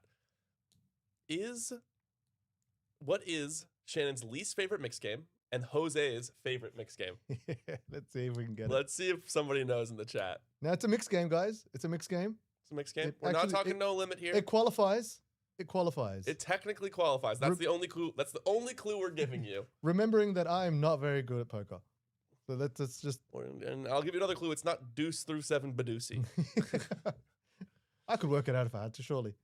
What is Shannon's least favorite mix game and Jose's favorite mix game? Let's see if we can get it. Let's see if somebody knows in the chat. Now it's a mixed game, guys. It's a mixed game. It's a mixed game. We're not talking no limit here. It qualifies. It qualifies. It technically qualifies. That's the only clue. That's the only clue we're giving you. Remembering that I am not very good at poker. So that's just. And I'll give you another clue. It's not deuce through 7 Badusi. I could work it out if I had to, surely.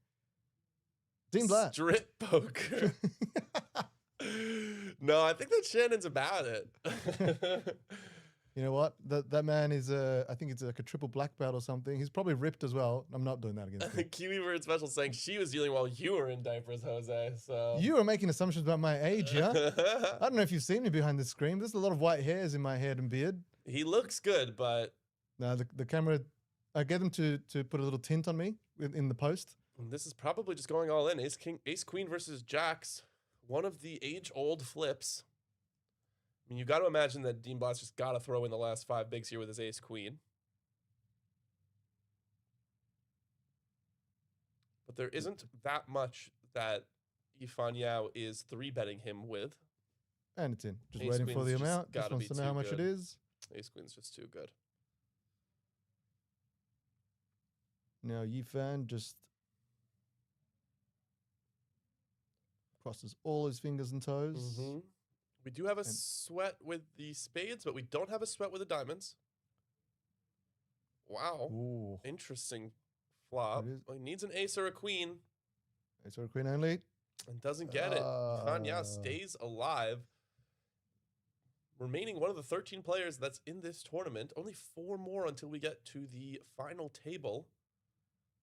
Dean Blatt. Strip poker. No, I think that Shannon's about it. You know what? That man is I think it's like a triple black belt or something. He's probably ripped as well. I'm not doing that against him. Kiwi Bird Special saying she was dealing while you were in diapers, Jose. So you are making assumptions about my age, yeah? I don't know if you've seen me behind the screen. There's a lot of white hairs in my head and beard. He looks good, but no, the camera. I get them to put a little tint on me in the post. This is probably just going all in. Ace Queen versus Jacks. One of the age-old flips. I mean, you got to imagine that Dean Blatt's just got to throw in the last 5 bigs here with his ace queen. But there isn't that much that Yifan Yao is 3-betting him with. And it's in. Just waiting for the amount. Just wants to know how much it is. Ace Queen's just too good. Now Yifan just crosses all his fingers and toes. Mm-hmm. We do have a sweat with the spades, but we don't have a sweat with the diamonds. Wow. Ooh. Interesting flop. Well, he needs an ace or a queen. Ace or a queen only. And doesn't get it. Fanya stays alive. Remaining one of the 13 players that's in this tournament. Only 4 more until we get to the final table.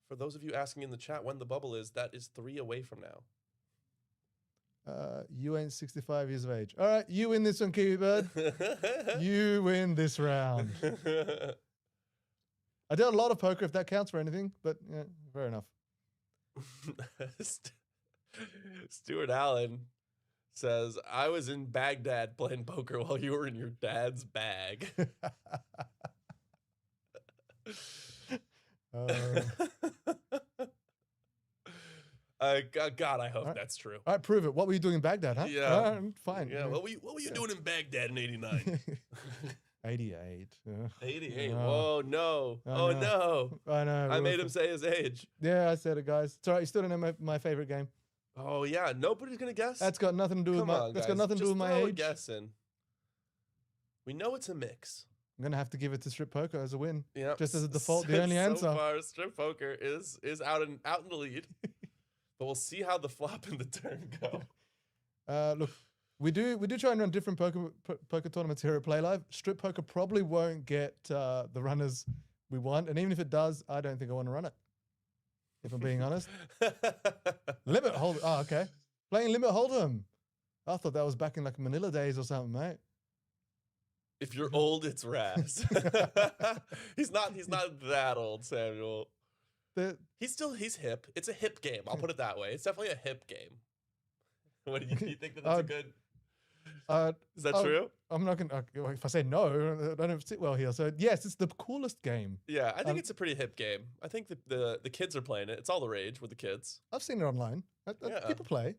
For those of you asking in the chat when the bubble is, that is 3 away from now. You ain't 65 years of age. All right, you win this one, Kiwi Bird. You win this round. I did a lot of poker, if that counts for anything, but yeah, fair enough. Stuart Allen says, I was in Baghdad playing poker while you were in your dad's bag. God, I hope that's true. All right, prove it. What were you doing in Baghdad, huh? Yeah. Fine. Yeah. What were you doing in Baghdad in 89? 88. 88. Whoa, no. Oh, no. I know. I made him say his age. Yeah, I said it, guys. It's all right. You still don't know my favorite game. Oh, yeah. Nobody's going to guess? That's got nothing to do with my That's got nothing to do with my age. Guessing. We know it's a mix. I'm going to have to give it to strip poker as a win. Yeah. Just as a default, the only answer. So far, strip poker is out in the lead. But we'll see how the flop and the turn go. Look, we do try and run different poker tournaments here at Playlive. Strip poker probably won't get the runners we want, and even if it does, I don't think I want to run it. if I'm being honest. Limit hold. Oh, okay. Playing limit hold'em. I thought that was back in like Manila days or something, mate. If you're old, it's Raz. He's not that old, Samuel. He's hip. It's a hip game. I'll put it that way. It's definitely a hip game. What do you think that's a good? Is that true? I'm not gonna. If I say no, I don't sit well here. So yes, it's the coolest game. Yeah, I think it's a pretty hip game. I think the kids are playing it. It's all the rage with the kids. I've seen it online. People play.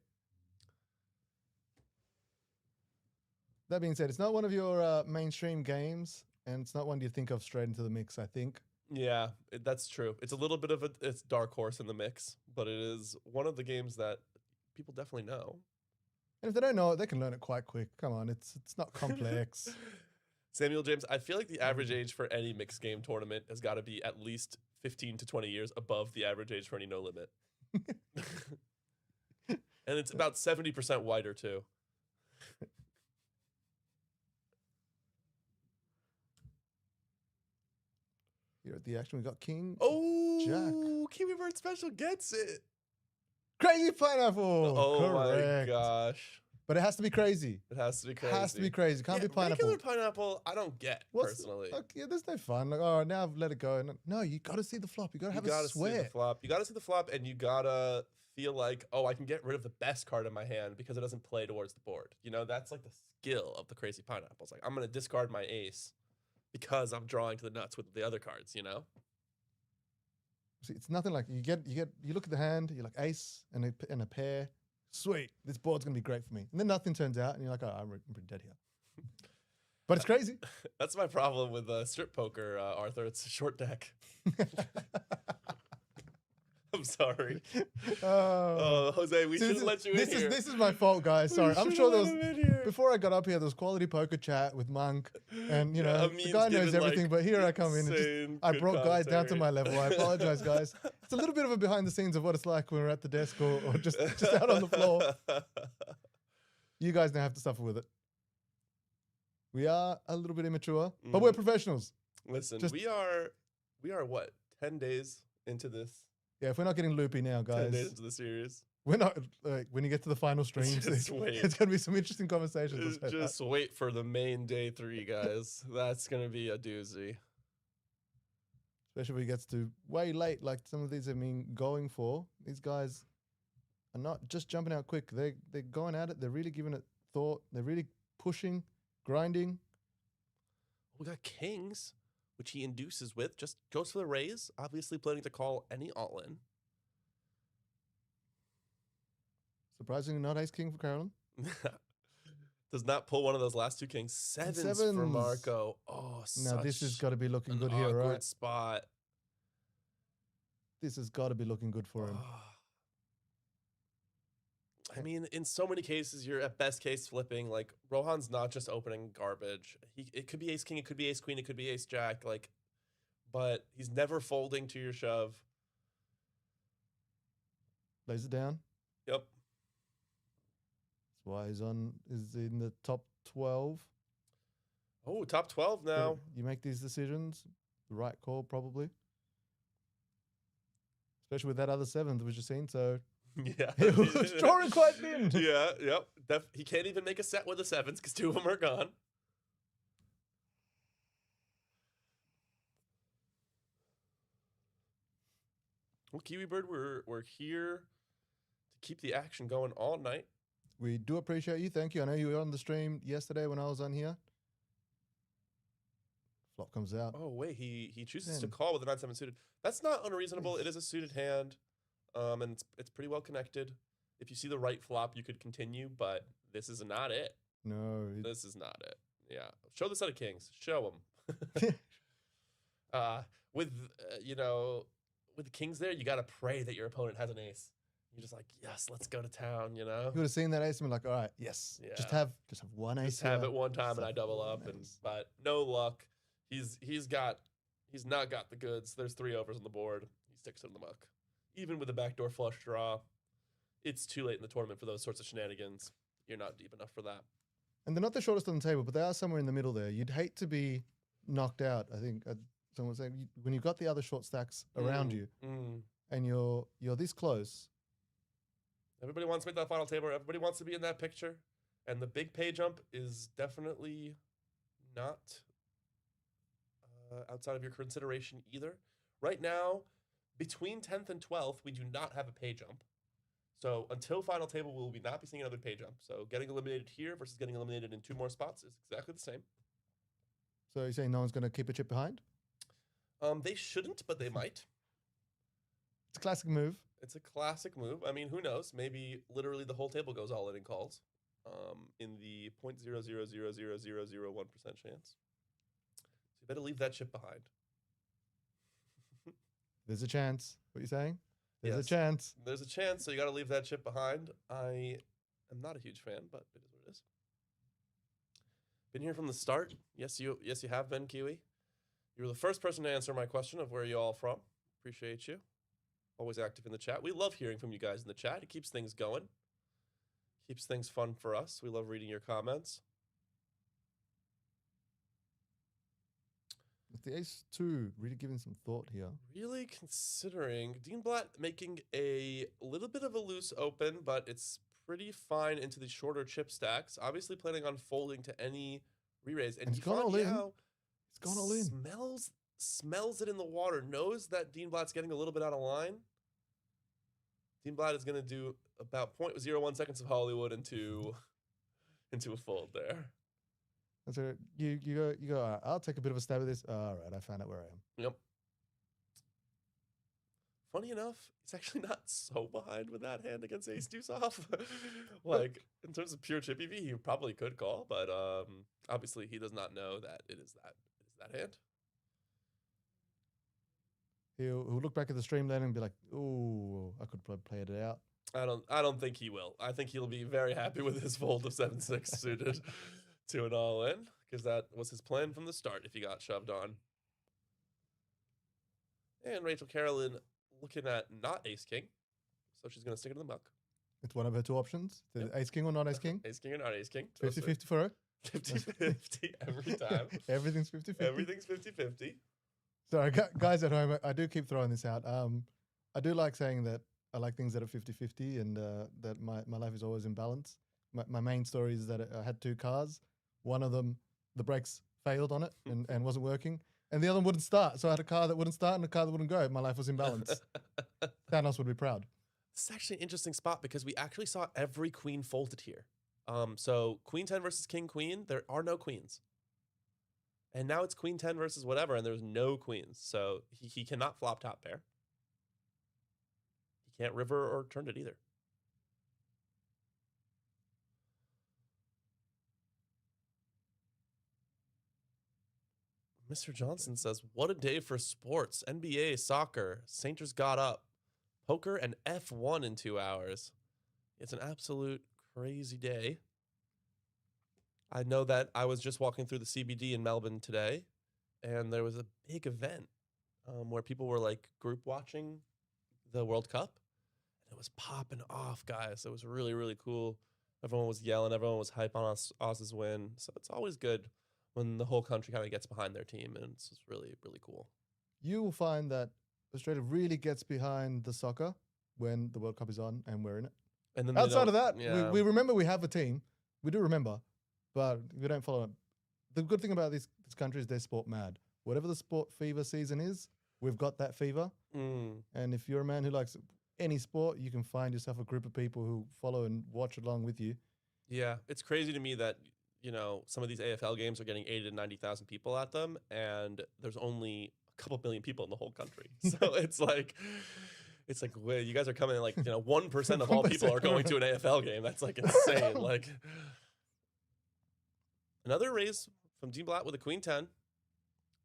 That being said, it's not one of your mainstream games, and it's not one you think of straight into the mix, I think. Yeah, that's true. It's a little bit of it's dark horse in the mix, but it is one of the games that people definitely know. And if they don't know it, they can learn it quite quick. Come on, it's not complex. Samuel James, I feel like the average age for any mixed game tournament has got to be at least 15 to 20 years above the average age for any No Limit. And it's about 70% wider, too. Here at the action, we got King. Oh, Jack. Kiwi Bird Special gets it. Crazy pineapple. Oh Correct. my gosh. But it has to be crazy. It has to be crazy. It has to be crazy. Can't be pineapple. Regular pineapple, I don't get personally. Yeah, there's no fun. Like, oh, now I've let it go. No, you got to see the flop. You got to have a sweat. See the flop. You got to see the flop, and you gotta feel like, oh, I can get rid of the best card in my hand because it doesn't play towards the board. You know, that's like the skill of the crazy pineapples. Like, I'm gonna discard my ace because I'm drawing to the nuts with the other cards. You know. See, it's nothing like you look at the hand. You're like ace and a pair. Sweet, this board's gonna be great for me. And then nothing turns out, and you're like, oh, I'm pretty dead here. But it's crazy. That's my problem with strip poker, Arthur. It's a short deck. I'm sorry. Jose, we shouldn't let you in here. This is my fault, guys. Sorry. I'm sure there was, before I got up here, there was quality poker chat with Monk. And, you know, the guy knows everything, but here I come in and I brought guys down to my level. I apologize, guys. It's a little bit of a behind the scenes of what it's like when we're at the desk or just out on the floor. You guys now have to suffer with it. We are a little bit immature, but we're professionals. Listen, we are what, 10 days into this? Yeah, if we're not getting loopy now, guys. 10 days into the series. We're not, when you get to the final streams, it's going to be some interesting conversations. Just wait for the main day 3, guys. That's going to be a doozy. Especially if it gets to way late, like some of these have been going for. These guys are not just jumping out quick. They're going at it. They're really giving it thought. They're really pushing, grinding. We got kings, which he induces with. Just goes for the raise. Obviously planning to call any all-in. Surprisingly not ace-king for Carolyn. Does not pull one of those last 2 kings. Sevens for Marco. Oh, now this has got to be looking good here, right? Spot. This has got to be looking good for him. I mean, in so many cases, you're at best case flipping. Like, Rohan's not just opening garbage. It could be ace-king, it could be ace-queen, it could be ace-jack. Like, but he's never folding to your shove. Lays it down. Yep. That's why is in the top 12. Oh, top 12 now. You make these decisions. The right call, probably. Especially with that other 7th, which you've seen, so... Yeah. He was drawing quite thin. Yeah, yep. He can't even make a set with the 7s because 2 of them are gone. Well, Kiwi Bird, we're here to keep the action going all night. We do appreciate you. Thank you. I know you were on the stream yesterday when I was on here. Flop comes out. Oh, wait. He chooses to call with a 9-7 suited. That's not unreasonable. It is a suited hand. And it's pretty well connected. If you see the right flop, you could continue, but this is not it. No. This is not it. Yeah. Show the set of kings. Show them. With the kings there, you got to pray that your opponent has an ace. You're just like, yes, let's go to town, you know? You would have seen that ace and been like, all right, yes. Yeah. Just have one ace. Just have it one time and I double up. But no luck. He's not got the goods. There's 3 overs on the board. He sticks in the muck. Even with a backdoor flush draw, it's too late in the tournament for those sorts of shenanigans. You're not deep enough for that. And they're not the shortest on the table, but they are somewhere in the middle there. You'd hate to be knocked out, I think. Someone was saying, when you've got the other short stacks around you, and you're this close. Everybody wants to make that final table. Everybody wants to be in that picture. And the big pay jump is definitely not outside of your consideration either. Right now, between 10th and 12th, we do not have a pay jump. So until final table, we will not be seeing another pay jump. So getting eliminated here versus getting eliminated in 2 more spots is exactly the same. So you're saying no one's going to keep a chip behind? They shouldn't, but they might. It's a classic move. It's a classic move. I mean, who knows? Maybe literally the whole table goes all in and calls in the 0.000001% chance. So you better leave that chip behind. There's a chance. What are you saying? There's Yes. a chance. There's a chance, so you got to leave that chip behind. I am not a huge fan, but it is what it is. Been here from the start. Yes, you have been, Kiwi. You were the first person to answer my question of where you all from. Appreciate you. Always active in the chat. We love hearing from you guys in the chat. It keeps things going. Keeps things fun for us. We love reading your comments. With the ace-2, really giving some thought here. Really considering Dean Blatt making a little bit of a loose open, but it's pretty fine into the shorter chip stacks. Obviously planning on folding to any re-raise. And he's gone all in. He's gone all in. Smells it in the water. Knows that Dean Blatt's getting a little bit out of line. Dean Blatt is going to do about 0.01 seconds of Hollywood into a fold there. So you go. All right, I'll take a bit of a stab at this. All right, I found out where I am. Yep. Funny enough, he's actually not so behind with that hand against ace deuce off. Like, in terms of pure chip EV, he probably could call, but obviously he does not know that it is that hand. He'll look back at the stream then and be like, "Ooh, I could probably play it out." I don't think he will. I think he'll be very happy with his fold of 7-6 suited to an all-in, because that was his plan from the start if he got shoved on. And Rachel Carolyn looking at not ace-king, so she's going to stick it in the muck. It's one of her 2 options. Yep. Ace-king or not ace-king? Ace-king or not ace-king. 50-50 for her? 50-50 every time. Everything's 50-50. Everything's 50-50. Sorry, guys at home, I do keep throwing this out. I do like saying that I like things that are 50-50 and that my life is always in balance. My main story is that I had 2 cars. One of them, the brakes failed on it and wasn't working. And the other one wouldn't start. So I had a car that wouldn't start and a car that wouldn't go. My life was in balance. Thanos would be proud. This is actually an interesting spot because we actually saw every queen folded here. So queen 10 versus king queen, there are no queens. And now it's queen 10 versus whatever, and there's no queens. So he cannot flop top pair. He can't river or turn it either. Mr. Johnson says, what a day for sports. NBA, soccer, Sainters got up. Poker and F1 in 2 hours. It's an absolute crazy day. I know that I was just walking through the CBD in Melbourne today, and there was a big event where people were like group watching the World Cup. And it was popping off, guys. It was really, really cool. Everyone was yelling. Everyone was hype on Oz's win. So it's always good when the whole country kind of gets behind their team, and it's just really, really cool. You will find that Australia really gets behind the soccer when the World Cup is on and we're in it. And then outside of that, yeah. we remember we have a team. We do remember, but we don't follow it. The good thing about this country is they're sport mad. Whatever the sport fever season is, we've got that fever. And if you're a man who likes any sport, you can find yourself a group of people who follow and watch along with you. Yeah, it's crazy to me that, you know, some of these AFL games are getting 80 to 90,000 people at them, and there's only a couple million people in the whole country. So it's like, well, you guys are coming in like, 1% of all people are going to an AFL game. That's like insane. Like, another raise from Dean Blatt with a queen 10.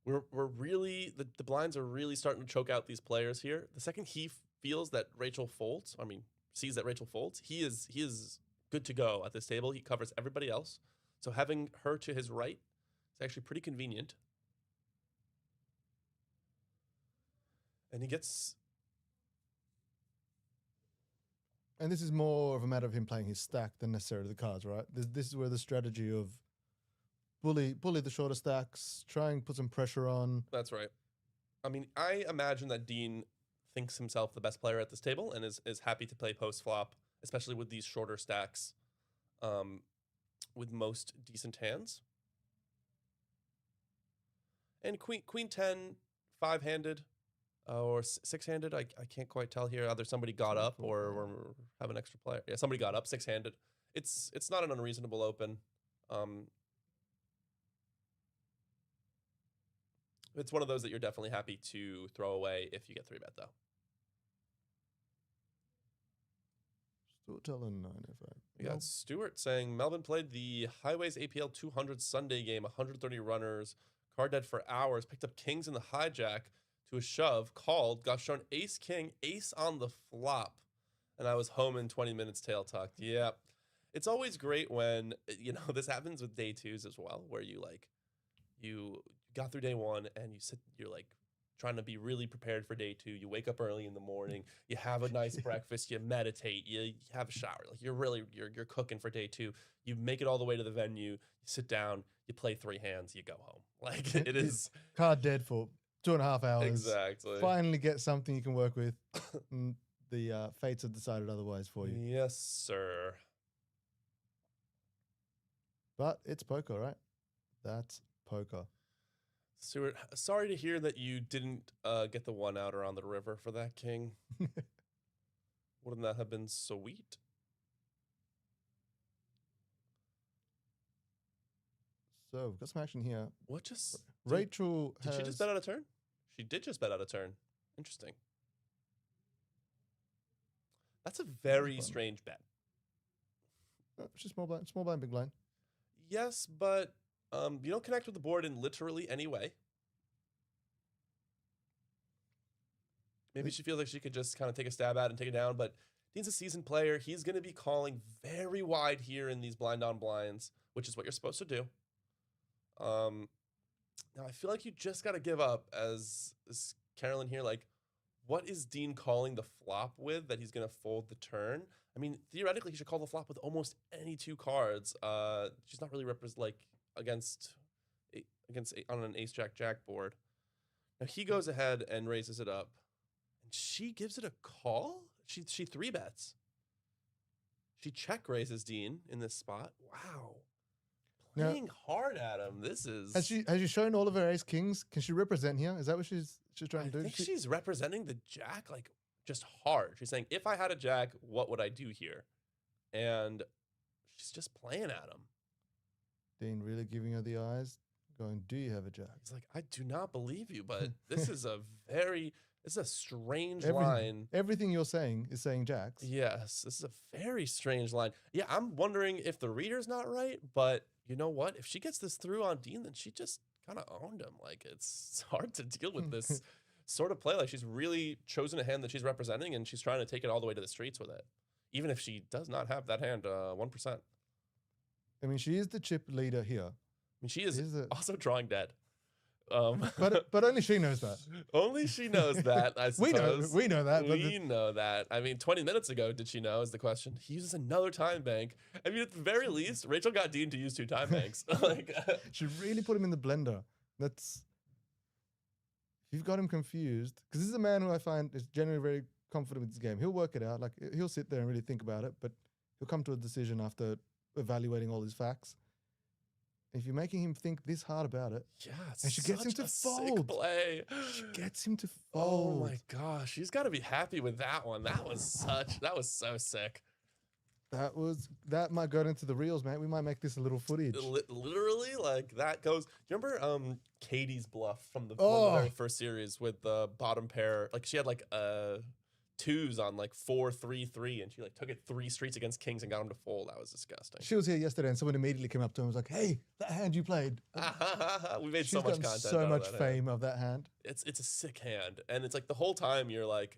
We're really, the blinds are really starting to choke out these players here. The second he feels that Rachel folds, sees that Rachel folds, he is good to go at this table. He covers everybody else. So having her to his right is actually pretty convenient. And he gets... And this is more of a matter of him playing his stack than necessarily the cards, right? This is where the strategy of bully the shorter stacks, try and put some pressure on. That's right. I mean, I imagine that Dean thinks himself the best player at this table and is happy to play post flop, especially with these shorter stacks, with most decent hands. And queen 10, 5-handed, or 6-handed. I can't quite tell here. Either somebody got up or have an extra player. Yeah, somebody got up 6-handed. It's not an unreasonable open. It's one of those that you're definitely happy to throw away if you get 3-bet though. Stuart telling 905. We got Stuart saying Melbourne played the Highways APL 200 Sunday game, 130 runners, card dead for hours, picked up kings in the hijack to a shove, called, got shown ace king, ace on the flop, and I was home in 20 minutes tail tucked. Yep. It's always great when, you know, this happens with day twos as well, where you got through day one and you're like trying to be really prepared for day two. You wake up early in the morning, you have a nice breakfast, you meditate, you have a shower. Like you're cooking for day two. You make it all the way to the venue, you sit down, you play 3 hands, you go home. Like it is card dead for 2.5 hours. Exactly. Finally get something you can work with. And the fates have decided otherwise for you. Yes, sir. But it's poker, right? That's poker. Stuart, sorry to hear that you didn't get the 1-outer on the river for that king. Wouldn't that have been sweet? So we've got some action here. What just... Rachel Did she just bet out a turn? She did just bet out a turn. Interesting. That's a very strange bet. She's small blind, big blind. Yes, but you don't connect with the board in literally any way. Maybe she feels like she could just kind of take a stab at it and take it down, but Dean's a seasoned player. He's going to be calling very wide here in these blind on blinds, which is what you're supposed to do. Now, I feel like you just got to give up as Carolyn here. Like, what is Dean calling the flop with that he's going to fold the turn? I mean, theoretically, he should call the flop with almost any 2 cards. She's not really against on an ace-jack-jack board. Now, he goes ahead and raises it up. And she gives it a call? She 3-bets. She check raises Dean in this spot. Wow. Playing hard at him. This is... Has she shown all of her ace kings? Can she represent here? Is that what she's trying to do? I think she's representing the jack, like, just hard. She's saying, if I had a jack, what would I do here? And she's just playing at him. Dean really giving her the eyes, going, do you have a jack? He's like, I do not believe you, but this is a strange line. Everything you're saying is saying jacks. Yes, this is a very strange line. Yeah, I'm wondering if the reader's not right, but you know what? If she gets this through on Dean, then she just kind of owned him. Like, it's hard to deal with this sort of play. Like, she's really chosen a hand that she's representing, and she's trying to take it all the way to the streets with it, even if she does not have that hand 1%. I mean, she is the chip leader here. I mean, she is also drawing dead. But only she knows that. Only she knows that, I suppose. We know that. We know that. I mean, 20 minutes ago, did she know is the question. He uses another time bank. I mean, at the very least, Rachel got Dean to use 2 time banks. Like, she really put him in the blender. That's... If you've got him confused, because this is a man who I find is generally very confident with this game. He'll work it out. Like, he'll sit there and really think about it, but he'll come to a decision after evaluating all his facts. If you're making him think this hard about it, and she gets him to fold. Play. She gets him to fold. Oh my gosh, she's got to be happy with that one. That was so sick. That might go into the reels, mate. We might make this a little footage. Literally, like that goes. Do you remember Katie's bluff from the very first series with the bottom pair? Like she had like 2s on like 4, 3, 3, and she like took it 3 streets against kings and got him to fold. That was disgusting. She was here yesterday, and someone immediately came up to her and was like, "Hey, that hand you played." We made so much content. So much fame of that hand. It's a sick hand, and it's like the whole time you're like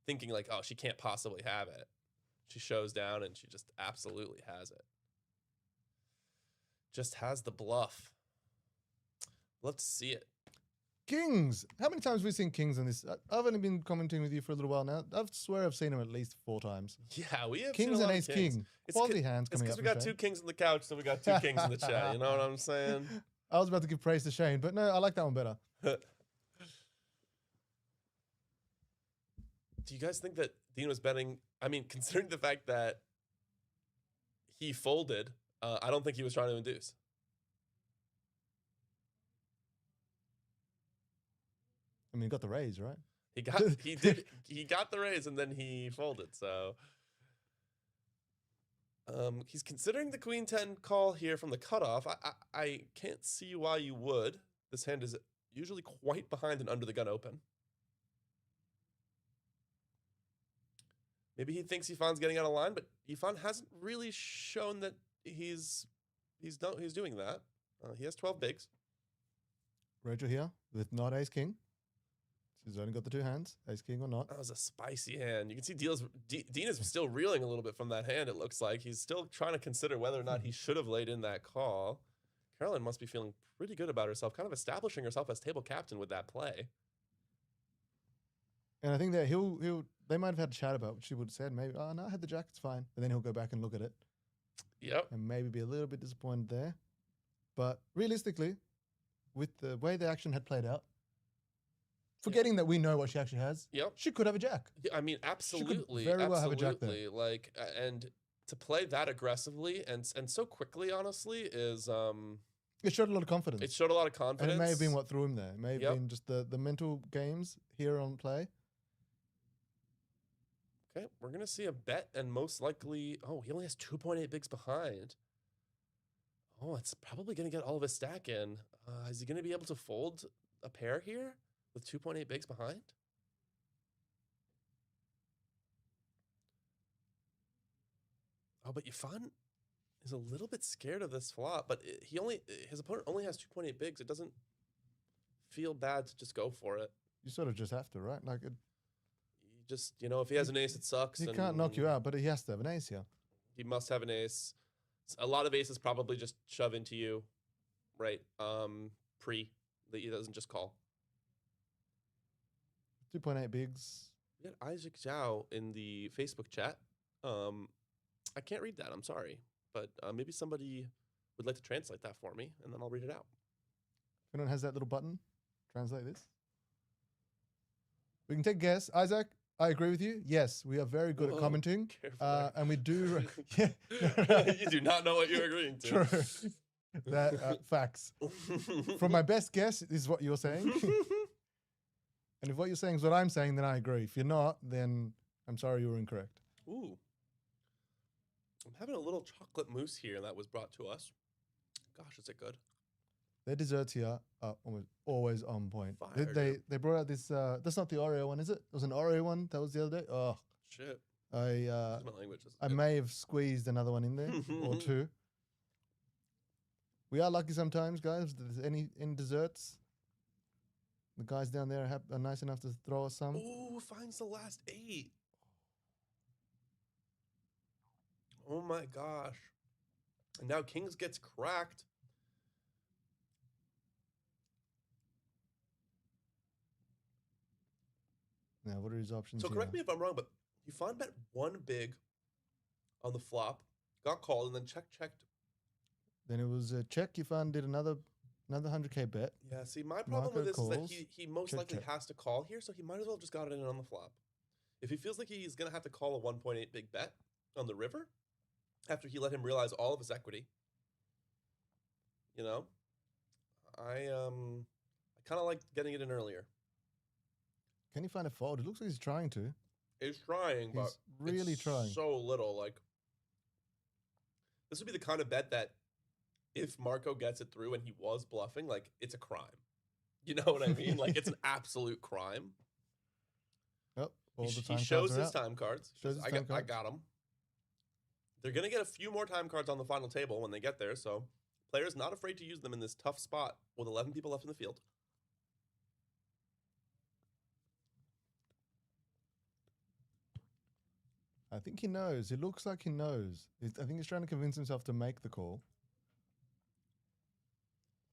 thinking like, oh, she can't possibly have it. She shows down and she just absolutely has it. Just has the bluff. Love to see it. Kings. How many times have we seen kings in this? I've only been commenting with you for a little while now. I swear I've seen them at least 4 times. Yeah, we have kings and ace king. Quality hands coming up. It's because we got 2 kings on the couch, so we got 2 kings in the chat. You know what I'm saying? I was about to give praise to Shane, but no, I like that one better. Do you guys think that Dean was betting? I mean, considering the fact that he folded, I don't think he was trying to induce. I mean, he got the raise, right? He got the raise and then he folded. So he's considering the queen 10 call here from the cutoff. I can't see why you would. This hand is usually quite behind and under the gun open. Maybe he thinks Yifan's getting out of line, but Yifan hasn't really shown that he's doing that. He has 12 bigs. Rachel here with not ace king. She's only got the two hands, ace king or not. That was a spicy hand. You can see Dean is still reeling a little bit from that hand, it looks like. He's still trying to consider whether or not he should have laid in that call. Caroline must be feeling pretty good about herself, kind of establishing herself as table captain with that play. And I think that they might have had a chat about what she would have said. Maybe, oh, no, I had the jack, it's fine. And then he'll go back and look at it. Yep. And maybe be a little bit disappointed there. But realistically, with the way the action had played out, forgetting that we know what she actually has, she could have a jack. Yeah, I mean, absolutely. She could very well have a jack there. Like, and to play that aggressively and so quickly, honestly, is it showed a lot of confidence. It showed a lot of confidence. And it may have been what threw him there. It may have been just the mental games here on play. Okay, we're going to see a bet and most likely... Oh, he only has 2.8 bigs behind. Oh, it's probably going to get all of his stack in. Is he going to be able to fold a pair here with 2.8 bigs behind? Oh, but Yifan is a little bit scared of this flop, but his opponent only has 2.8 bigs. It doesn't feel bad to just go for it. You sort of just have to, right? Like, just, if he has an ace, it sucks. He can't knock you out, but he has to have an ace here. He must have an ace. A lot of aces probably just shove into you, right? That he doesn't just call. 2.8 bigs. We got Isaac Zhao in the Facebook chat. I can't read that. I'm sorry. But maybe somebody would like to translate that for me, and then I'll read it out. If anyone has that little button, translate this. We can take a guess. Isaac, I agree with you. Yes, we are very good at commenting. And we do... You do not know what you're agreeing to. True. That facts. From my best guess, this is what you're saying. And if what you're saying is what I'm saying, then I agree. If you're not, then I'm sorry you were incorrect. Ooh. I'm having a little chocolate mousse here that was brought to us. Gosh, is it good? Their desserts here are always on point. Fire, they brought out this, that's not the Oreo one, is it? It was an Oreo one that was the other day. Oh. Shit. I may have squeezed another one in there or two. We are lucky sometimes, guys. If there's any desserts, the guys down there are nice enough to throw us some. Ooh, finds the last 8. Oh my gosh. And now Kings gets cracked. Now, what are his options So correct me if I'm wrong, but Yifan bet 1 big on the flop, got called, and then checked. Then it was a check. Yifan did another 100K bet. Yeah, see, my problem with this is that he most likely has to call here, so he might as well just got it in on the flop. If he feels like he's going to have to call a 1.8 big bet on the river, after he let him realize all of his equity, I kind of like getting it in earlier. Can he find a fold? It looks like he's trying to. He's trying, but really it's trying. So little. Like, this would be the kind of bet that if Marco gets it through and he was bluffing, like, it's a crime. You know what I mean? Like, it's an absolute crime. Yep. He shows his time cards. I got them. They're going to get a few more time cards on the final table when they get there, so players not afraid to use them in this tough spot with 11 people left in the field. I think he knows. It looks like he knows. I think he's trying to convince himself to make the call.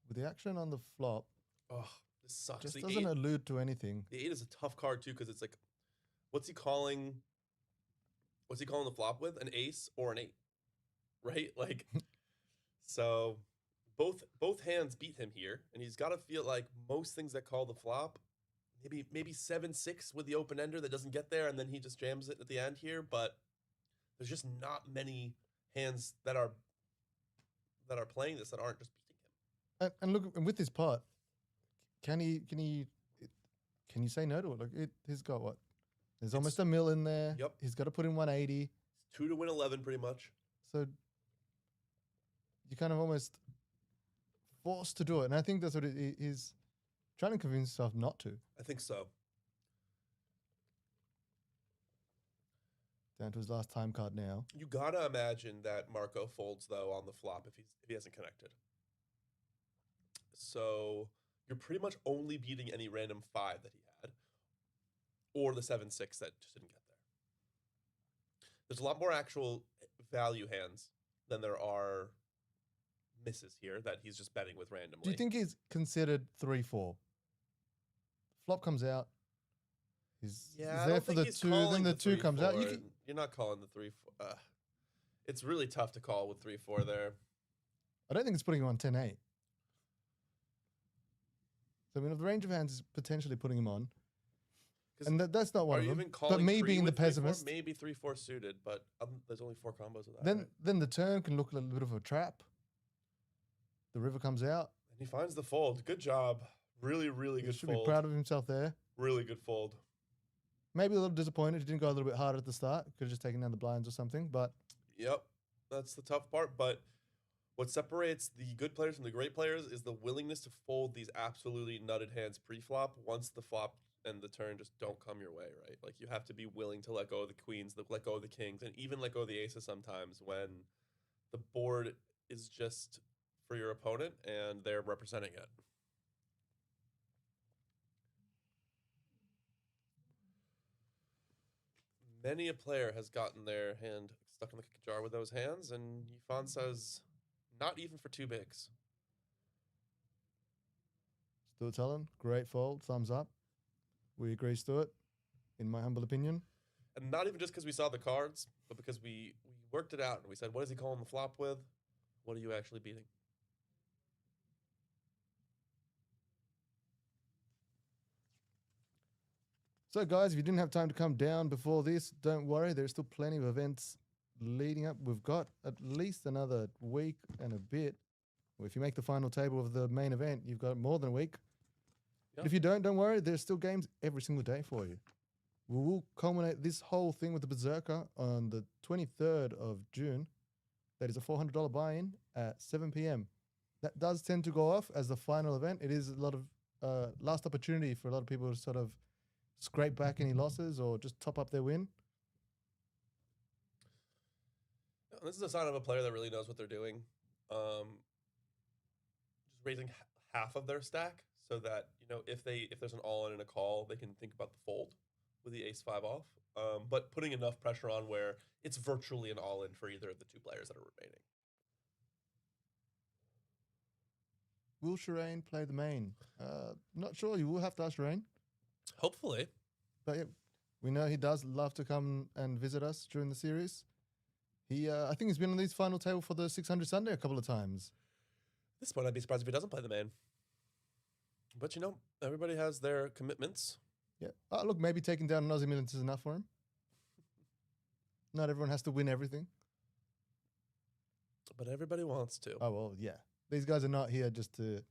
With the action on the flop, this sucks. Just doesn't allude to anything. The 8 is a tough card too, because it's like, what's he calling the flop with? An ace or an 8, right? Like, so both hands beat him here, and he's got to feel like most things that call the flop, maybe 7-6 with the open ender that doesn't get there, and then he just jams it at the end here. But there's just not many hands that are playing this that aren't just beating him. And look, and with this pot, can you say no to it? Like he's got what? There's almost a mil in there. Yep. He's got to put in 180. 2 to win 11, pretty much. So you kind of almost forced to do it, and I think that's what he's trying to convince himself not to. I think so. Down to his last time card now. You gotta imagine that Marco folds though on the flop if he hasn't connected. So you're pretty much only beating any random 5 that he had, or the 7-6 that just didn't get there. There's a lot more actual value hands than there are misses here that he's just betting with randomly. Do you think he's considered 3-4? Flop comes out. He's there for the 2, then the 2 comes out. You're not calling the 3-4. It's really tough to call with 3-4 there. I don't think it's putting him on 10-8. So, I mean, if the range of hands is potentially putting him on, and that's not one of them. But me being the pessimist, maybe 3-4 suited, but there's only 4 combos of that. Then the turn can look a little bit of a trap. The river comes out, and he finds the fold. Good job, really, really good. He should be proud of himself there. Really good fold. Maybe a little disappointed he didn't go a little bit harder at the start. Could have just taken down the blinds or something. But yep, that's the tough part. But what separates the good players from the great players is the willingness to fold these absolutely nutted hands pre-flop once the flop and the turn just don't come your way, right? Like you have to be willing to let go of the queens, let go of the kings, and even let go of the aces sometimes when the board is just for your opponent and they're representing it. Many a player has gotten their hand stuck in the jar with those hands, and Yifan says, not even for 2 bigs. Stuart Allen, great fold, thumbs up. We agree, Stuart, in my humble opinion. And not even just because we saw the cards, but because we worked it out and we said, what is he calling the flop with? What are you actually beating? So, guys, if you didn't have time to come down before this, don't worry. There's still plenty of events leading up. We've got at least another week and a bit. Well, if you make the final table of the main event, you've got more than a week. Yep. If you don't worry. There's still games every single day for you. We will culminate this whole thing with the Berserker on the 23rd of June. That is a $400 buy-in at 7 p.m. That does tend to go off as the final event. It is a lot of last opportunity for a lot of people to sort of scrape back any losses or just top up their win. This is a sign of a player that really knows what they're doing. Just raising half of their stack so that, if there's an all-in and a call, they can think about the fold with the ace-5 off. But putting enough pressure on where it's virtually an all-in for either of the 2 players that are remaining. Will Shireen play the main? Not sure. You will have to ask Shireen. Hopefully. But yeah, we know he does love to come and visit us during the series. He, I think he's been on this final table for the 600 Sunday a couple of times. At this point, I'd be surprised if he doesn't play the main. But, everybody has their commitments. Yeah. Oh, look, maybe taking down an Aussie Millions is enough for him. Not everyone has to win everything. But everybody wants to. Oh, well, yeah. These guys are not here just to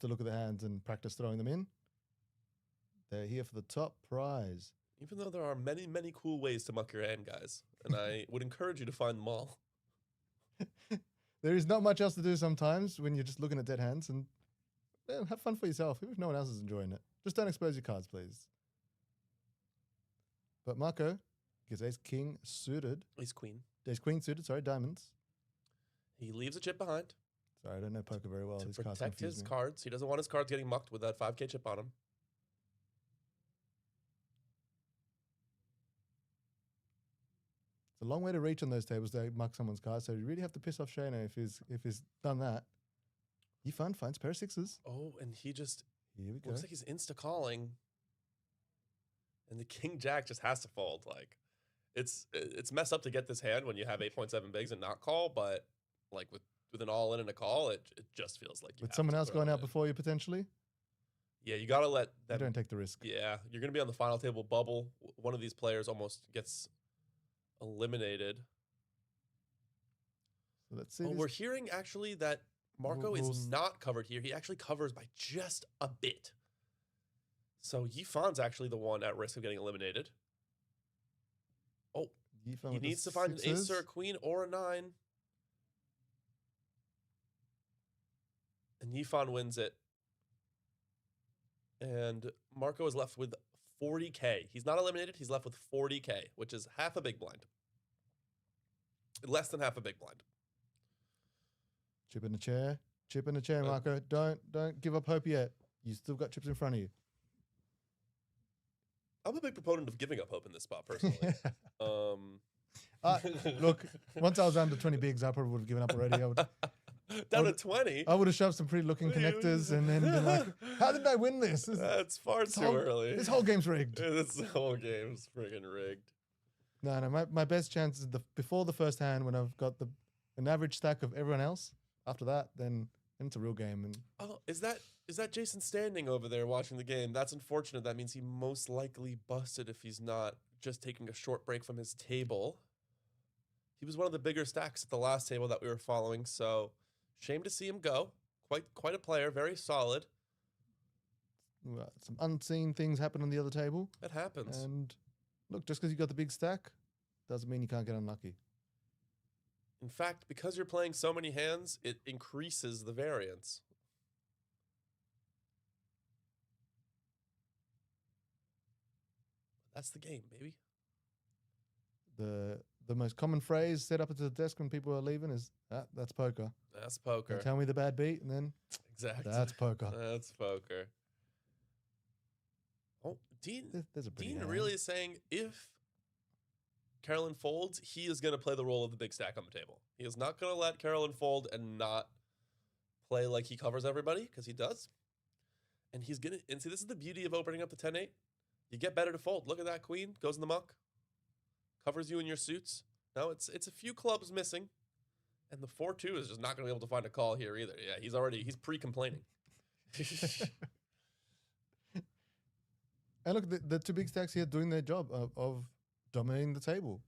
look at the hands and practice throwing them in. They're here for the top prize. Even though there are many, many cool ways to muck your hand, guys. And I would encourage you to find them all. There is not much else to do sometimes when you're just looking at dead hands. And have fun for yourself, even if no one else is enjoying it. Just don't expose your cards, please. But Marco gets ace-king suited. Ace-queen. Ace-queen suited, sorry, diamonds. He leaves a chip behind. Sorry, I don't know poker very well. To These protect his cards. He doesn't want his cards getting mucked with that 5K chip on him. It's a long way to reach on those tables to muck someone's cards, so you really have to piss off Shayna if he's done that. Yifan finds pair of 6s. Oh, and he just Here we go. looks like he's insta-calling. And the king-jack just has to fold. Like, it's messed up to get this hand when you have 8.7 bigs and not call, but like with an all-in and a call, it just feels like you With have someone to else throw going it out in. before you, potentially? Yeah, you got to let They them. don't take the risk. Yeah, you're going to be on the final table bubble. One of these players almost gets eliminated. So let's see. Oh, this. we're hearing actually that Marco We'll is not covered here. He actually covers by just a bit. So Yifan's actually the one at risk of getting eliminated. Oh, Yifan he with the needs to find an ace sixes. or a queen or a 9. And Yifan wins it. And Marco is left with 40K. He's not eliminated. He's left with 40K, which is half a big blind. Less than half a big blind. Chip in the chair. Chip in the chair, Marco. Don't give up hope yet. You still got chips in front of you. I'm a big proponent of giving up hope in this spot, personally. Look, once I was under 20 bigs, I probably would have given up already. Down to 20? I would have shoved some pretty looking connectors and then been like, how did I win this? That's far too early. This whole game's rigged. This whole game's friggin' rigged. No, my best chance is before the first hand when I've got an average stack of everyone else. After that, then it's a real game. And Oh, is that Jason standing over there watching the game? That's unfortunate. That means he most likely busted if he's not just taking a short break from his table. He was one of the bigger stacks at the last table that we were following, so shame to see him go. Quite a player, very solid. some unseen things happen on the other table. It happens. And look, just because you got the big stack doesn't mean you can't get unlucky. In fact, because you're playing so many hands, it increases the variance. That's the game, baby. The most common phrase set up at the desk when people are leaving is, that's poker. That's poker. They tell me the bad beat, and then Exactly. that's poker. That's poker. Oh, Dean. There's a pretty Dean hand. really is saying if Carolyn folds, he is going to play the role of the big stack on the table. He is not going to let Carolyn fold and not play like he covers everybody, because he does. And he's going to, and see, this is the beauty of opening up the 10-8. You get better to fold. Look at that queen, goes in the muck. Covers you in your suits. Now it's a few clubs missing. And the 4-2 is just not going to be able to find a call here either. Yeah, he's pre-complaining. And look, the two big stacks here doing their job of dominating the table.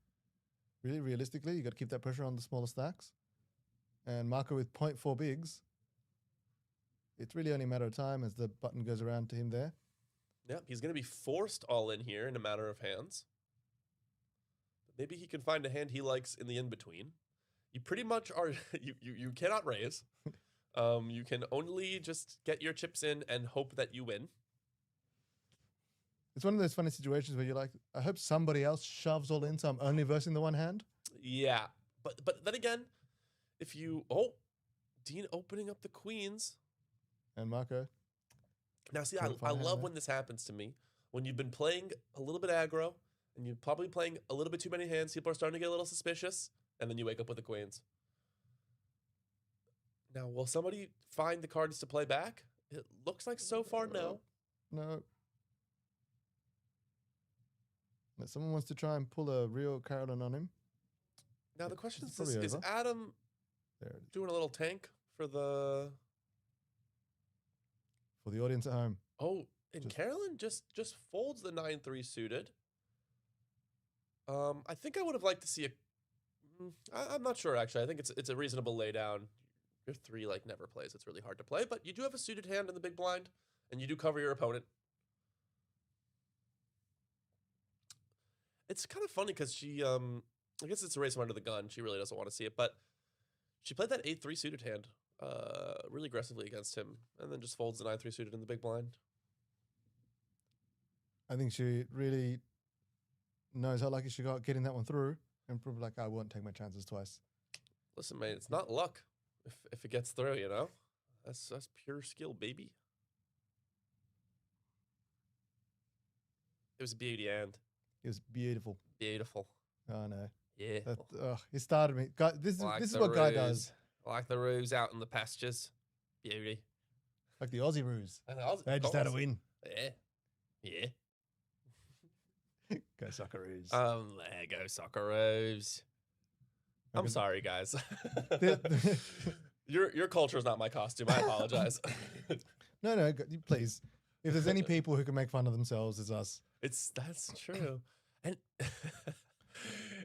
Really, realistically, you got to keep that pressure on the smaller stacks. And Marco with 0.4 bigs, it's really only a matter of time as the button goes around to him there. Yep, he's going to be forced all in here in a matter of hands. Maybe he can find a hand he likes in the in-between. You pretty much are, you cannot raise. You can only just get your chips in and hope that you win. It's one of those funny situations where you're like, I hope somebody else shoves all in, so I'm only versing the one hand. Yeah, but then again, if you, Dean opening up the queens. And Marco. Now see, Couldn't I find a hand love there. when this happens to me. When you've been playing a little bit aggro, and you're probably playing a little bit too many hands, people are starting to get a little suspicious, and then you wake up with the queens. Now, will somebody find the cards to play back? It looks like so far no. No. But someone wants to try and pull a real Carolyn on him. Now the question It's is probably over. Adam There it is. doing a little tank for the... For the audience at home. Oh, and Just- Carolyn just folds the 9-3 suited. I think I would have liked to see a... I'm not sure, actually. I think it's a reasonable laydown. Your 3, never plays. It's really hard to play, but you do have a suited hand in the big blind, and you do cover your opponent. It's kind of funny because she, I guess it's a race under the gun. She really doesn't want to see it, but she played that 8-3 suited hand really aggressively against him, and then just folds the 9-3 suited in the big blind. I think she really knows how lucky she got getting that one through. And probably like, I won't take my chances twice. Listen, man, it's not luck if it gets through, you know? That's pure skill, baby. It was a beauty and It was beautiful. beautiful. Oh, no. Yeah. He started me. Guy, this is what Guy does. Like the roos out in the pastures. Beauty. Like the Aussie Roos. And of They just had a course. win. Yeah. Yeah. Go Socceroos. There go Socceroos. I'm Okay. sorry, guys. The- Your culture is not my costume. I apologize. No, please. If there's any people who can make fun of themselves, it's us. That's true. And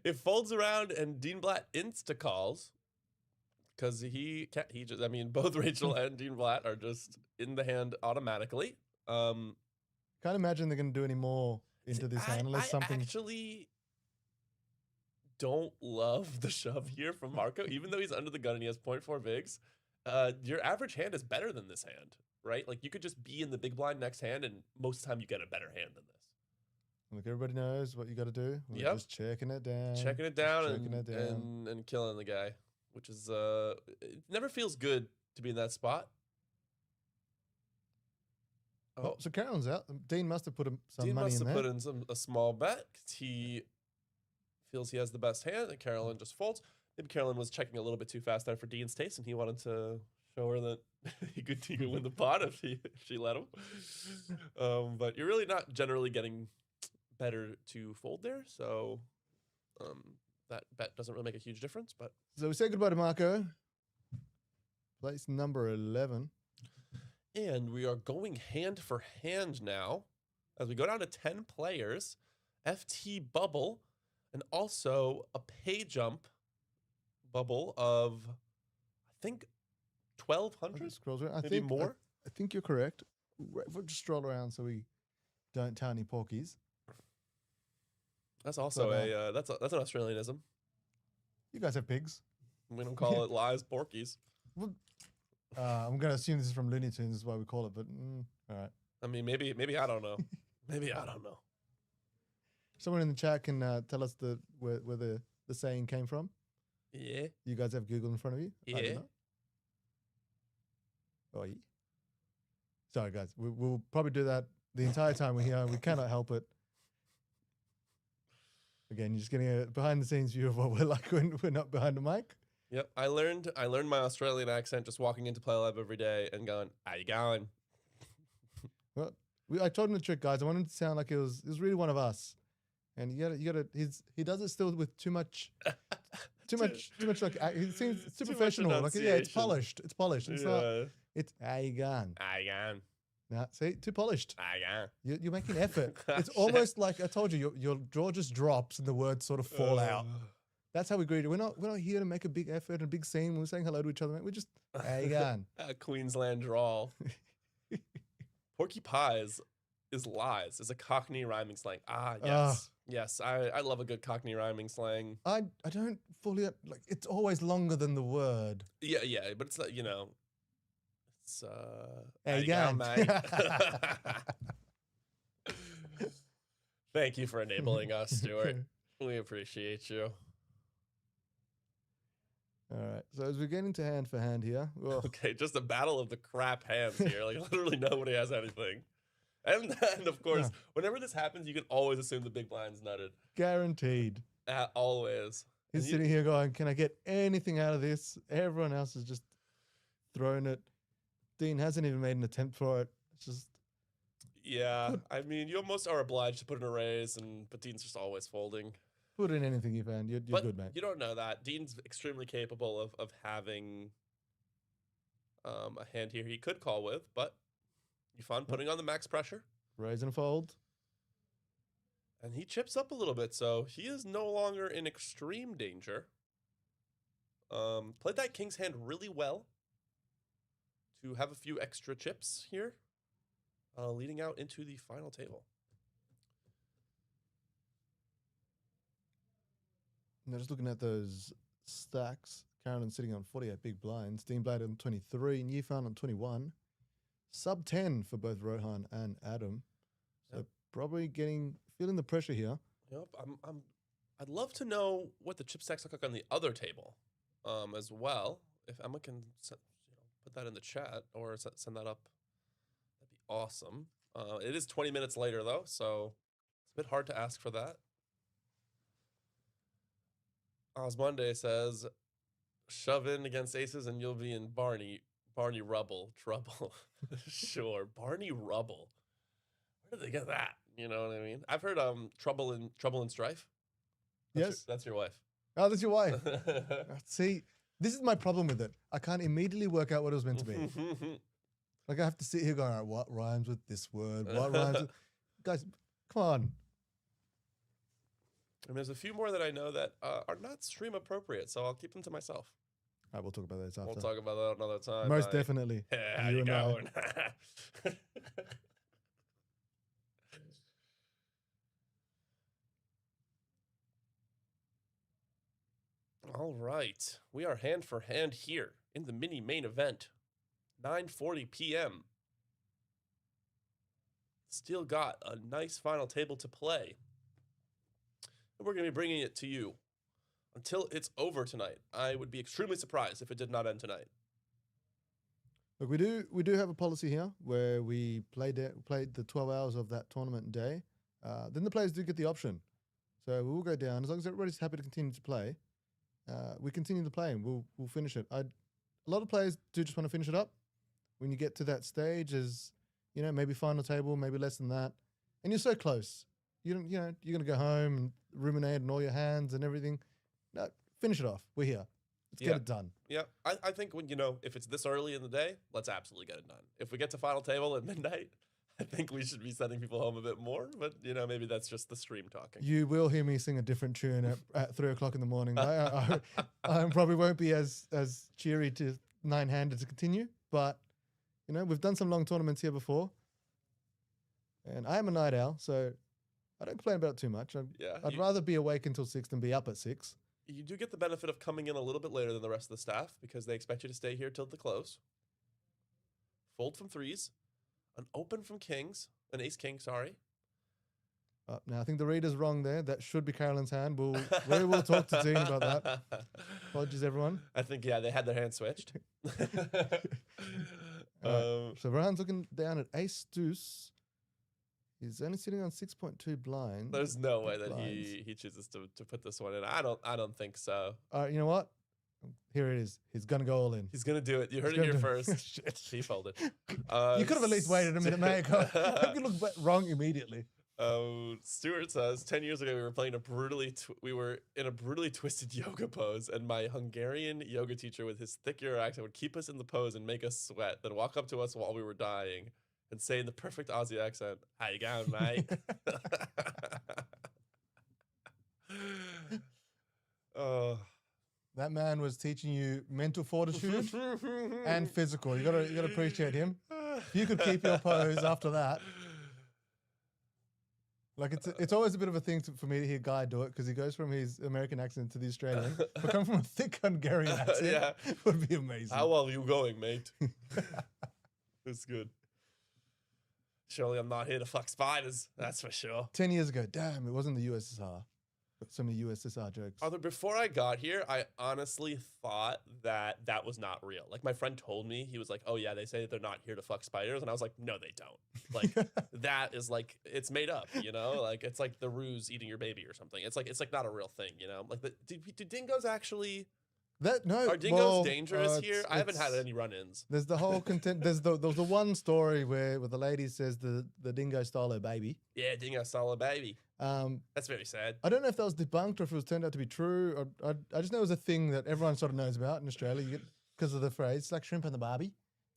it folds around and Dean Blatt insta calls because he just, I mean, both Rachel and Dean Blatt are just in the hand automatically. Can't imagine they're going to do any more into this hand unless something. I actually don't love the shove here from Marco, even though he's under the gun and he has 0.4 bigs. Your average hand is better than this hand, right? Like you could just be in the big blind next hand, and most of the time you get a better hand than this. Look, everybody knows what you got to do. We're just checking it down. Checking it down, and killing the guy, which is it never feels good to be in that spot. Oh, so Carolyn's out. Dean must have put some Dean money must in have there. put in a small bet 'cause he feels he has the best hand, and Carolyn just folds. Maybe Carolyn was checking a little bit too fast there for Dean's taste, and he wanted to show her that he could win the pot if she let him. But you're really not generally getting better to fold there, so that bet doesn't really make a huge difference. But So we say goodbye to Marco. Place number 11. And we are going hand for hand now as we go down to 10 players. FT bubble, and also a pay jump bubble of, I think, 1,200? Scrolls around. Maybe more? I think you're correct. We'll just stroll around so we don't tell any porkies. That's also that's an Australianism. You guys have pigs. We don't call it lies porkies. Well, I'm going to assume this is from Looney Tunes, is why we call it, but all right. I mean, maybe I don't know. Maybe I don't know. Someone in the chat can tell us where the saying came from. Yeah. You guys have Google in front of you? I do Yeah. not. Oh, yeah. Sorry, guys. We'll probably do that the entire time we're here. We cannot help it. Again, you're just getting a behind-the-scenes view of what we're like when we're not behind the mic. Yep. I learned my Australian accent just walking into Playlive every day and going, "How you going?" Well, I told him the trick, guys. I wanted him to sound like it was really one of us. And you gotta. He does it still with too much. Too much. Like he seems too professional. Like it's polished. It's polished. It's not. It's how you going? How you going? Nah, see, too polished. How you going? You're making effort. It's almost like I told you. Your jaw just drops and the words sort of fall out. That's how we greet it. We're not here to make a big effort and a big scene. We're saying hello to each other. We're just how you going? A Queensland drawl. Porky Pies is lies. Is a Cockney rhyming slang. Yes. Yes, I love a good Cockney rhyming slang. I don't fully like. It's always longer than the word. Yeah, but it's you know, it's How you going, mate. Thank you for enabling us, Stuart. We appreciate you. All right. So as we get into hand for hand here, Okay, just a battle of the crap hands here. Like literally nobody has anything. And then, of course, whenever this happens, you can always assume the big blind's nutted. guaranteed. Always. He's sitting here going, "Can I get anything out of this?" Everyone else is just throwing it. Dean hasn't even made an attempt for it. It's just Yeah, I mean, you almost are obliged to put in a raise, but Dean's just always folding. put in anything you found. You're good, mate. You don't know that. Dean's extremely capable of having a hand here he could call with, but you find putting on the max pressure. Raise and fold. And he chips up a little bit, so he is no longer in extreme danger. Played that king's hand really well to have a few extra chips here, leading out into the final table. Now just looking at those stacks, Carolyn sitting on 48 big blinds, Dean Blatt on 23, Newfound on 21. Sub 10 for both Rohan and Adam. So probably feeling the pressure here. Yep, I'd love to know what the chip stacks look like on the other table, as well. If Emma can, put that in the chat or send that up, that'd be awesome. It is 20 minutes later though, so it's a bit hard to ask for that. Osmonde says, "Shove in against aces and you'll be in Barney Rubble trouble." Sure, Barney Rubble. Where did they get that? You know what I mean? I've heard Trouble in Strife. That's your wife. Oh, that's your wife. See, this is my problem with it. I can't immediately work out what it was meant to be. Like I have to sit here going, all right, what rhymes with this word? What rhymes with... Guys, come on. And there's a few more that I know that are not stream appropriate, so I'll keep them to myself. All right, we'll talk about that after. We'll talk about that another time. Most definitely. Yeah, how You you and I. going? All right. We are hand for hand here in the mini main event. 9:40 p.m. Still got a nice final table to play. And we're going to be bringing it to you until it's over tonight. I would be extremely surprised if it did not end tonight. Look, we do have a policy here where we played the 12 hours of that tournament day. Then the players do get the option. So we will go down. As long as everybody's happy to continue to play, we continue to play and we'll finish it. A lot of players do just want to finish it up. When you get to that stage, as you know, maybe final table, maybe less than that, and you're so close. You're gonna go home and ruminate and all your hands and everything. No, finish it off. We're here. Let's get it done. Yeah, I think when if it's this early in the day, let's absolutely get it done. If we get to final table at midnight, I think we should be sending people home a bit more. But maybe that's just the stream talking. You will hear me sing a different tune at 3 o'clock in the morning. I probably won't be as cheery to nine-handed to continue, but we've done some long tournaments here before, and I am a night owl, so I don't complain about it too much. I'd rather be awake until 6 than be up at 6. You do get the benefit of coming in a little bit later than the rest of the staff because they expect you to stay here till the close. Fold from threes, an open from kings, an ace king, sorry. Now I think the reader's wrong there. That should be Carolyn's hand. We will talk to Dean about that. Apologies, everyone. I think they had their hands switched. So Ryan's looking down at ace deuce. He's only sitting on 6.2 blind. There's no way that he chooses to put this one in. I don't think so. All right, you know what? Here it is. He's gonna go all in. He's gonna do it. You heard it here first. He folded. You could have at least waited a minute, mate. You could look wrong immediately. Stuart says 10 years ago we were playing we were in a brutally twisted yoga pose, and my Hungarian yoga teacher with his thick Euro accent would keep us in the pose and make us sweat, then walk up to us while we were dying and say in the perfect Aussie accent, "How you going, mate?" Oh. That man was teaching you mental fortitude and physical. You gotta appreciate him. If you could keep your pose after that. Like it's always a bit of a thing for me to hear Guy do it because he goes from his American accent to the Australian. But coming from a thick Hungarian accent would be amazing. How are you going, mate? It's good. Surely I'm not here to fuck spiders. That's for sure. 10 years ago, damn, it wasn't the USSR. But so many USSR jokes. Although before I got here, I honestly thought that was not real. Like my friend told me, he was like, "Oh yeah, they say they're not here to fuck spiders," and I was like, "No, they don't." Like that is like it's made up, Like it's like the ruse eating your baby or something. It's like not a real thing, Like do dingoes actually? Are dingoes dangerous here? I haven't had any run-ins. There's the whole content. There was the one story where the lady says the dingo stole her baby. Yeah, dingo stole her baby. That's very sad. I don't know if that was debunked or if it was turned out to be true. I just know it was a thing that everyone sort of knows about in Australia because of the phrase. It's like shrimp and the Barbie.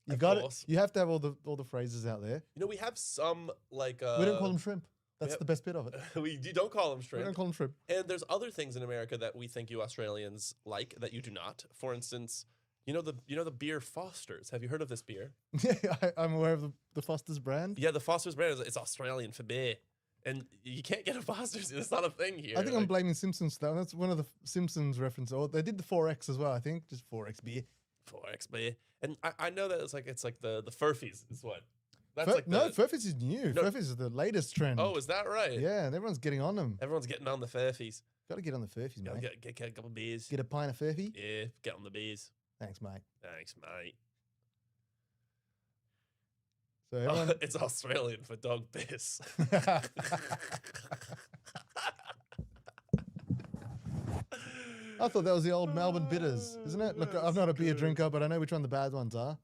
You got it. You have to have all the phrases out there. We have some like we don't call them shrimp. That's the best bit of it. You don't call them shrimp. We don't call them shrimp. And there's other things in America that we think you Australians like that you do not. For instance, the beer Foster's. Have you heard of this beer? Yeah, I'm aware of the Foster's brand. Yeah, the Foster's brand it's Australian for beer. And you can't get a Foster's. It's not a thing here. I think I'm blaming Simpsons for that. That's one of the Simpsons references. Or they did the 4X as well, I think. Just 4X beer. 4X beer. And I know that it's like the Furfies is what? Furfies is new. No. Furfies is the latest trend. Oh, is that right? Yeah, and everyone's getting on them. Everyone's getting on the Furfies. Got to get on the Furfies, mate. Get a couple of beers. Get a pint of Furfy? Yeah, get on the beers. Thanks, mate. Thanks, mate. So everyone... it's Australian for dog piss. I thought that was the old Melbourne bitters, isn't it? Look, I'm not a beer drinker, but I know which one the bad ones are.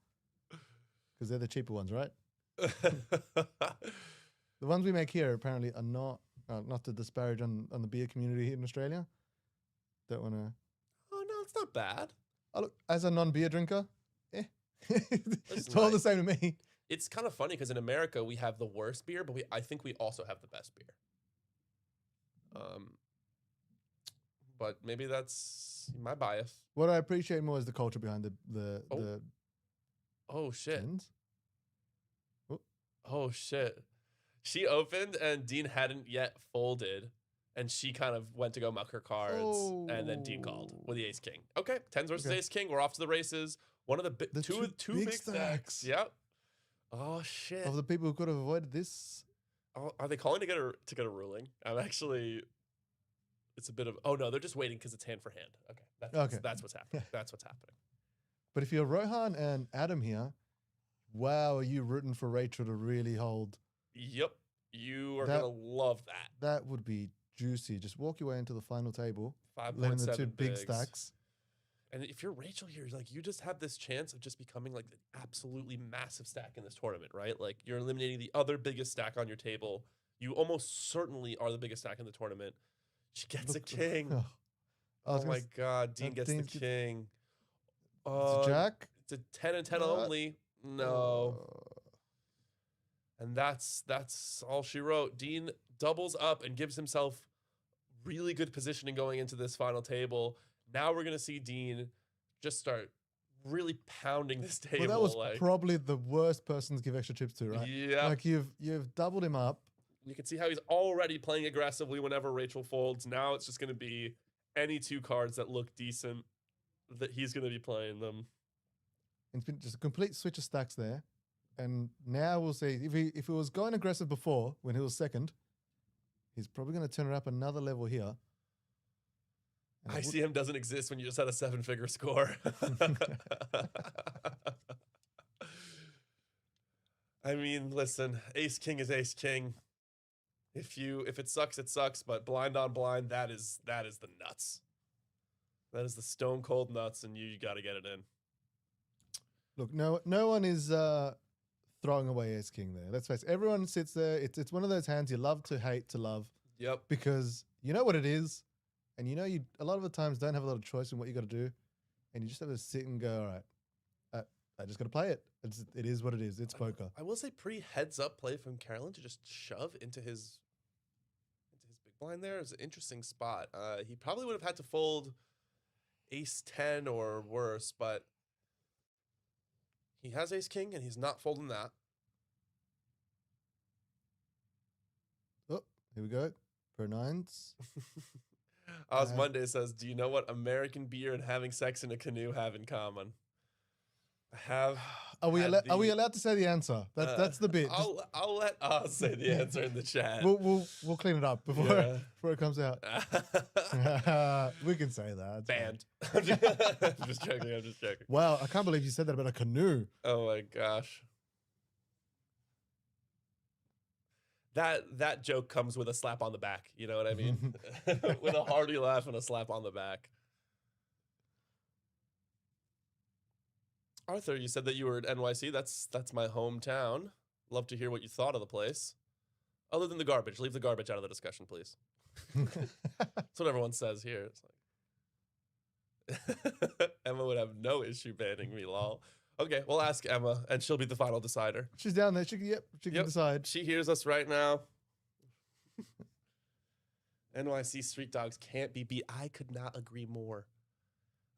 Because they're the cheaper ones, right? The ones we make here apparently are not to disparage on the beer community here in Australia. Don't want to... Oh, no, it's not bad. Look, as a non-beer drinker, it's all the same to me. It's kind of funny because in America we have the worst beer, but I think we also have the best beer. But maybe that's my bias. What I appreciate more is the culture behind the Oh shit. tins. Oh shit. She opened and Dean hadn't yet folded, and she kind of went to go muck her cards, and then Dean called with the ace king. Okay, tens versus ace king. We're off to the races. One of the two big stacks. Yep. Oh shit. Of the people who could have avoided this. Oh, are they calling to get a ruling? I'm actually. It's a bit of. Oh no, they're just waiting because it's hand for hand. Okay. That's what's happening. That's what's happening. But if you're Rohan and Adam here, wow, are you rooting for Rachel to really hold? Yep. You are gonna love that. That would be juicy. Just walk your way into the final table. 5.7 the two big bigs. stacks. And if you're Rachel here, like you just have this chance of just becoming like an absolutely massive stack in this tournament, right? Like you're eliminating the other biggest stack on your table. You almost certainly are the biggest stack in the tournament. She gets a king. Oh my God, Dean gets the king. It's a jack. It's a 10 and 10 only. No. And that's all she wrote. Dean doubles up and gives himself really good positioning going into this final table. Now we're going to see Dean just start really pounding this table. Well, that was probably the worst person to give extra chips to, right? Yeah. Like you've doubled him up. You can see how he's already playing aggressively whenever Rachel folds. Now it's just going to be any two cards that look decent that he's going to be playing them. It's been just a complete switch of stacks there. And now we'll see. If he was going aggressive before, when he was second, he's probably going to turn it up another level here. And ICM doesn't exist when you just had a 7-figure score. I mean, listen, ace king is ace king. If it sucks, it sucks. But blind on blind, that is the nuts. That is the stone cold nuts, and you got to get it in. Look, no one is throwing away ace king there. Let's face it. Everyone sits there. It's one of those hands you love to hate to love. Yep. Because you know what it is, and you know you a lot of the times don't have a lot of choice in what you got to do, and you just have to sit and go, all right, I just got to play it. It is what it is. It's poker. I will say pretty heads up play from Carolyn to just shove into his big blind there is an interesting spot. He probably would have had to fold ace 10 or worse, but he has ace king and he's not folding that. Oh, here we go. Per nines. Oz Monday says, do you know what American beer and having sex in a canoe have in common? Are we allowed to say the answer? That's the bit. I'll let Oz say the answer in the chat. We'll clean it up before it comes out. We can say that. Banned. I'm just joking. Wow, I can't believe you said that about a canoe. Oh my gosh. That joke comes with a slap on the back. You know what I mean? With a hearty laugh and a slap on the back. Arthur, you said that you were at NYC. That's my hometown. Love to hear what you thought of the place. Other than the garbage. Leave the garbage out of the discussion, please. That's what everyone says here. It's like Emma would have no issue banning me, lol. Okay, we'll ask Emma, and she'll be the final decider. She's down there. She can decide. She hears us right now. NYC street dogs can't be beat. I could not agree more.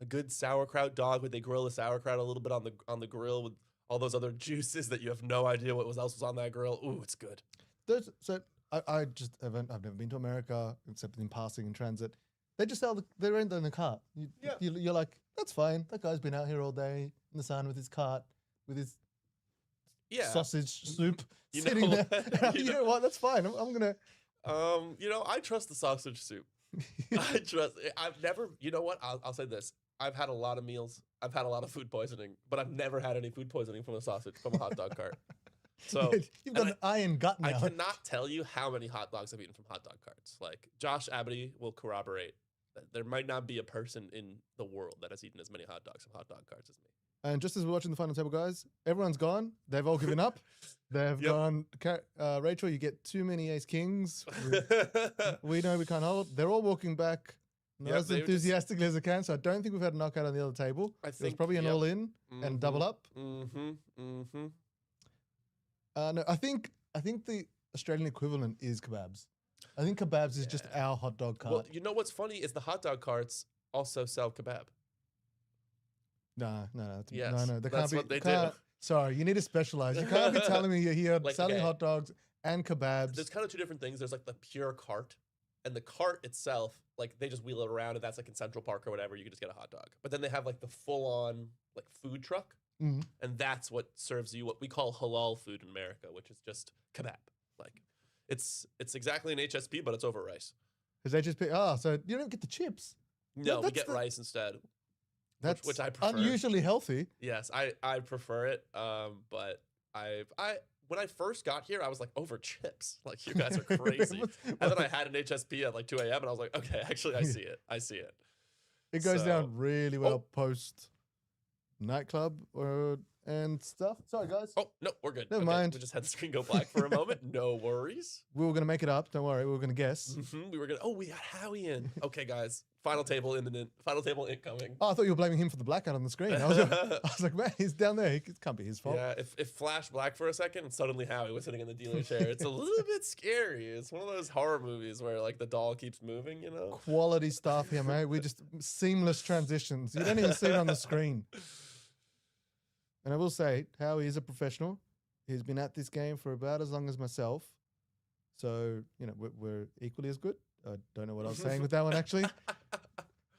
A good sauerkraut dog where they grill the sauerkraut a little bit on the grill with all those other juices that you have no idea what else was on that grill. Ooh, it's good. I've never been to America except in passing in transit. They just sell they rent in the cart. You're like, that's fine. That guy's been out here all day in the sun with his cart, with his sausage soup sitting there. You know what? That's fine. I'm gonna. I trust the sausage soup. I've never. You know what? I'll say this. I've had a lot of meals. I've had a lot of food poisoning, but I've never had any food poisoning from a hot dog cart. So you've got an iron gut now. I cannot tell you how many hot dogs I've eaten from hot dog carts. Like Josh Abney will corroborate that there might not be a person in the world that has eaten as many hot dogs from hot dog carts as me. And just as we're watching the final table, guys, everyone's gone. They've all given up. They've gone. Rachel, you get too many ace kings. We know we can't hold. They're all walking back. Not as enthusiastically as they can, so I don't think we've had a knockout on the other table. It was probably an all-in and double up. No, I think the Australian equivalent is kebabs. I think kebabs is just our hot dog cart. Well, you know what's funny is the hot dog carts also sell kebab. No, Yes, no. They that's can't be. what they can't- do. Sorry, you need to specialize. You can't be telling me you're here Like, selling okay. hot dogs and kebabs. There's kind of two different things. There's like the pure cart, and the cart itself, like they just wheel it around, and that's like in Central Park or whatever. You can just get a hot dog. But then they have like the full-on like food truck, Mhm. and that's what serves you what we call halal food in America, which is just kebab. Like it's exactly an HSP, but it's over rice. Because they just pick. Oh, so you don't get the chips. No, we that's get the- rice instead. That's which I prefer. unusually healthy. Yes, I prefer it. But I when I first got here, I was like, over chips. Like, you guys are crazy. And then I had an HSP at like 2 a.m. and I was like, okay, actually, I see it. I see it. It goes So- down really well post nightclub and stuff. Sorry, guys. Oh, no, we're good. Never mind. We just had the screen go black for a moment. No worries. We were gonna make it up. Don't worry. We were gonna guess. We were going to, we got Howie in. Okay, guys. Final table imminent. Final table incoming. Oh, I thought you were blaming him for the blackout on the screen. I was like, man, he's down there. It can't be his fault. Yeah, if it flashed black for a second and suddenly Howie was sitting in the dealer chair, it's a little bit scary. It's one of those horror movies where like the doll keeps moving, you know? Quality stuff here, mate. We just seamless transitions. You don't even see it on the screen. And I will say, Howie is a professional. He's been at this game for about as long as myself. So, you know, we're equally as good. I don't know what I was saying with that one, actually.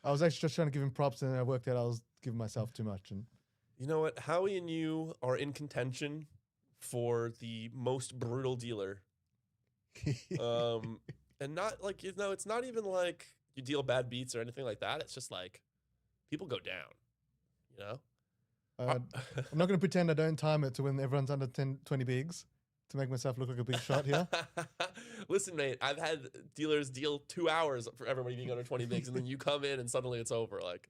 I was actually just trying to give him props, and then I worked out I was giving myself too much. And You know what? Howie and you are in contention for the most brutal dealer. And not like, you know, it's not even like you deal bad beats or anything like that. It's just like people go down, you know? I'm not going to pretend I don't time it to when everyone's under 20 bigs to make myself look like a big shot here. Listen, mate, I've had dealers deal 2 hours for everybody being under 20 bigs, and then you come in and suddenly it's over. Like,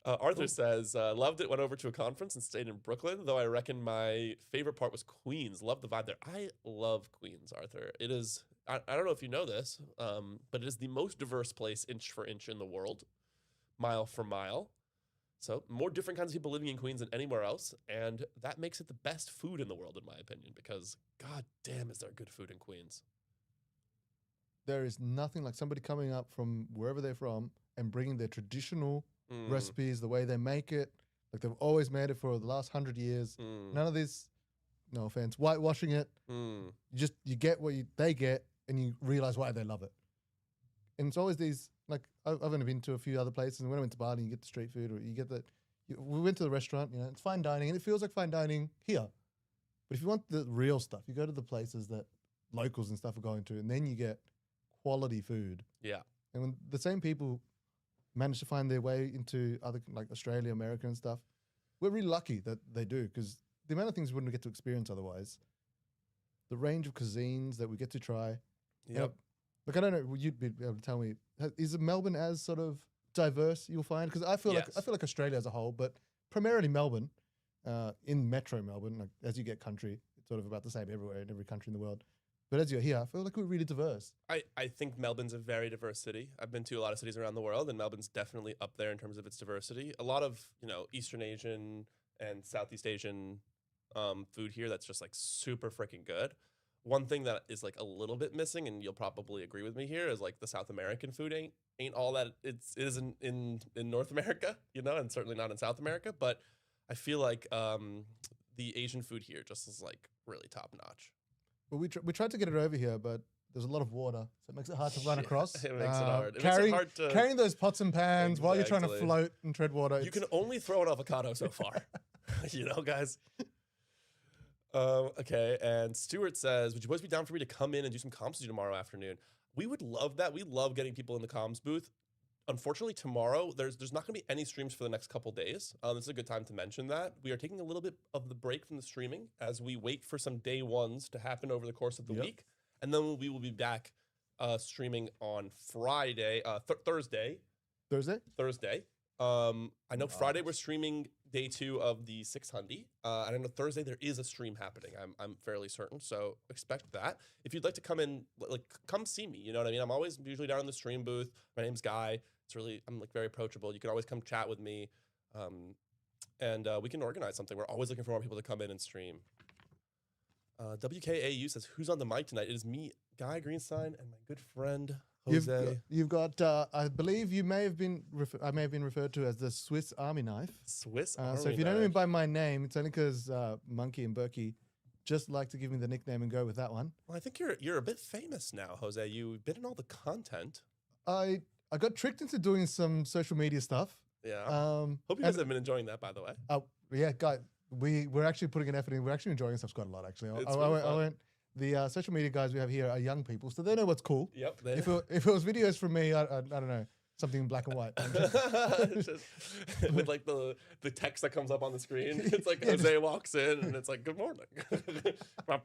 Arthur says, loved it, went over to a conference and stayed in Brooklyn, though I reckon my favorite part was Queens. Love the vibe there. I love Queens, Arthur. It is, I don't know if you know this, but it is the most diverse place inch for inch in the world, mile for mile. So more different kinds of people living in Queens than anywhere else, and that makes it the best food in the world, in my opinion, because god damn is there good food in Queens. There is nothing like somebody coming up from wherever they're from and bringing their traditional recipes, the way they make it, like they've always made it for the last 100 years. None of this, no offense, whitewashing it. You get what they get, and you realize why they love it. And it's always these, like, I've only been to a few other places, and when I went to Bali, you get the street food, or you get we went to the restaurant, you know, it's fine dining, and it feels like fine dining here. But if you want the real stuff, you go to the places that locals and stuff are going to, and then you get quality food. Yeah. And when the same people manage to find their way into other, like Australia, America and stuff, we're really lucky that they do, because the amount of things we wouldn't get to experience otherwise, the range of cuisines that we get to try. Yep. Look, I don't know. You'd be able to tell me. Is Melbourne as sort of diverse? You'll find, because I feel like Australia as a whole, but primarily Melbourne, in Metro Melbourne. Like as you get country, it's sort of about the same everywhere in every country in the world. But as you're here, I feel like we're really diverse. I think Melbourne's a very diverse city. I've been to a lot of cities around the world, and Melbourne's definitely up there in terms of its diversity. A lot of, you know, Eastern Asian and Southeast Asian food here that's just like super freaking good. One thing that is like a little bit missing, and you'll probably agree with me here, is like the South American food ain't all that it is in North America, you know, and certainly not in South America. But I feel like the Asian food here just is like really top notch. Well, we tried to get it over here, but there's a lot of water, so it makes it hard to run across. It makes it hard. It Carrying, makes it hard to carrying those pots and pans while you're trying to Exactly. float and tread water. You can only throw an avocado so far, you know, guys. Okay, and Stuart says, would you boys be down for me to come in and do some comms with you tomorrow afternoon? We would love that. We love getting people in the comms booth. Unfortunately, tomorrow, there's not going to be any streams for the next couple days. This is a good time to mention that. We are taking a little bit of the break from the streaming as we wait for some day ones to happen over the course of the week. And then we will be back streaming on Friday, Thursday. Thursday? I know Friday we're streaming day 2 of the 600. And I know Thursday there is a stream happening. I'm fairly certain. So expect that. If you'd like to come in, like come see me. You know what I mean? I'm always usually down in the stream booth. My name's Guy. I'm like very approachable. You can always come chat with me. And we can organize something. We're always looking for more people to come in and stream. WKAU says, who's on the mic tonight? It is me, Guy Greenstein, and my good friend, Jose. You've got I believe you may have been I may have been referred to as the Swiss Army knife. Swiss Army So if you don't know me by my name, it's only because Monkey and Berkey just like to give me the nickname and go with that one. Well, I think you're a bit famous now, Jose. You've been in all the content. I got tricked into doing some social media stuff. Yeah. Hope you guys have been enjoying that, by the way. Yeah, guys, we're actually putting an effort in. We're actually enjoying ourselves quite a lot, actually. I won't. The social media guys we have here are young people, so they know what's cool. Yep. If it was videos from me, I don't know, something in black and white. With like the text that comes up on the screen. It's like Jose walks in and it's like, good morning. I'd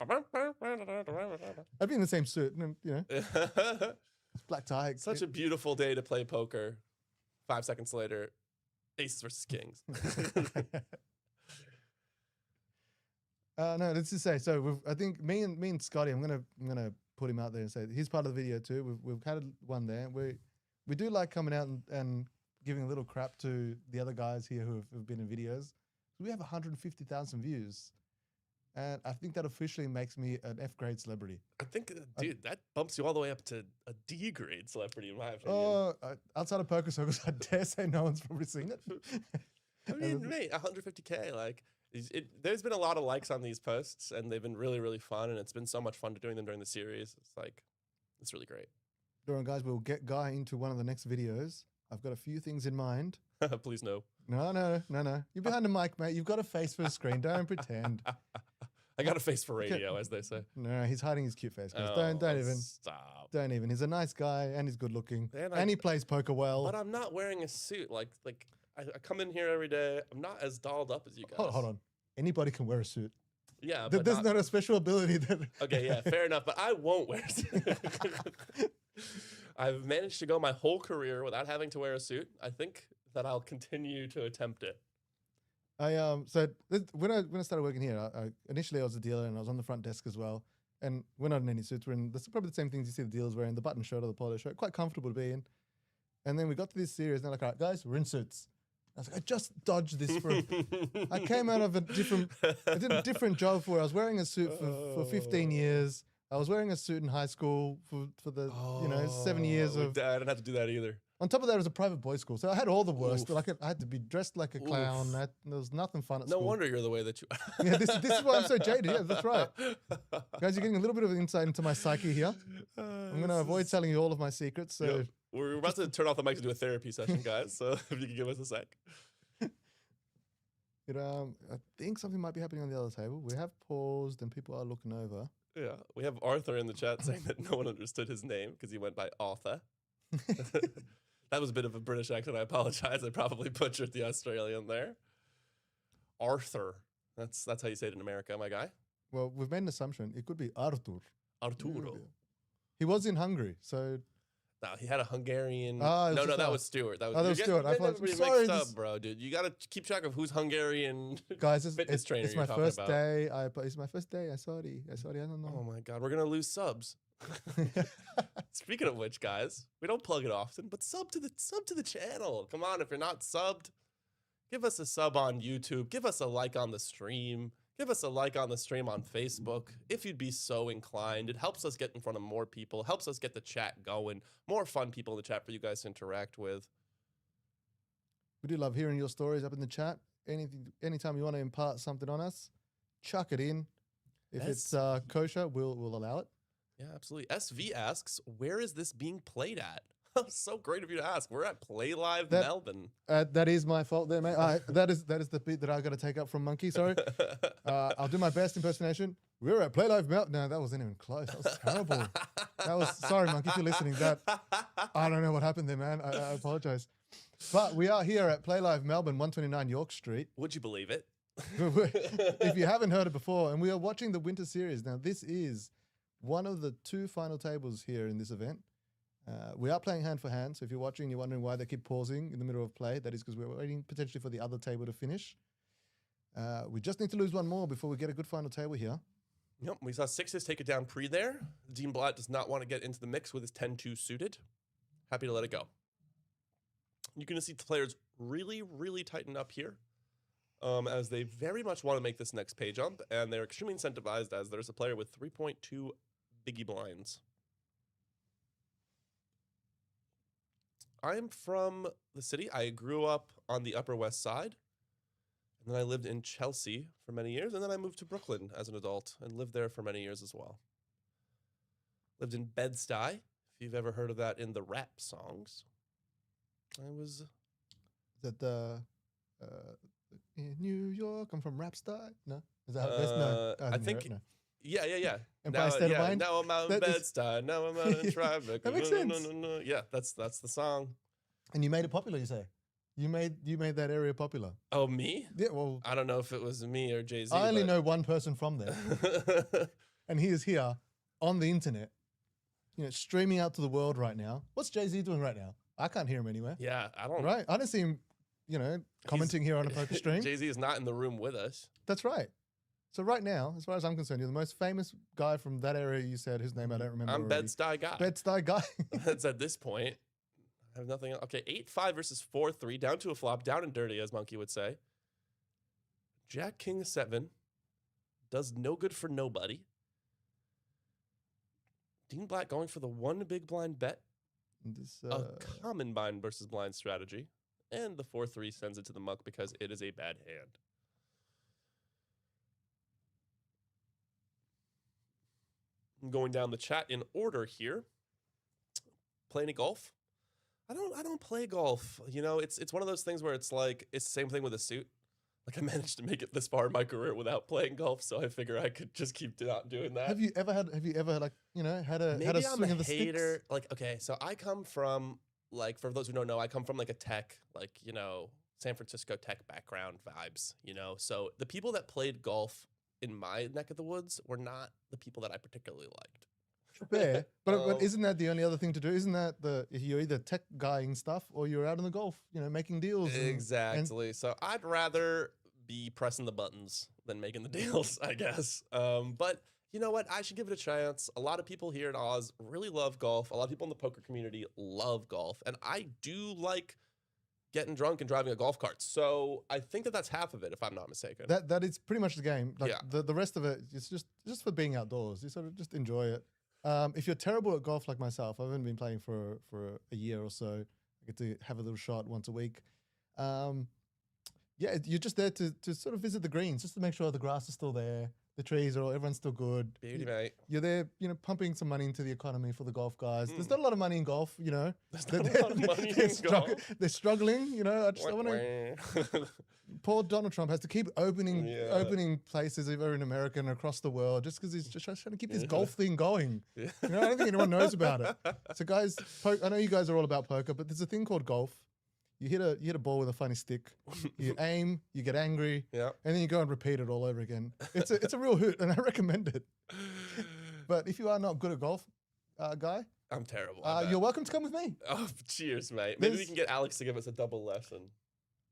be in the same suit, and, you know, it's black tie. Such a beautiful day to play poker. 5 seconds later, aces versus kings. No, let's just say. So I think me and Scotty, I'm gonna put him out there and say he's part of the video too. We've had one there. We do like coming out and giving a little crap to the other guys here who have been in videos. We have 150,000 views, and I think that officially makes me an F grade celebrity. I think, dude, that bumps you all the way up to a D grade celebrity in my opinion. Outside of poker circles, I dare say no one's probably seen it. I mean, mate, 150K, like. There's been a lot of likes on these posts, and they've been really, really fun, and it's been so much fun doing them during the series. It's really great. During guys, we'll get Guy into one of the next videos. I've got a few things in mind. Please no. No. You're behind the mic, mate. You've got a face for a screen. Don't pretend. I got a face for radio, as they say. No, he's hiding his cute face, guys. Oh, Don't even. Stop. Don't even. He's a nice guy, and he's good looking, And and he plays poker well. But I'm not wearing a suit. Like I come in here every day. I'm not as dolled up as you guys. Hold on. Anybody can wear a suit. Yeah, but there's not a special ability that. Okay, yeah, fair enough. But I won't wear a suit. I've managed to go my whole career without having to wear a suit. I think that I'll continue to attempt it. When I started working here, initially I was a dealer and I was on the front desk as well. And we're not in any suits. We're in probably the same things you see the dealers wearing, the button shirt or the polo shirt. Quite comfortable to be in. And then we got to this series and they're like, all right, guys, we're in suits. I was like, I just dodged this I came out of I did a different job where I was wearing a suit for 15 years. I was wearing a suit in high school for the 7 years of. I didn't have to do that either. On top of that, it was a private boys' school, so I had all the worst. Like I had to be dressed like a clown. There was nothing fun at school. No wonder you're the way that you. Yeah, this is why I'm so jaded. Yeah, that's right. Guys, you're getting a little bit of insight into my psyche here. I'm going to avoid telling you all of my secrets. So. Yep. We're about to turn off the mic to do a therapy session, guys. So if you can give us a sec. I think something might be happening on the other table. We have paused and people are looking over. Yeah, we have Arthur in the chat saying that no one understood his name because he went by Arthur. That was a bit of a British accent. I apologize. I probably butchered the Australian there. Arthur. That's how you say it in America, my guy. Well, we've made an assumption. It could be Artur. Arturo. He was in Hungary, so. No, he had a Hungarian. No, that was Stuart. That was Stuart. I thought. Sorry, mixed up, bro, dude. You got to keep track of who's Hungarian. Guys, fitness trainer. It's my first day. It's my first day. I sorry. I don't know. Oh my god, we're gonna lose subs. Speaking of which, guys, we don't plug it often, but sub to the channel. Come on, if you're not subbed, give us a sub on YouTube. Give us a like on the stream. Give us a like on the stream on Facebook if you'd be so inclined. It helps us get in front of more people, helps us get the chat going, more fun people in the chat for you guys to interact with. We do love hearing your stories up in the chat. Anytime you want to impart something on us, chuck it in. If it's kosher, we'll allow it. Yeah, absolutely. SV asks, where is this being played at? So great of you to ask. We're at Playlive Melbourne. That is my fault there, mate. That is the bit that I got to take up from Monkey. Sorry. I'll do my best impersonation. We're at Playlive Melbourne. No, that wasn't even close. That was terrible. Sorry, Monkey, if you're listening. I don't know what happened there, man. I apologize. But we are here at Playlive Melbourne, 129 York Street. Would you believe it? If you haven't heard it before, and we are watching the Winter Series. Now, this is one of the 2 final tables here in this event. We are playing hand for hand, so if you're watching and you're wondering why they keep pausing in the middle of play, that is because we're waiting potentially for the other table to finish. We just need to lose one more before we get a good final table here. Yep, we saw sixes take it down pre there. Dean Blatt does not want to get into the mix with his 10-2 suited. Happy to let it go. You're going to see the players really, really tighten up here. as they very much want to make this next pay jump, and they're extremely incentivized as there's a player with 3.2 biggie blinds. I'm from the city. I grew up on the Upper West Side, and then I lived in Chelsea for many years, and then I moved to Brooklyn as an adult and lived there for many years as well. Lived in Bed-Stuy, if you've ever heard of that in the rap songs. I was... Is that the in New York? I'm from Rapstar. No, is that that's no? I think... No. Yeah. Empire State of Mind? Now I'm out in Bed-Stuy. Now I'm out in Tribeca. That makes sense. Yeah, that's the song. And you made it popular, you say? You made that area popular. Oh, me? Yeah, well, I don't know if it was me or Jay-Z. I only know one person from there. And he is here on the internet, streaming out to the world right now. What's Jay-Z doing right now? I can't hear him anywhere. Yeah, I don't... Right? I don't see him, commenting here on a poker stream. Jay-Z is not in the room with us. That's right. So right now, as far as I'm concerned, you're the most famous guy from that area. You said his name, I don't remember. I'm already. Bed-Stuy guy. Bed-Stuy guy. That's at this point. I have nothing else. Okay, 8-5 versus 4-3, down to a flop, down and dirty, as Monkey would say. Jack King 7 does no good for nobody. Dean Black going for the one big blind bet. A common bind versus blind strategy. And the 4-3 sends it to the muck because it is a bad hand. I'm going down the chat in order here. Play any golf? I don't play golf. It's one of those things where it's like it's the same thing with a suit. Like I managed to make it this far in my career without playing golf, so I figure I could just keep not doing that. Have you ever had a swing of the hater. sticks? Like, okay, so I come from, like, for those who don't know, I come from like a tech, like, San Francisco tech background vibes, So the people that played golf in my neck of the woods were not the people that I particularly liked. Fair, but isn't that the only other thing to do? Isn't that you're either tech guying stuff or you're out in the golf, making deals? Exactly. So I'd rather be pressing the buttons than making the deals, I guess. But you know what? I should give it a chance. A lot of people here in Oz really love golf. A lot of people in the poker community love golf, and I do like getting drunk and driving a golf cart. So I think that's half of it, if I'm not mistaken. That is pretty much the game. Like Yeah. the rest of it is just for being outdoors. You sort of just enjoy it. If you're terrible at golf like myself, I haven't been playing for a year or so. I get to have a little shot once a week. You're just there to sort of visit the greens, just to make sure the grass is still there, the trees everyone's still good. Beauty, mate. You're there, pumping some money into the economy for the golf guys. There's not a lot of money in golf, There's not a lot of money in golf. They're struggling, I want to. Poor Donald Trump has to keep opening places over in America and across the world just because he's just trying to keep this golf thing going. Yeah. I don't think anyone knows about it. So guys, I know you guys are all about poker, but there's a thing called golf. You hit a ball with a funny stick. You aim, you get angry, Yeah. and then you go and repeat it all over again. It's a real hoot, and I recommend it. But if you are not good at golf, guy, I'm terrible. you're welcome to come with me. Oh, cheers, mate. Maybe we There's- can get Alex to give us a double lesson.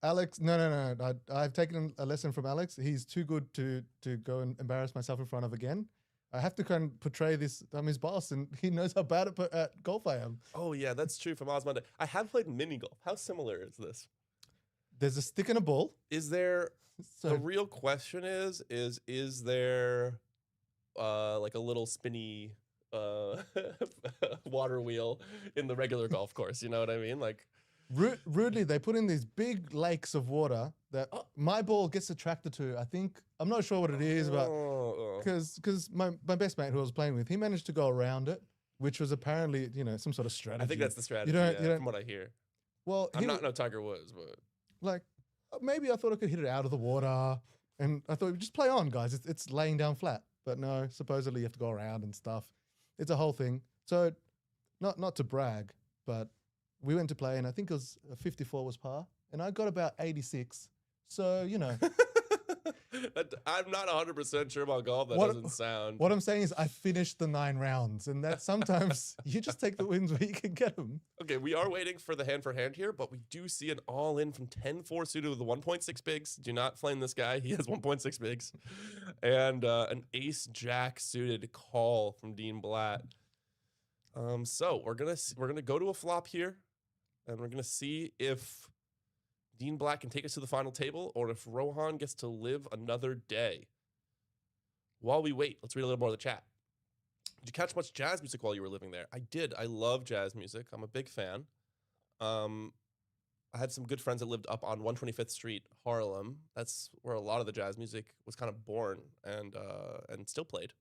Alex, no. I've taken a lesson from Alex. He's too good to go and embarrass myself in front of again. I have to kind of portray this. I'm his boss, and he knows how bad at golf I am. Oh, yeah, that's true from Oz Monday. I have played mini golf. How similar is this? There's a stick and a ball. Is there... So The real question is there like a little spinny water wheel in the regular golf course? You know what I mean? Like... Rudely, they put in these big lakes of water that my ball gets attracted to. I'm not sure what it is, but because my best mate who I was playing with, he managed to go around it, which was apparently some sort of strategy. I think that's the strategy, don't- from what I hear. Well, I'm not no Tiger Woods, but... like maybe I thought I could hit it out of the water, and I thought just play on, guys. It's laying down flat, but no. Supposedly you have to go around and stuff. It's a whole thing. So, not to brag, but we went to play, and I think it was 54 was par, and I got about 86. So I'm not 100% sure about golf. That What- doesn't sound... what I'm saying is I finished the 9 rounds, and that sometimes you just take the wins where you can get them. Okay, we are waiting for the hand for hand here, but we do see an all-in from 10-4 suited with the 1.6 bigs. Do not flame this guy. He has 1.6 bigs. And an ace-jack suited call from Dean Blatt. So we're gonna go to a flop here, and we're gonna see if Dean Black can take us to the final table, or if Rohan gets to live another day. While we wait, let's read a little more of the chat. Did you catch much jazz music while you were living there? I did. I love jazz music. I'm a big fan. I had some good friends that lived up on 125th Street, Harlem. That's where a lot of the jazz music was kind of born and still played.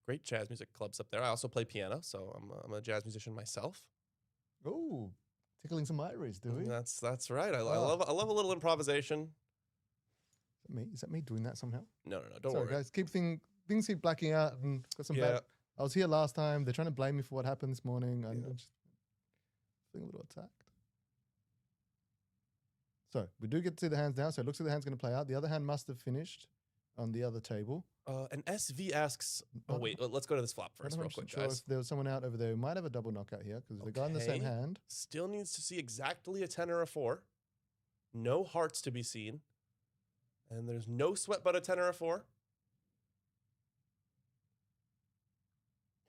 Great jazz music clubs up there. I also play piano, so I'm a jazz musician myself. Oh, tickling some iris, do we? That's right. I love a little improvisation. Is that me doing that somehow? No, don't Sorry, worry. guys. Things keep blacking out and got some bad. I was here last time. They're trying to blame me for what happened this morning. I'm just feeling a little attacked. So we do get to see the hands now. So it looks like the hand's going to play out. The other hand must have finished on the other table. And SV asks, oh wait, let's go to this flop first real quick, sure guys. If there was someone out over there who might have a double knockout here because the guy in the same hand. Still needs to see exactly a 10 or a 4. No hearts to be seen. And there's no sweat but a 10 or a 4.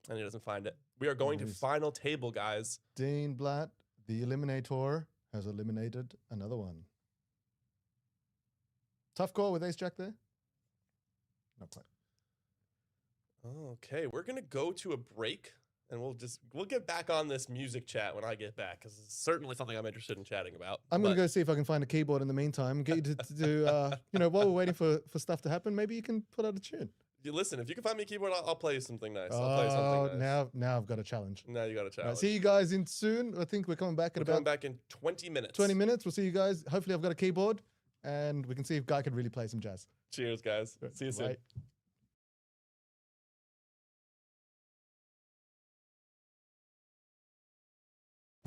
And he doesn't find it. We are going to final table, guys. Dean Blatt, the eliminator, has eliminated another one. Tough call with ace jack there. Not quite. Okay, we're gonna go to a break, and we'll get back on this music chat when I get back, because it's certainly something I'm interested in chatting about. I'm gonna go see if I can find a keyboard in the meantime. Get you to do, while we're waiting for stuff to happen, maybe you can put out a tune. Listen, if you can find me a keyboard, I'll play you something nice. I'll play you something nice. Now I've got a challenge. Now you got a challenge. Right, see you guys in soon. I think we're coming back We're coming back in 20 minutes. 20 minutes. We'll see you guys. Hopefully I've got a keyboard and we can see if Guy can really play some jazz. Cheers, guys. See you soon. Bye.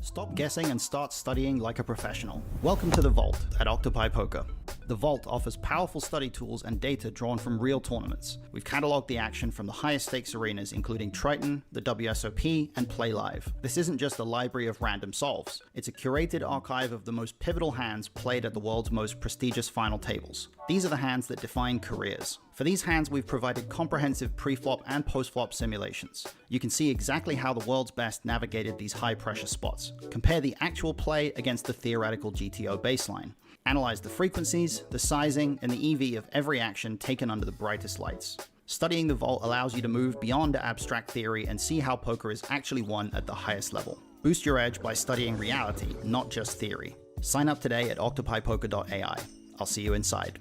Stop guessing and start studying like a professional. Welcome to the Vault at Octopi Poker. The Vault offers powerful study tools and data drawn from real tournaments. We've cataloged the action from the highest stakes arenas including Triton, the WSOP, and Playlive. This isn't just a library of random solves. It's a curated archive of the most pivotal hands played at the world's most prestigious final tables. These are the hands that define careers. For these hands, we've provided comprehensive pre-flop and post-flop simulations. You can see exactly how the world's best navigated these high-pressure spots. Compare the actual play against the theoretical GTO baseline. Analyze the frequencies, the sizing, and the EV of every action taken under the brightest lights. Studying the Vault allows you to move beyond abstract theory and see how poker is actually won at the highest level. Boost your edge by studying reality, not just theory. Sign up today at octopipoker.ai. I'll see you inside.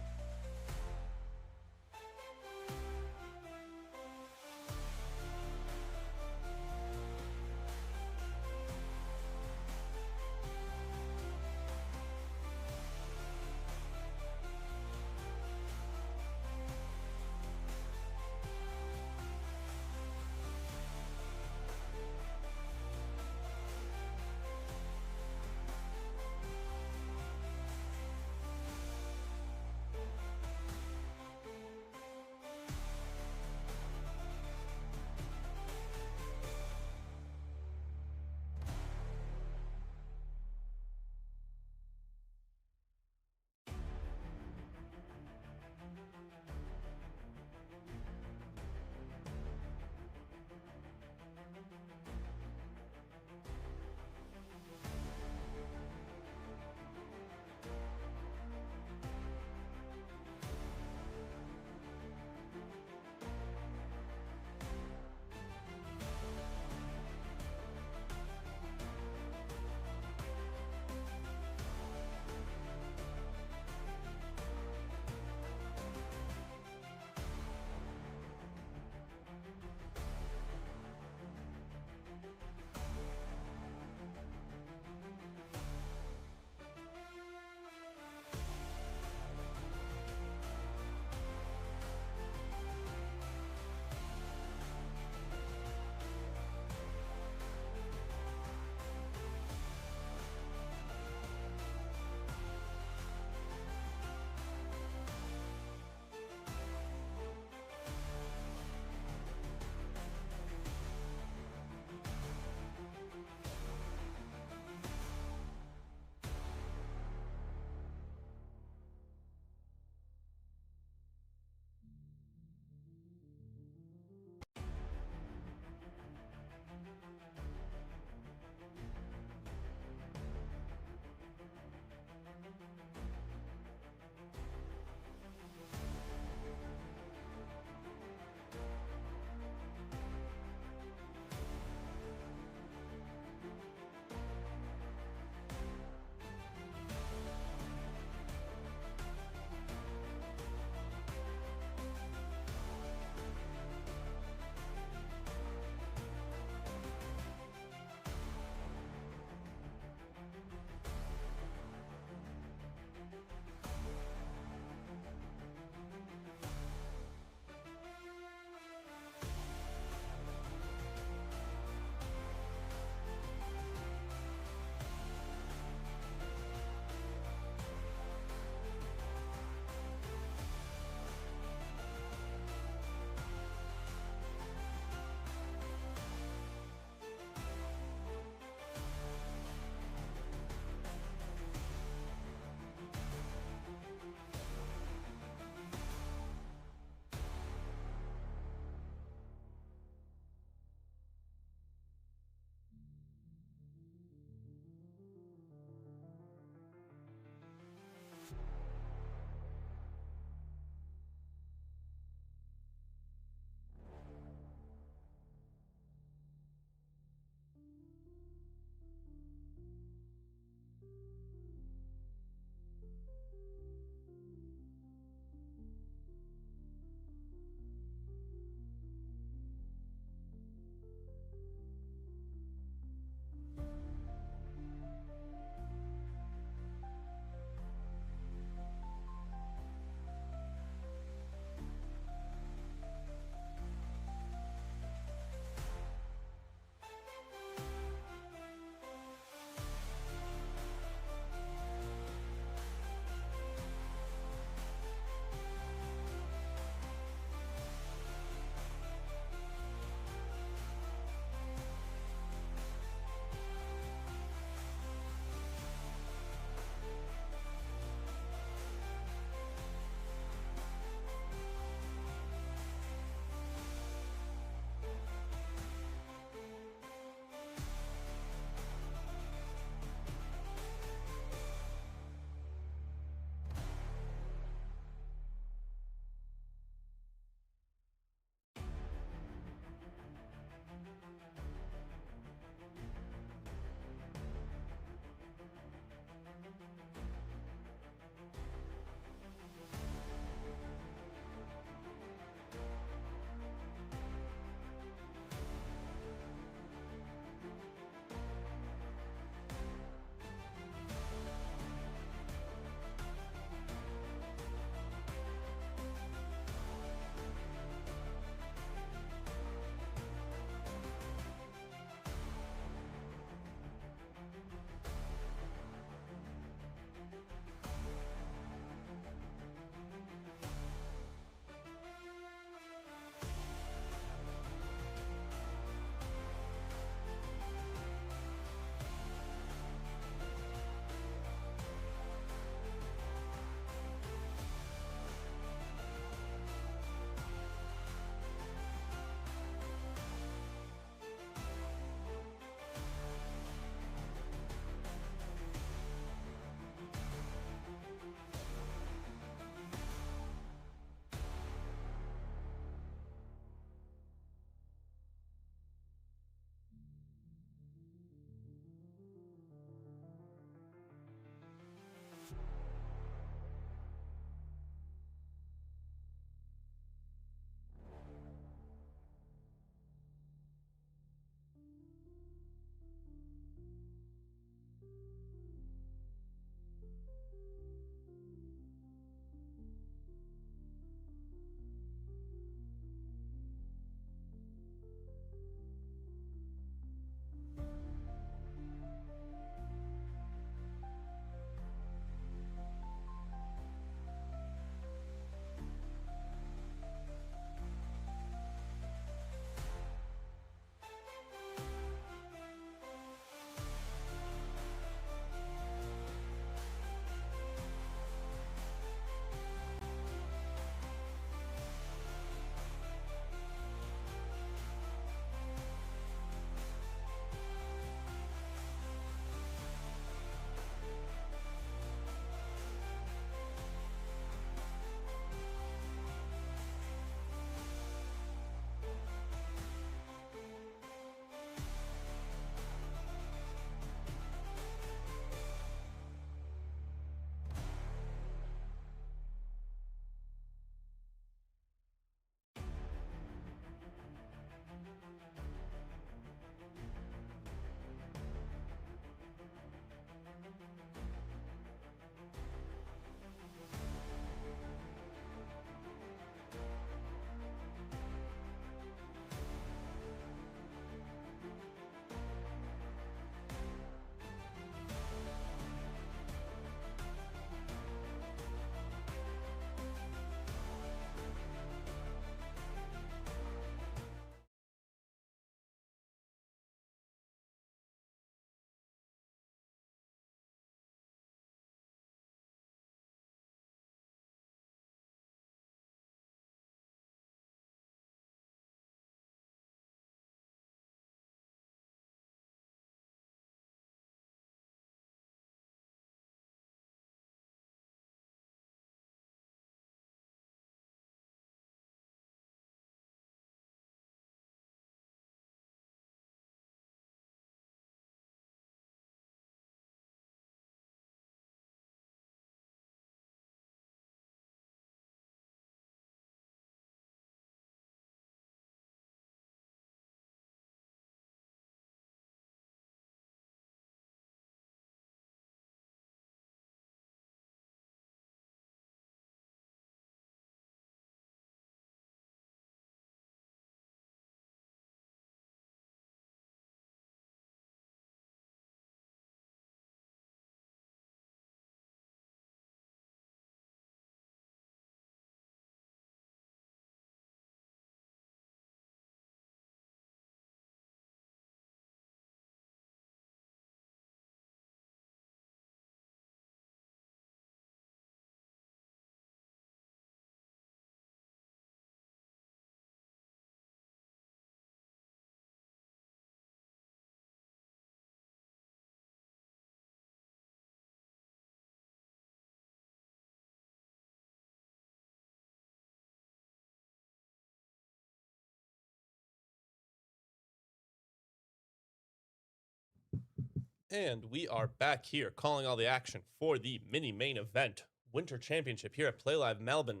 And we are back here calling all the action for the mini main event, Winter Championship here at Playlive Melbourne.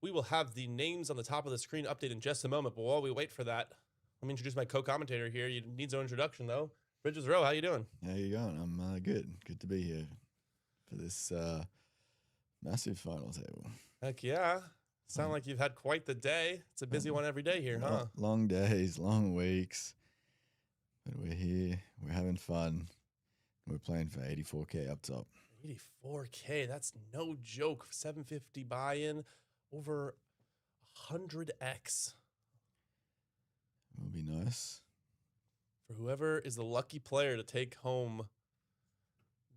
We will have the names on the top of the screen update in just a moment, but while we wait for that, let me introduce my co-commentator here. He needs no introduction, though. Bridges Rowe, how you doing? How you going? I'm good. Good to be here for this massive final table. Heck yeah. Sound like you've had quite the day. It's a busy one every day here, huh? Long days, long weeks. But we're here. We're having fun. We're playing for 84K up top. 84K, that's no joke. 750 buy-in, over 100x. Will be nice. For whoever is the lucky player to take home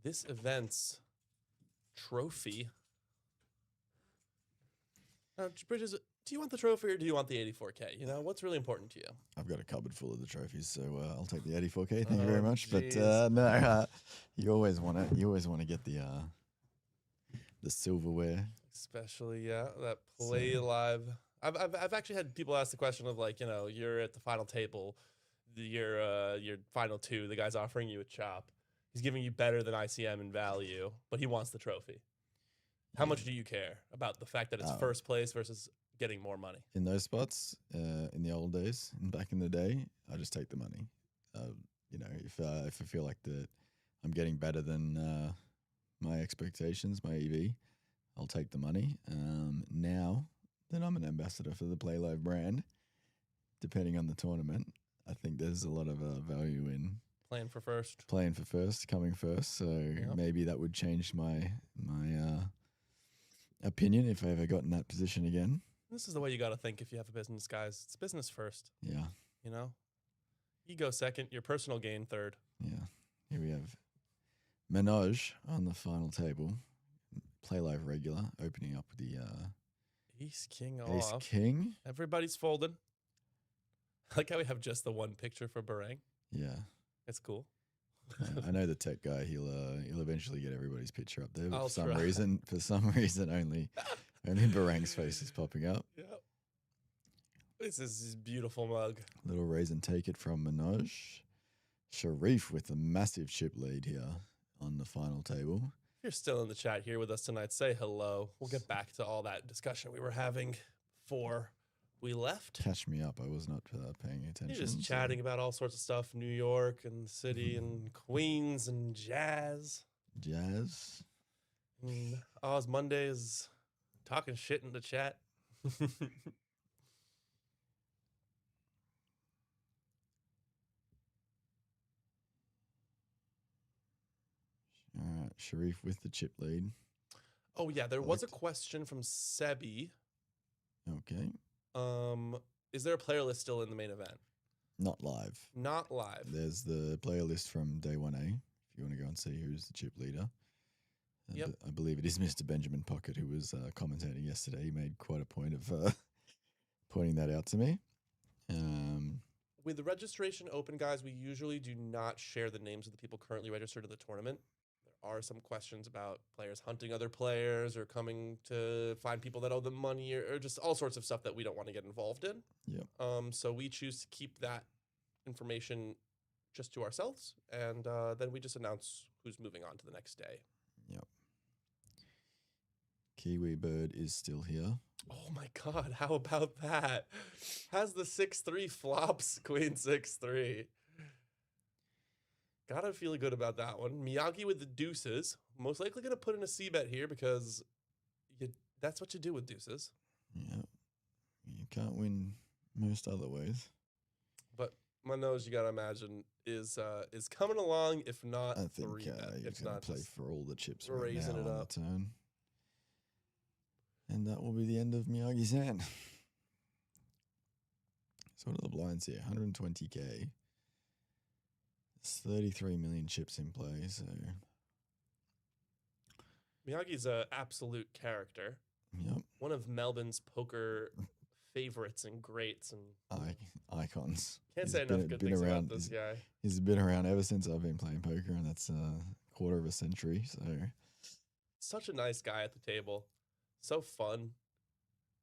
this event's trophy. Now, Bridges, do you want the trophy or do you want the 84K? You know, what's really important to you? I've got a cupboard full of the trophies, so I'll take the 84K. Thank you very much. Geez. But no, you always want to get the silverware. Especially, that play live. I've actually had people ask the question of, like, you know, you're at the final table, your final two, the guy's offering you a chop. He's giving you better than ICM in value, but he wants the trophy. How much do you care about the fact that it's first place versus getting more money? In those spots, in the old days, and back in the day, I just take the money. You know, if I feel like that I'm getting better than my expectations, my EV, I'll take the money. Now that I'm an ambassador for the Playlive brand, depending on the tournament, I think there's a lot of value in Playing for first, coming first. So maybe that would change my opinion if I ever got in that position again. This is the way you got to think if you have a business, guys. It's business first. Yeah. You know? Ego second, your personal gain third. Yeah. Here we have Manoj on the final table. Playlive regular, opening up with the Ace King Ace off. King. Everybody's folded. I like how we have just the one picture for Barang. Yeah. It's cool. I know the tech guy. He'll eventually get everybody's picture up there. But I'll for some try. reason, only Barang's face is popping up. Yep. This is his beautiful mug. Little raise and take it from Manoj. Sharif with a massive chip lead here on the final table. If you're still in the chat here with us tonight, say hello. We'll get back to all that discussion we were having before we left. Catch me up. I was not paying attention. You're just chatting about all sorts of stuff, New York and the city and Queens and jazz. Jazz. And Oz Monday is talking shit in the chat. All right, Sharif with the chip lead. Oh yeah, there was a question from Sebi. Okay. Is there a player list still in the main event? Not live. Not live. There's the player list from day 1A, if you want to go and see who's the chip leader. Yep. I believe it is Mr. Benjamin Pocket who was commentating yesterday. He made quite a point of pointing that out to me. With the registration open, guys, we usually do not share the names of the people currently registered to the tournament. There are some questions about players hunting other players or coming to find people that owe them money or just all sorts of stuff that we don't want to get involved in. Yep. So we choose to keep that information just to ourselves, and then we just announce who's moving on to the next day. Yep. Kiwi Bird is still here. Oh my God, how about that? Has the 6-3 flops, Queen 6-3. Gotta feel good about that one. Miyagi with the deuces. Most likely going to put in a C-bet here because that's what you do with deuces. Yeah. You can't win most other ways. But my nose, you got to imagine, is coming along, if not I think three bet. you're If going not to play just for all the chips right raising now it on up. the turn. And that will be the end of Miyagi's hand. So what are the blinds here? 120K. There's 33 million chips in play, so... Miyagi's an absolute character. Yep. One of Melbourne's poker favorites and greats. And Icons. Can't He's say enough good things about this guy. He's been around ever since I've been playing poker, and that's a quarter of a century, so... Such a nice guy at the table. So fun.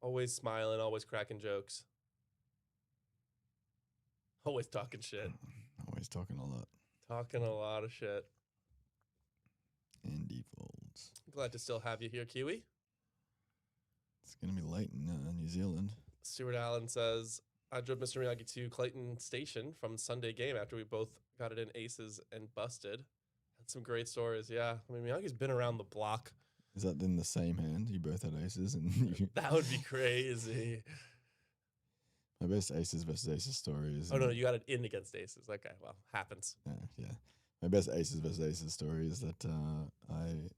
Always smiling, always cracking jokes. Always talking shit. Always talking a lot. Talking a lot of shit. Andy folds. Glad to still have you here, Kiwi. It's going to be late in New Zealand. Stuart Allen says, I drove Mr. Miyagi to Clayton Station from Sunday game after we both got it in aces and busted. Had some great stories. Yeah. I mean, Miyagi's been around the block. Is that in the same hand? You both had aces? And That would be crazy. My best aces versus aces story is... Oh, no, you got it in against aces. Okay, well, happens. Yeah. My best aces versus aces story is that I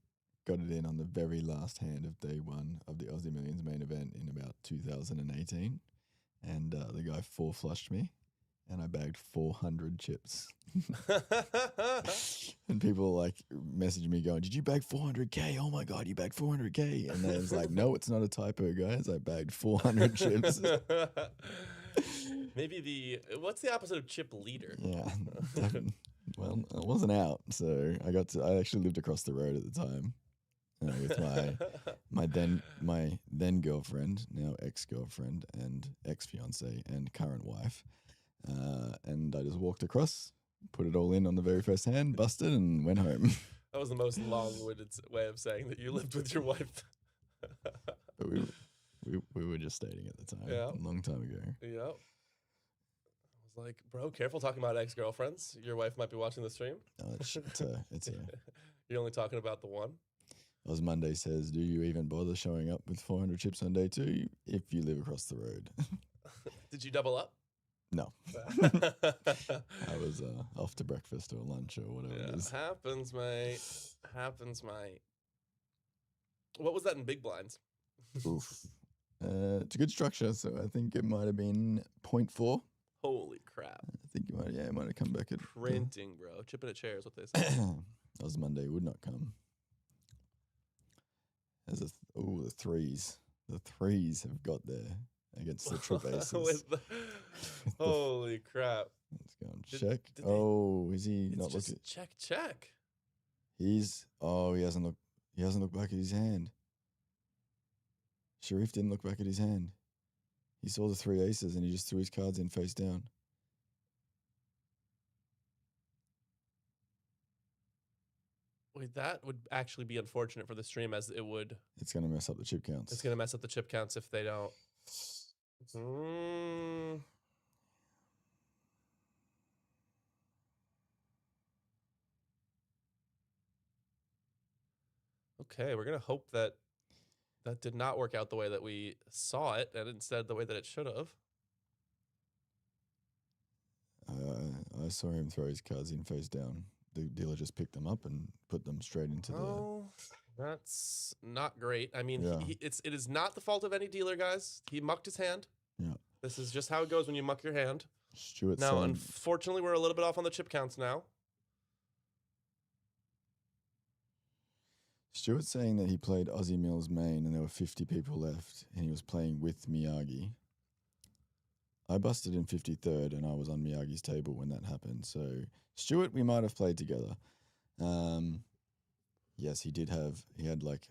got it in on the very last hand of day one of the Aussie Millions main event in about 2018. And the guy four flushed me, and I bagged 400 chips. And people like messaged me going, "Did you bag 400K? Oh my God, you bagged 400K." And I was like, "No, it's not a typo, guys. I bagged 400 chips." Maybe what's the opposite of chip leader? Yeah. Well, I wasn't out, so I actually lived across the road at the time. With my then girlfriend, now ex-girlfriend, and ex-fiance and current wife, and I just walked across, put it all in on the very first hand, busted, and went home. That was the most long-winded way of saying that you lived with your wife. But we were just dating at the time, Yeah. a long time ago. Yep. I was like, bro, careful talking about ex-girlfriends. Your wife might be watching the stream. No, it's You're only talking about the one. As Monday says, do you even bother showing up with 400 chips on day 2 if you live across the road? Did you double up? No. I was off to breakfast or lunch or whatever it is. Happens, mate. Happens, mate. What was that in big blinds? Oof. It's a good structure, so I think it might have been 0.4. Holy crap. I think it might have come back at... Printing, bro. Chipping at chairs, what they say. That was Monday, would not come. There's the threes. The threes have got there against the trip aces. Holy crap. Let's go and check. Is he not looking? Check. He hasn't looked back at his hand. Sharif didn't look back at his hand. He saw the 3 aces and he just threw his cards in face down. Wait, that would actually be unfortunate for the stream, as it would. It's going to mess up the chip counts. It's going to mess up the chip counts if they don't. Okay, we're going to hope that that did not work out the way that we saw it, and instead the way that it should have. I saw him throw his cards in face down. The dealer just picked them up and put them straight into That's not great. I mean, Yeah. it is not the fault of any dealer, guys. He mucked his hand. Yeah. This is just how it goes when you muck your hand. Stuart Now, saying, unfortunately, we're a little bit off on the chip counts now. Stuart's saying that he played Aussie Mills main and there were 50 people left and he was playing with Miyagi. I busted in 53rd and I was on Miyagi's table when that happened. So, Stuart, we might have played together. Yes, he had like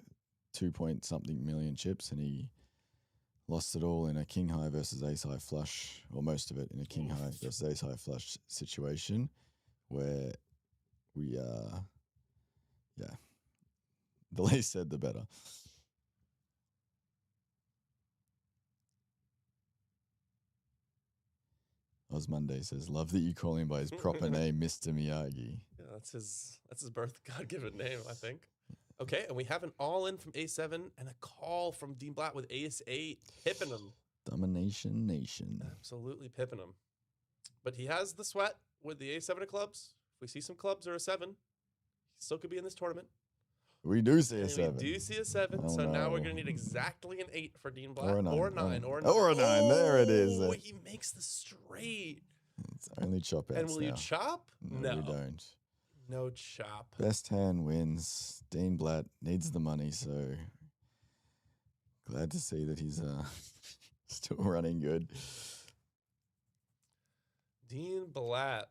2-point-something million chips and he lost it all in a king high versus ace high flush, or most of it in a king high versus ace high flush situation where we, the least said the better. Oz Monday says, "Love that you call him by his proper name, Mr. Miyagi." Yeah, that's his birth God-given name, I think. Okay, and we have an all-in from A7 and a call from Dean Blatt with Ace-8, pipping him. Domination Nation. Absolutely pipping him. But he has the sweat with the A7 of clubs. If we see some clubs or a 7, he still could be in this tournament. We do see a And 7. We do see a 7, Oh, so now we're no. going to need exactly an 8 for Dean Blatt. Or a 9. Or a 9. Or a 9. Or a 9. There it is. Oh, he makes the straight. It's only chop outs And will you now. chop? No, we don't. No chop. Best hand wins. Dean Blatt needs the money, so glad to see that he's still running good. Dean Blatt.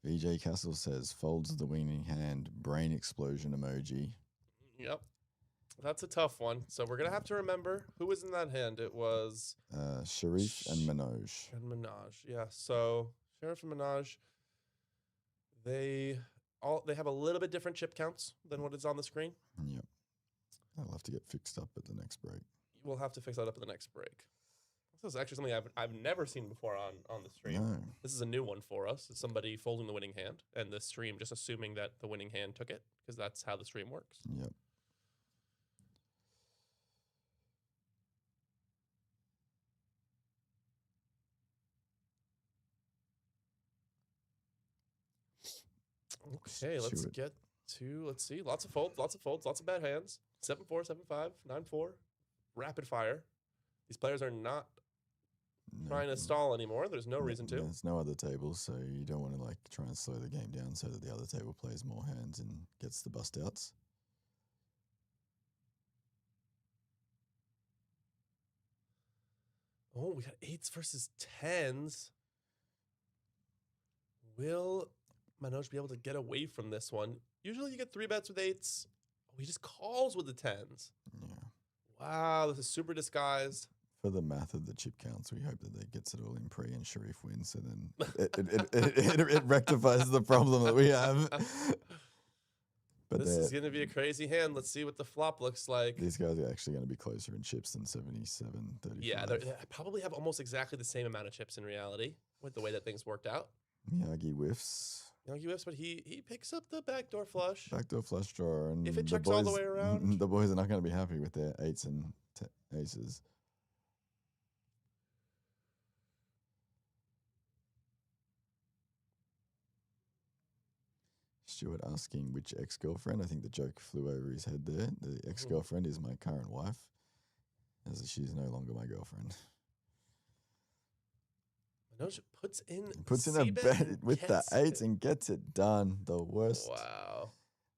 VJ Castle says, folds the winning hand, brain explosion emoji. Yep. That's a tough one. So we're going to have to remember who was in that hand. It was Sharif and Manoj. And Minaj. Yeah. So Sheriff and Minaj. They have a little bit different chip counts than what is on the screen. Yep. That'll have to get fixed up at the next break. We'll have to fix that up at the next break. This is actually something I've never seen before on the stream. No. This is a new one for us. It's somebody folding the winning hand, and the stream just assuming that the winning hand took it, because that's how the stream works. Yep. Okay, let's get to, let's see, lots of folds, lots of bad hands. 7-4, 7-5, 9-4, rapid fire. These players are not trying to stall anymore. There's no reason to. There's no other tables, so you don't want to like try and slow the game down so that the other table plays more hands and gets the bust outs. Oh, we got 8s versus 10s. Will Manoj be able to get away from this one? Usually you get 3 bets with 8s. Oh, he just calls with the 10s. Yeah. Wow, this is super disguised. For the math of the chip counts, we hope that they gets it all in pre and Sharif wins, so then it rectifies the problem that we have. But this is going to be a crazy hand. Let's see what the flop looks like. These guys are actually going to be closer in chips than 77, 35. Yeah, they probably have almost exactly the same amount of chips in reality with the way that things worked out. Miyagi whiffs. Miyagi whiffs, but he picks up the backdoor flush. Backdoor flush draw. And if it checks all the way around. The boys are not going to be happy with their 8s and aces. Stuart asking which ex-girlfriend. I think the joke flew over his head there. The ex-girlfriend is my current wife, as she's no longer my girlfriend. Manoj puts in a bet with the 8s and gets it done. The worst. Wow.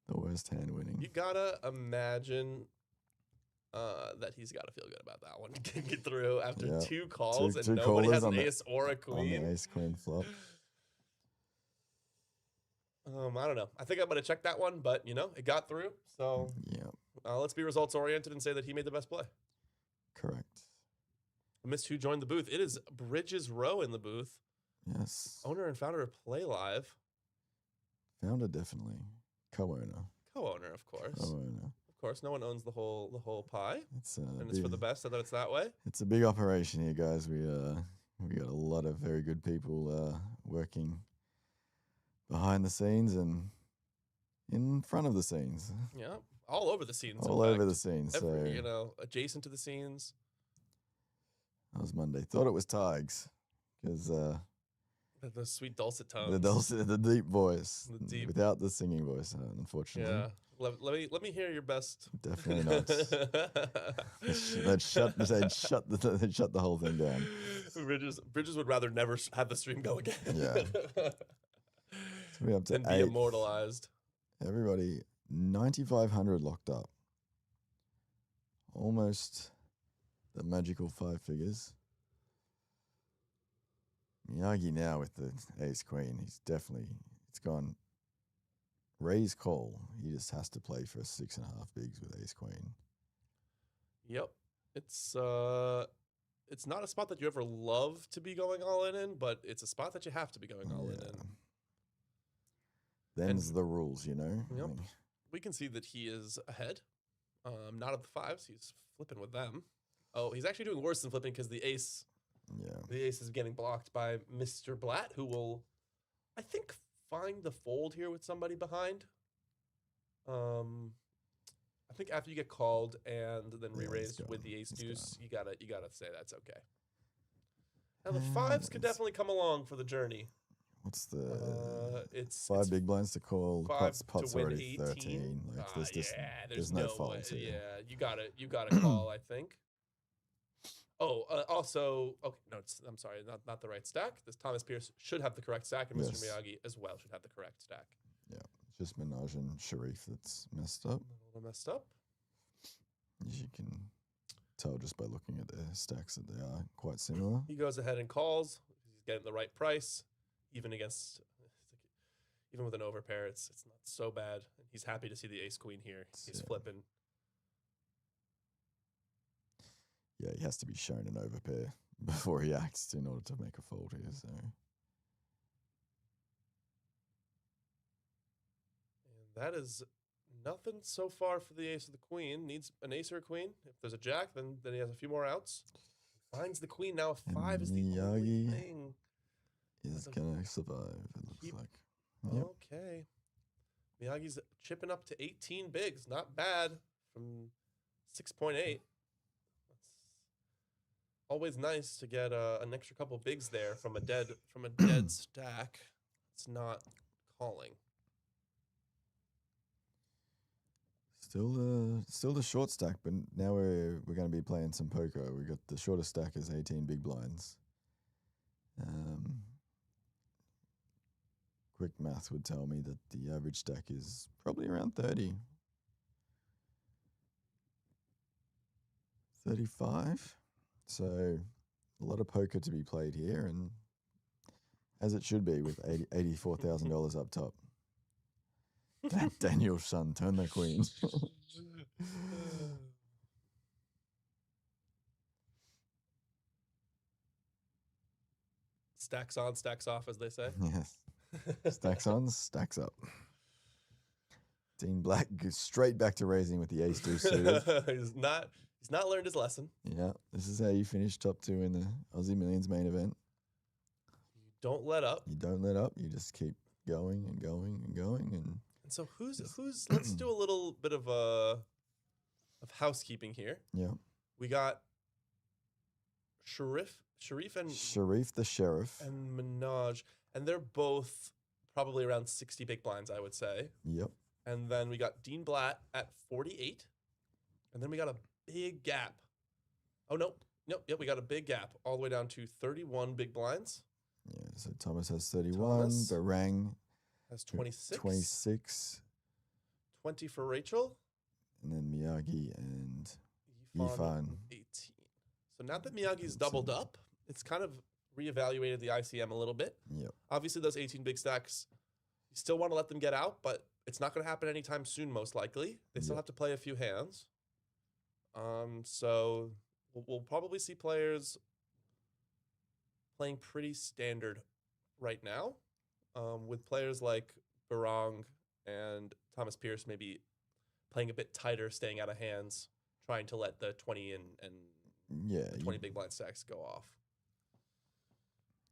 The worst hand winning. You gotta imagine that he's got to feel good about that one. Get through after 2 calls and nobody has an ace or a queen. On the ace queen flop. I don't know. I think I'm going to check that one, but, it got through. So let's be results-oriented and say that he made the best play. Correct. I missed who joined the booth. It is Bridges Rowe in the booth. Yes. Owner and founder of Playlive. Founder, definitely. Co-owner. Co-owner, of course. Co-owner. Of course, no one owns the whole pie. It's and it's for the best that it's that way. It's a big operation here, guys. We got a lot of very good people working behind the scenes and in front of the scenes. Yeah, all over the scenes. All over the scenes. Adjacent to the scenes. That was Monday. Thought it was Tigers because the sweet dulcet tones. The deep voice. Without the singing voice, unfortunately. Yeah. Let me hear your best. Definitely not. They'd shut the whole thing down. Bridges would rather never have the stream go again. Yeah. So we're up to and 8. Be immortalized. Everybody, 9,500 locked up. Almost the magical 5 figures. Miyagi now with the ace queen. It's gone. Raise call. He just has to play for 6.5 bigs with ace queen. Yep. It's not a spot that you ever love to be going all in, but it's a spot that you have to be going all in. Them's the rules, Yep. We can see that he is ahead. Not of the 5s. He's flipping with them. Oh, he's actually doing worse than flipping because the ace. Yeah. The ace is getting blocked by Mr. Blatt, who will, I think, find the fold here with somebody behind. I think after you get called and then re-raised with the ace deuce, you gotta say that's okay. Now the 5s could definitely come along for the journey. What's the it's 5 big blinds to call? 5 Pots to win already 13. Like there's no folds here. Yeah, you gotta call. I think. Oh, also, okay, no, I'm sorry, not the right stack. This Thomas Pierce should have the correct stack, and Mr. Miyagi as well should have the correct stack. Yeah, just Minaj and Sharif that's messed up. A little messed up. As you can tell just by looking at their stacks that they are quite similar. He goes ahead and calls. He's getting the right price, even with an overpair. It's not so bad. He's happy to see the ace queen here. He's flipping. Yeah, he has to be shown an overpair before he acts in order to make a fold here. So That is nothing so far for the ace of the queen. Needs an ace or a queen. If there's a jack, then he has a few more outs. Finds the queen. Now a 5 is the only Miyagi thing. is going to survive, it looks like. Yep. Okay. Miyagi's chipping up to 18 bigs. Not bad from 6.8. That's always nice to get an extra couple bigs there from a dead stack. It's not calling. Still the short stack, but now we're going to be playing some poker. We got the shortest stack is 18 big blinds. Quick math would tell me that the average stack is probably around 30. 35. So a lot of poker to be played here, and as it should be with $84,000 up top. Daniel's son, turn the queen. Stacks on, stacks off, as they say. Yes. Stacks on, stacks up. Dean Black goes straight back to raising with the ace-2 suited. He's not learned his lesson. Yeah, this is how you finish top 2 in the Aussie Millions main event. You don't let up. You don't let up. You just keep going and going and going. And so who's let's do a little bit of housekeeping here. Yeah. We got Sharif the Sheriff and Minaj, and they're both probably around 60 big blinds, I would say. Yep. And then we got Dean Blatt at 48, and then we got a big gap. Oh no, yep, we got a big gap all the way down to 31 big blinds. Yeah, so Thomas has 31, Barang has 26. 26. 20 for Rachel. And then Miyagi and Yifan. 18. So now that Miyagi's doubled up, it's kind of reevaluated the ICM a little bit. Yep. Obviously, those 18 big stacks, you still want to let them get out, but it's not going to happen anytime soon, most likely. They still have to play a few hands. So we'll probably see players playing pretty standard right now, with players like Barong and Thomas Pierce maybe playing a bit tighter, staying out of hands, trying to let the 20 and the 20 big blind stacks go off.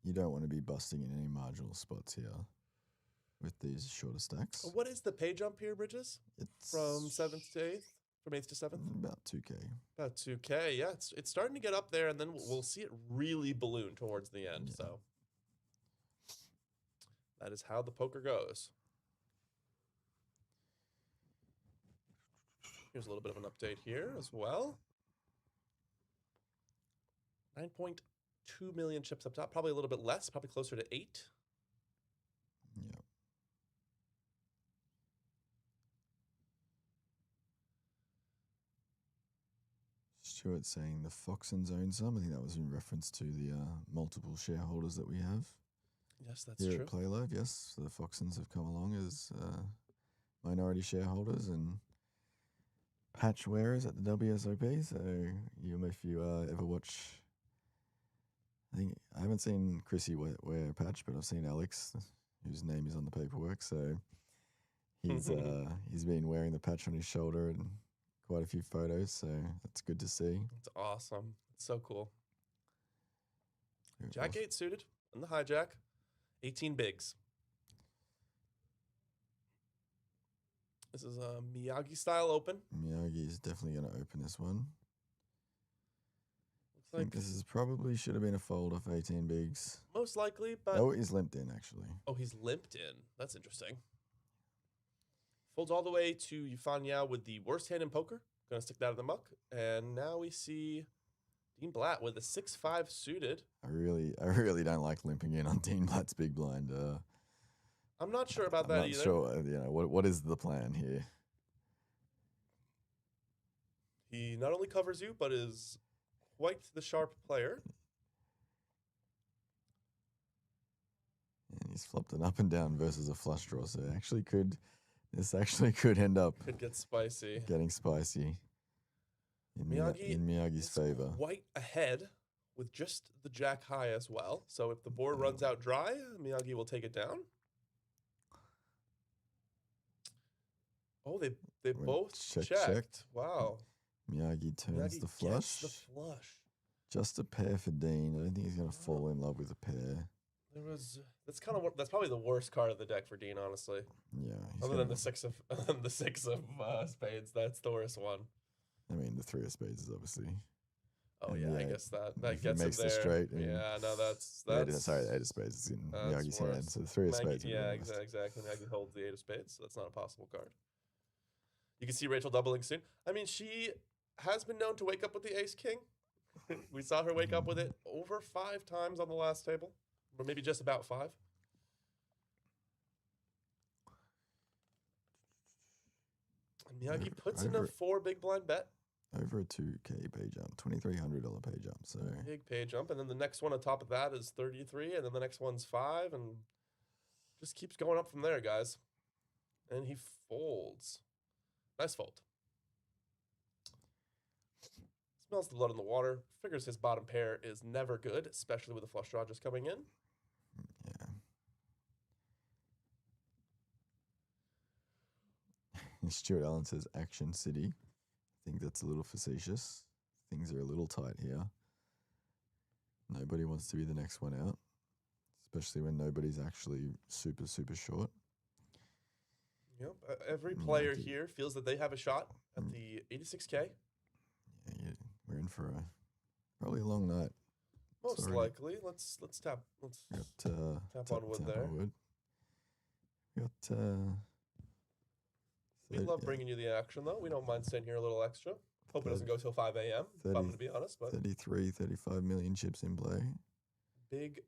You don't want to be busting in any marginal spots here with these shorter stacks. What is the pay jump here, Bridges? It's from 7th to 8th? From 8th to 7th? About 2K. About 2K, yeah. It's starting to get up there, and then we'll see it really balloon towards the end. Yeah. So that is how the poker goes. Here's a little bit of an update here as well. 9.2 million chips up top, probably a little bit less, probably closer to 8. Yeah. Stuart saying the Foxons own some. I think that was in reference to the multiple shareholders that we have. Yes, that's here true. At Playlive, yes. So the Foxons have come along as minority shareholders and patch wearers at the WSOP. So if you ever watch, I haven't seen Chrissy wear a patch, but I've seen Alex, whose name is on the paperwork. So he's been wearing the patch on his shoulder and quite a few photos. So that's good to see. It's awesome. It's so cool. Jack 8 suited on the hijack. 18 bigs. This is a Miyagi style open. Miyagi is definitely going to open this one. Looks I think this is probably should have been a fold off 18 bigs. Most likely, but... Oh, he's limped in, actually. Oh, he's limped in. That's interesting. Folds all the way to Yifan Yao with the worst hand in poker. Going to stick that in the muck. And now we see Dean Blatt with a 6-5 suited. I really don't like limping in on Dean Blatt's big blind. I'm not sure about that not either. Sure, what is the plan here? He not only covers you, but is quite the sharp player. And he's flopped an up and down versus a flush draw, so this actually could end up Could get spicy. Getting spicy in Miyagi's favor. Quite ahead with just the jack high as well. So if the board runs out dry, Miyagi will take it down. Oh, they Went both check, checked. check. Wow. Miyagi turns Miyagi the gets flush. the flush. Just a pair for Dean. I don't think he's going to fall in love with a pair. That's probably the worst card of the deck for Dean, honestly. Yeah. Other than the six of spades, that's the worst one. I mean, the 3 of spades is obviously. Oh and yeah, the I eight. guess that If he gets him makes the there. straight and Yeah, no, that's the eight of spades is in Miyagi's hand. worse. So the 3 of spades. Yeah, exactly. Miyagi holds the 8 of spades, so that's not a possible card. You can see Rachel doubling soon. I mean, she has been known to wake up with the ace king. We saw her wake up with it over 5 times on the last table, or maybe just about 5. And Miyagi puts in a 4 big blind bet. Over a 2K pay jump, $2,300 pay jump. So Big pay jump, and then the next one on top of that is 33, and then the next one's 5, and just keeps going up from there, guys. And he folds. Nice fold. Smells the blood in the water. Figures his bottom pair is never good, especially with the flush draw just coming in. yeah. Stuart Allen says Action City. I think that's a little facetious. Things are a little tight here. Nobody wants to be the next one out, especially when nobody's actually super, super short. Yep. Every player here feels that they have a shot at the 86K. Yeah, we're in for probably a long night. Most likely. Let's tap. Let's tap on wood there. We got. We love bringing you the action, though. We don't mind staying here a little extra. Hope it doesn't go till 5 a.m. If I'm going to be honest, but 35 million chips in play. Big.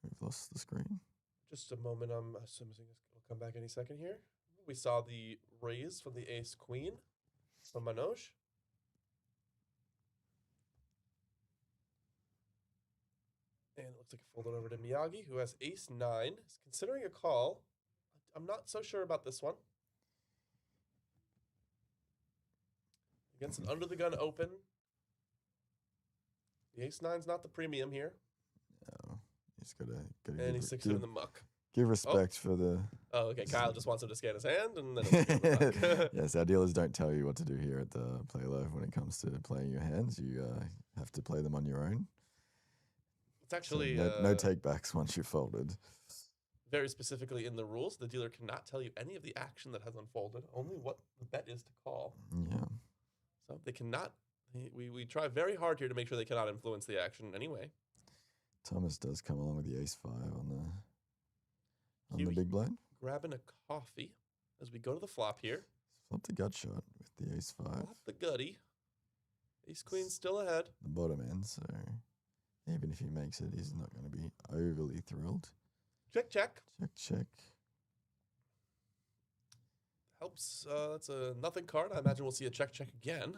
We've lost the screen. Just a moment. I'm assuming it'll come back any second here. We saw the raise from the ace queen from Manoj. And it looks like it folded over to Miyagi, who has ace 9. He's considering a call. I'm not so sure about this one. Against an under the gun open. The ace 9's not the premium here. No, he's got to. And he sticks it in the muck. Give respect for the. Oh, okay. Kyle just wants him to scan his hand, and then he'll stick it in the muck. Yes, our dealers don't tell you what to do here at the Playlive when it comes to playing your hands. You have to play them on your own. It's actually so no takebacks once you've folded. Very specifically in the rules, the dealer cannot tell you any of the action that has unfolded, only what the bet is to call. Yeah. So they cannot. We try very hard here to make sure they cannot influence the action in any way. Thomas does come along with the ace 5 on the big blind. Grabbing a coffee as we go to the flop here. Flop the gut shot with the ace 5. Flop the gutty. Ace queen still ahead. The bottom end, so even if he makes it, he's not going to be overly thrilled. Check, check. Check, check. Helps. That's a nothing card. I imagine we'll see a check, check again.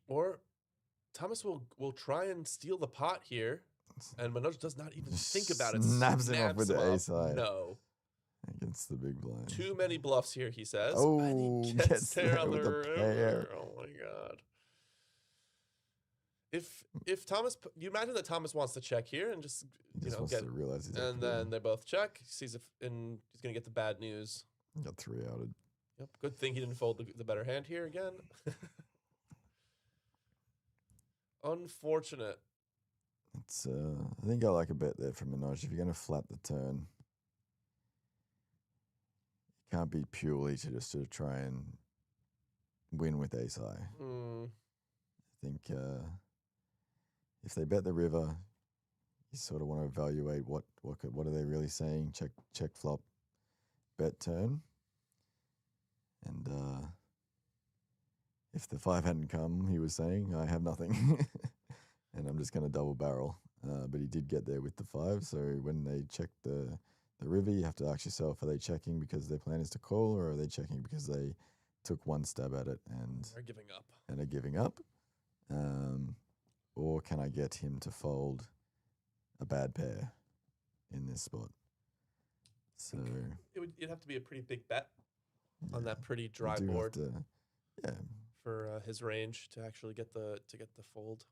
Or Thomas will try and steal the pot here, and Manoj does not even think about it. Snaps him off with the ace high. No. Against the big blind. Too many bluffs here, he says. Oh, and he gets there on the pair. Oh my god. If Thomas, you imagine that Thomas wants to check here and just wants get to realize he's and then they both check. Sees if and he's gonna get the bad news. Got 3 outed. Yep. Good thing he didn't fold the better hand here again. Unfortunate. It's I think I like a bet there from Manoj. If you're going to flat the turn, it can't be purely to try and win with ace high. I think if they bet the river, you sort of want to evaluate what are they really saying. Check flop, bet turn, and if the 5 hadn't come, he was saying I have nothing, and I'm just going to double barrel. But he did get there with the 5. So when they check the river, you have to ask yourself: are they checking because their plan is to call, or are they checking because they took one stab at it and are giving up? And are giving up. Or can I get him to fold a bad pair in this spot? So it'd have to be a pretty big bet on that pretty dry do have board. to- For his range to actually get the fold.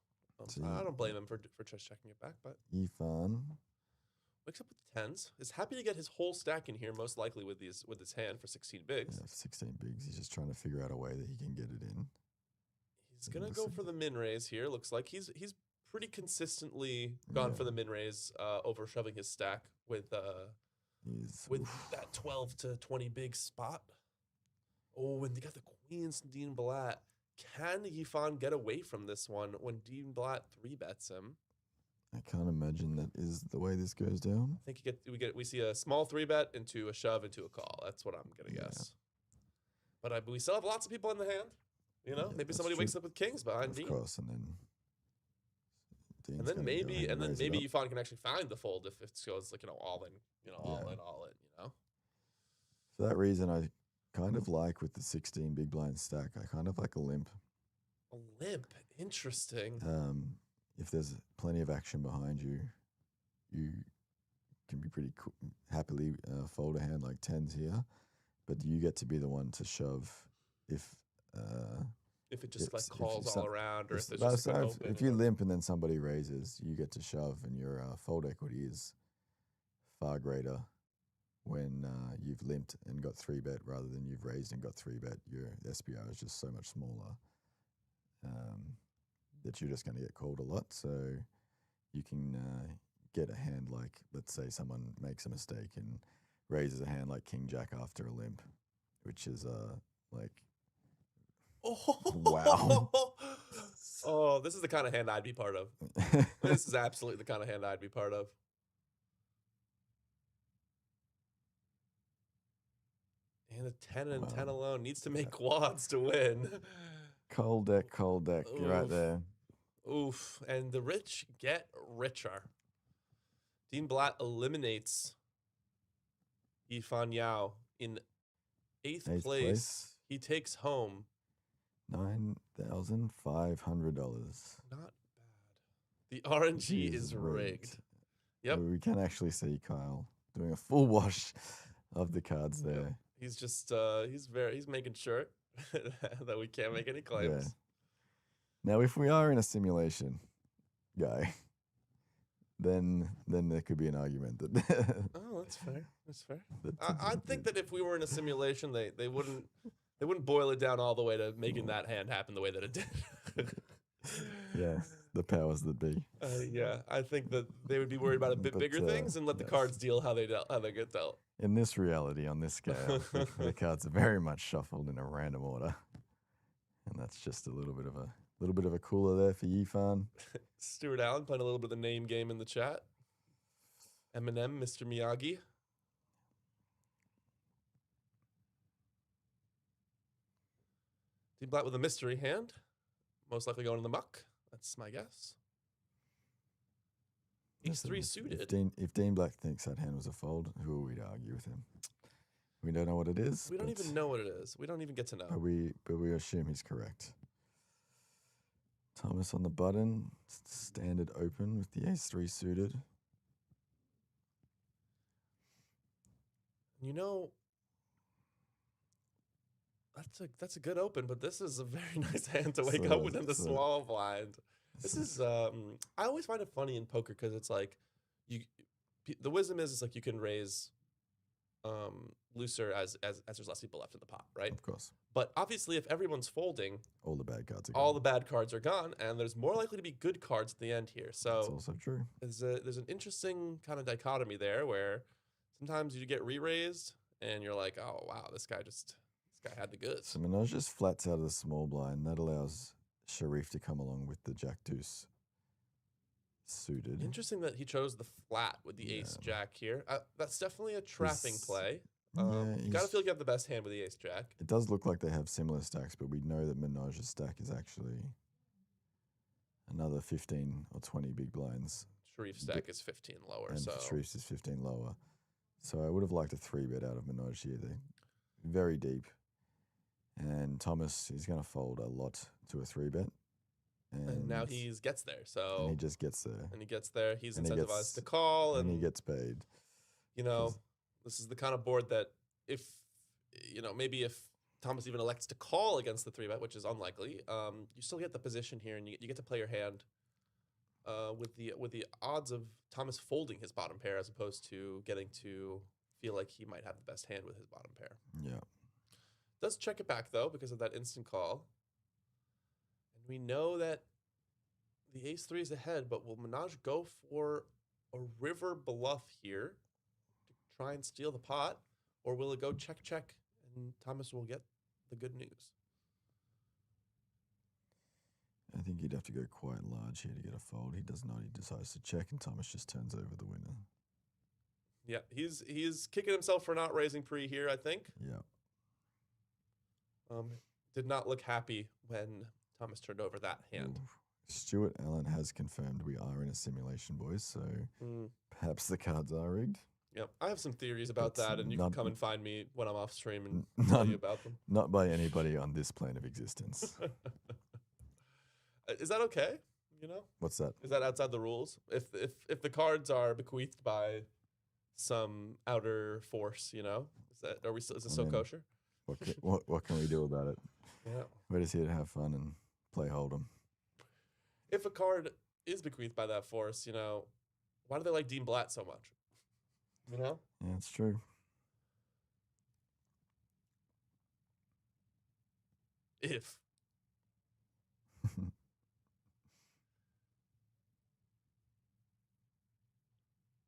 So I don't blame him for just checking it back, but Yifan. Wakes up with the tens. Is happy to get his whole stack in here, most likely with his hand for 16 bigs. Yeah, 16 bigs. He's just trying to figure out a way that he can get it in. He's gonna go for the min raise here. Looks like he's pretty consistently gone for the min raise over shoving his stack with that 12 to 20 big spot. Oh, and they got the queens, Dean Blatt. Can Yifan get away from this one when Dean Blatt 3-bets him? I can't imagine that is the way this goes down. I think we see a small 3-bet into a shove into a call. That's what I'm gonna guess. But we still have lots of people in the hand. You know, maybe somebody wakes up with kings behind Dean. Of course, and then maybe Yifan can actually find the fold if it goes like all in, all in. For that reason, I kind of like with the 16 big blind stack. I kind of like a limp. A limp, interesting. If there's plenty of action behind you, you can be pretty happily fold a hand like tens here, but you get to be the one to shove if it just calls all around, or if there's just if you limp and then somebody raises, you get to shove, and your fold equity is far greater when you've limped and got 3-bet rather than you've raised and got 3-bet. Your SPR is just so much smaller. That you're just going to get called a lot. So you can get a hand like, let's say someone makes a mistake and raises a hand like King Jack after a limp, which is like, wow. Oh, this is the kind of hand I'd be part of. This is absolutely the kind of hand I'd be part of. And a 10 and 10 alone needs to make quads to win. Cold deck right there. Oof. And the rich get richer. Dean Blatt eliminates Yifan Yao in eighth place. He takes home $9,500. Not bad. The RNG is rigged. Yep. So we can actually see Kyle doing a full wash of the cards there. Yep. He's just he's making sure that we can't make any claims. Yeah. Now, if we are in a simulation, guy, then there could be an argument that. Oh, that's fair. That's fair. I think that if we were in a simulation, they wouldn't boil it down all the way to making that hand happen the way that it did. Yeah, the powers that be. Yeah, I think that they would be worried about a bit bigger things and let the cards deal how they get dealt. In this reality, on this scale, the cards are very much shuffled in a random order, and that's just a little bit of a cooler there for Yifan. Stuart Allen playing a little bit of the name game in the chat. Eminem, Mr. Miyagi. Dean Blatt with a mystery hand. Most likely going in the muck. That's my guess. Ace-3 suited. If Dean Black thinks that hand was a fold, who are we to argue with him? We don't know what it is. We don't even know what it is. We don't even get to know. But we assume he's correct. Thomas on the button. Standard open with the ace-3 suited. You know, that's a good open, but this is a very nice hand to wake up with in the small blind. This is I always find it funny in poker because it's like the wisdom is it's like you can raise looser as there's less people left in the pot, right? Of course. But obviously, if everyone's folding, all the bad cards are gone. All the bad cards are gone, and there's more likely to be good cards at the end here. So that's also true. There's an interesting kind of dichotomy there where sometimes you get re-raised and you're like, oh wow, this guy had the goods. So Minaj just flats out of the small blind. That allows Sharif to come along with the Jack Deuce suited. Interesting that he chose the flat with the Ace Jack here. That's definitely a trapping play. You gotta feel like you have the best hand with the Ace Jack. It does look like they have similar stacks, but we know that Minaj's stack is actually another 15 or 20 big blinds. Sharif's stack is 15 lower. And so Sharif's is 15 lower. So I would have liked a 3-bet out of Minaj here. They're very deep. And Thomas is going to fold a lot to a 3-bet. And now he gets there. So and he just gets there. And he gets there. He's incentivized to call. And he gets paid. You know, this is the kind of board that maybe if Thomas even elects to call against the 3-bet, which is unlikely, you still get the position here and you get to play your hand with the odds of Thomas folding his bottom pair as opposed to getting to feel like he might have the best hand with his bottom pair. Yeah. Does check it back though because of that instant call. And we know that the ace-3 is ahead, but will Minaj go for a river bluff here to try and steal the pot? Or will it go check and Thomas will get the good news? I think he'd have to go quite large here to get a fold. He does not. He decides to check, and Thomas just turns over the winner. Yeah, he's kicking himself for not raising pre here, I think. Yeah. Did not look happy when Thomas turned over that hand. Ooh. Stuart Allen has confirmed we are in a simulation, boys, so perhaps the cards are rigged. Yep, I have some theories about That's that, and you can come and find me when I'm off stream and tell you about them. Not by anybody on this plane of existence. Is that okay? You know? What's that? Is that outside the rules? If the cards are bequeathed by some outer force, you know, is it still kosher? What can we do about it? Yeah, We're just here to have fun and play hold'em. if a card is bequeathed by that force, you know, why do they like Dean Blatt so much? You know? Yeah, it's true. If.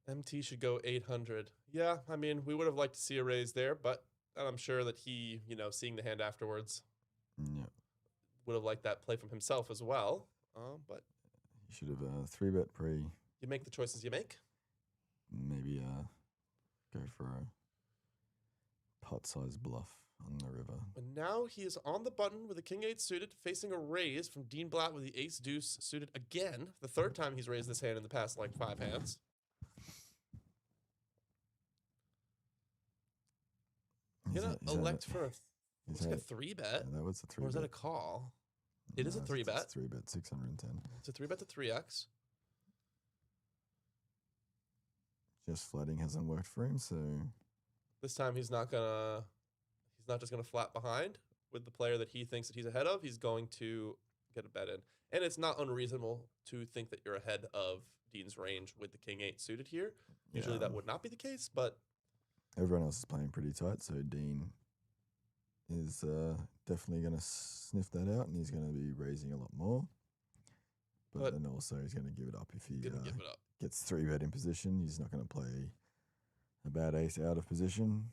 MT should go 800. Yeah, I mean, we would have liked to see a raise there, but I'm sure that he, you know, seeing the hand afterwards, Yeah. would have liked that play from himself as well. But You should have 3-bet pre. you make the choices you make. Maybe go for a pot-sized bluff on the river. And now he is on the button with the king-8 suited, facing a raise from Dean Blatt with the ace-deuce suited again. The third time he's raised this hand in the past, like, 5 hands. You know, elect for a 3-bet. That was a 3-bet. Or is that a call? It is a 3-bet. It's 3-bet, 610. It's a 3-bet to 3x. Just flatting hasn't worked for him, so This time he's not just gonna flat behind with the player that he thinks that he's ahead of. He's going to get a bet in. And it's not unreasonable to think that you're ahead of Dean's range with the king-8 suited here. Usually that would not be the case, but everyone else is playing pretty tight, so Dean is definitely going to sniff that out, and he's going to be raising a lot more. But then also he's going to give it up if he gets 3-bet in position. He's not going to play a bad ace out of position.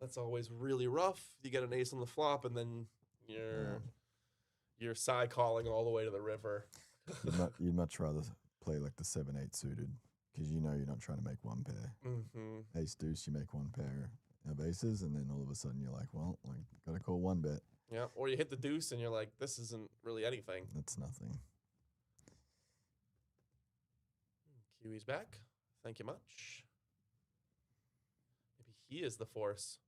that's always really rough. You get an ace on the flop, and then you're side calling all the way to the river. You'd much rather play like the 7-8 suited, because you know you're not trying to make one pair. Mm-hmm. Ace deuce, you make one pair of aces, and then all of a sudden you're like, well, I got to call 1-bet. Yeah, or you hit the deuce, and you're like, this isn't really anything. That's nothing. Kiwi's back. Thank you much. Maybe he is the force,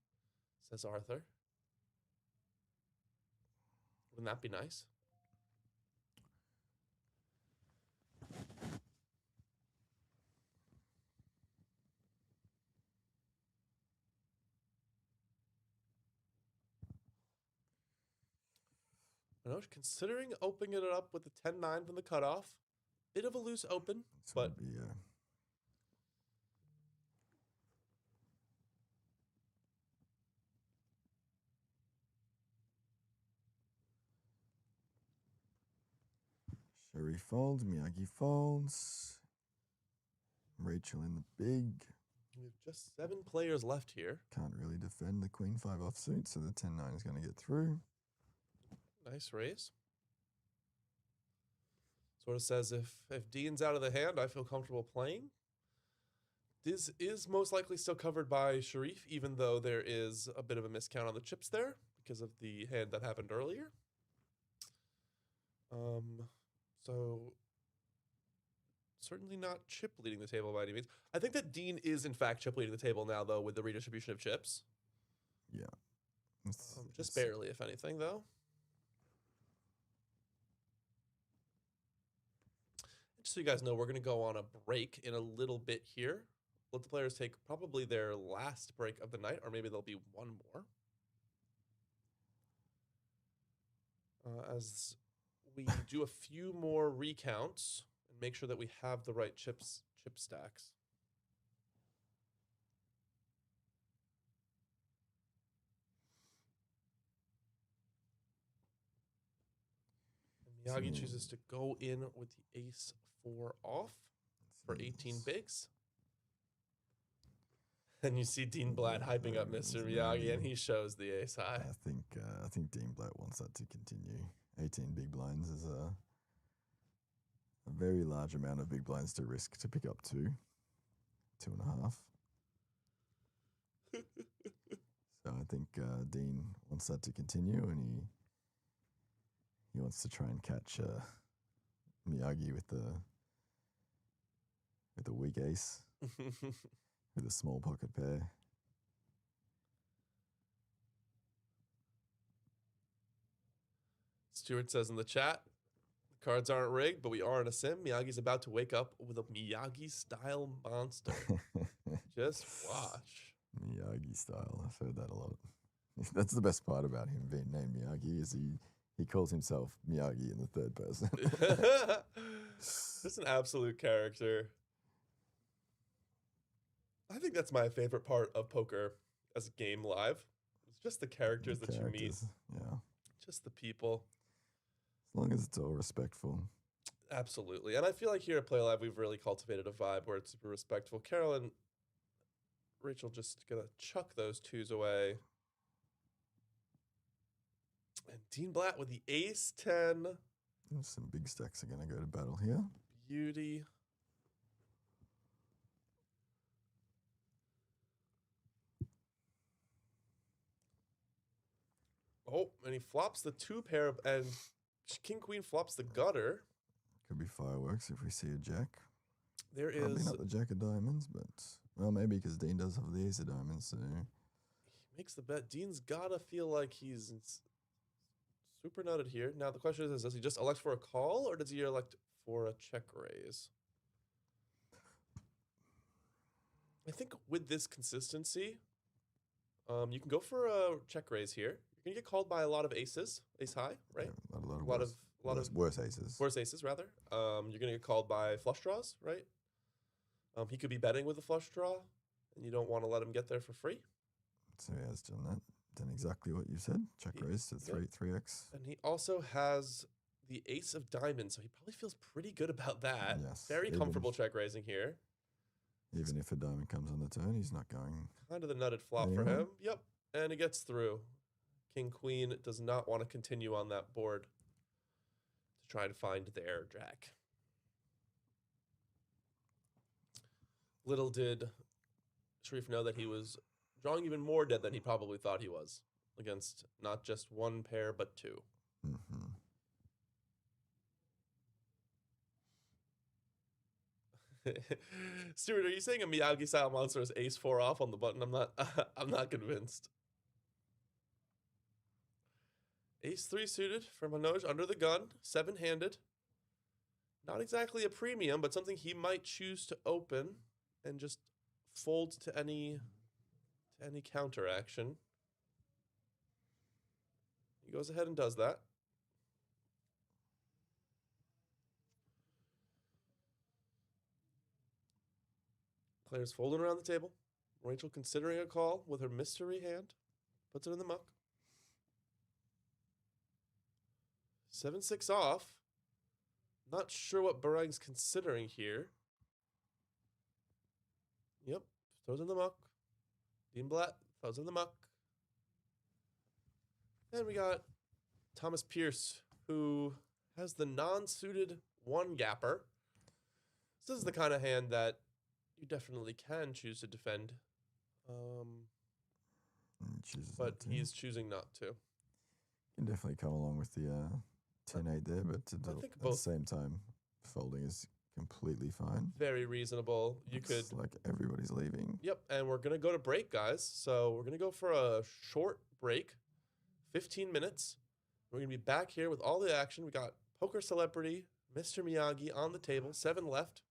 says Arthur. Wouldn't that be nice? Manoj considering opening it up with the 10-9 from the cutoff. Bit of a loose open, but Sherry folds, Miyagi folds. Rachel in the big. we have just 7 players left here. Can't really defend the queen 5 offsuit, so the 10-9 is going to get through. Nice raise. Sort of says if Dean's out of the hand, I feel comfortable playing. This is most likely still covered by Sharif, even though there is a bit of a miscount on the chips there because of the hand that happened earlier. So certainly not chip leading the table by any means. I think that Dean is in fact chip leading the table now, though, with the redistribution of chips. Yeah. Just barely, if anything, though. Just so you guys know, we're going to go on a break in a little bit here. Let the players take probably their last break of the night, or maybe there'll be one more. As we do a few more recounts and make sure that we have the right chip stacks. And Miyagi chooses to go in with the ace 4 off for 18 bigs. And you see Dean Blatt hyping up Mr. Miyagi, and he shows the ace high. I think Dean Blatt wants that to continue. 18 big blinds is a very large amount of big blinds to risk to pick up 2.5. So I think Dean wants that to continue, and he wants to try and catch Miyagi with the weak ace. With a small pocket pair. Stuart says in the chat, the cards aren't rigged, but we are in a sim. Miyagi's about to wake up with a Miyagi-style monster. Just watch. Miyagi style. I've heard that a lot. That's the best part about him being named Miyagi is he calls himself Miyagi in the third person. Just an absolute character. I think that's my favorite part of poker as a game live. It's just the characters that you meet. Yeah. Just the people. As long as it's all respectful. Absolutely. And I feel like here at Play Live, we've really cultivated a vibe where it's super respectful. Carol and Rachel just gonna chuck those 2s away. And Dean Blatt with the ace 10. Some big stacks are gonna go to battle here. Beauty. Oh, and he flops the 2 pair, and King Queen flops the gutter. Could be fireworks if we see a jack. There Probably is. not the jack of diamonds, but well, maybe because Dean does have the ace of diamonds. So He makes the bet. Dean's gotta feel like he's super nutted here. Now the question is, does he just elect for a call, or does he elect for a check raise? I think with this consistency, you can go for a check raise here. You're gonna get called by a lot of aces, ace high, right? yeah, a lot of worse aces. worse aces rather. You're gonna get called by flush draws, right? He could be betting with a flush draw, and you don't want to let him get there for free. So he has done that. Done exactly what you said. Check raise to 3x. And he also has the ace of diamonds, so he probably feels pretty good about that. Yes, Very even comfortable check raising here. Even if a diamond comes on the turn, he's not going. Kind of the nutted flop for Anyway. him. Yep, and it gets through. King Queen does not want to continue on that board to try to find their jack. Little did Sharif know that he was drawing even more dead than he probably thought he was against not just 1 pair, but 2. Mm-hmm. Stuart, are you saying a Miyagi style monster is ace 4 off on the button? I'm not convinced. Ace 3 suited for Manoj under the gun, 7-handed. Not exactly a premium, but something he might choose to open and just fold to any counter action. He goes ahead and does that. Players folding around the table. Rachel considering a call with her mystery hand. Puts it in the muck. 7-6 off. Not sure what Barang's considering here. Yep, throws in the muck. Dean Blatt throws in the muck. And we got Thomas Pierce, who has the non-suited 1-gapper. This is the kind of hand that you definitely can choose to defend. But he's choosing not to. Can definitely come along with the 10-8 there, but at the same time, folding is completely fine. Very reasonable. It's like everybody's leaving. Yep, and we're going to go to break, guys. So we're going to go for a short break, 15 minutes. We're going to be back here with all the action. We got Poker Celebrity, Mr. Miyagi on the table, 7 left.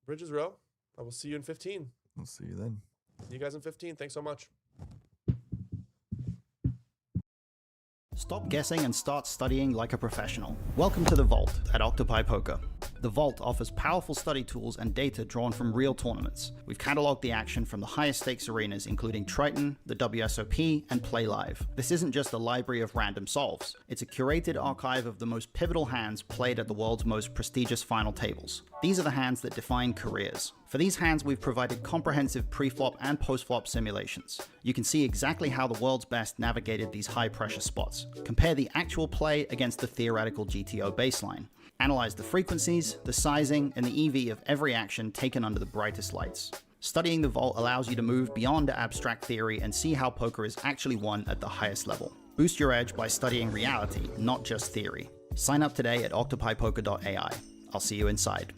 Bridges Row, I will see you in 15. We'll see you then. See you guys in 15. Thanks so much. Stop guessing and start studying like a professional. Welcome to the Vault at Octopi Poker. The Vault offers powerful study tools and data drawn from real tournaments. We've catalogued the action from the highest stakes arenas including Triton, the WSOP, and Playlive. This isn't just a library of random solves, it's a curated archive of the most pivotal hands played at the world's most prestigious final tables. These are the hands that define careers. For these hands, we've provided comprehensive pre-flop and post-flop simulations. You can see exactly how the world's best navigated these high-pressure spots. Compare the actual play against the theoretical GTO baseline. Analyze the frequencies, the sizing, and the EV of every action taken under the brightest lights. Studying the Vault allows you to move beyond abstract theory and see how poker is actually won at the highest level. Boost your edge by studying reality, not just theory. Sign up today at octopipoker.ai. I'll see you inside.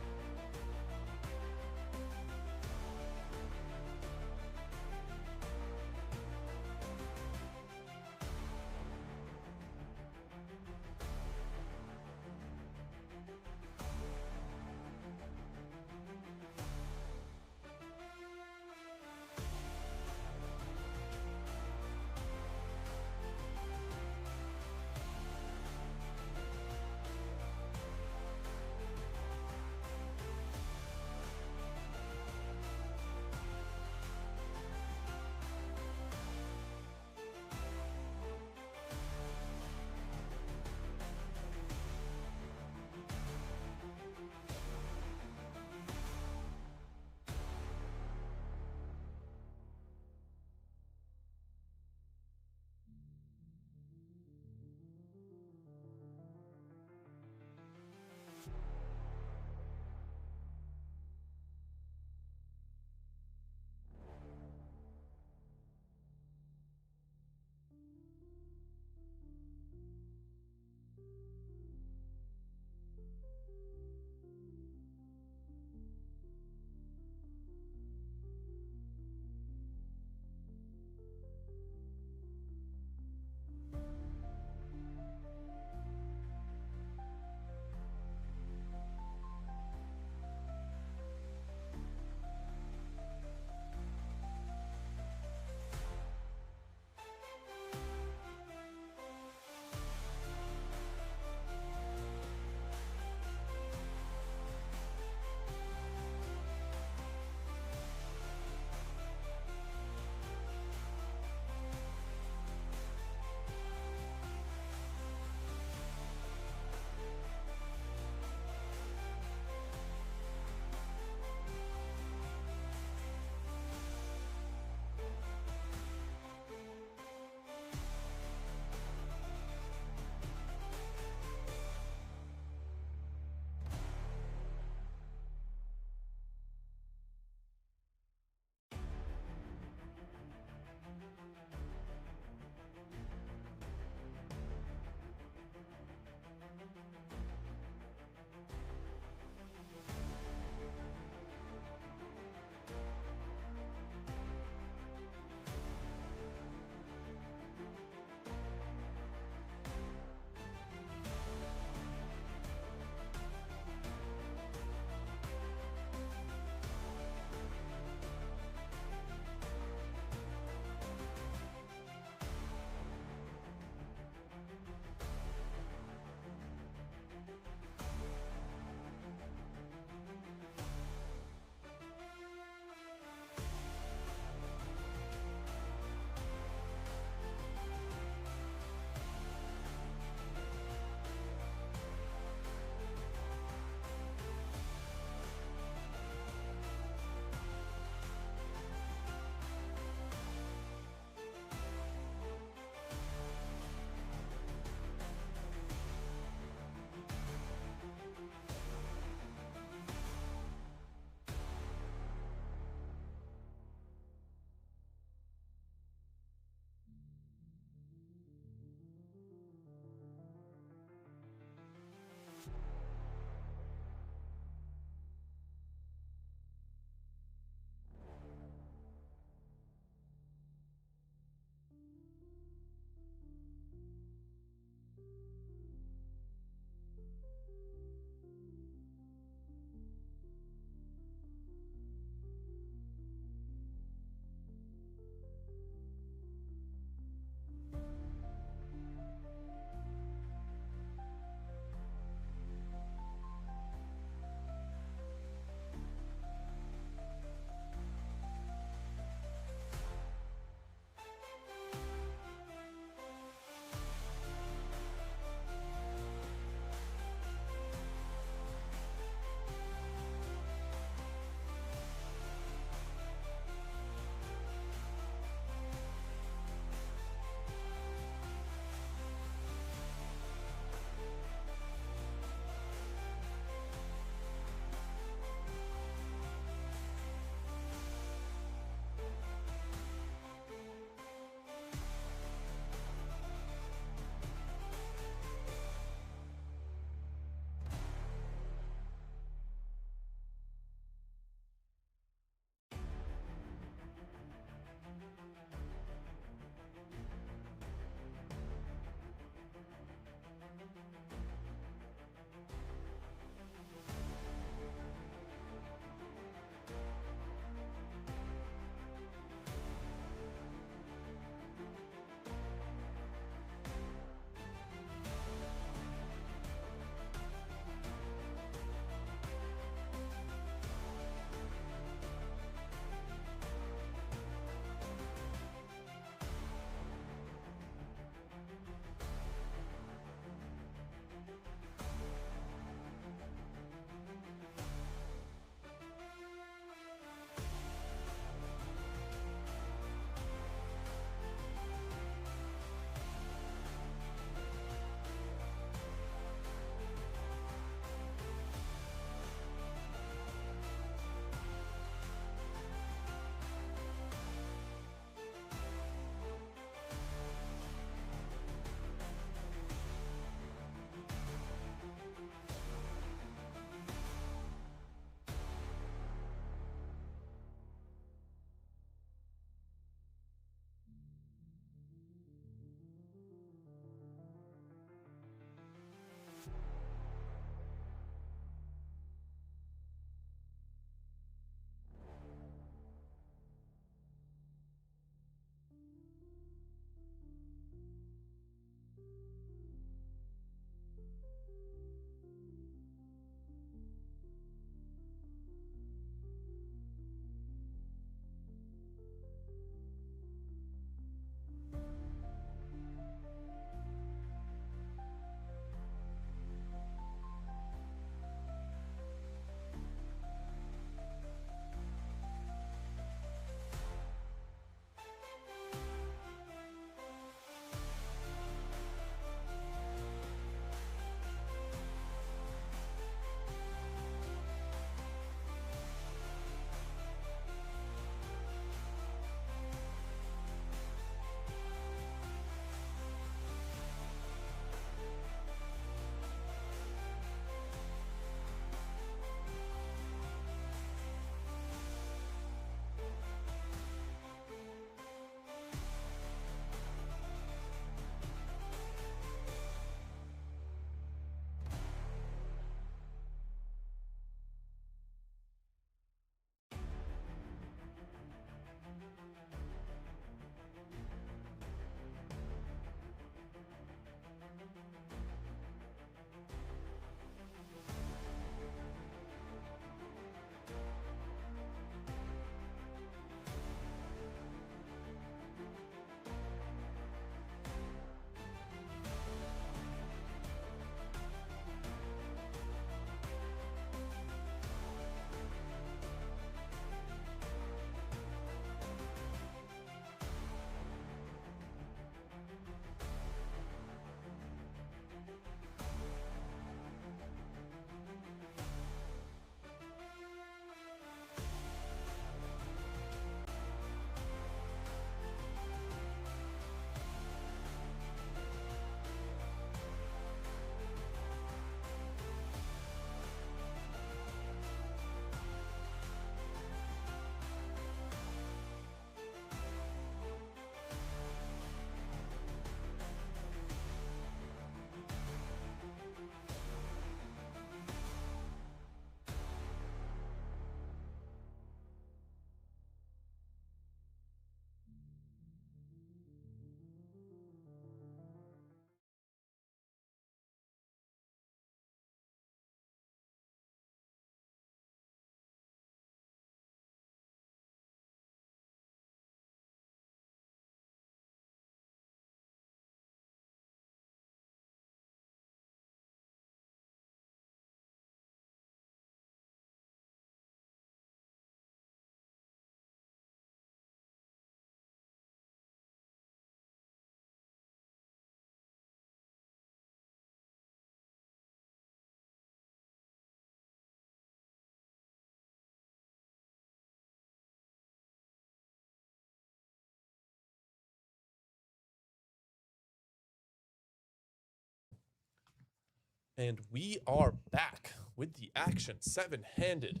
And we are back with the action. 7-handed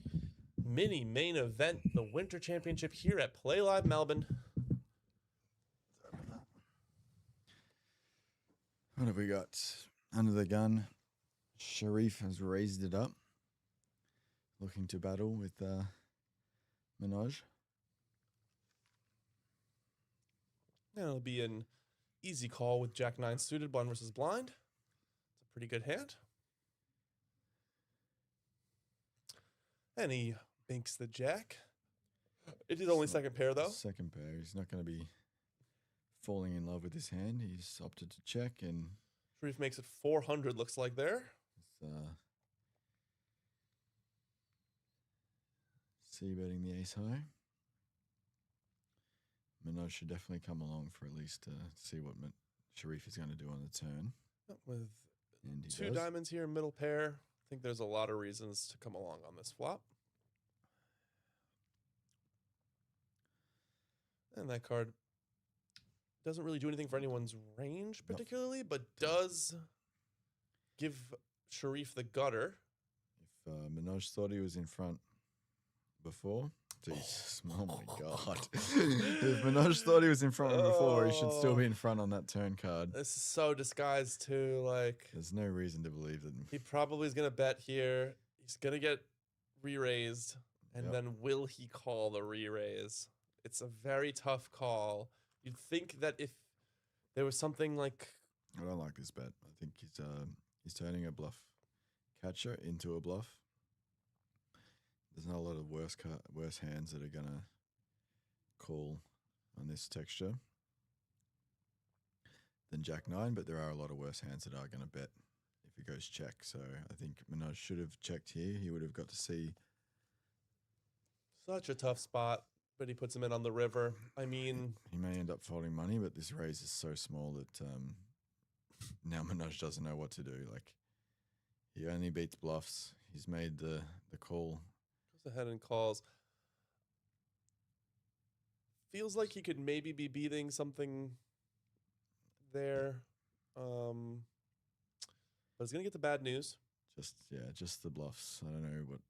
mini main event, the Winter Championship here at Playlive Melbourne. What have we got? Under the gun, Sharif has raised it up, looking to battle with Minaj. And it'll be an easy call with Jack 9 suited, blind versus blind. It's a pretty good hand. And he banks the jack. It is only second pair, though. Second pair. He's not going to be falling in love with his hand. He's opted to check, and Sharif makes it 400, looks like there. C-betting the ace high. Minaj should definitely come along for at least see what Sharif is going to do on the turn. With And he 2 does. diamonds here, middle pair. I think there's a lot of reasons to come along on this flop. And that card doesn't really do anything for anyone's range particularly, but does give Sharif the gutter. If Minaj thought he was in front before, Jesus, oh my God. If Minaj thought he was in front before, he should still be in front on that turn card. This is so disguised too. Like, There's no reason to believe that. he probably is going to bet here. He's going to get re-raised. And then will he call the re-raise? It's a very tough call. You'd think that if there was something like... I don't like this bet. I think he's turning a bluff catcher into a bluff. There's not a lot of worse hands that are going to call on this texture than Jack 9, but there are a lot of worse hands that are going to bet if he goes check. So I think Minaj should have checked here. He would have got to see. Such a tough spot, but he puts him in on the river. I mean... He may end up folding money, but this raise is so small that now Minaj doesn't know what to do. Like, he only beats bluffs. He's made the call. Goes ahead and calls. Feels like he could maybe be beating something there. But he's going to get the bad news. Just the bluffs. I don't know what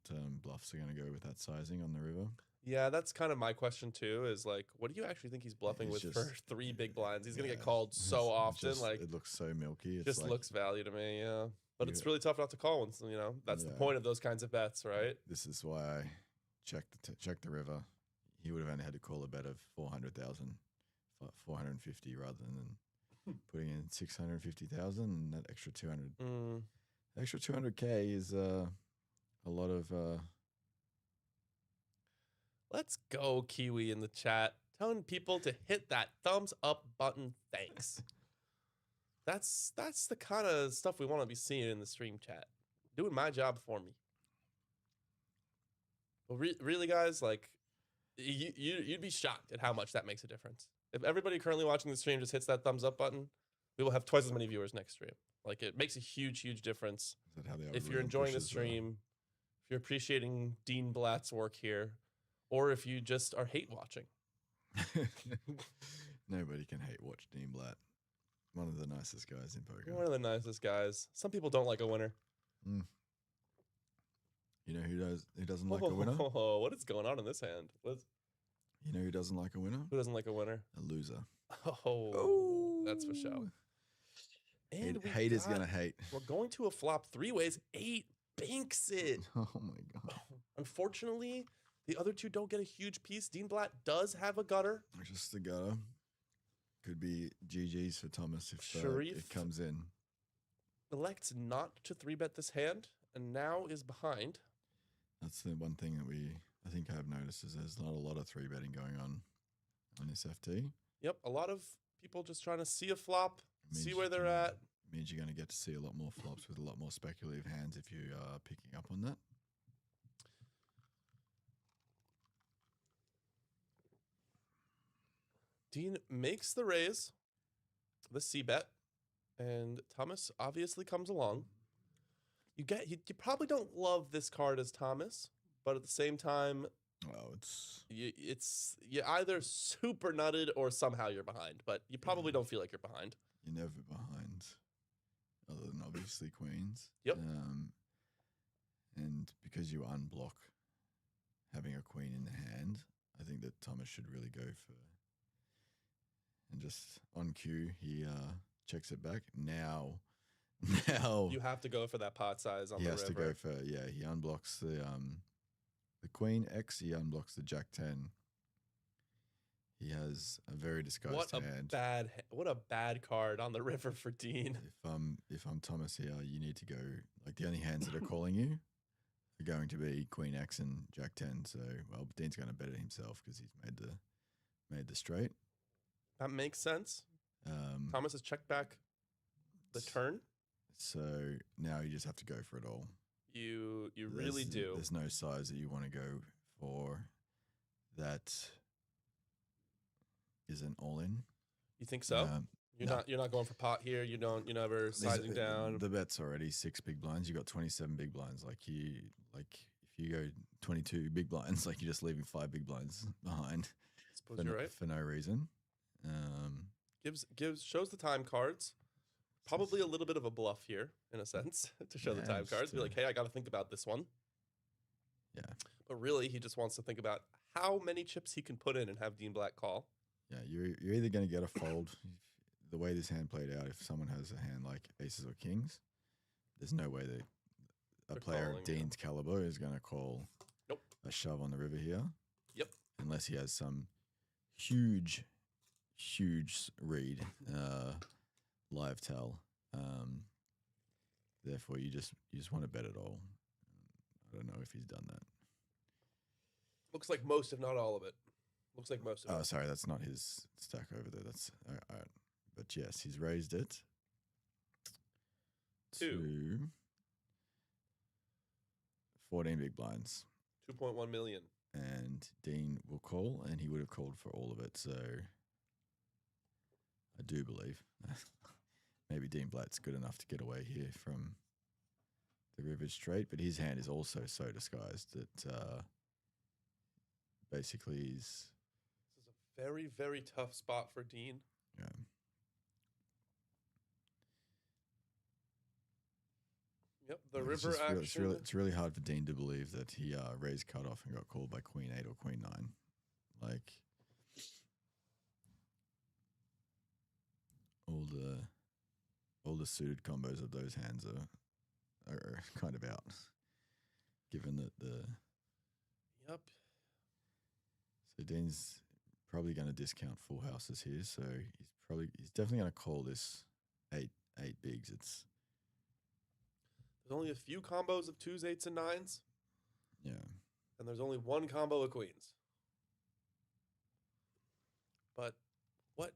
bluffs are going to go with that sizing on the river. Yeah, that's kind of my question too, is like, what do you actually think he's bluffing with for 3 big blinds? He's going to get called so often. Like, it looks so milky. It's just like, looks value to me, yeah. But it's really tough not to call once, you know. That's the point of those kinds of bets, right? This is why I checked the river. He would have only had to call a bet of 400,000, 450 rather than putting in 650,000, and that extra 200. Extra 200K is a lot of. Let's go, Kiwi, in the chat. Telling people to hit that thumbs up button. Thanks. That's the kind of stuff we want to be seeing in the stream chat. Doing my job for me. But really, guys, like, you'd be shocked at how much that makes a difference. If everybody currently watching the stream just hits that thumbs up button, we will have twice as many viewers next stream. Like, it makes a huge, huge difference. If you're enjoying the stream, if you're appreciating Dean Blatt's work here, or if you just are hate watching. Nobody can hate watch Dean Blatt. One of the nicest guys in poker. One of the nicest guys. Some people don't like a winner. You know who doesn't like a winner? Oh, what is going on in this hand? You know who doesn't like a winner? Who doesn't like a winner? A loser. Oh, that's for sure. And haters gonna hate. We're going to a flop 3 ways. 8 banks it. Oh my God. Unfortunately, the other 2 don't get a huge piece. Dean Blatt does have a gutter. Just the gutter. Could be GG's for Thomas if it comes in. Elects not to 3-bet this hand, and now is behind. That's the one thing that I think I've noticed is there's not a lot of 3-betting going on this FT. Yep, a lot of people just trying to see a flop, see where they're at. Means you're going to get to see a lot more flops with a lot more speculative hands if you are picking up on that. Dean makes the raise, the C-bet, and Thomas obviously comes along. You probably don't love this card as Thomas, but at the same time, you're either super nutted or somehow you're behind, but you probably don't feel like you're behind. You're never behind. other than obviously queens. Yep. And because you unblock having a queen in the hand, I think that Thomas should really go for. And just on cue, he checks it back. Now You have to go for that pot size on he the has river. to go for he unblocks the queen X. He unblocks the Jack 10. He has a very disguised hand. What a bad card on the river for Dean. If I'm Thomas here, you need to go like the only hands that are calling you are going to be Queen X and Jack 10. So Dean's going to bet it himself because he's made the straight. That makes sense. Thomas has checked back the turn. So now you just have to go for it all. You really do. There's no size that you want to go for that is an all-in. You think so? You're not going for pot here. You're never sizing down. The bet's already 6 big blinds. You got 27 big blinds. If you go 22 big blinds, like you're just leaving 5 big blinds behind. I suppose you're right. For no reason. Shows the time cards. Probably a little bit of a bluff here, in a sense, to show the time cards. Be like, hey, I got to think about this one. Yeah. But really, he just wants to think about how many chips he can put in and have Dean Black call. Yeah, you're either going to get a fold. The way this hand played out, if someone has a hand like aces or kings, there's no way that a player of Dean's caliber is going to call a shove on the river here. Yep. Unless he has some huge read, live tell. Therefore, you just want to bet it all. I don't know if he's done that. Looks like most, if not all of it. Looks like most of it. Oh, sorry, that's not his stack over there. That's all right. But yes, he's raised it to 14 big blinds. 2.1 million. And Dean will call, and he would have called for all of it. So I do believe maybe Dean Blatt's good enough to get away here from the river straight, but his hand is also so disguised that basically he's... This is a very, very tough spot for Dean. Yeah. Yep, the river action. It's really hard for Dean to believe that he raised cutoff and got called by Queen 8 or Queen 9. Like, all the suited combos of those hands are kind of out, given that the... Yep. So Dean's probably going to discount full houses here, so he's definitely going to call this eight bigs. There's only a few combos of 2s, 8s, and 9s. Yeah. And there's only one combo of queens. But what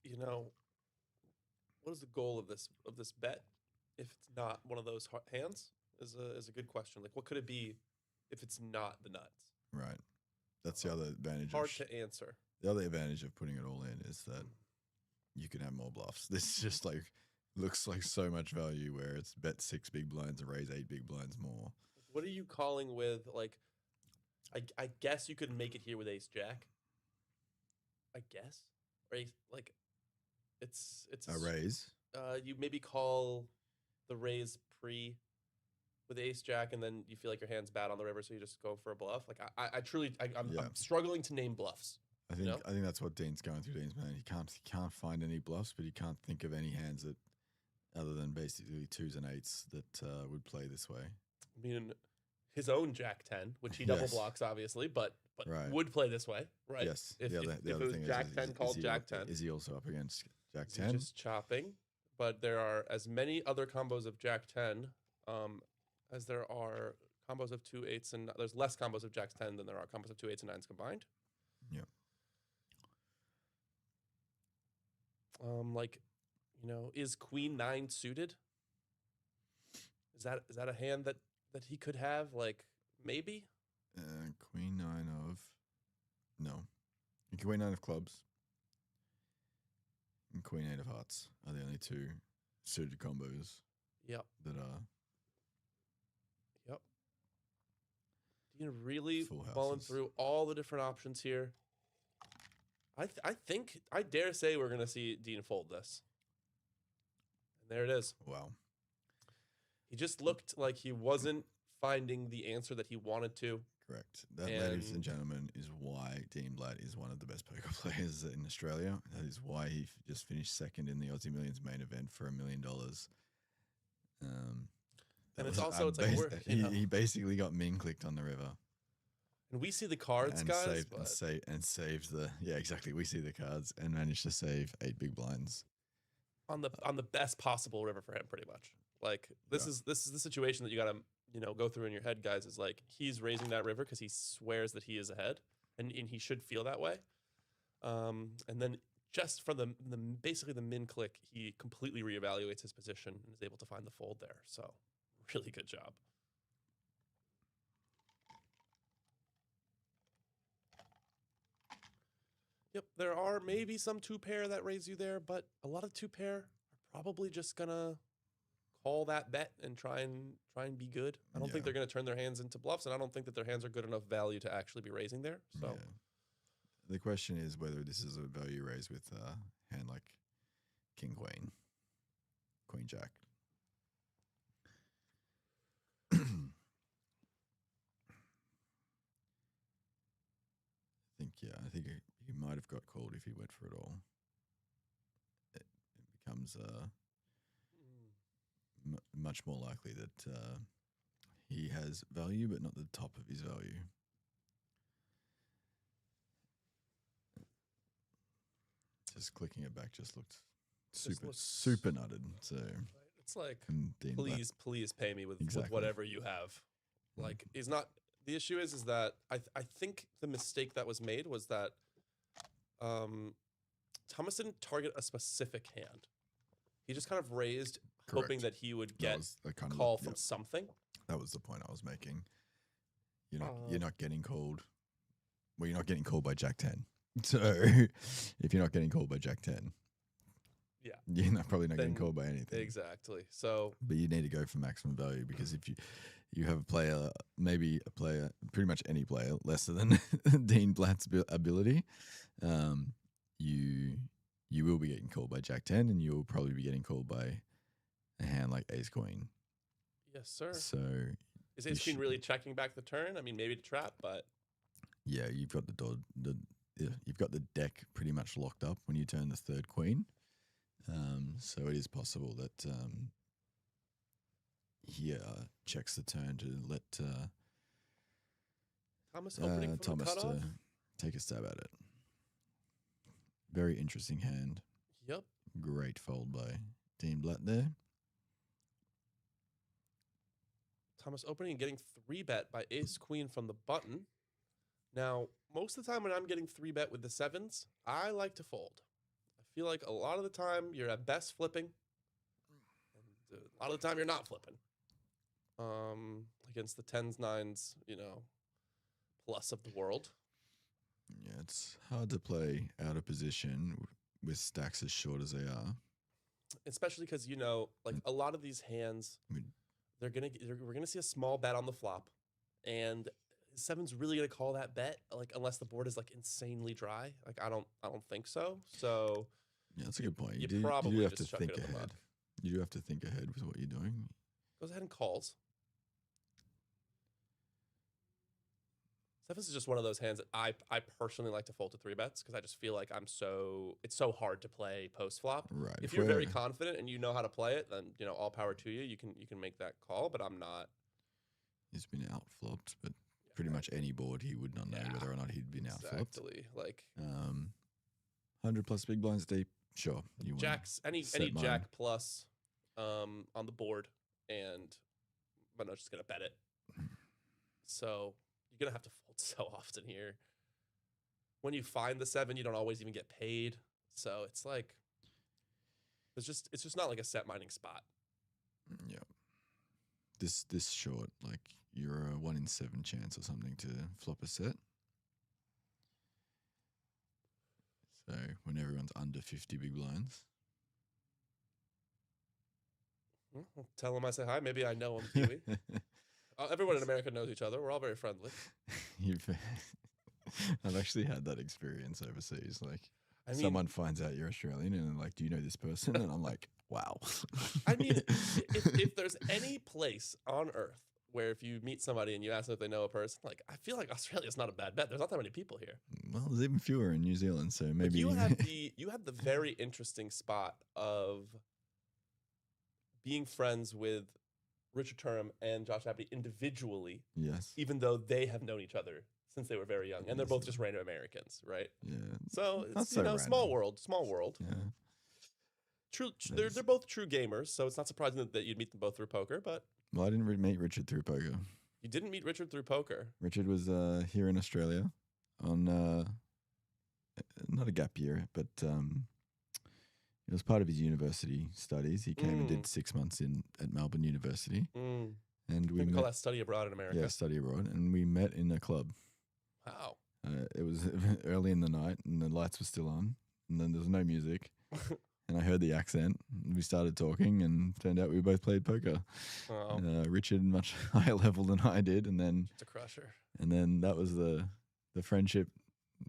is the goal of this bet if it's not one of those hands is a good question. Like, what could it be if it's not the nuts? Right. That's the other advantage. Hard to answer. The other advantage of putting it all in is that you can have more bluffs. This just looks like so much value where it's bet 6 big blinds and raise 8 big blinds more. What are you calling with, like, I guess you could make it here with ace jack. I guess. Or ace, like, it's a raise. You maybe call the raise pre with ace jack, and then you feel like your hand's bad on the river, so you just go for a bluff. Like, I'm struggling to name bluffs. I think that's what Dean's going through. Dean's man, he can't find any bluffs, but he can't think of any hands that, other than basically 2s and 8s, that would play this way. I mean, his own Jack 10, which he double blocks obviously, but right. would play this way, right? Yes. If the other it was thing Jack 10 called Jack 10, is he also up against Jack 10? Just chopping, but there are as many other combos of Jack 10 as there are combos of 2 8s, and there's less combos of Jack 10 than there are combos of 2 8s and 9s combined. Yeah. Like, is Queen 9 suited? Is that a hand that he could have? Like, maybe? Queen 9 of... No. Queen 9 of clubs and Queen 8 of hearts are the only 2 suited combos. Yep. That are... Yep. Dean really mulling through all the different options here. I think, I dare say we're going to see Dean fold this. There it is. Wow. He just looked like he wasn't finding the answer that he wanted to. Correct. That, ladies and And- gentlemen, is why Dean Blatt is one of the best poker players in Australia. That is why he just finished second in the Aussie Millions main event for $1 million. And it's also, it's like, he basically got min clicked on the river and we see the cards, and guys, saved, but saved the exactly. We see the cards and managed to save 8 big blinds. on the best possible river for him, pretty much. Like this is the situation that you gotta go through in your head, guys. Is like he's raising that river because he swears that he is ahead, and he should feel that way. And then just for the basically the min click, he completely reevaluates his position and is able to find the fold there. So really good job. Yep, there are maybe some 2-pair that raise you there, but a lot of 2-pair are probably just gonna call that bet and try and be good. I don't think they're gonna turn their hands into bluffs, and I don't think that their hands are good enough value to actually be raising there. So The question is whether this is a value raise with a hand like King Queen, Queen Jack. I think he might have got called if he went for it all. It becomes much more likely that he has value, but not the top of his value. Just clicking it back just looked super nutted. So it's like, Dean Blatt. please pay me with Exactly. whatever you have. Like, he's not. The issue is that I think the mistake that was made was that Thomas didn't target a specific hand. He just kind of raised, hoping that he would get a call from something. That was the point I was making. You're not getting called. Well, you're not getting called by Jack 10. So if you're not getting called by Jack 10, you're probably not getting called by anything. Exactly. So, but you need to go for maximum value, because if you have a player, pretty much any player lesser than Dean Blatt's ability, you will be getting called by Jack 10, and you'll probably be getting called by a hand like Ace Queen. yes, sir. So Is Ace Queen really checking back the turn? I mean, maybe to trap, but yeah, you've got you've got the deck pretty much locked up when you turn the third queen. So it is possible that he checks the turn to let Thomas opening from Thomas the cutoff. to take a stab at it. Very interesting hand. Yep. Great fold by Dean Blatt there. Thomas opening and getting 3-bet by Ace Queen from the button. Now, most of the time when I'm getting 3-bet with the 7s, I like to fold. I feel like a lot of the time you're at best flipping, and a lot of the time you're not flipping. Against the 10s, 9s, plus of the world. Yeah, it's hard to play out of position with stacks as short as they are. Especially because, like a lot of these hands, we're gonna see a small bet on the flop, and 7's really gonna call that bet, like unless the board is like insanely dry. Like I don't think so. So yeah, that's a good point. You do probably have to just chuck think it in the ahead. mud. You do have to think ahead with what you're doing. Goes ahead and calls. 7s is just one of those hands that I personally like to fold to 3-bets because I just feel like it's so hard to play post flop. Right. If you're very confident and you know how to play it, then all power to you. You can make that call, but I'm not. He's been out flopped, but pretty much any board he would not know whether or not he'd been out flopped. Exactly. Like 100 plus big blinds deep. Sure. You wanna Jacks any set mine. Jack plus on the board, and I'm not just gonna bet it. So you're gonna have to fold so often here. When you find the 7, you don't always even get paid. So it's like it's just not like a set mining spot. Yeah. This short, like you're a 1 in 7 chance or something to flop a set. So when everyone's under 50 big blinds. Well, tell him I say hi. Maybe I know him, Kiwi. Everyone in America knows each other. We're all very friendly. I've actually had that experience overseas. Like I mean, someone finds out you're Australian and they're like, "Do you know this person?" And I'm like, Wow. I mean, if there's any place on Earth where if you meet somebody and you ask them if they know a person, like I feel like Australia's not a bad bet. There's not that many people here. Well, there's even fewer in New Zealand, so But maybe you have the very interesting spot of being friends with Richard Turum and Josh Abbey individually, yes. even though they have known each other since they were very young, and they're both just random Americans, right? Yeah. So Not it's so small random. world. Yeah. True, they're both true gamers, so it's not surprising that you'd meet them both through poker. But Well, I didn't meet Richard through poker. you didn't meet Richard through poker. Richard was here in Australia on not a gap year, but it was part of his university studies. He came and did 6 months at Melbourne University, and we call met, that study abroad in America. yeah, study abroad, and we met in a club. Wow. It was early in the night, and the lights were still on, and then there was no music. And I heard the accent. And we started talking, and turned out we both played poker. Oh, Richard much higher level than I did, and then it's a crusher. that was the friendship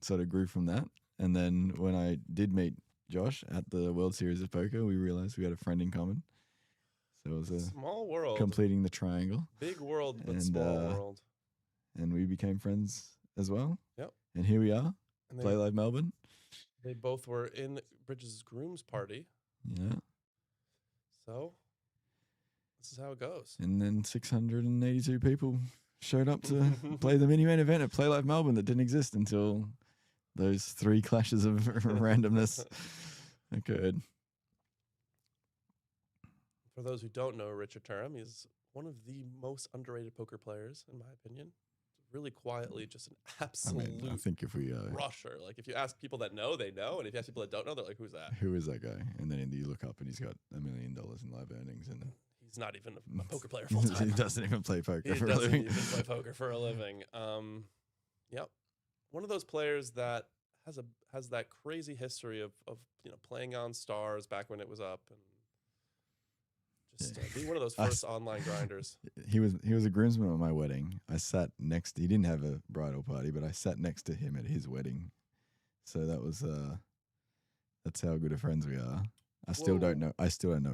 sort of grew from that. And then when I did meet Josh at the World Series of Poker, we realized we had a friend in common. So it was a Small world. completing the triangle, Big world, but And, small world. and we became friends as well. Yep. And here we are, And Playlive Melbourne. they both were in Bridges' groom's party. Yeah. So this is how it goes. And then 682 people showed up to play the mini main event at Playlive Melbourne that didn't exist until those 3 clashes of randomness occurred. For those who don't know Richard Turum, he's one of the most underrated poker players, in my opinion. Really quietly, just an absolute I think if we crusher. Like if you ask people that know, they know, and if you ask people that don't know, they're like, "Who's that?" who is that guy? And then you look up and he's got $1 million in live earnings, and He's not even a poker player full he time. doesn't even play poker He for a doesn't living. even play poker for a living. Yep, one of those players that has that crazy history of playing on Stars back when it was up, and just being one of those first online grinders. He was a groomsman at my wedding. I sat next. He didn't have a bridal party, but I sat next to him at his wedding. So that was that's how good of friends we are. I still don't know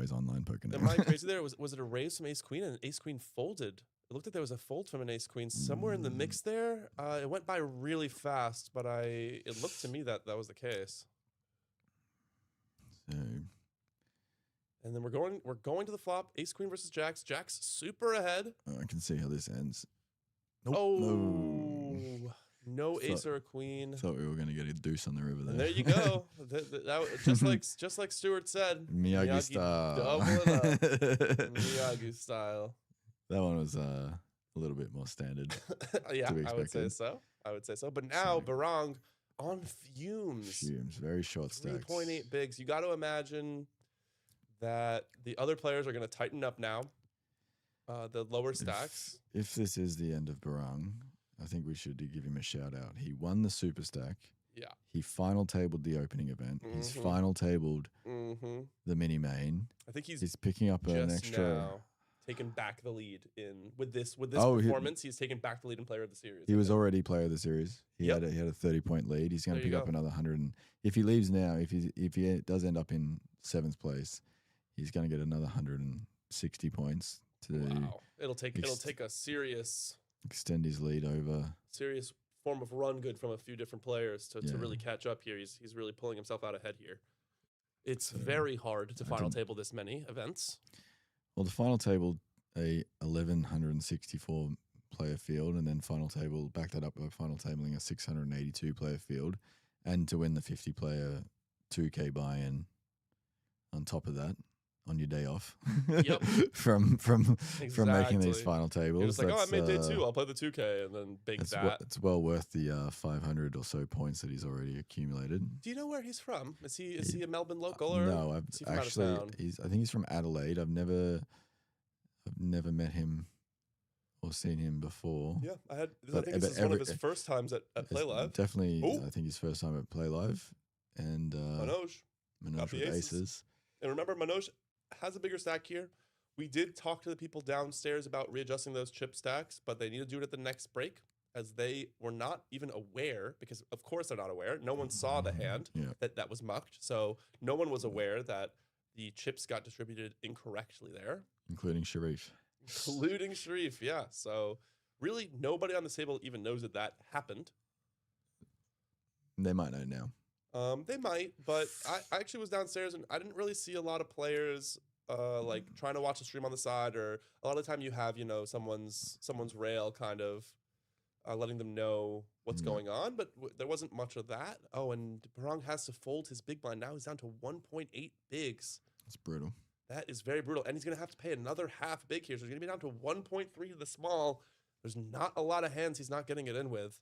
his online poker name. Am I crazy there? Was it a raise from Ace Queen and Ace Queen folded? It looked like there was a fold from an Ace Queen somewhere in the mix there. It went by really fast, but it looked to me that was the case. So, and then we're going to the flop. Ace Queen versus Jacks. Jacks super ahead. I can see how this ends. No ace or a queen. Thought we were going to get a deuce on the river there. And there you go. just like Stuart said. Miyagi style. Double it up. Miyagi style. That one was a little bit more standard. Yeah, to be I would say expected. so. But now Barong on fumes. Fumes, very short stacks. 3.8 bigs. You got to imagine that the other players are going to tighten up now. The lower stacks. If this is the end of Barong, I think we should give him a shout out. He won the super stack. Yeah. He final tabled the opening event. He's final tabled the mini main. I think he's picking up an extra. Now taken back the lead with this performance. He's taken back the lead in player of the series. He was already player of the series. He had a 30-point lead. He's going to pick up another 100. If he leaves now, if he does end up in 7th place, he's going to get another 160 points to. Wow. It'll take a serious extend his lead over. Serious form of run good from a few different players to really catch up here. He's really pulling himself out ahead here. It's very hard to final table this many events. Well, the final table a 1,164 player field, and then final table back that up by final tabling a 682 player field, and to win the 50 player 2K buy-in on top of that on your day off. Yep. from making these final tables. You're just like, I made day 2. I'll play the 2K and then bake that. It's well worth the 500 or so points that he's already accumulated. Do you know where he's from? Is he a Melbourne local or no? is he from out of town? I think he's from Adelaide. I've never met him or seen him before. Yeah, I think this is one of his first times at Playlive. Definitely, I think his first time at Playlive. And Manoj with aces. And remember, Manoj has a bigger stack here. We did talk to the people downstairs about readjusting those chip stacks, but they need to do it at the next break, as they were not even aware, because of course they're not aware. No one saw the hand that was mucked, so no one was aware that the chips got distributed incorrectly there, including Sharif. including Sharif. Yeah. So really, nobody on this table even knows that that happened. They might know now. They might, but I actually was downstairs and I didn't really see a lot of players like trying to watch the stream on the side, or a lot of the time you have, you know, someone's rail kind of letting them know what's going on, but there wasn't much of that. Oh, and Barong has to fold his big blind. Now he's down to 1.8 bigs. It's brutal. That is very brutal. And he's going to have to pay another half big here. So he's going to be down to 1.3 to the small. There's not a lot of hands he's not getting it in with.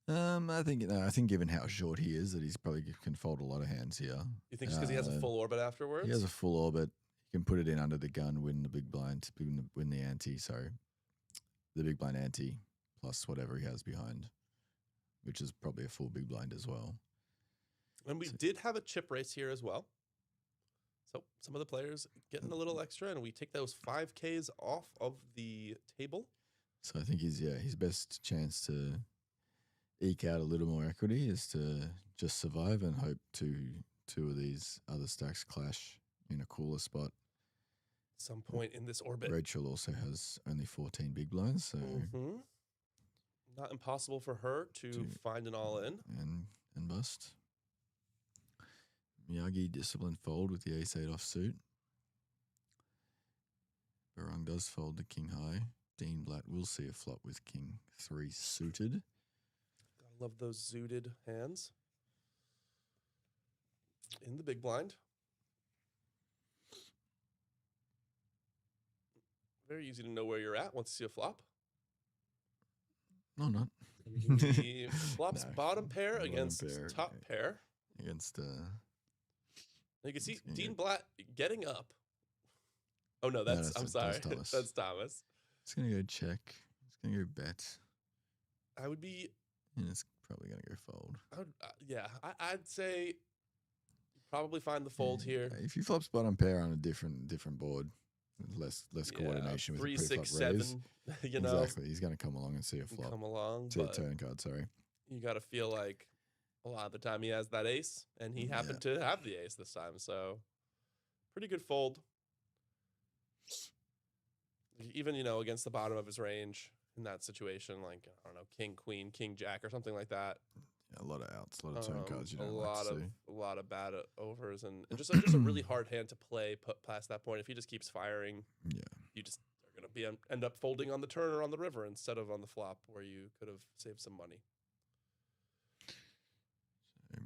I think given how short he is, that he's probably can fold a lot of hands here. You think just because he has a full orbit afterwards? He has a full orbit. He can put it in under the gun, win the big blind, win the ante. So the big blind ante plus whatever he has behind, which is probably a full big blind as well. And we did have a chip race here as well. So some of the players getting a little extra, and we take those 5Ks off of the table. So I think his best chance to eke out a little more equity is to just survive and hope two of these other stacks clash in a cooler spot. Some point in this orbit. Rachel also has only 14 big blinds, so not impossible for her to find an all-in and bust. Miyagi disciplined fold with the ace-8 offsuit. Barong does fold the king high. Dean Blatt will see a flop with king 3 suited. I love those zooted hands. In the big blind. Very easy to know where you're at once you see a flop. No, not. He flops bottom pair against top pair. Against you can see Dean Blatt getting up. Oh no, I'm sorry. That's Thomas. That's Thomas. It's gonna go check. It's gonna go bet. I would be. And it's probably gonna go fold. I'd say probably find the fold here. If you flops bottom pair on a different board, less coordination with 3, a 6, pre-flop 7. You know exactly. He's gonna come along and see a flop. Come along. See a turn card. Sorry. You got to feel like a lot of the time he has that ace, and he happened to have the ace this time. So pretty good fold. Even, you know, against the bottom of his range in that situation, like, I don't know, king, queen, king, jack, or something like that. Yeah, a lot of outs, a lot of turn cards you don't a lot of bad overs, and just a really hard hand to play past that point. If he just keeps firing, you just are going to end up folding on the turn or on the river instead of on the flop, where you could have saved some money.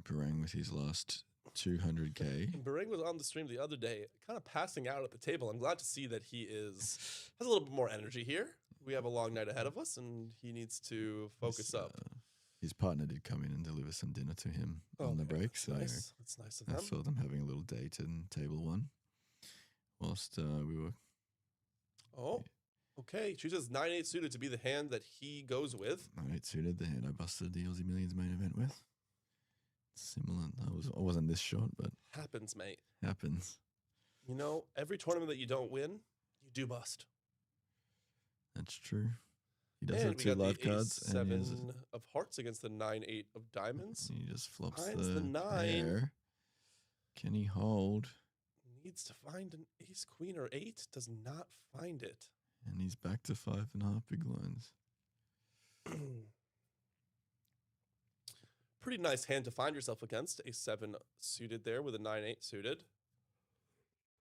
Barang with his last 200K. Barang was on the stream the other day, kind of passing out at the table. I'm glad to see that he has a little bit more energy here. We have a long night ahead of us, and he needs to focus up. His partner did come in and deliver some dinner to him on the break, so nice. That's nice of them. I saw them having a little date in table 1, whilst we were. Oh, okay. Chooses 9-8 suited to be the hand that he goes with. 9-8 suited, the hand I busted the Aussie Millions main event with. Similar. I wasn't this short, but happens, mate. Happens. You know, every tournament that you don't win, you do bust. That's true. He does have 2 live cards. 7 of hearts against the 9-8 of diamonds. He just flops the 9. Pair. Can he hold? Needs to find an ace, queen, or 8. Does not find it. And he's back to 5.5 big lines. Pretty nice hand to find yourself against. A 7 suited there with a 9-8 suited.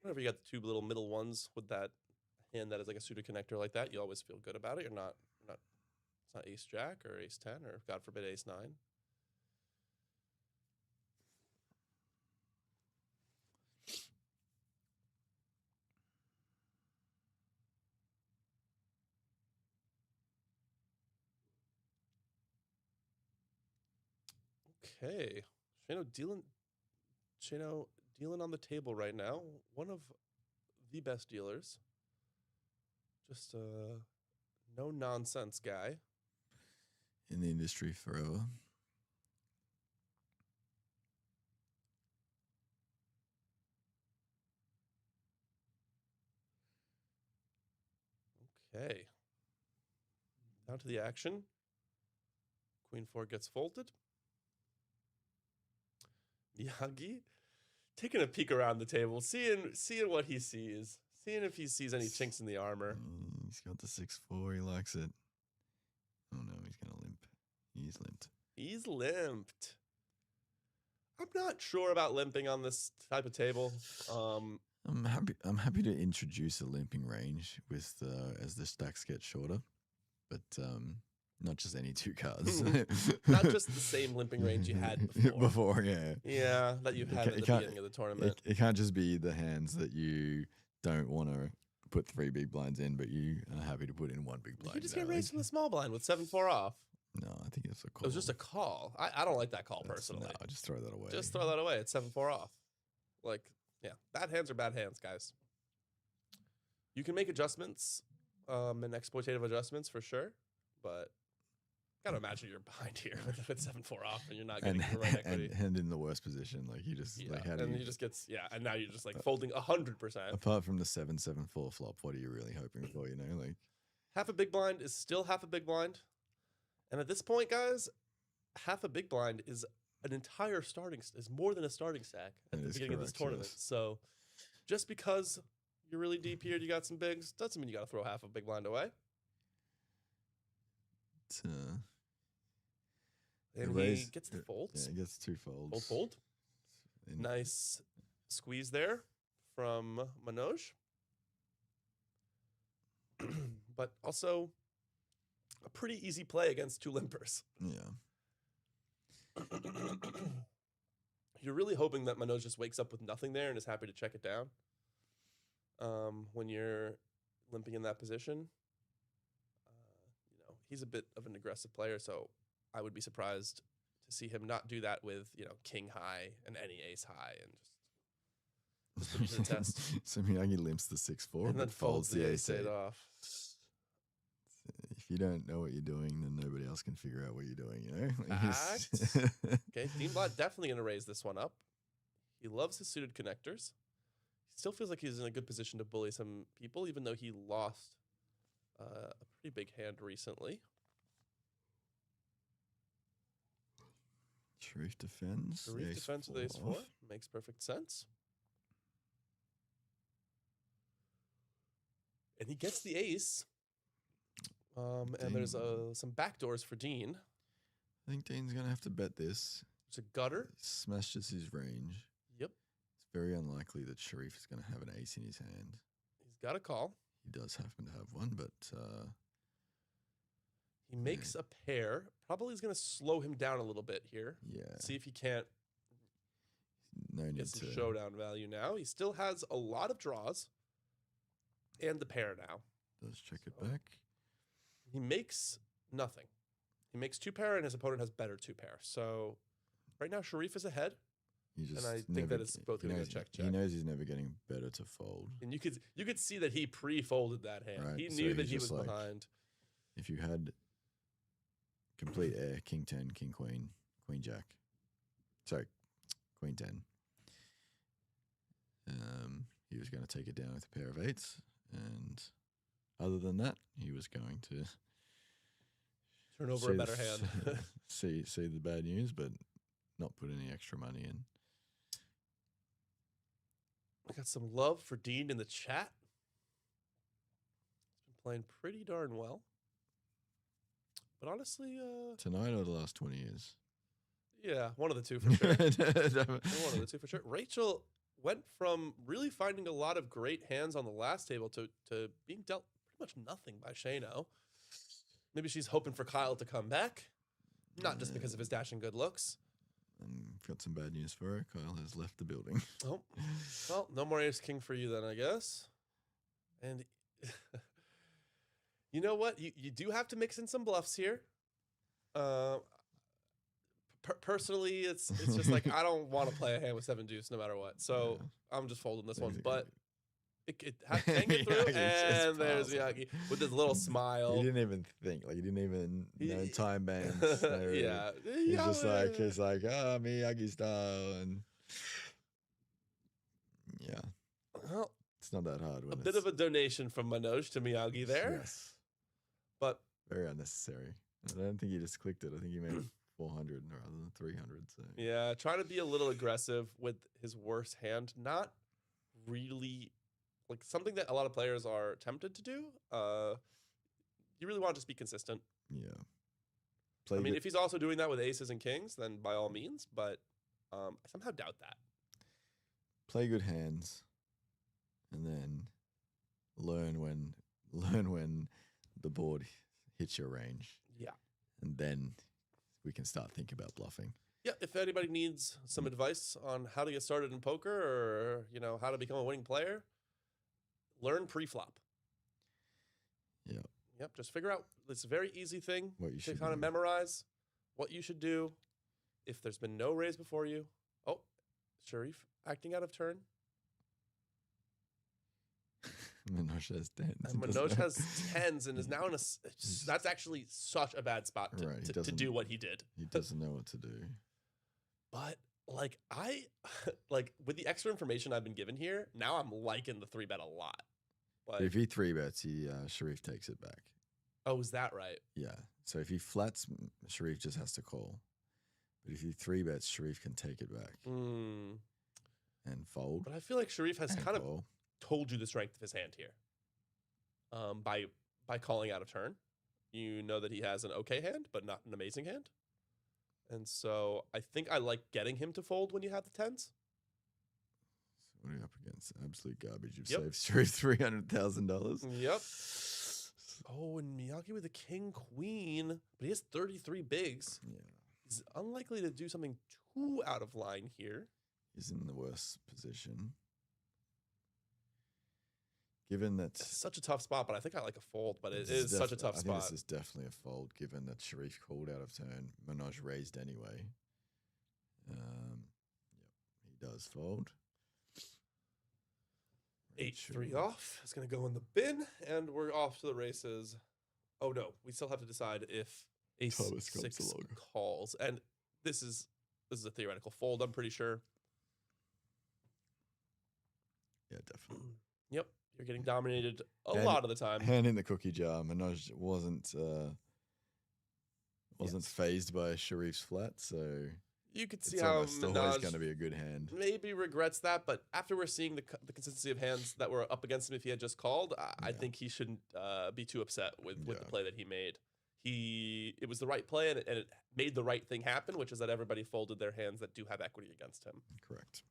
Whenever you got the 2 little middle ones with that hand that is like a suited connector like that, you always feel good about it. It's not ace jack or ace 10 or God forbid ace 9. Okay, Shano dealing on the table right now. One of the best dealers. Just a no nonsense guy. In the industry forever. Okay. Down to the action. Queen 4 gets folded. Miyagi taking a peek around the table, seeing what he sees, seeing if he sees any chinks in the armor. He's got the 6-4. He likes it. Oh no, he's gonna limp. He's limped. He's limped. I'm not sure about limping on this type of table. I'm happy to introduce a limping range with as the stacks get shorter, but not just any 2 cards. Not just the same limping range you had before. Yeah. Yeah, that you've had at the beginning of the tournament. It can't just be the hands that you don't want to put 3 big blinds in, but you are happy to put in 1 big blind. You just get raised from the small blind with 7-4 off. No, I think it's a call. It was just a call. I don't like that call personally. No, just throw that away. Just throw that away. It's 7-4 off. Like, yeah, bad hands are bad hands, guys. You can make adjustments, and exploitative adjustments for sure, but gotta imagine you're behind here with 7-4 off and you're not getting the right equity. And in the worst position, like you just like how do and you he just gets and now you're just like folding 100%. Apart from the 7-7-4 flop, what are you really hoping for? You know, like half a big blind is still half a big blind, and at this point, guys, half a big blind is an entire is more than a starting stack at the beginning of this tournament. Yes. So just because you're really deep here, you got some bigs, doesn't mean you got to throw half a big blind away. And he gets the folds. Yeah, he gets 2 folds. Fold. Nice squeeze there from Manoj. But also a pretty easy play against 2 limpers. Yeah. You're really hoping that Manoj just wakes up with nothing there and is happy to check it down. When you're limping in that position. He's a bit of an aggressive player, so I would be surprised to see him not do that with, king high and any ace high and just put it to the test. So Miyagi limps the 6-4 and then folds the ace 8 off. If you don't know what you're doing, then nobody else can figure out what you're doing, you know? Fact. Okay, Dean Blot definitely going to raise this one up. He loves his suited connectors. He still feels like he's in a good position to bully some people, even though he lost a pretty big hand recently. Sharif defends. Sharif defends with ace 4. Makes perfect sense. And he gets the ace. And there's some backdoors for Dean. I think Dean's going to have to bet this. It's a gutter. Smashes his range. Yep. It's very unlikely that Sharif is going to have an ace in his hand. He's got a call. He does happen to have one, but he makes a pair. Probably is going to slow him down a little bit here. Yeah. See if he can't get some showdown value now. He still has a lot of draws and the pair now. Does check it back. He makes nothing. He makes 2 pair and his opponent has better 2 pair. So right now Sharif is ahead. And I think that it's both going to go check. He knows he's never getting better to fold. And you could see that he pre-folded that hand. Right, he knew that he was like, behind. If you had complete air, king 10, king queen, queen jack. Sorry, queen 10. He was going to take it down with a pair of 8s, and other than that, he was going to turn over a better hand. see the bad news, but not put any extra money in. I got some love for Dean in the chat. He's been playing pretty darn well. But honestly, tonight or the last 20 years? Yeah, one of the 2 for sure. One of the 2 for sure. Rachel went from really finding a lot of great hands on the last table to being dealt pretty much nothing by Shano. Maybe she's hoping for Kyle to come back, not just because of his dashing good looks. Got some bad news for her. Kyle has left the building. Oh, well, no more ace king for you then, I guess. And you know what? You do have to mix in some bluffs here. Personally, it's just like I don't want to play a hand with 7 deuce no matter what. So I'm just folding this one. But it can get through, and there's Miyagi with his little smile. He didn't even think, like he didn't even know time bands. Yeah, he's just like Miyagi style, and yeah, well, it's not that hard. A bit of a donation from Manoj to Miyagi there, yes, but very unnecessary. I don't think he just clicked it. I think he made 400 rather than 300. So Yeah, trying to be a little aggressive with his worst hand. Not really like something that a lot of players are tempted to do. You really want to just be consistent. yeah, I mean, good- if he's also doing that with aces and kings, then by all means. But I somehow doubt that. play good hands, and then learn when the board hits your range, Yeah. and then we can start thinking about bluffing. Yeah, if anybody needs some advice on how to get started in poker or, how to become a winning player, learn pre-flop. Yeah, Yep, just figure out. It's a very easy thing what you to should kind of do. memorize what you should do if there's been no raise before you. Oh, Sharif acting out of turn. Manoj has tens. And Manoj has tens and is now in a. That's actually such a bad spot Right, he to do what he did. He doesn't know what to do. But like with the extra information I've been given here, now I'm liking the 3-bet a lot. But if he 3-bets, Sharif takes it back. Oh, is that right? Yeah. So if he flats, Sharif just has to call. But if he 3-bets, Sharif can take it back and fold. But I feel like Sharif has kind call. of told you the strength of his hand here. By calling out of turn, you know that he has an okay hand, but not an amazing hand. And so I think I like getting him to fold when you have the tens. So what are you up against? Absolute garbage. You've Yep. saved Sharif $300,000. Yep. Oh, and Miyagi with a king queen, but he has 33 bigs. Yeah. He's unlikely to do something too out of line here. He's in the worst position. Given that It's such a tough spot, but I think I like a fold, but it this is such a tough I think spot. this is definitely a fold, given that Sharif called out of turn. Manoj raised anyway. Yep, he does fold. 8-3 off. It's going to go in the bin, and we're off to the races. Oh, no. We still have to decide if ace Thomas comes 6 along. calls. And this is a theoretical fold, I'm pretty sure. Yeah, definitely. Yep. You're getting dominated a Hand- lot of the time. Hand in the cookie jar. Manoj wasn't phased by Sharif's flat, so You could see it's how almost always Minaj going to be a good hand. maybe regrets that, but after we're seeing the consistency of hands that were up against him if he had just called, I Yeah. think he shouldn't be too upset with the Yeah. play that he made. It was the right play, and it made the right thing happen, which is that everybody folded their hands that do have equity against him. Correct.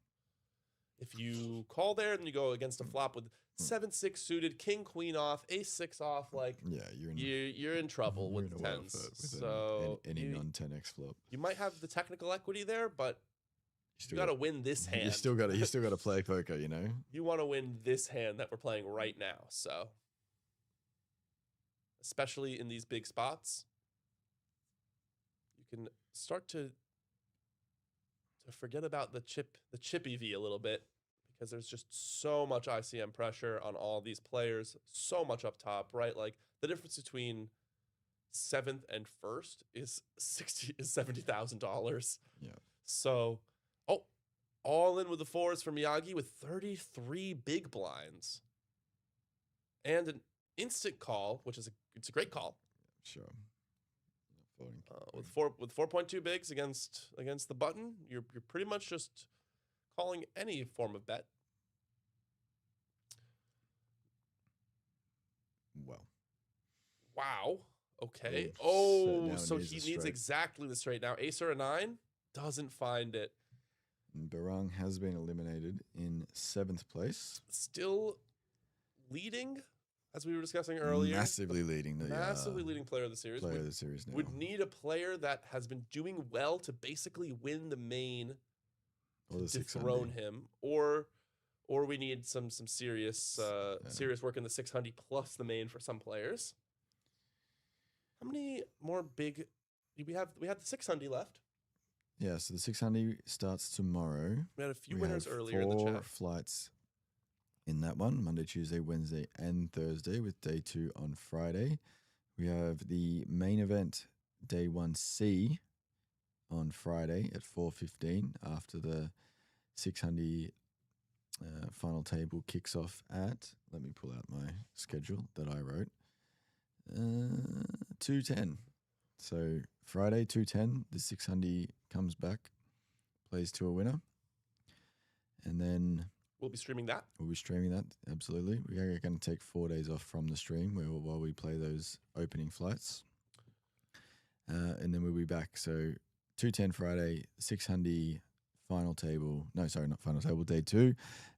If you call there and you go against a flop with 7-6 suited, king queen off, ace 6 off, like Yeah, you're in, you're in trouble you're with in the a world tens. with So any you, non-10x flop. you might have the technical equity there, but you still got to win this hand. You still got to play poker, you know. You want to win this hand that we're playing right now. So, especially in these big spots, you can start to forget about the chippy V a little bit, because there's just so much ICM pressure on all these players, so much up top, right? Like the difference between 7th and 1st is $70,000. Yeah. So, all in with the 4s for Miyagi with 33 big blinds and an instant call, which is it's a great call. Sure. Folding. With 4.2 bigs against the button, you're pretty much just calling any form of bet. Well. Wow. Okay. Oh, so now So it needs he a needs straight. exactly the straight now. Ace or a 9 doesn't find it. Barang has been eliminated in 7th place. Still leading, as we were discussing earlier. Massively leading the Massively leading player of the series. player of the series now. Would need a player that has been doing well to basically win the main, Or to the 600. dethrone him, or we need some serious serious work in the 600 plus the main for some players. How many more big? We had the 600 left. Yeah, so the 600 starts tomorrow. We had a few We winners have earlier in the 4 chat. flights in that one, Monday, Tuesday, Wednesday, and Thursday, with day 2 on Friday. We have the main event, day 1C, on Friday at 4:15 after the 600 final table kicks off at, let me pull out my schedule that I wrote, 2:10. So Friday, 210, the 600 comes back, plays to a winner. And then We'll be streaming that. we'll be streaming that, absolutely. We are going to take 4 days off from the stream while we play those opening flights. And then we'll be back. So 210 Friday, 600 final table. No, sorry, not final table, day 2.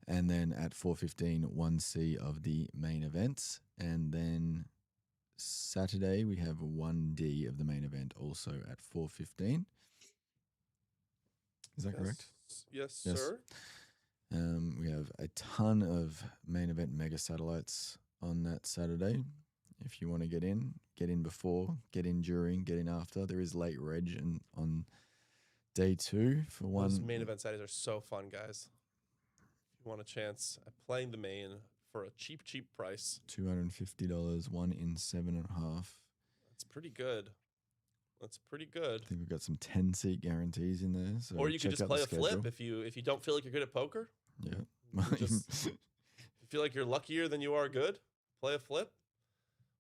And then at 4:15, 1C of the main events. And then Saturday, we have 1D of the main event also at 4:15. Is that correct? Yes, Yes. sir. We have a ton of main event mega satellites on that Saturday. If you want to get in before, get in during, get in after. There is late reg on day 2 for one. Those main event Saturdays are so fun, guys. If you want a chance at playing the main for a cheap price, $250, 1 in 7.5. that's pretty good. That's pretty good. I think we've got some 10-seat guarantees in there. So Or you could check just out the play a flip schedule. if you don't feel like you're good at poker. Yeah. You just- If you feel like you're luckier than you are good, play a flip.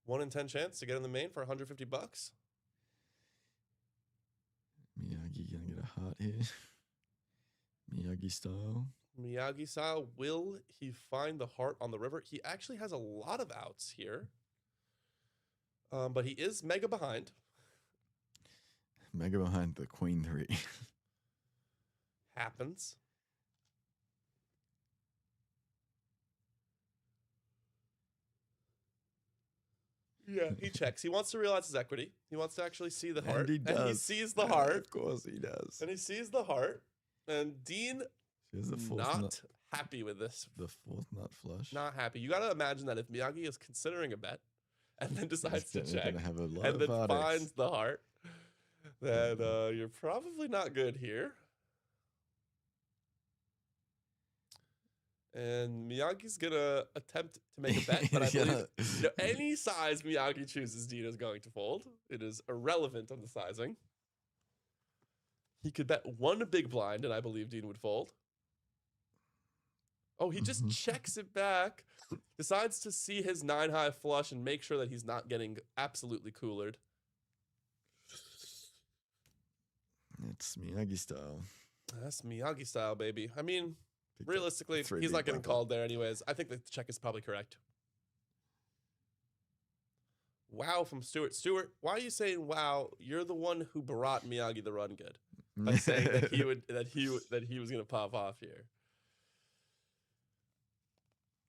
1 in 10 chance to get in the main for $150. Miyagi gonna get a heart here. Miyagi style. Miyagi style, will he find the heart on the river? He actually has a lot of outs here. But he is mega behind. Mega behind the queen 3. Happens. Yeah, he checks. He wants to realize his equity. He wants to actually see the heart. And he does. And he sees the heart. Of course he does. And he sees the heart. And Dean Here's the fourth not nut, happy with this. the fourth nut flush. Not happy. You got to imagine that if Miyagi is considering a bet and then decides to They're check gonna have a lot and of then heart finds X. the heart, then you're probably not good here. And Miyagi's gonna attempt to make a bet, but I believe any size Miyagi chooses, Dean is going to fold. It is irrelevant on the sizing. He could bet 1 big blind, and I believe Dean would fold. Oh, he just checks it back, decides to see his 9-high flush and make sure that he's not getting absolutely coolered. It's Miyagi style. That's Miyagi style, baby. I mean, Picked up realistically, 3 he's big not getting blind. called there anyways. I think the check is probably correct. Wow from Stuart. Stuart, why are you saying wow? You're the one who brought Miyagi the run good by saying that he was gonna pop off here.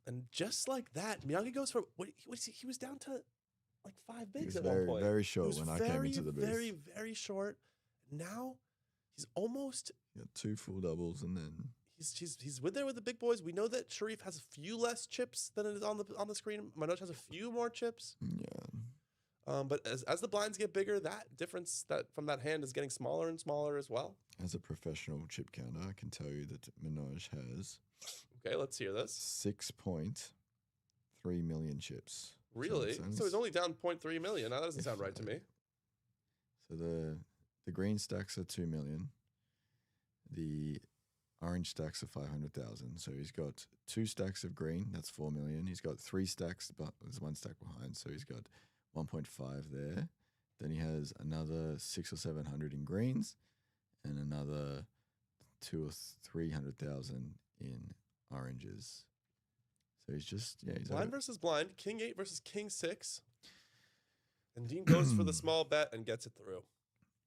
And just like that, Miyagi goes for what is he was down to like 5 He bigs was at one point. very He short was when I came into the booth. very, very short. Now he's almost Got 2 full doubles and then he's with there with the big boys. We know that Sharif has a few less chips than it is on the screen. Manoj has a few more chips. yeah. But as the blinds get bigger, that difference that from that hand is getting smaller and smaller as well. As a professional chip counter, I can tell you that Manoj has Okay, let's hear this. 6.3 million chips. Really? So So he's only down 0.3 million. Now that doesn't sound right to me. So the green stacks are 2 million. The orange stacks are 500,000. So he's got 2 stacks of green. That's 4 million. He's got 3 stacks, but there's 1 stack behind. So he's got 1.5 there. Then he has another 600 or 700 in greens, and another 200 or 300,000 in oranges. So he's just he's Blind versus blind. King 8 versus King 6. And Dean goes for the small bet and gets it through.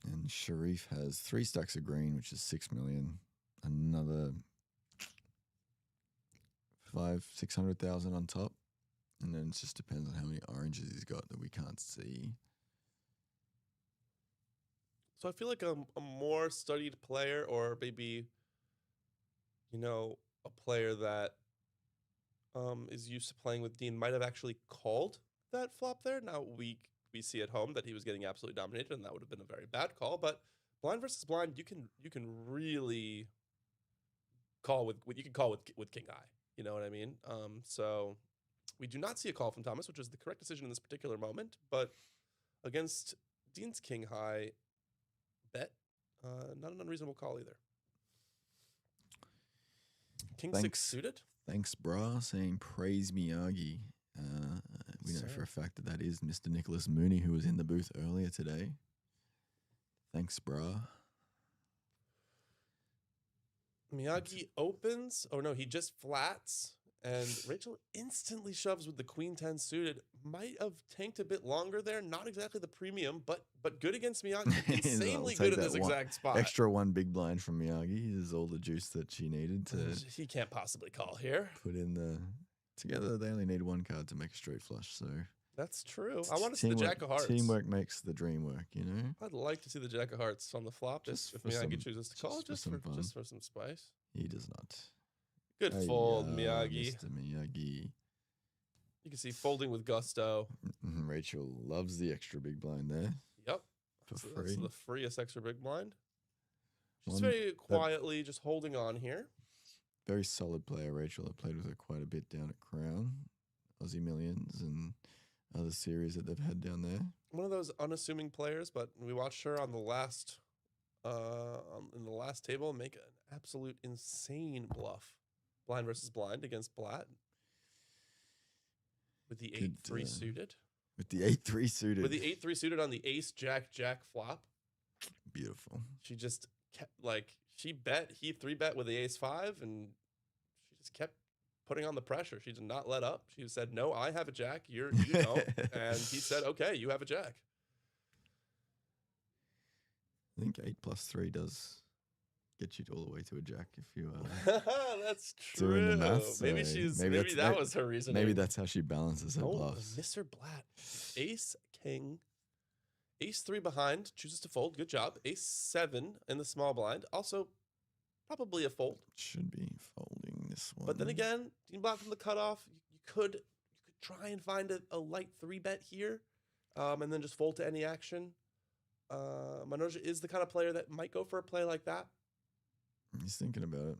And Sharif has 3 stacks of green, which is 6 million. Another 600,000 on top. And then it just depends on how many oranges he's got that we can't see. So I feel like a more studied player, or maybe, a player that is used to playing with Dean might have actually called that flop there. Now we see at home that he was getting absolutely dominated, and that would have been a very bad call. But blind versus blind, you can really call with King High. You know what I mean? So we do not see a call from Thomas, which is the correct decision in this particular moment. But against Dean's King High bet, not an unreasonable call either. King 6 suited. Thanks, brah, saying praise Miyagi. We know for a fact that is Mr. Nicholas Mooney, who was in the booth earlier today. Thanks, brah. Miyagi opens. Oh no, he just flats. And Rachel instantly shoves with the queen 10 suited. Might have tanked a bit longer there. Not exactly the premium, but good against Miyagi. Insanely good in this exact spot. Extra one big blind from Miyagi is all the juice that she needed to He can't possibly call here. put in the... Together, they only need one card to make a straight flush, so... That's true. I want to see the Jack of Hearts. Teamwork makes the dream work, you know? I'd like to see the Jack of Hearts on the flop if Miyagi chooses to call, just for some spice. He does not. Good fold, Miyagi. Mr. Miyagi. You can see folding with gusto. Rachel loves the extra big blind there. Yep. For That's free. the freest extra big blind. She's One very quietly just holding on here. Very solid player, Rachel. I played with her quite a bit down at Crown, Aussie Millions, and other series that they've had down there. One of those unassuming players, but we watched her on the last in the last table make an absolute insane bluff. Blind versus blind against Blatt. With the 8-3 suited. With the 8-3 suited. With the 8-3 suited on the ace jack flop. Beautiful. She just kept she bet, he 3-bet with the ace 5, and she just kept putting on the pressure. She did not let up. She said, "No, I have a jack. You don't." And he said, "Okay, you have a jack." I think 8+3 does get you all the way to a jack if you That's true. doing the maths. Maybe that was her reasoning. Maybe that's how she balances her bluffs. Mr. Blatt. Ace king. Ace 3 behind. Chooses to fold. Good job. Ace 7 in the small blind. Also probably a fold. Should be folding this one. But then again, Dean Blatt from the cutoff, you could try and find a light 3-bet here, and then just fold to any action. Manoj is the kind of player that might go for a play like that. He's thinking about it.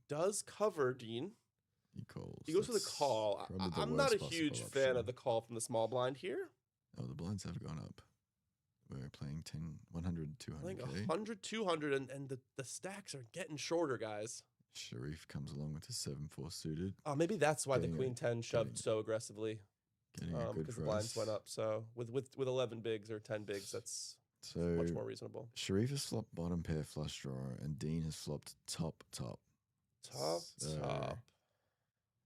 Does cover, Dean. He calls. He goes for the call. I'm not a huge fan of the call from the small blind here. Oh, the blinds have gone up. We're playing 10, 100, 200. Playing 100, 200, and the stacks are getting shorter, guys. Sharif comes along with his 7-4 suited. Oh, maybe that's why the queen 10 shoved so aggressively. Getting a good because price. the blinds went up. So with 11 bigs or 10 bigs, that's much more reasonable. Sharif has flopped bottom pair flush draw, and Dean has flopped top. Top.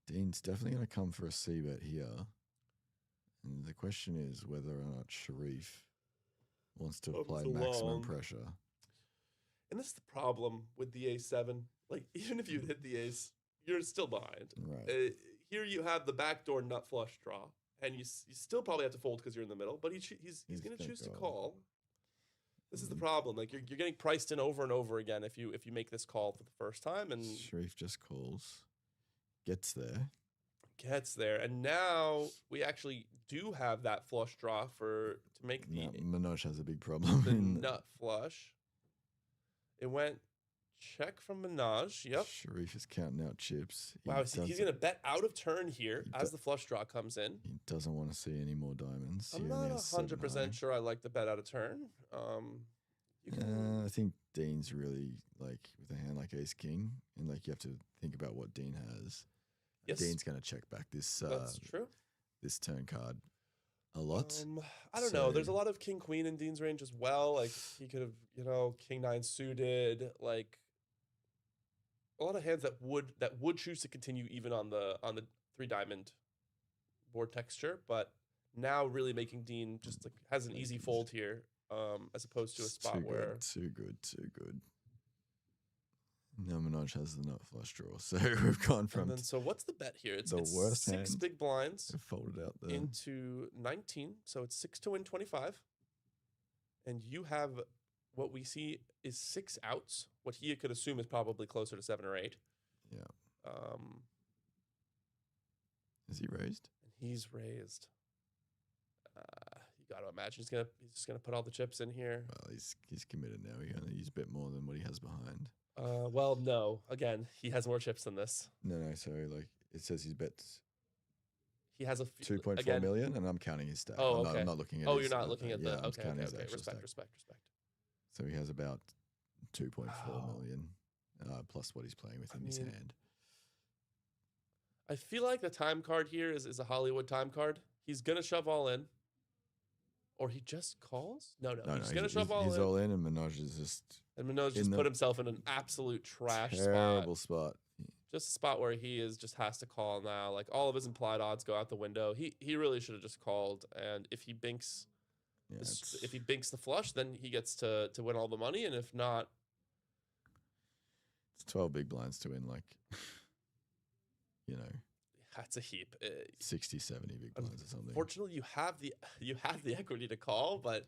Dean's definitely going to come for a c-bet here. And the question is whether or not Sharif wants to apply maximum pressure. And this is the problem with the A7. Like, even if you hit the ace, you're still behind. Right. Here you have the backdoor nut flush draw, and you still probably have to fold because you're in the middle, but he's going to choose to call. This is the problem. Like, you're getting priced in over and over again if you make this call for the first time. And Sharif just calls, gets there, and now we actually do have that flush draw to make the Manoj has a big problem. The nut flush. It went check from Minaj. Yep. Sharif is counting out chips. Wow, he's going to bet out of turn here as the flush draw comes in. He doesn't want to see any more diamonds. I'm not 100% sure I like the bet out of turn. I think Dean's really like with a hand like Ace King, and like you have to think about what Dean has. Yes. Dean's going to check back this. That's true. This turn card a lot. I don't know. There's a lot of King Queen in Dean's range as well. Like he could have, King 9 suited. Like a lot of hands that would choose to continue even on the 3 diamond board texture, but now really making Dean just like has an easy fold here, as opposed to a spot where too good. No, Manoj has the nut flush draw, so we've gone from. So what's the bet here? It's worst 6 hand. big blinds Folded out there into 19, so it's 6 to win 25, and you have what we see is 6 outs. What he could assume is probably closer to 7 or 8. Yeah. Is he raised? And he's raised. You got to imagine he's just gonna put all the chips in here. Well, he's committed now. He only used a bit more than what he has behind. Well, no. Again, he has more chips than this. No. Sorry, like it says he's bet. He has a 2.4 million, and I'm counting his stack. Oh, okay. I'm not looking at. Oh, you're not looking at the. I'm Okay. counting his Okay. actual Respect. stack. So he has about 2.4 million, plus what he's playing with in his hand. I feel like the time card here is a Hollywood time card. He's gonna shove all in. Or he just calls? No, No, he's no, gonna shove all he's in. all in, and Minaj is just And Minaj in just the put himself in an absolute trash terrible spot. spot. Just a spot where he is just has to call now. Like all of his implied odds go out the window. He really should have just called. And if he binks, Yeah, if he binks the flush, then he gets to win all the money. And if not, it's 12 big blinds to win, like, you know, that's a heap. 60, 70 big blinds or something. Fortunately, you have the equity to call, but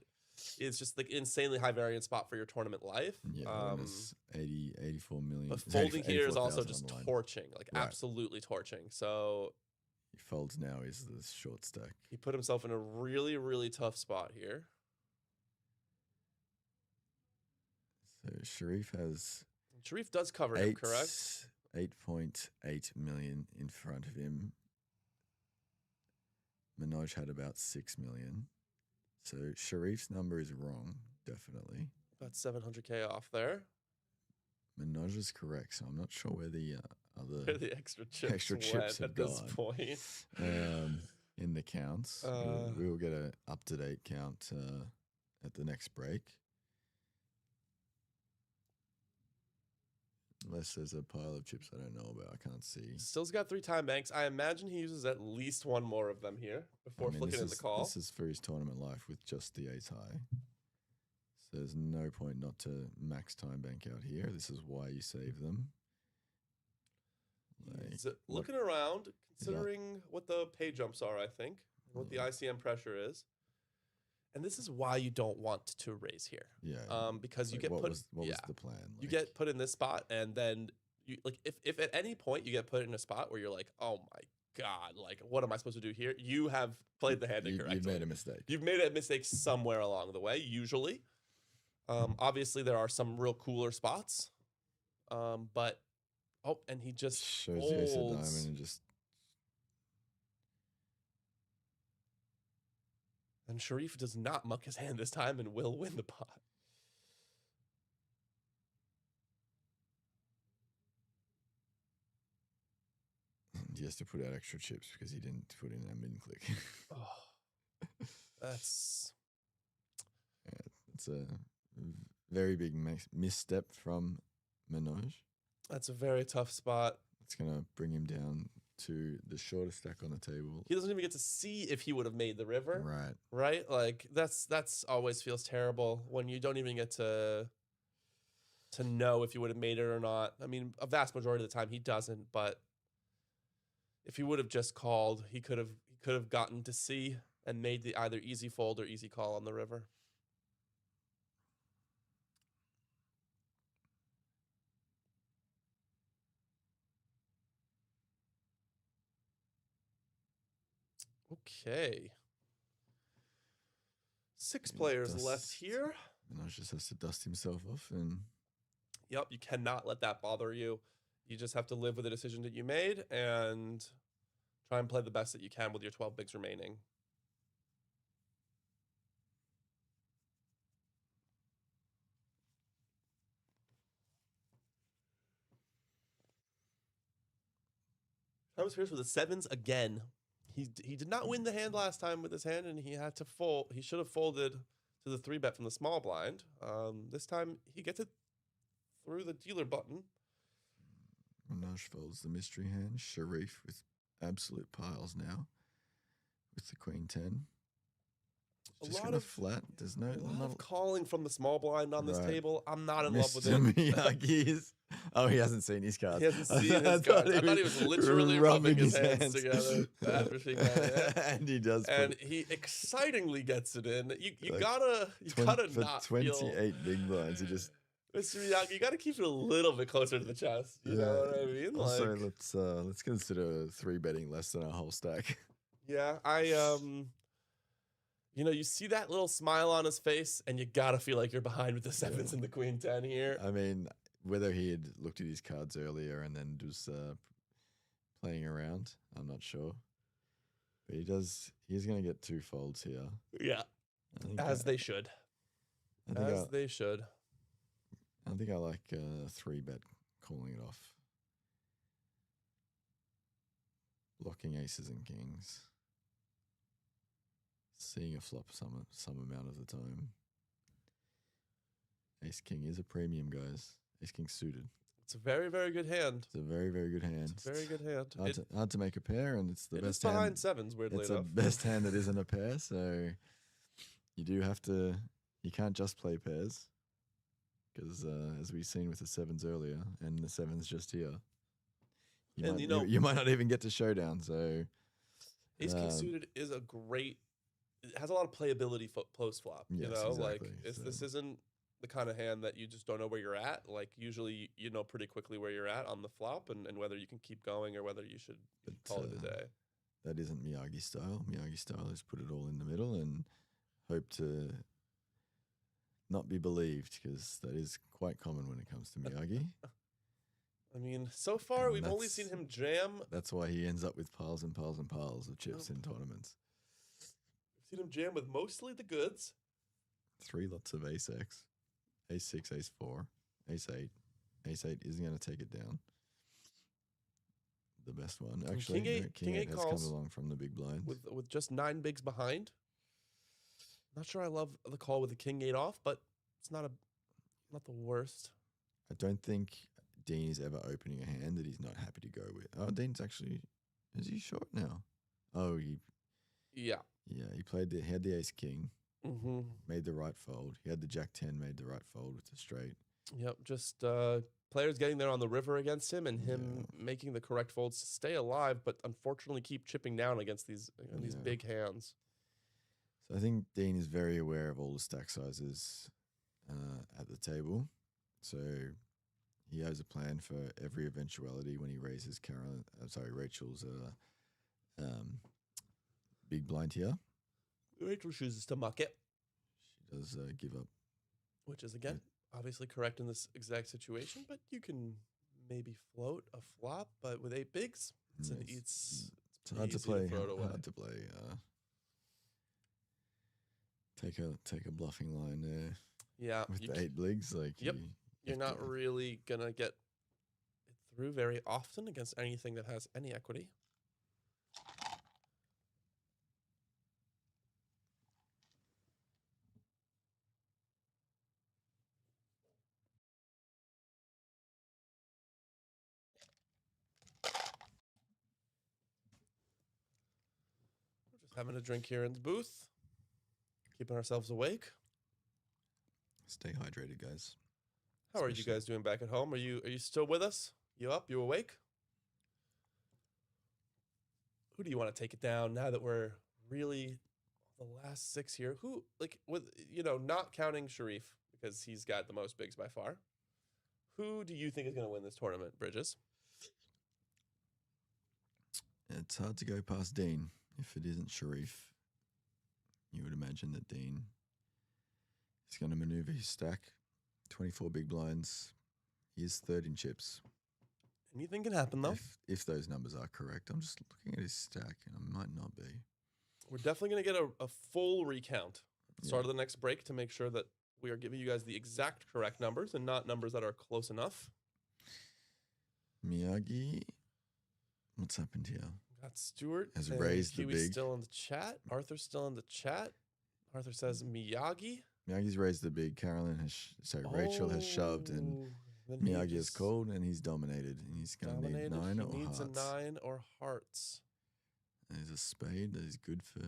it's just like insanely high variance spot for your tournament life. Yeah, when it's 84 million. But folding here is also 84,000 just on the line. torching, like Right. absolutely torching. So He folds now. Is the short stack. he put himself in a really, really tough spot here. So Sharif has Sharif does cover him, correct? 8.8 million in front of him. Minaj had about 6 million. So Sharif's number is wrong, definitely. About 700K off there. Minaj is correct, so I'm not sure where the other Where the extra chips went have at this gone. point. In the counts. We will get an up-to-date count at the next break. Unless there's a pile of chips I don't know about, I can't see. Still's got 3 time banks. I imagine he uses at least one more of them here before flicking in the call. This is for his tournament life with just the ace high. So there's no point not to max time bank out here. This is why you save them. He's looking around, considering what the pay jumps are, I think, and what the ICM pressure is. And this is why you don't want to raise here. Yeah. Because you get what put. Was the plan? You get put in this spot, and then you like if at any point you get put in a spot where you're like, oh my god, like what am I supposed to do here? You have played the hand incorrectly. You've made a mistake. You've made a mistake somewhere along the way. Usually, obviously there are some real cooler spots, but and he just shows the ace of diamond and just. And Sharif does not muck his hand this time and will win the pot. He has to put out extra chips because he didn't put in that min click. That's... Yeah, it's a very big misstep from Minaj. That's a very tough spot. It's going to bring him down to the shortest stack on the table. He doesn't even get to see if he would have made the river. Right. Right? Like that's always feels terrible when you don't even get to know if he would have made it or not. I mean, a vast majority of the time he doesn't, but if he would have just called, he could have gotten to see and made the either easy fold or easy call on the river. Okay. 6 players left here. Minaj just has to dust himself off and... Yep, you cannot let that bother you. You just have to live with the decision that you made and try and play the best that you can with your 12 bigs remaining. Thomas Pierce with the 7s again. He did not win the hand last time with his hand, and he had to fold. He should have folded to the 3-bet from the small blind. This time he gets it through the dealer button. Minaj folds the mystery hand. Sharif with absolute piles now with the queen 10. Just gonna flat. There's no a lot of calling from the small blind on this table. I'm not in love with Mr. it. Miyagi's. Oh, he hasn't seen his cards. He hasn't seen his cards. I thought he was literally rubbing his hands together after seeing that. And he does. And he excitingly gets it in. You Like gotta for not 28 feel. big blinds. He just. Mr. Miyagi, you gotta keep it a little bit closer to the chest. You know what I mean? Also, Like, let's consider 3-betting less than a whole stack. yeah, you know, you see that little smile on his face, and you gotta feel like you're behind with the 7s and the queen 10 here. I mean, whether he had looked at his cards earlier and then just playing around, I'm not sure. But he's going to get 2 folds here. Yeah, as they should. They should. I think I like 3-bet calling it off. Blocking aces and kings. seeing a flop some amount of the time. Ace King is a premium, guys. Ace King suited. It's a very, very good hand. It's a very, very good hand. It's a very good hand. Hard to make a pair, and it's the It best is behind hand. sevens, weirdly It's enough. the best hand that isn't a pair, so you do have to. You can't just play pairs, because as we've seen with the sevens earlier, and the sevens just here, you might not even get to showdown. So Ace King suited is a great. It has a lot of playability post flop. Yes, You know, exactly. this isn't the kind of hand that you just don't know where you're at. Like usually, you know pretty quickly where you're at on the flop, and whether you can keep going or whether you should call it a day. That isn't Miyagi style. Miyagi style is put it all in the middle and hope to not be believed, because that is quite common when it comes to Miyagi. I mean, so far And we've only seen that's- him jam. That's why he ends up with piles and piles and piles of chips in tournaments. We've seen him jam with mostly the goods. 3 lots of ace X, ace 6, ace 4, ace 8. Ace 8 isn't going to take it down. The best one. Actually, King eight has calls come along from the big blinds. with just 9 bigs behind. Not sure I love the call with the king 8 off, but it's not the worst. I don't think Dean is ever opening a hand that he's not happy to go with. Oh, Dean's actually, is he short now? Oh, he Yeah. had the ace king, Mm-hmm. made the right fold. He had the jack 10, made the right fold with the straight. Yep. Just players getting there on the river against him, and him making the correct folds to stay alive, but unfortunately keep chipping down against these big hands. So I think Dean is very aware of all the stack sizes at the table. So he has a plan for every eventuality when he raises Rachel's big blind here. Rachel chooses to muck it. She does give up. Which is, again, obviously correct in this exact situation, but you can maybe float a flop, but with 8 bigs, it's hard to easy play. throw it away. Hard to play. Take a bluffing line there. Yeah. With the 8 bigs, like You're not really gonna get it through very often against anything that has any equity. We're just having a drink here in the booth, keeping ourselves awake. Stay hydrated, guys. How are you guys doing back at home? Are you still with us? You up? You awake? Who do you want to take it down now that we're really the last 6 here? Who, like, with, not counting Sharif because he's got the most bigs by far. Who do you think is going to win this tournament, Bridges? It's hard to go past Dean. If it isn't Sharif, you would imagine that Dean is going to maneuver his stack. 24 big blinds. He is third in chips. Anything can happen, though. If those numbers are correct. I'm just looking at his stack, and it might not be. We're definitely going to get a full recount at the start of the next break to make sure that we are giving you guys the exact correct numbers and not numbers that are close enough. Miyagi, what's happened here? Got Stuart has and raised Kiwi's the big. still in the chat. Arthur's still in the chat. Arthur says Miyagi. Miyagi's raised the big. Rachel has shoved, and then he Miyagi has just called, and he's dominated. And he's going to need 9 or He needs hearts. a 9 or hearts. There's a spade that is good for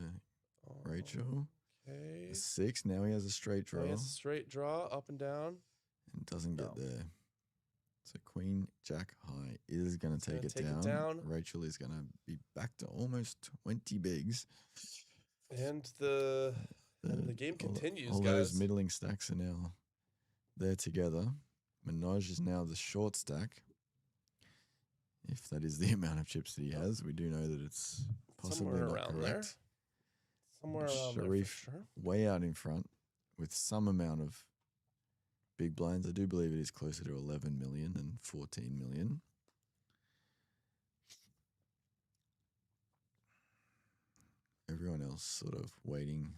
Rachel. Okay. A 6. Now he has a straight draw. He has a straight draw, up and down. And doesn't get there. So Queen Jack High is going to take it down. Rachel is going to be back to almost 20 bigs. And the game continues, all guys. Those middling stacks are now there together. Minaj is now the short stack. If that is the amount of chips that he has, we do know that it's possibly Somewhere not around correct. there. Somewhere around Sharif there for sure. way out in front with some amount of big blinds. I do believe it is closer to 11 million than 14 million. Everyone else sort of waiting.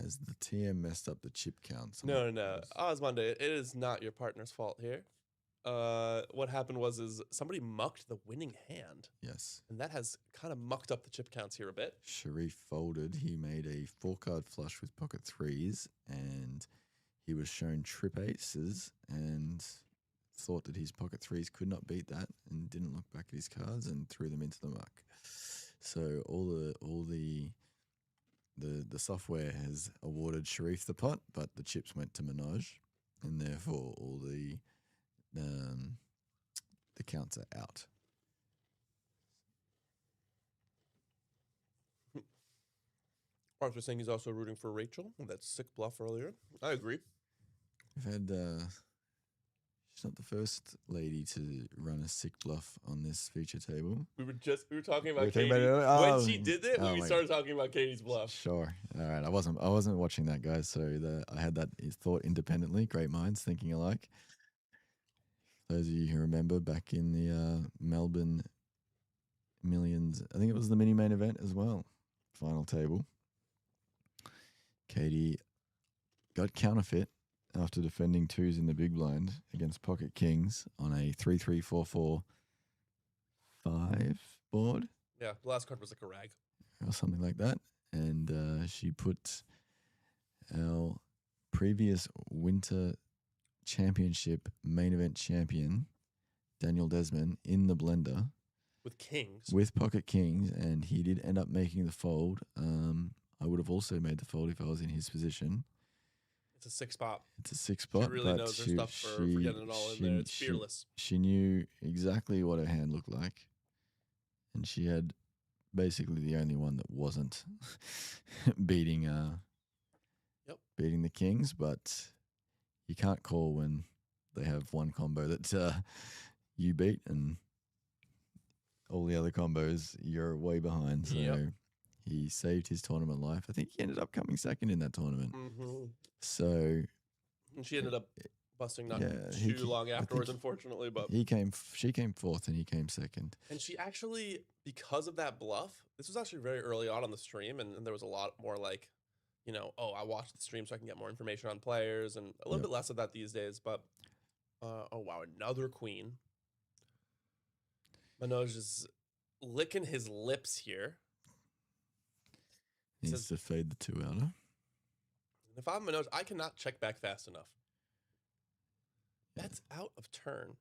Has the TM messed up the chip count? No. Osmonde, it is not your partner's fault here. what happened is somebody mucked the winning hand, Yes. and that has kind of mucked up the chip counts here a bit. Sharif folded. He made a 4-card flush with pocket threes, and he was shown trip aces and thought that his pocket threes could not beat that, and didn't look back at his cards and threw them into the muck. So all the software has awarded Sharif the pot, but the chips went to Minaj, and therefore all the counts are out. Mark was saying he's also rooting for Rachel. That sick bluff earlier. I agree. We've had she's not the first lady to run a sick bluff on this feature table. We were talking about We were talking Katie. about it? When she did it, oh we my- started talking about Katie's bluff. Sure. All right. I wasn't watching that, guys. So I had that thought independently. Great minds thinking alike. Those of you who remember back in the Melbourne Millions, I think it was the mini main event as well. Final table. Katie got counterfeit after defending twos in the big blind against pocket kings on a 3-3-4-4-5 board. Yeah, the last card was like a rag. Or something like that. And she put our previous winter championship main event champion, Daniel Desmond, in the blender. With kings. With pocket kings, and he did end up making the fold. I would have also made the fold if I was in his position. It's a 6 spot. It's a 6 spot. She really but knows her stuff for getting it all in there. It's fearless. She knew exactly what her hand looked like. And she had basically the only one that wasn't beating the kings, but you can't call when they have one combo that you beat and all the other combos you're way behind. So he saved his tournament life. I think he ended up coming second in that tournament. Mm-hmm. So And she ended up busting not Yeah, too long afterwards, unfortunately. But she came fourth and he came second. And she actually, because of that bluff, this was actually very early on the stream, and there was a lot more like, I watched the stream so I can get more information on players, and a little bit less of that these days. But oh wow, another queen. Manoj is licking his lips here. Needs to fade the 2-outer. If I'm Manoj, I cannot check back fast enough. That's out of turn.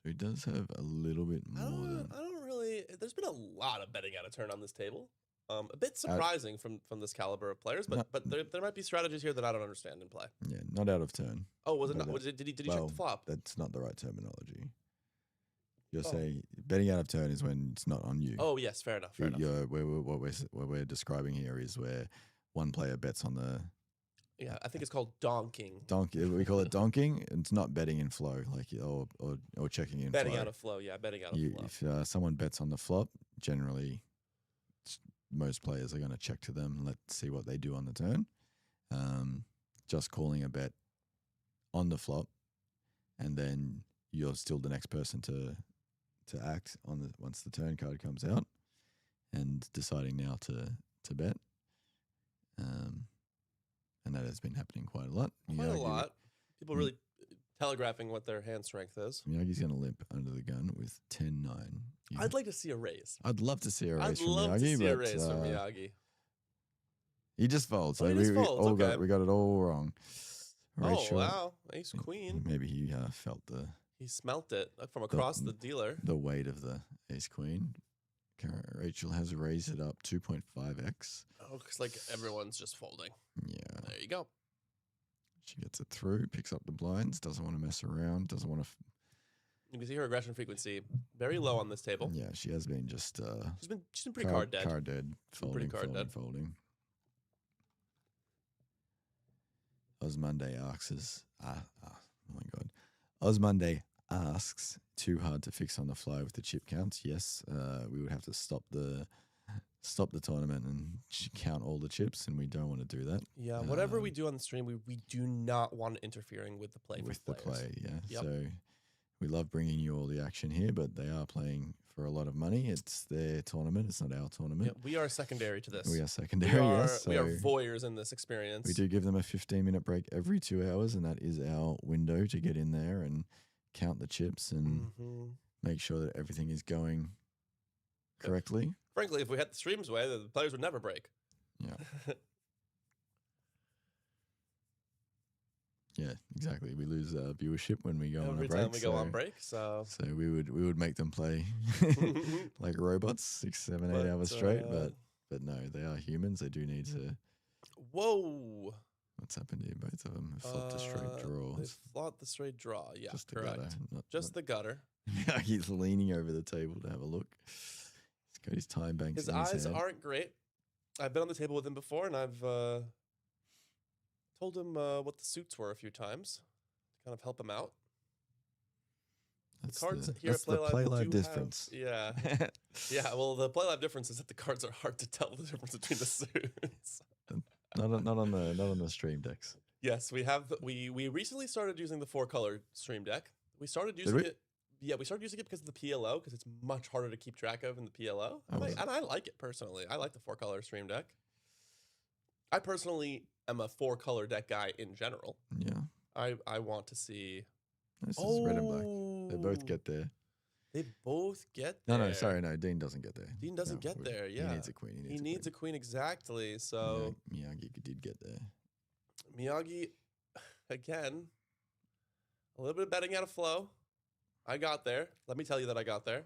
So he does have a little bit more than... I don't really... There's been a lot of betting out of turn on this table. A bit surprising from this caliber of players, but there might be strategies here that I don't understand in play. Yeah, not out of turn. Oh, was it not? Did he check the flop? That's not the right terminology. You're saying betting out of turn is when it's not on you. Oh, yes, fair enough. What we're describing here is where one player bets on the... Yeah, I think it's called donking. We call it donking. It's not betting in flow, or checking in betting flow. out of flow, yeah, betting out of flow. If someone bets on the flop, generally most players are going to check to them, let's see what they do on the turn. Just calling a bet on the flop, and then you're still the next person to act on once the turn card comes out, and deciding now to bet. And that has been happening quite a lot. Quite a lot. People really telegraphing what their hand strength is. Miyagi's going to limp under the gun with 10-9. Yeah. I'd like to see a raise. I'd love to see a raise from Miyagi. I'd love to see a raise from Miyagi. He just folds. Oh, We got it all wrong. Rachel, oh, wow. Ace queen. Maybe he felt He smelt it from across the dealer. The weight of the ace queen. Rachel has raised it up 2.5x. Oh, because like everyone's just folding. Yeah. There you go. She gets it through, picks up the blinds, doesn't want to mess around, doesn't want to... You can see her aggression frequency very low on this table. Yeah, she has been just... she's been pretty card dead. Card dead. Folding. Osmonday asks... oh my God. Osmonday asks, too hard to fix on the fly with the chip counts. Yes, we would have to stop the tournament and count all the chips, and we don't want to do that. Yeah, whatever we do on the stream, we do not want interfering with the play. With the play, yeah. Yep. So we love bringing you all the action here, but they are playing for a lot of money. It's their tournament. It's not our tournament. Yeah, we are secondary to this. We are secondary, yes. So we are voyeurs in this experience. We do give them a 15-minute break every 2 hours, and that is our window to get in there and count the chips and make sure that everything is going correctly. Frankly, if we had the streams way, the players would never break. Yeah. Yeah, exactly. We lose viewership when we go on a break. Every time we go on break, so we would make them play like robots 6, 7, 8 hours straight. But no, they are humans. They do need to. Whoa! What's happened here? Both of them have flopped a straight draw. They flopped the straight draw. Yeah, Just the correct. gutter, Just the gutter. Yeah, he's leaning over the table to have a look. He's got his time banks. His in his eyes head. aren't great. I've been on the table with him before, and I've told him what the suits were a few times to kind of help him out. That's The cards the, here that's at the Playlive Playlive do difference. Yeah. Yeah, well, the Playlive difference is that the cards are hard to tell the difference between the suits. not on the stream decks. Yes, we recently started using the 4-color stream deck. We started using it. Yeah, we started using it because of the PLO, because it's much harder to keep track of in the PLO. And I like it personally. I like the 4-color stream deck. I personally am a 4-color deck guy in general. Yeah. I want to see. This is red and black. They both get there. They both get there. No, sorry, no. Dean doesn't get there. Dean doesn't get there. Yeah, he needs a queen. He needs a queen exactly. So Miyagi did get there. Miyagi, again, a little bit of betting out of flow. I got there. Let me tell you that I got there.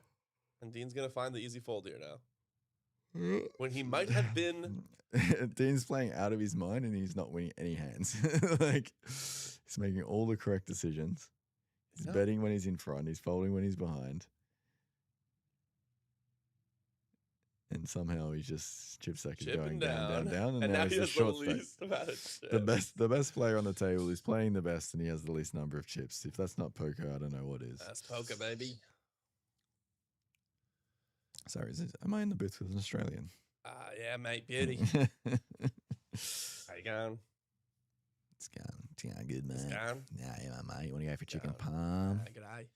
And Dean's gonna find the easy fold here now. When he might have been. Dean's playing out of his mind and he's not winning any hands. Like he's making all the correct decisions. He's betting when he's in front. He's folding when he's behind. And somehow he's just chip stack is going down. And now he's he the has short the stack. least amount of chips. The best player on the table is playing the best and he has the least number of chips. If that's not poker, I don't know what is. That's poker, baby. Sorry, am I in the booth with an Australian? Yeah, mate, beauty. How you going? It's going good, man. It's going? Yeah, mate. You want to go for chicken palm? G'day.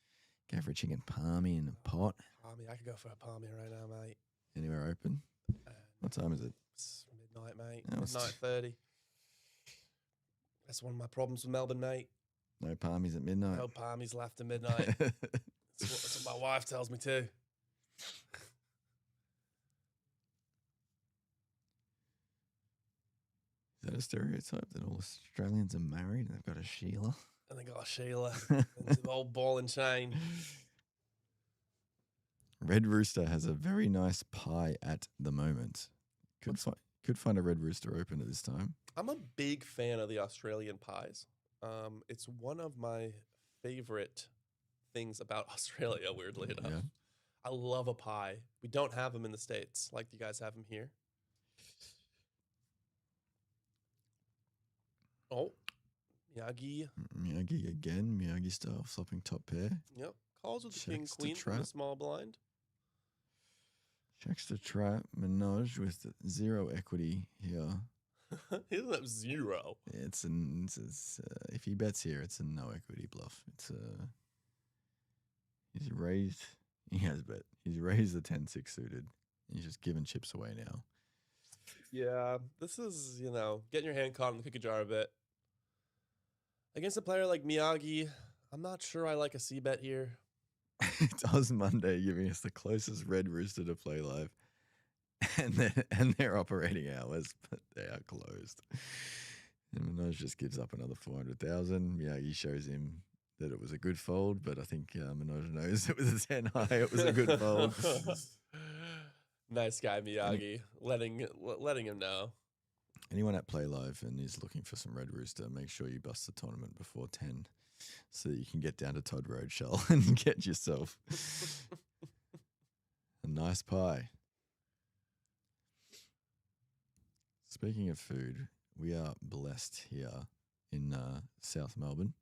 Go for a chicken palmy in a pot. Palmy, I could go for a palmy right now, mate. Anywhere open? What time is it? It's midnight, mate. Oh, it's Midnight 30. That's one of my problems with Melbourne, mate. No palmies at midnight. No palmies left at midnight. That's what my wife tells me too. Is that a stereotype that all Australians are married and they've got a Sheila? And they got a Sheila. And the old ball and chain. Red Rooster has a very nice pie at the moment. Could find a Red Rooster open at this time. I'm a big fan of the Australian pies. It's one of my favorite things about Australia, weirdly enough. Yeah. I love a pie. We don't have them in the States like you guys have them here. Oh, Miyagi. Miyagi again. Miyagi style flopping top pair. Yep. Calls with the king, Checks to queen from the trap. small blind. Checks the trap. Menage with 0 equity here. He doesn't have 0. If he bets here, it's a no equity bluff. He's raised. He has bet. He's raised the 10-6 suited. He's just giving chips away now. Yeah, this is, getting your hand caught in the cookie jar a bit. Against a player like Miyagi, I'm not sure I like a C-bet here. It's Oz Monday giving us the closest Red Rooster to play live. And their operating hours, but they are closed. And Minaj just gives up another 400,000. Miyagi shows him that it was a good fold, but I think Minaj knows it was a 10 high. It was a good fold. Nice guy, Miyagi, letting him know. Anyone at Play Live and is looking for some Red Rooster, make sure you bust the tournament before 10 so that you can get down to Todd Roadshell and get yourself a nice pie. Speaking of food, we are blessed here in South Melbourne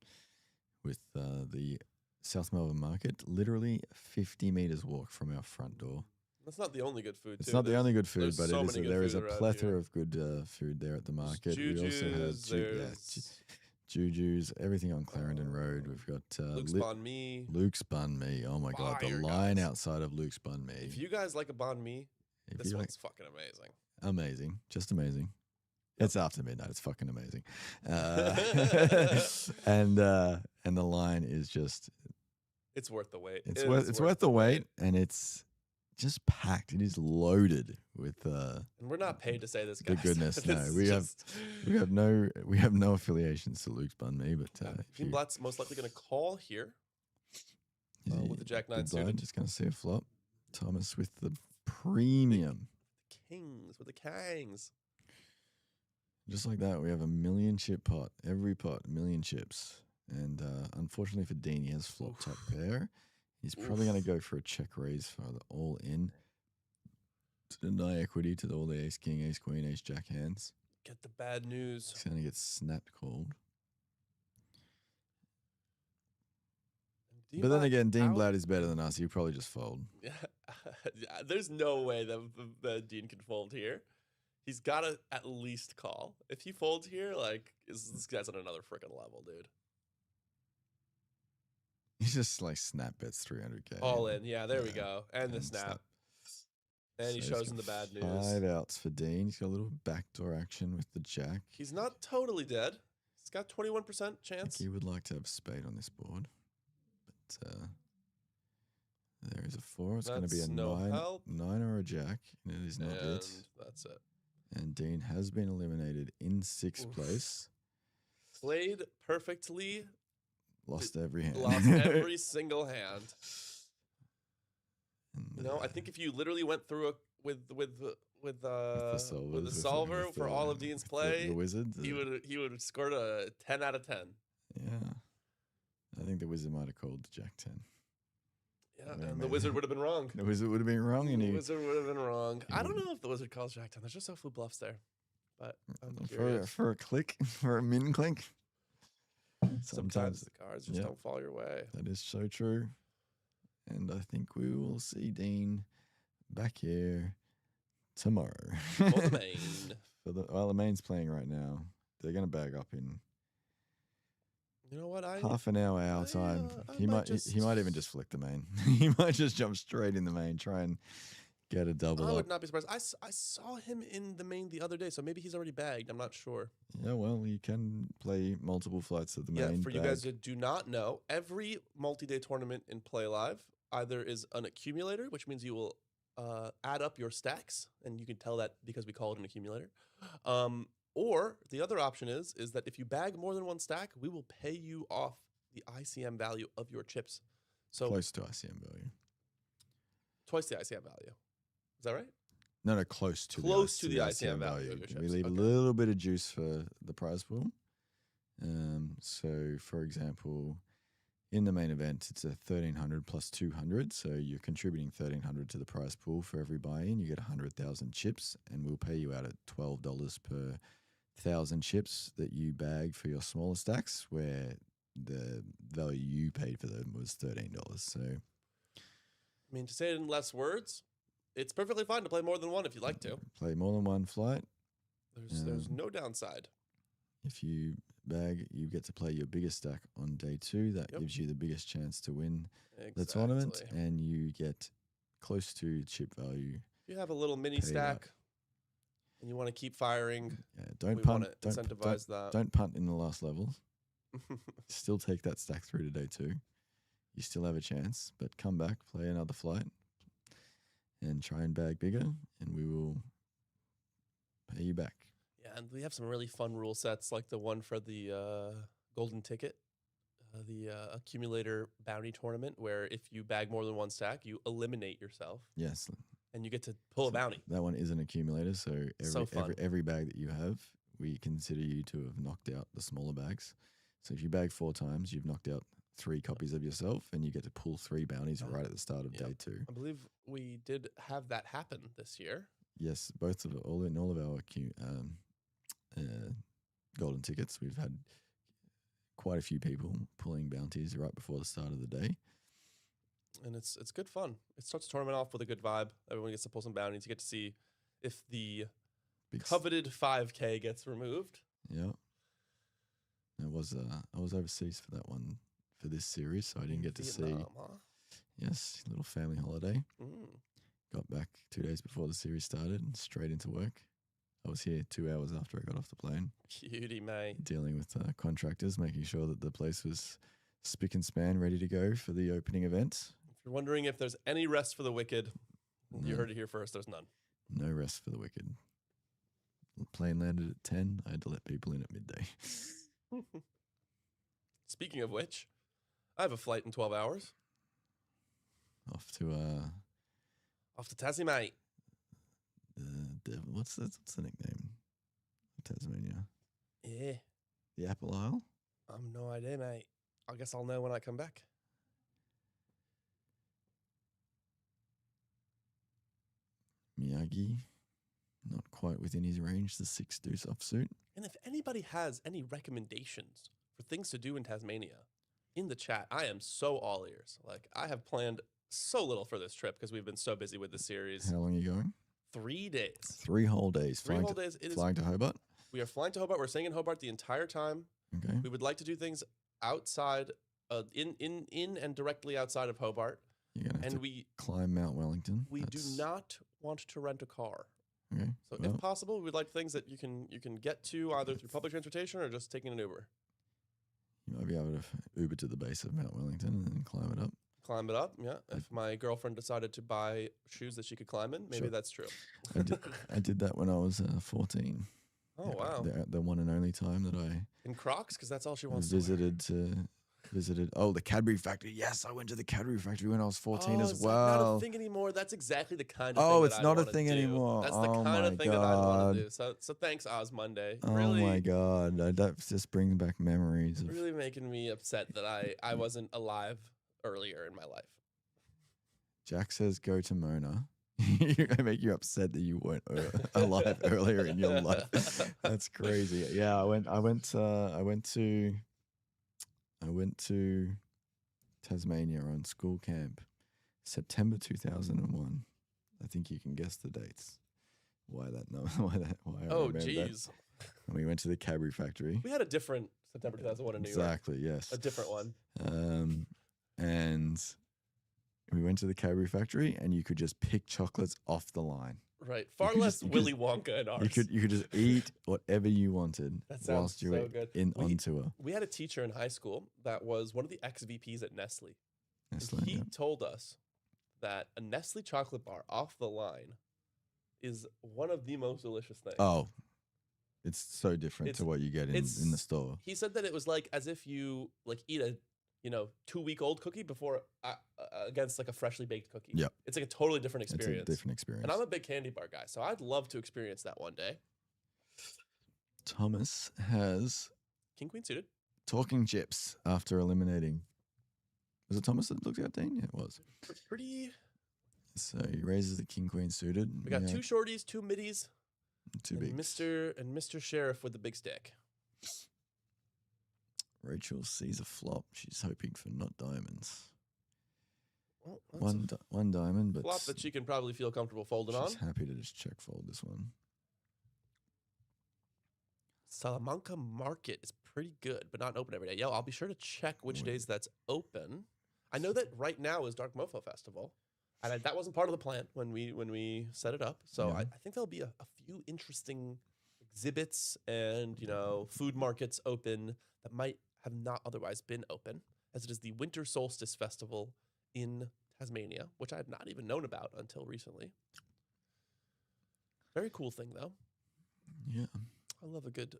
with the South Melbourne market, literally 50 metres walk from our front door. That's not the only good food, It's not the only good food, but there is a around plethora here. of good food there at the market. There's We also have Juju's, Juju's, everything on Clarendon Road. We've got Luke's Banh Mi. Luke's Banh Mi. Oh my God, the Fire, line guys. outside of Luke's Banh Mi. If you guys like a banh mi, If this you one's fucking amazing. amazing, just amazing. It's after midnight. It's fucking amazing. And the line is just It's worth the wait. It's worth the wait, and it's just packed. It is loaded with And we're not paid to say this, the guys. goodness. This No, is we just- have no affiliations to Luke's Bun Me, but Team Blatt's most likely going to call here with the Jack 9 Big suited. Blind just going to see a flop. Thomas with the premium. Kings with the Kangs. Just like that, we have a 1,000,000 chip pot. Every pot, 1,000,000 chips. And unfortunately for Dean, he has flop top pair. He's probably going to go for a check raise for the all in to deny equity to all the ace king, ace queen, ace jack hands. Get the bad news. He's going to get snapped called. But then again, Dean Blatt is better than us. He'll probably just fold. Yeah, there's no way that Dean can fold here. He's got to at least call. If he folds here, like, this guy's on another freaking level, dude. He's just like snap bets 300K. All in. Yeah, there we go. And the snap. And he So shows he's him the got bad news. 5 outs for Dean. He's got a little backdoor action with the jack. He's not totally dead. He's got 21% I think chance. he would like to have spade on this board. But there is a 4. It's going to be a That's no 9, help. 9 or a jack. And it is not And it. that's it. And Dean has been eliminated in 6th place. Played perfectly. Lost every hand. Lost every single hand. And, You know, I think if you literally went through with the solver for all of Dean's play, the wizard. he would have scored a 10 out of 10. Yeah. I think the wizard might have called the jack 10. Yeah, Yeah, and the maybe. wizard would have been wrong. The wizard would have been wrong. And The he, wizard would have been wrong. he I don't would- know if the wizard calls Jack 10. There's just so few bluffs there. But I'm for, curious. for a click, for a min click. Sometimes the cards just yeah. don't fall your way. That is so true. And I think we will see Dean back here tomorrow. For the main. Well, the main's playing right now. They're going to bag up in You know what? half an hour our time. I He might might even just flick the main. He might just jump straight in the main, try and get a double I up. would not be surprised. I saw him in the main the other day, so maybe he's already bagged. I'm not sure. Yeah, well, you can play multiple flights of the Yeah, main. for you guys that do not know, every multi-day tournament in Play Live either is an accumulator, which means you will add up your stacks, and you can tell that because we call it an accumulator. Or the other option is that if you bag more than one stack, we will pay you off the ICM value of your chips. So Close to ICM value. twice the ICM value. Is that right? No, close to Close the, to the ICM value of your We chips, leave okay. a little bit of juice for the prize pool. So, for example, in the main event, it's a 1,300 plus 200. So you're contributing 1,300 to the prize pool for every buy-in. You get 100,000 chips, and we'll pay you out at $12 per 1,000 chips that you bag for your smaller stacks, where the value you paid for them was $13. So I mean, to say it in less words, it's perfectly fine to play more than one if you like to. play more than one flight. There's no downside. If you bag, you get to play your biggest stack on day 2. That Yep. gives you the biggest chance to win the tournament, Exactly. and you get close to chip value. If you have a little mini Pay stack and you want to keep firing, Yeah, we don't want punt. to incentivize that. Don't punt in the last levels. Still take that stack through to day 2. You still have a chance, but come back, play another flight, and try and bag bigger, and we will pay you back. Yeah, and we have some really fun rule sets, like the one for the golden ticket, the accumulator bounty tournament, where if you bag more than one stack, you eliminate yourself, Yes, and you get to pull a bounty. that one is an accumulator. So So fun. every bag that you have, we consider you to have knocked out the smaller bags. So if you bag 4 times, you've knocked out 3 copies of yourself, and you get to pull 3 bounties right at the start of Yep. day 2. I believe we did have that happen this year. Yes, all of our golden tickets, we've had quite a few people pulling bounties right before the start of the day. And it's good fun. It starts the tournament off with a good vibe. Everyone gets to pull some bounties. You get to see if the Big s- coveted 5K gets removed. Yeah. I was overseas for that one, for this series, so I didn't get to see. Vietnam, huh? Yes, little family holiday. Mm. Got back 2 days before the series started and straight into work. I was here 2 hours after I got off the plane, Cutie, mate. dealing with contractors, making sure that the place was spick and span, ready to go for the opening event. If you're wondering if there's any rest for the wicked, you No. heard it here first. There's none. No rest for the wicked. Plane landed at 10. I had to let people in at midday. Speaking of which, I have a flight in 12 hours. Off to Off to Tassie, mate. what's the nickname? Tasmania. Yeah. The Apple Isle? I've no idea, mate. I guess I'll know when I come back. Miyagi. Not quite within his range, the 6 deuce offsuit. And if anybody has any recommendations for things to do in Tasmania, in the chat, I am so all ears. Like, I have planned so little for this trip because we've been so busy with the series. How long are you going? 3 days. 3 whole days. 3 whole days. It is. Flying to Hobart? We are flying to Hobart. We're staying in Hobart the entire time. Okay. We would like to do things outside, in and directly outside of Hobart. You're going to have And to climb Mount Wellington. we do not want to rent a car. Okay. So well, if possible, we'd like things that you can get to either through public transportation or just taking an Uber. you might be able to Uber to the base of Mount Wellington and then climb it up. Climb it up, yeah. If my girlfriend decided to buy shoes that she could climb in, maybe Sure. that's true. I did that when I was 14. Oh, wow. The one and only time that I In Crocs, because that's all she wants to wear. visited the Cadbury factory. Yes, I went to the Cadbury factory when I was 14 Oh, as is that not well. a thing anymore? That's exactly the kind of thing Oh, that it's I'd not a wanna thing do. anymore. That's the Oh kind my of thing that I'd want God. to do. So thanks, Oz Monday. Oh Really, my God, that just brings back memories of really making me upset that I wasn't alive earlier in my life. Jack says go to Mona. I make you upset that you weren't alive earlier in your life. That's crazy. Yeah, I went to Tasmania on school camp, September 2001. I think you can guess the dates. Why I Oh, remember that. jeez. And we went to the Cadbury factory. We had a different September 2001 in New York. Exactly. Yes. A different one. And we went to the Cadbury factory, and you could just pick chocolates off the line. Right. Far could less just- you could Willy Wonka in ours. You could just eat whatever you wanted That sounds whilst you so were good. on tour. We had a teacher in high school that was one of the ex-VPs at Nestle. Nestle, And he yeah. told us that a Nestle chocolate bar off the line is one of the most delicious things. Oh, it's so different It's- to what you get in the store. He said that it was like as if you like eat a 2-week-old cookie before against like a freshly baked cookie. Yep. It's like a totally different It's experience. a different experience. And I'm a big candy bar guy, so I'd love to experience that one day. Thomas has King Queen suited. talking chips after eliminating. Was it Thomas that looked out Dean? Yeah, it was. Pretty. So he raises the King Queen suited. We got Yeah, 2 shorties, 2 middies, too and big. Mr. Sheriff with the big stick. Rachel sees a flop. She's hoping for not diamonds. Well, that's One diamond, a but flop that she can probably feel comfortable folding on. she's happy to just check fold this one. Salamanca Market is pretty good, but not open every day. Yo, I'll be sure to check which Wait. days that's open. I know that right now is Dark Mofo Festival, and that wasn't part of the plan when we set it up. So Yeah. I think there'll be a few interesting exhibits and food markets open that might have not otherwise been open, as it is the Winter Solstice Festival in Tasmania, which I had not even known about until recently. Very cool thing though. Yeah. I love a good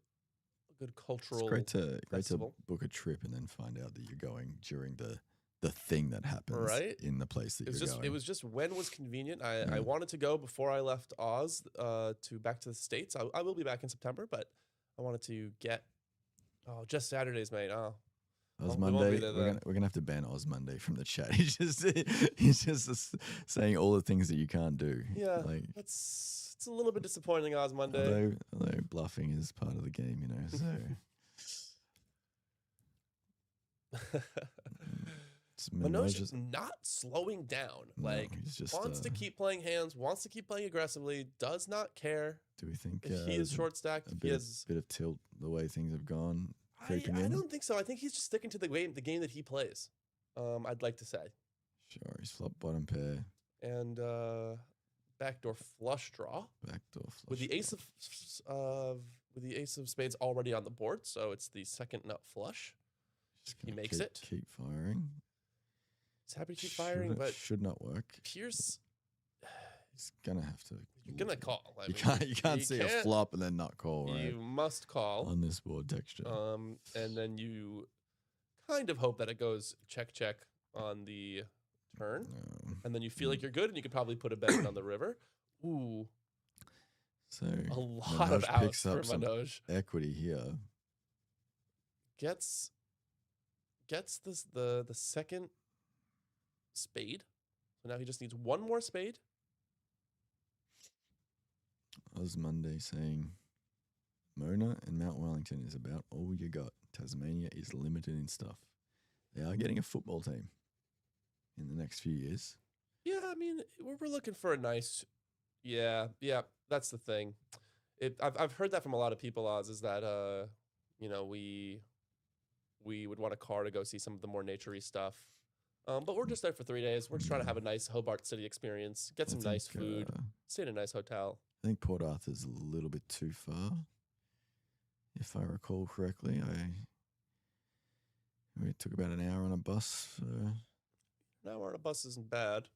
It's cultural. great to festival. book a trip and then find out that you're going during the thing that happens Right. in the place that It was you're just going. it was just when was convenient. I Yeah. wanted to go before I left Oz to back to the States. I will be back in September, but I wanted to get just Saturdays, mate. Oz we won't Monday. be there We're then. gonna have to ban Oz Monday from the chat. He's just saying all the things that you can't do. Yeah, Like, it's a little bit disappointing, Oz Monday. although bluffing is part of the game, So it's Manoj just is not slowing down. No, Like he's just, wants to keep playing hands, wants to keep playing aggressively, does not care Do we think if he is short stacked. a If he bit, has, bit of tilt the way things have gone? I creeping in? don't think so. I think he's just sticking to the game that he plays. I'd like to say. Sure, he's flop bottom pair, And backdoor flush draw backdoor flush. with the ace of spades already on the board, so it's the second nut flush. Just He gonna makes it. Keep firing. He's happy to keep firing, but Should not work. Pierce, He's gonna have to. you're gonna call. I You mean, can't see a flop and then not call, right? You must call. On this board texture. And then you kind of hope that it goes check on the turn, and then you feel like you're good, and you could probably put a bet in on the river. Ooh, so a lot of outs for Manoj. Equity here. Gets this the second spade. So now he just needs one more spade. Oz Monday saying Mona and Mount Wellington is about all you got. Tasmania is limited in stuff. They are getting a football team in the next few years. Yeah, I mean, we're looking for a nice. Yeah, that's the thing. I've heard that from a lot of people, Oz, is that we would want a car to go see some of the more naturey stuff. But we're just there for 3 days. We're just trying to have a nice Hobart City experience, get some nice food, stay in a nice hotel. I think Port Arthur's a little bit too far, if I recall correctly. We took about an hour on a bus. An hour on a bus isn't bad.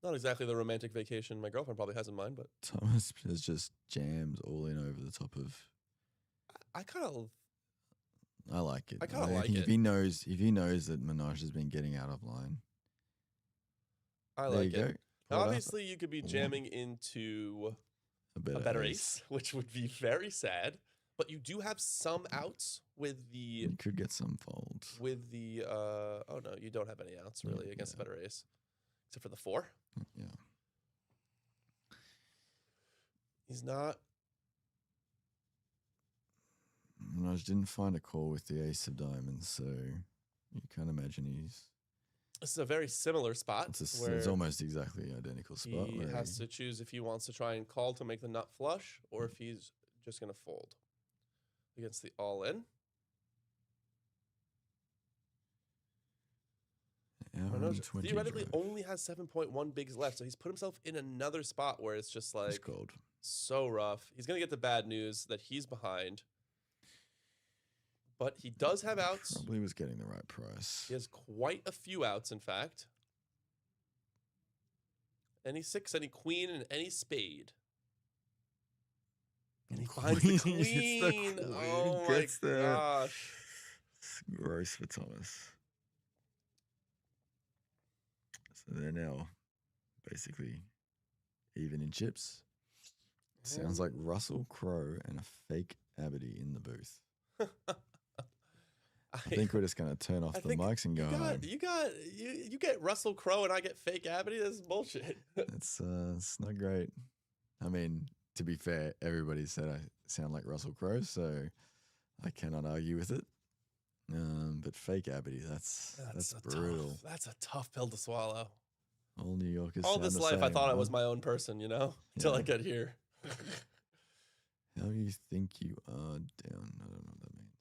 Not exactly the romantic vacation my girlfriend probably has in mind, but Thomas has just jams all in over the top of. I like it. I kind of like it. If he knows that Minaj has been getting out of line. I like it. Obviously, you could be jamming into a better ace, which would be very sad. But you do have some outs with the. You could get some folds. With the. Oh, no, you don't have any outs really against a better ace. Except for the 4. Yeah. He's not. Minaj didn't find a call with the ace of diamonds, so you can't imagine he's. This is a very similar spot. It's almost exactly identical spot. He has to choose if he wants to try and call to make the nut flush or if he's just going to fold against the all-in. Theoretically only has 7.1 bigs left, so he's put himself in another spot where it's just like so rough. He's going to get the bad news that he's behind. But he does have outs. Probably was getting the right price. He has quite a few outs, in fact. Any 6, any queen, and any spade. And he finds the queen. Oh my gosh. It's gross for Thomas. So they're now basically even in chips. Sounds like Russell Crowe and a fake Aberdeen in the booth. I think we're just going to turn off the mics and go home. You get Russell Crowe and I get fake Aberdeen. That's bullshit. It's not great. I mean, to be fair, everybody said I sound like Russell Crowe, so I cannot argue with it. But fake Aberdeen, that's brutal. That's a tough pill to swallow. All New Yorkers. All this life, I thought I was my own person, until I get here. How you think you are down? I don't know what that means.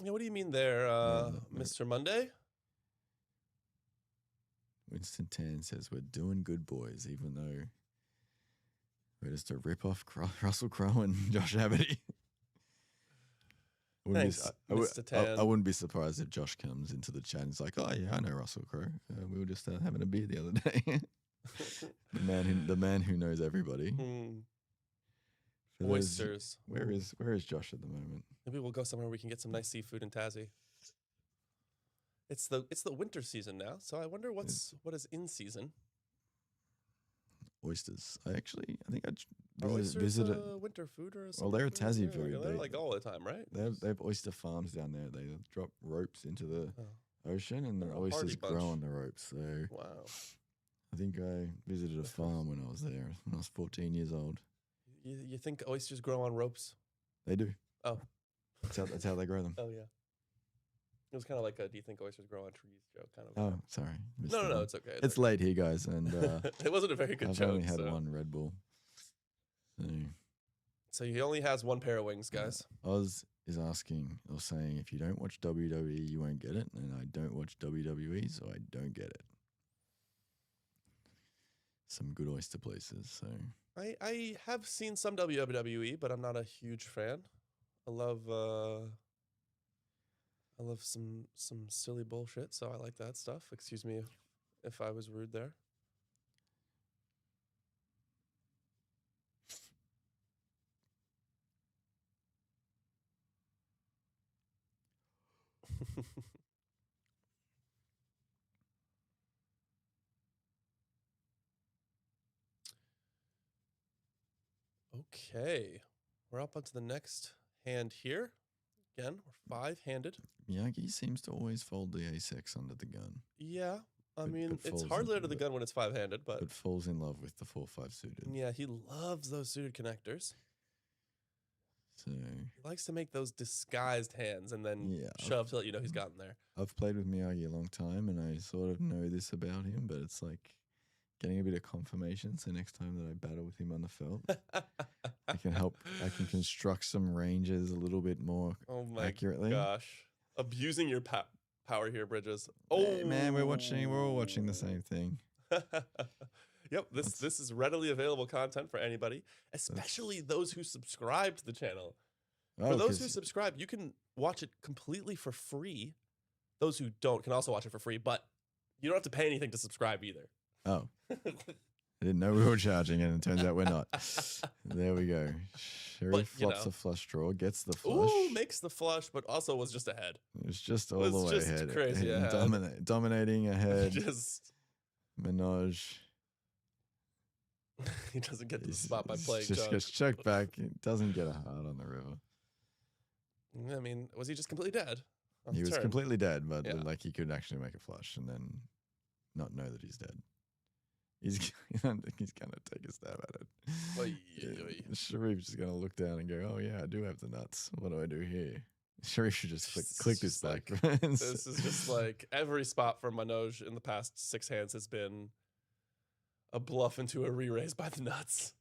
Yeah, what do you mean there, Mr. Monday? Winston Tan says we're doing good, boys, even though we're just a rip-off Russell Crowe and Josh Aberdeen. Thanks, Mr. Tan. I wouldn't be surprised if Josh comes into the chat and is like, "Oh yeah, I know Russell Crowe. We were just having a beer the other day." the man who knows everybody. Oysters. Where is Josh at the moment? Maybe we'll go somewhere we can get some nice seafood in Tassie. It's the winter season now, so I wonder what is in season. Oysters. I think I visited winter food or something. Well, they're a Tassie food. They're like all the time, right? They have oyster farms down there. They drop ropes into the ocean, and the oysters grow on the ropes. So wow. I think I visited a farm when I was there when I was 14 years old. You think oysters grow on ropes? They do. Oh, that's how they grow them. Oh yeah. It was kind of like a "Do you think oysters grow on trees?" joke, kind of. Oh, sorry. No, it's okay. It's late here, guys, and it wasn't a very good joke. I've only had one Red Bull. So he only has one pair of wings, guys. Oz is asking or saying, if you don't watch WWE, you won't get it, and I don't watch WWE, so I don't get it. some good oyster places. So I have seen some WWE, but I'm not a huge fan. I love some silly bullshit, so I like that stuff. Excuse me if I was rude there. Okay, we're up onto the next hand here. Again, we're 5-handed. Miyagi seems to always fold the ace-x under the gun, Yeah, I But- mean, but it's falls hardly into under the it. gun when it's 5-handed, but but falls in love with the 4-5 suited. yeah, he loves those suited connectors. So He likes to make those disguised hands and then Yeah, shove to let you know he's gotten there. I've played with Miyagi a long time, and I sort of know this about him, but it's like getting a bit of confirmation. So next time that I battle with him on the felt, I can help. I can construct some ranges a little bit more Oh my accurately. gosh. Abusing your power here, Bridges. Hey, man, we're all watching the same thing. Yep, this is readily available content for anybody, especially those who subscribe to the channel. For those who 'cause- subscribe, you can watch it completely for free. Those who don't can also watch it for free, but you don't have to pay anything to subscribe either. Oh, I didn't know we were charging, and it turns out we're not. There we go. Sherry flops a flush draw, gets the flush. Ooh, makes the flush, but also was just ahead. It was just all was the way just ahead. crazy and ahead. Dominating ahead. Just Menage. he doesn't get to the He's- spot by he's playing just junk. gets choked back. He doesn't get a heart on the river. I mean, was he just completely dead? on He the was turn? completely dead, but Yeah. like he could actually make a flush and then not know that he's dead. He's gonna take a stab at it. Oy, oy, oy. Sharif's just gonna look down and go, "Oh yeah, I do have the nuts. What do I do here?" Sharif should just click this Just back. like, This is just like every spot for Manoj in the past 6 hands has been a bluff into a re-raise by the nuts,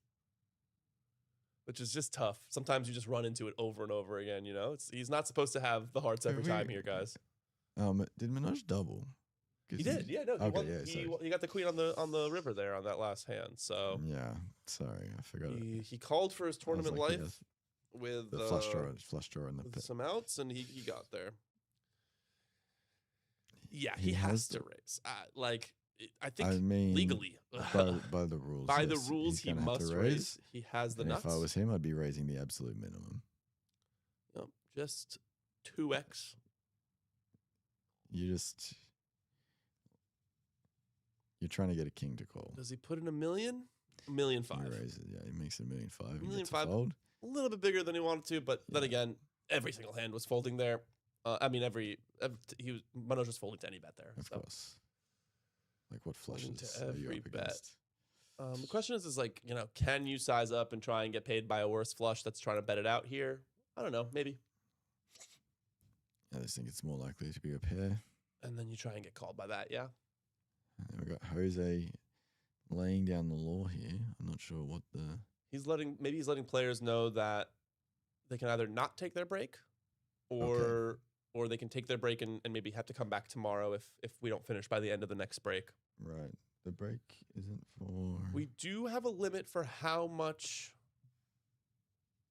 which is just tough. Sometimes you just run into it over and over again. You know, he's not supposed to have the hearts every time here, guys. Did Manoj double? 'Cause He did, yeah. No, he, Okay, won, yeah, he, sorry. he got the queen on the river there on that last hand. So Yeah, sorry, I forgot it. he called for his I was tournament like, life yes, with the flush draw in the with pit. some outs, and he got there. Yeah, He he has has to to- raise. I think I mean, legally, by the rules, by the yes, rules, he's he gonna have to must raise. He has the And nuts. if I was him, I'd be raising the absolute minimum. Yep, just 2x. You're trying to get a king to call. Does he put in $1 million? $1.5 million. He raises, yeah, he makes $1.5 million. $1.5 And million. gets a fold. A little bit bigger than he wanted to, but then Yeah. again, every single hand was folding there. I mean, Manoj was folding to any bet there. Of so. course. Like what Folding flushes to are you every up bet. against? The question is like, can you size up and try and get paid by a worse flush that's trying to bet it out here? I don't know, maybe. I just think it's more likely to be a pair. And then you try and get called by that, yeah. And then we've got Jose laying down the law here. I'm not sure what the... Maybe he's letting players know that they can either not take their break or they can take their break and maybe have to come back tomorrow if we don't finish by the end of the next break. Right. The break isn't for... We do have a limit for how much.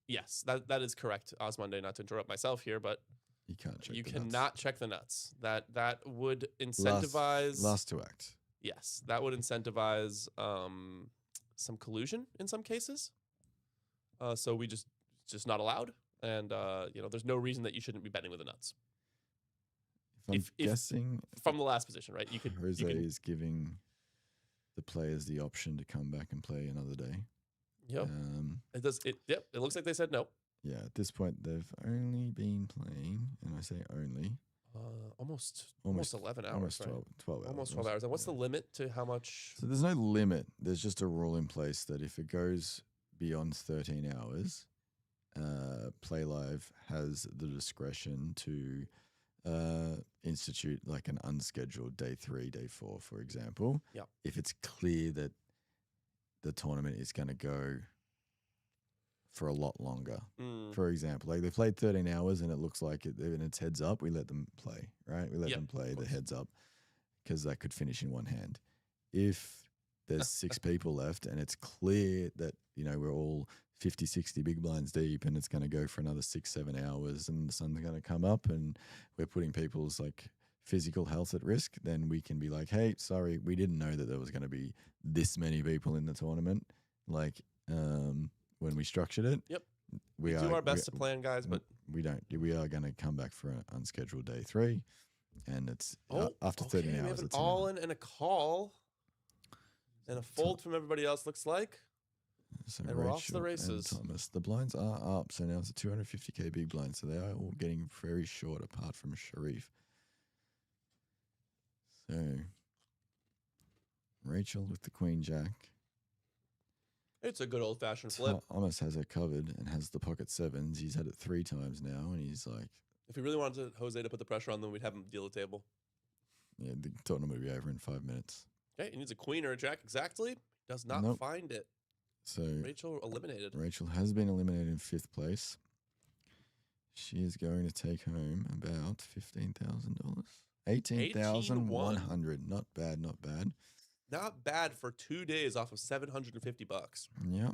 Yes, that is correct, Osmonde, not to interrupt myself here, but You can't check you the nuts. cannot check the nuts. That would incentivize Last to act. Yes, that would incentivize some collusion in some cases. So we just not allowed, and there's no reason that you shouldn't be betting with the nuts If I'm guessing, from the last position, right? You Jose can, is giving the players the option to come back and play another day. Yep. It does. Yep. It looks like they said no. Yeah, at this point, they've only been playing, and I say only, Almost Almost- 11 hours. almost right? 12 hours. Almost 12 hours. And what's the limit to how much? So there's no limit. There's just a rule in place that if it goes beyond 13 hours, Playlive has the discretion to institute like an unscheduled day 3, day 4, for example. Yep. If it's clear that the tournament is going to go for a lot longer. Mm, For example, like they played 13 hours and it looks like and it's heads up, we let them play, right? We let Yep, them play of the course. heads up because that could finish in one hand. If there's 6 people left, and it's clear that, you know, we're all 50, 60 big blinds deep, and it's going to go for another 6, 7 hours, and the sun's going to come up, and we're putting people's like physical health at risk, then we can be like, hey, sorry, we didn't know that there was going to be this many people in the tournament. Like, when we structured it. Yep. We do our best to plan, guys, but we don't. We are going to come back for an unscheduled day 3, and it's after 13 we hours. have an it's all in and a call, and a fold from everybody else. Looks like. So And we're off to the races. and Thomas, the blinds are up, so now it's a 250k big blind. So they are all getting very short, apart from Sharif. So Rachel with the Queen Jack. It's a good old fashioned flip. Thomas has it covered and has the pocket 7s. He's had it 3 times now, and he's like, If we really wanted Jose to put the pressure on them, we'd have him deal the table. yeah, the tournament would be over in 5 minutes. Okay, he needs a queen or a jack exactly. Does not find it. So Rachel eliminated. Rachel has been eliminated in 5th place. She is going to take home about $15,000. 18,100. Not bad, not bad. Not bad for 2 days off of $750. Yeah.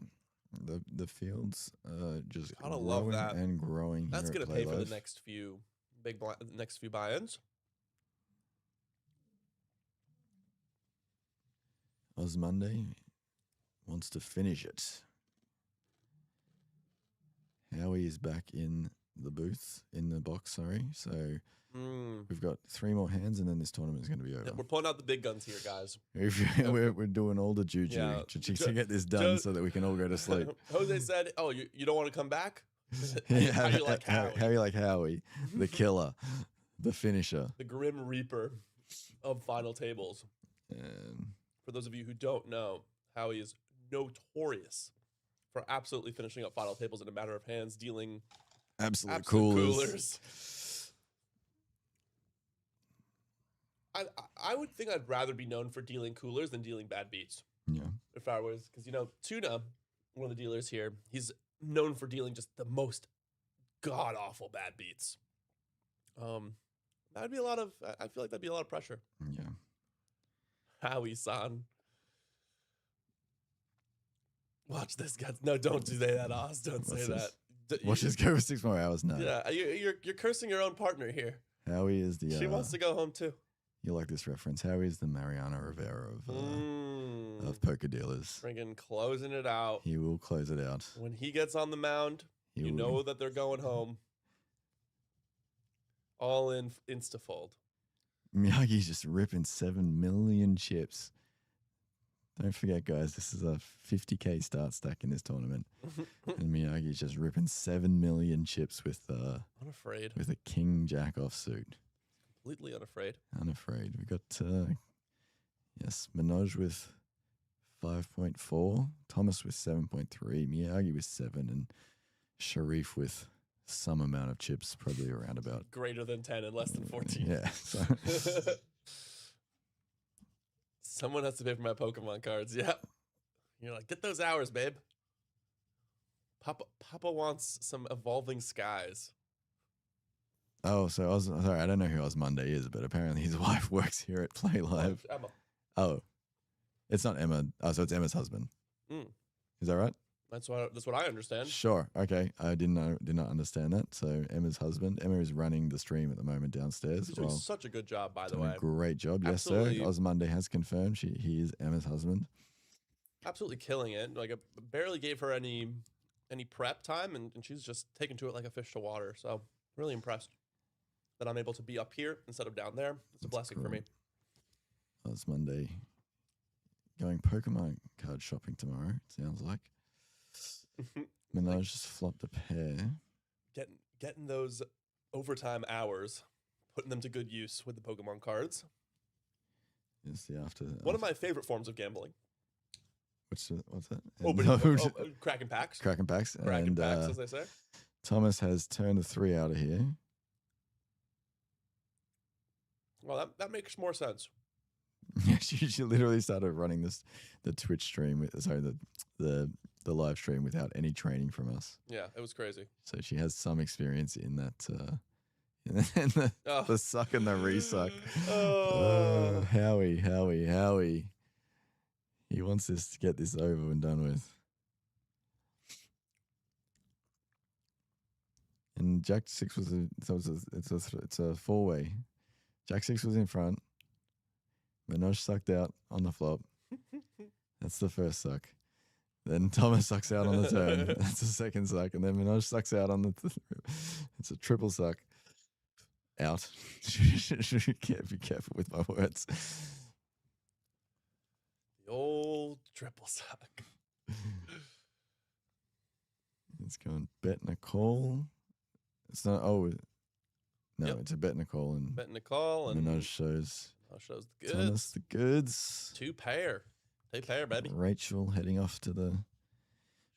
The fields just Gotta love growing that. and growing. That's going to pay for the next few buy-ins. Oz Monday wants to finish it. Howie is back in the booth, in the box, sorry. So we've got 3 more hands, and then this tournament is going to be over. Yeah, we're pulling out the big guns here, guys. we're doing all the juju Yeah. to get this done so that we can all go to sleep. Jose said, "Oh, you don't want to come back? Yeah, How you like how Howie? you like Howie, the killer, the finisher. The Grim Reaper of final tables." Um, For those of you who don't know, Howie is notorious for absolutely finishing up final tables in a matter of hands, dealing absolute coolers. coolers. I would think I'd rather be known for dealing coolers than dealing bad beats. Yeah. If I was, because, you know, Tuna, one of the dealers here, he's known for dealing just the most god awful bad beats. That'd be a lot of, I feel like that'd be a lot of pressure. Yeah. Howie-san. Watch this, guys. No, don't say that, Oz. Don't say that. Watch this go for 6 more hours. No. Yeah, you're cursing your own partner here. Howie is the. She wants to go home too. You like this reference? Howie is the Mariano Rivera of poker dealers. Friggin' closing it out. He will close it out. When he gets on the mound, you know that they're going home. All in insta-fold. Miyagi's just ripping 7 million chips. Don't forget, guys, this is a 50k start stack in this tournament. And Miyagi's just ripping 7 million chips with Unafraid. with a king jack offsuit. Completely unafraid. Unafraid. We got Manoj with 5.4, Thomas with 7.3, Miyagi with 7, and Sharif with some amount of chips, probably around about Greater than 10 and less than 14. Yeah. So Someone has to pay for my Pokemon cards. Yeah. You're like, get those hours, babe. Papa wants some Evolving Skies. oh, so sorry, I don't know who Oz Monday is, but apparently his wife works here at Playlive. Emma. Oh, it's not Emma. Oh, so it's Emma's husband. Mm. Is that right? That's what I understand. Sure. Okay. I did not understand that. So Emma's husband. Emma is running the stream at the moment downstairs. He's doing such a good job, by the Doing way. a great job. Absolutely. Yes, sir. Oz Monday has confirmed he is Emma's husband. Absolutely killing it. Like, I barely gave her any prep time, and she's just taken to it like a fish to water. So really impressed that I'm able to be up here instead of down there. It's a blessing for me. Oz Monday going Pokemon card shopping tomorrow, it sounds like. Minaj just flopped a pair. Getting those overtime hours, putting them to good use with the Pokemon cards. Is the after One of my favorite forms of gambling. what's that? Cracking packs. Cracking packs. Cracking And packs, as they say. Thomas has turned the 3 out of here. Well, that makes more sense. she literally started running the Twitch stream the live stream without any training from us. Yeah, it was crazy. So she has some experience in that in the suck and the resuck. Oh. Howie. He wants this to get this over and done with. And Jack 6 was it's a 4-way. Jack 6 was in front. Minaj sucked out on the flop. That's the first suck. Then Thomas sucks out on the turn. That's the second suck. And then Minaj sucks out on the it's a triple suck. Out. Be careful with my words. The old triple suck. It's going bet and a call. It's not. Oh, no, Yep. it's a bet and a call. And Bet and a call, and Minaj shows shows the Thomas goods. the goods. Two pair, baby. Rachel heading off to the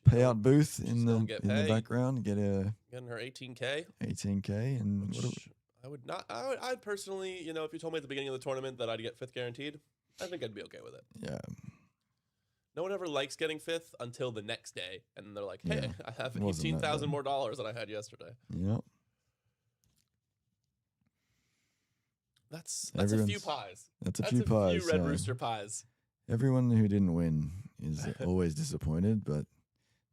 payout booth in gonna the get in the paid. background. Get a Getting her 18K. 18K and what do Which I would not. I'd personally, you know, if you told me at the beginning of the tournament that I'd get 5th guaranteed, I think I'd be okay with it. yeah. No one ever likes getting 5th until the next day, and they're like, "Hey, Yeah, I have it wasn't that 18,000 bad. more dollars than I had yesterday." Yep. That's a few Everyone's- pies. That's a That's few a pies. few Red yeah. Rooster pies. Everyone who didn't win is always disappointed, but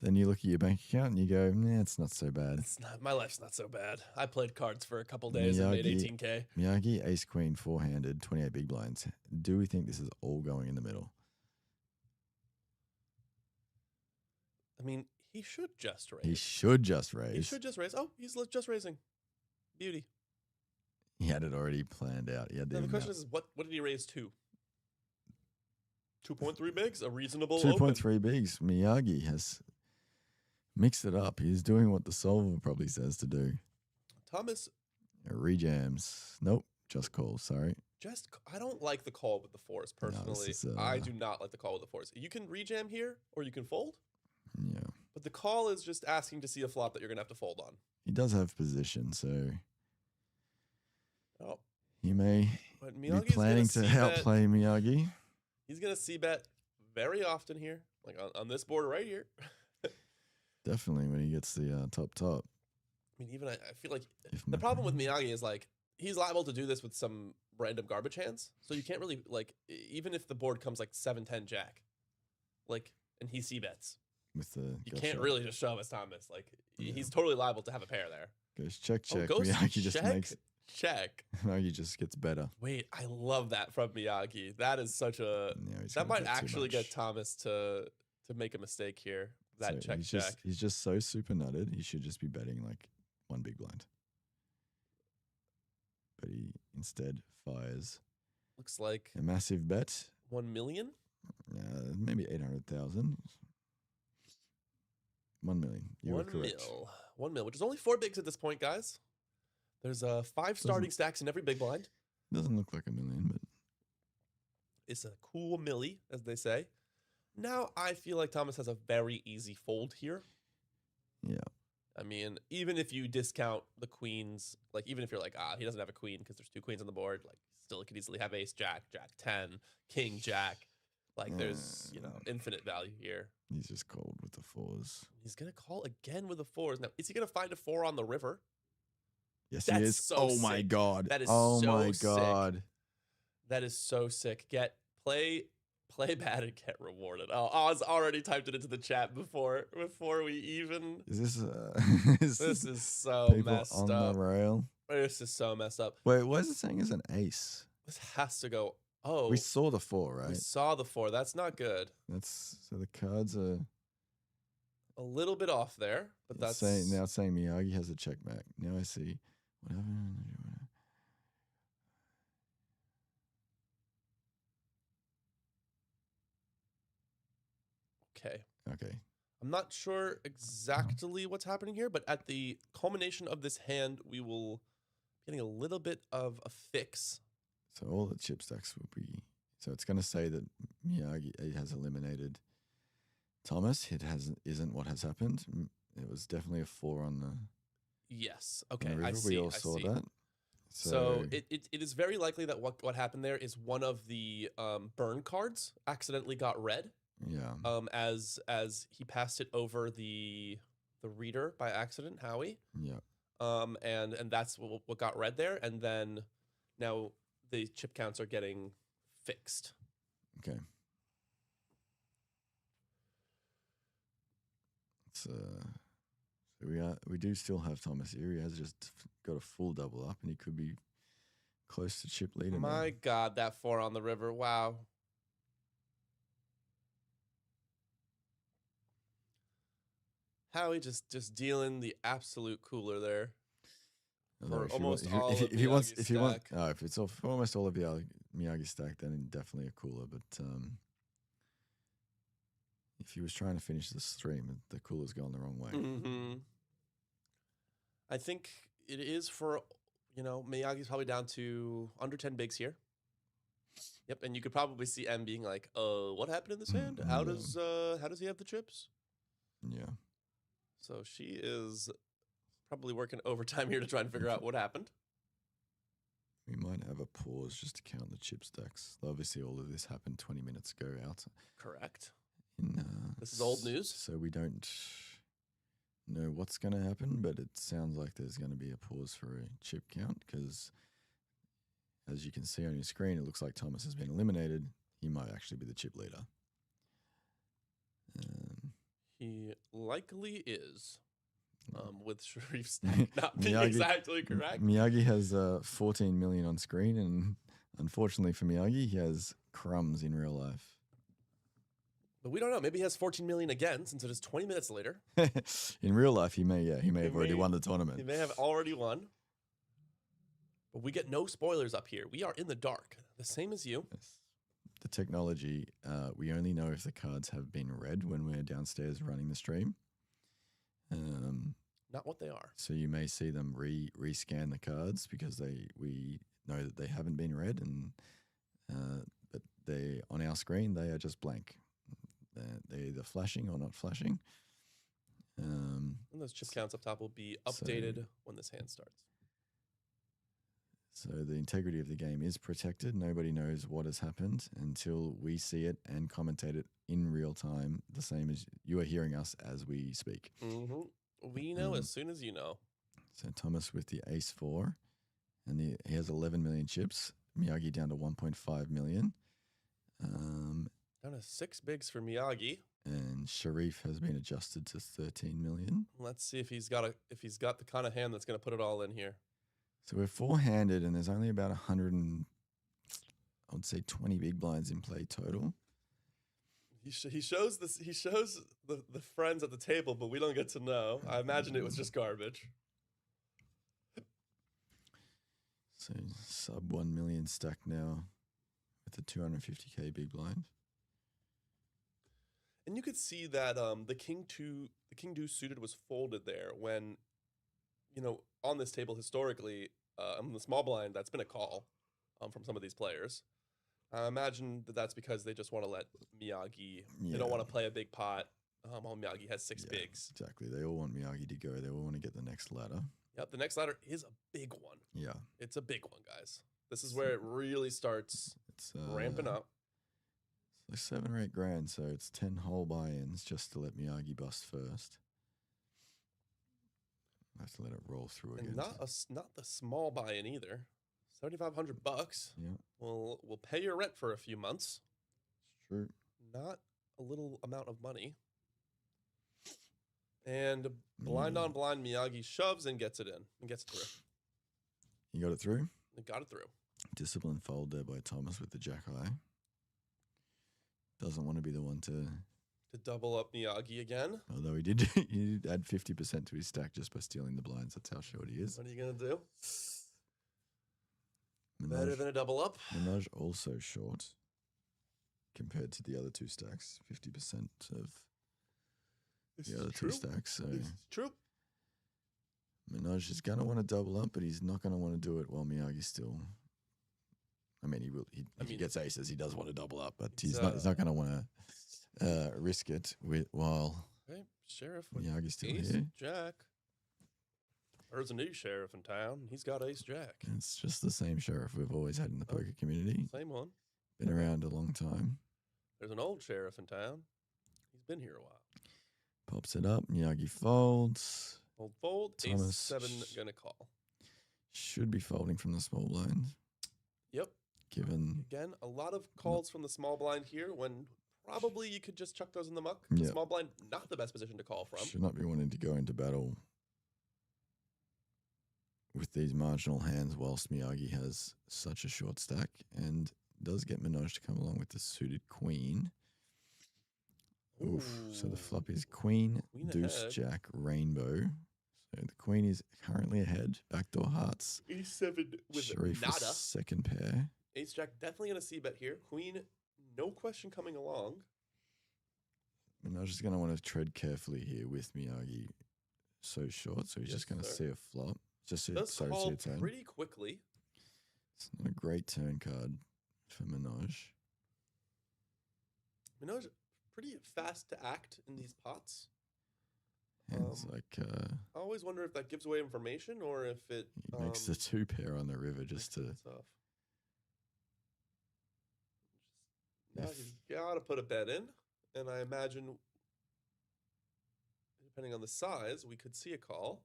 then you look at your bank account and you go, nah, it's not so bad. It's not, my life's not so bad. I played cards for a couple days and made Miyagi- 18K. Miyagi, ace, queen, four-handed, 28 big blinds. Do we think this is all going in the middle? I mean, he should just raise. He should just raise. He should just raise. Oh, he's just raising. Beauty. He had it already planned out. He had Now the the question is, what did he raise to? 2.3 bigs, a reasonable open. 2.3 bigs. Miyagi has mixed it up. He's doing what the solver probably says to do. Thomas, Rejams. Nope. Just call. Sorry. I don't like the call with the fours No, this personally. is, I do not like the call with the fours. You can rejam here or you can fold, Yeah. but the call is just asking to see a flop that you're gonna have to fold on. He does have position, so Oh, he may but be Miyagi's planning to gonna c-bet. outplay Miyagi. He's gonna c-bet very often here, like on this board right here. Definitely when he gets the top. I mean, even I feel like If the my- problem with Miyagi is like he's liable to do this with some random garbage hands. So you can't really like even if the board comes like 7-10 jack, like and he c-bets, with the you gut can't shot. really just shove as Thomas. Like Yeah. he's totally liable to have a pair there. Goes check. Oh, goes Miyagi just check? makes Check. Miyagi just gets better. Wait, I love that from Miyagi. That is such a Now he's that gonna might bet too actually much. get Thomas to make a mistake here. That So check check. he's just so super nutted. He should just be betting like one big blind. But he instead fires Looks like a massive bet. 1 million. Maybe 800,000. 1 million. You were 1 correct. mil. 1 mil, which is only 4 bigs at this point, guys. There's 5 starting stacks in every big blind. Doesn't look like a million, but It's a cool millie, as they say. Now I feel like Thomas has a very easy fold here. yeah. I mean, even if you discount the queens, like even if you're like, he doesn't have a queen because there's 2 queens on the board, like still could easily have ace, jack, jack 10, king, jack. Like there's, infinite value here. He's just cold with the fours. He's going to call again with the fours. Now, is he going to find a 4 on the river? Yes, That's he is. so Oh my sick. god. That is oh so my sick. god. That is so sick. Play bad and get rewarded. Oh, Oz already typed it into the chat before we even. Is this This is so people messed on up. the rail? This is so messed up. Wait, why is it saying it's an ace? This has to go. Oh, We saw the 4, we right? saw the 4. That's not good. That's so the cards are A little bit off there, but that's saying Miyagi has a check back. Now I see what happened. okay. Okay. I'm not sure exactly what's happening here, but at the culmination of this hand, we will be getting a little bit of a fix. So all the chip stacks will be. So it's going to say that Miyagi has eliminated Thomas. It isn't what has happened. It was definitely a 4 on the. Yes. on Okay. the river. I see. We all I saw see. that. So it is very likely that what happened there is one of the burn cards accidentally got read. Yeah. As he passed it over the reader by accident, Howie. Yeah. And that's what got read there, and then now the chip counts are getting fixed. Okay. So we do still have Thomas here. He has just got a full double up, and he could be close to chip leader. My now. God, that 4 on the river. Wow. Howie just dealing the absolute cooler there. Although For almost all if of he wants, Miyagi's if he wants, stack. if it's for almost all of Miyagi stack, then definitely a cooler. But if he was trying to finish the stream, the cooler's gone the wrong way. Mm-hmm. I think it is for, Miyagi's probably down to under 10 bigs here. Yep, and you could probably see M being like, what happened in this hand? How does he have the chips? Yeah. So she is probably working overtime here to try and figure out what happened. We might have a pause just to count the chip stacks. Obviously, all of this happened 20 minutes ago out. Correct. This is old news. So we don't know what's going to happen, but it sounds like there's going to be a pause for a chip count because, as you can see on your screen, it looks like Thomas has been eliminated. He might actually be the chip leader. He likely is, with Sharif's stack not being exactly correct. Miyagi has 14 million on screen, and unfortunately for Miyagi, he has crumbs in real life. But we don't know. Maybe he has 14 million again since it is 20 minutes later. In real life, he may have already won the tournament. He may have already won. But we get no spoilers up here. We are in the dark, the same as you. Yes. The technology, we only know if the cards have been read when we're downstairs running the stream. Not what they are. So you may see them rescan the cards because we know that they haven't been read, and but they on our screen they are just blank. They're either flashing or not flashing. And those chip counts up top will be updated when this hand starts. So the integrity of the game is protected. Nobody knows what has happened until we see it and commentate it in real time, the same as you are hearing us as we speak. Mm-hmm. We know as soon as you know. So Thomas with the ace-4, and he has 11 million chips. Miyagi down to 1.5 million. Down to 6 bigs for Miyagi. And Sharif has been adjusted to 13 million. Let's see if he's got the kind of hand that's going to put it all in here. So we're four-handed, and there's only about 20 big blinds in play total. He shows this. He shows the friends at the table, but we don't get to know. I imagine it was just garbage. So sub 1 million stack now with the 250k big blind. And you could see that the king deuce suited was folded there when, on this table historically, on the small blind, that's been a call from some of these players. I imagine that's because they just want to let Miyagi. Yeah. They don't want to play a big pot. While Miyagi has 6 bigs. Exactly. They all want Miyagi to go. They all want to get the next ladder. Yep, the next ladder is a big one. Yeah. It's a big one, guys. This is where it really starts ramping up. It's like 7 or 8 grand, so it's 10 whole buy-ins just to let Miyagi bust first. I have to let it roll through again. And not the small buy-in either. $7,500. Yeah. Will pay your rent for a few months. It's true. Not a little amount of money. And blind on blind, Miyagi shoves and gets it in and gets it through. You got it through? It got it through. Discipline fold there by Thomas with the jack eye. Doesn't want to be the one to double up Miyagi again. Although he did add 50% to his stack just by stealing the blinds. That's how short he is. What are you going to do? Minaj, Better than a double up. Minaj also short compared to the other 2 stacks. 50% of the other 2 stacks. So It's true. Minaj is going to want to double up, but he's not going to want to do it while Miyagi's still. I mean, he will. If he gets aces, he does want to double up, but he's not going to want to risk it while Sheriff Miyagi's still ace here. jack. There's a new sheriff in town. He's got ace jack. It's just the same sheriff we've always had in the poker community. Same one. Been around a long time. There's an old sheriff in town. He's been here a while. Pops it up. Miyagi folds. Old fold. Thomas Ace 7 gonna call. Should be folding from the small blind. Yep. Given Again, a lot of calls from the small blind here when probably you could just chuck those in the muck. The Yep. small blind, not the best position to call from. Should not be wanting to go into battle with these marginal hands whilst Miyagi has such a short stack and does get Minaj to come along with the suited queen. Oof. So the flop is queen, Queen deuce, ahead. jack, rainbow. So the queen is currently ahead. Backdoor hearts. A7 with Sharif nada. is second pair. Ace jack definitely going to see bet here. Queen, no question coming along. Minaj is going to want to tread carefully here with Miyagi so short. So he's Yes, just going to sir. see a flop. Just see, Does sorry, see call a turn. pretty quickly. It's not a great turn card for Minaj. Minaj, pretty fast to act in these pots. Hands like I always wonder if that gives away information or if it he makes the two pair on the river just to. makes it tough. Now If- he's got to put a bet in, and I imagine, depending on the size, we could see a call.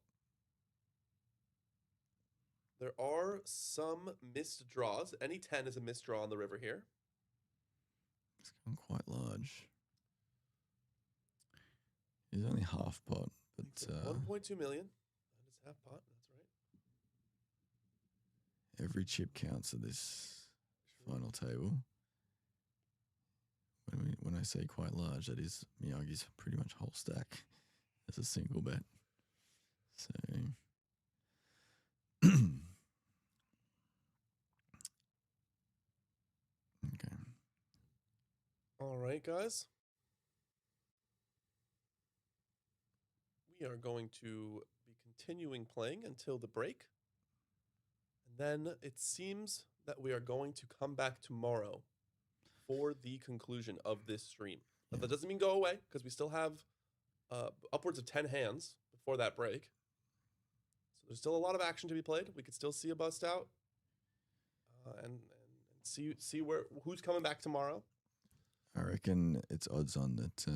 There are some missed draws. Any 10 is a missed draw on the river here. It's gone quite large. He's only half pot, but 1.2 million. That is half pot. That's right. every chip counts at this final table. When I say quite large, that is Miyagi's pretty much whole stack as a single bet. So okay. All right, guys. We are going to be continuing playing until the break. And then it seems that we are going to come back tomorrow for the conclusion of this stream. But Yeah. that doesn't mean go away, because we still have upwards of 10 hands before that break. So there's still a lot of action to be played. We could still see a bust out and see who's coming back tomorrow. I reckon it's odds on that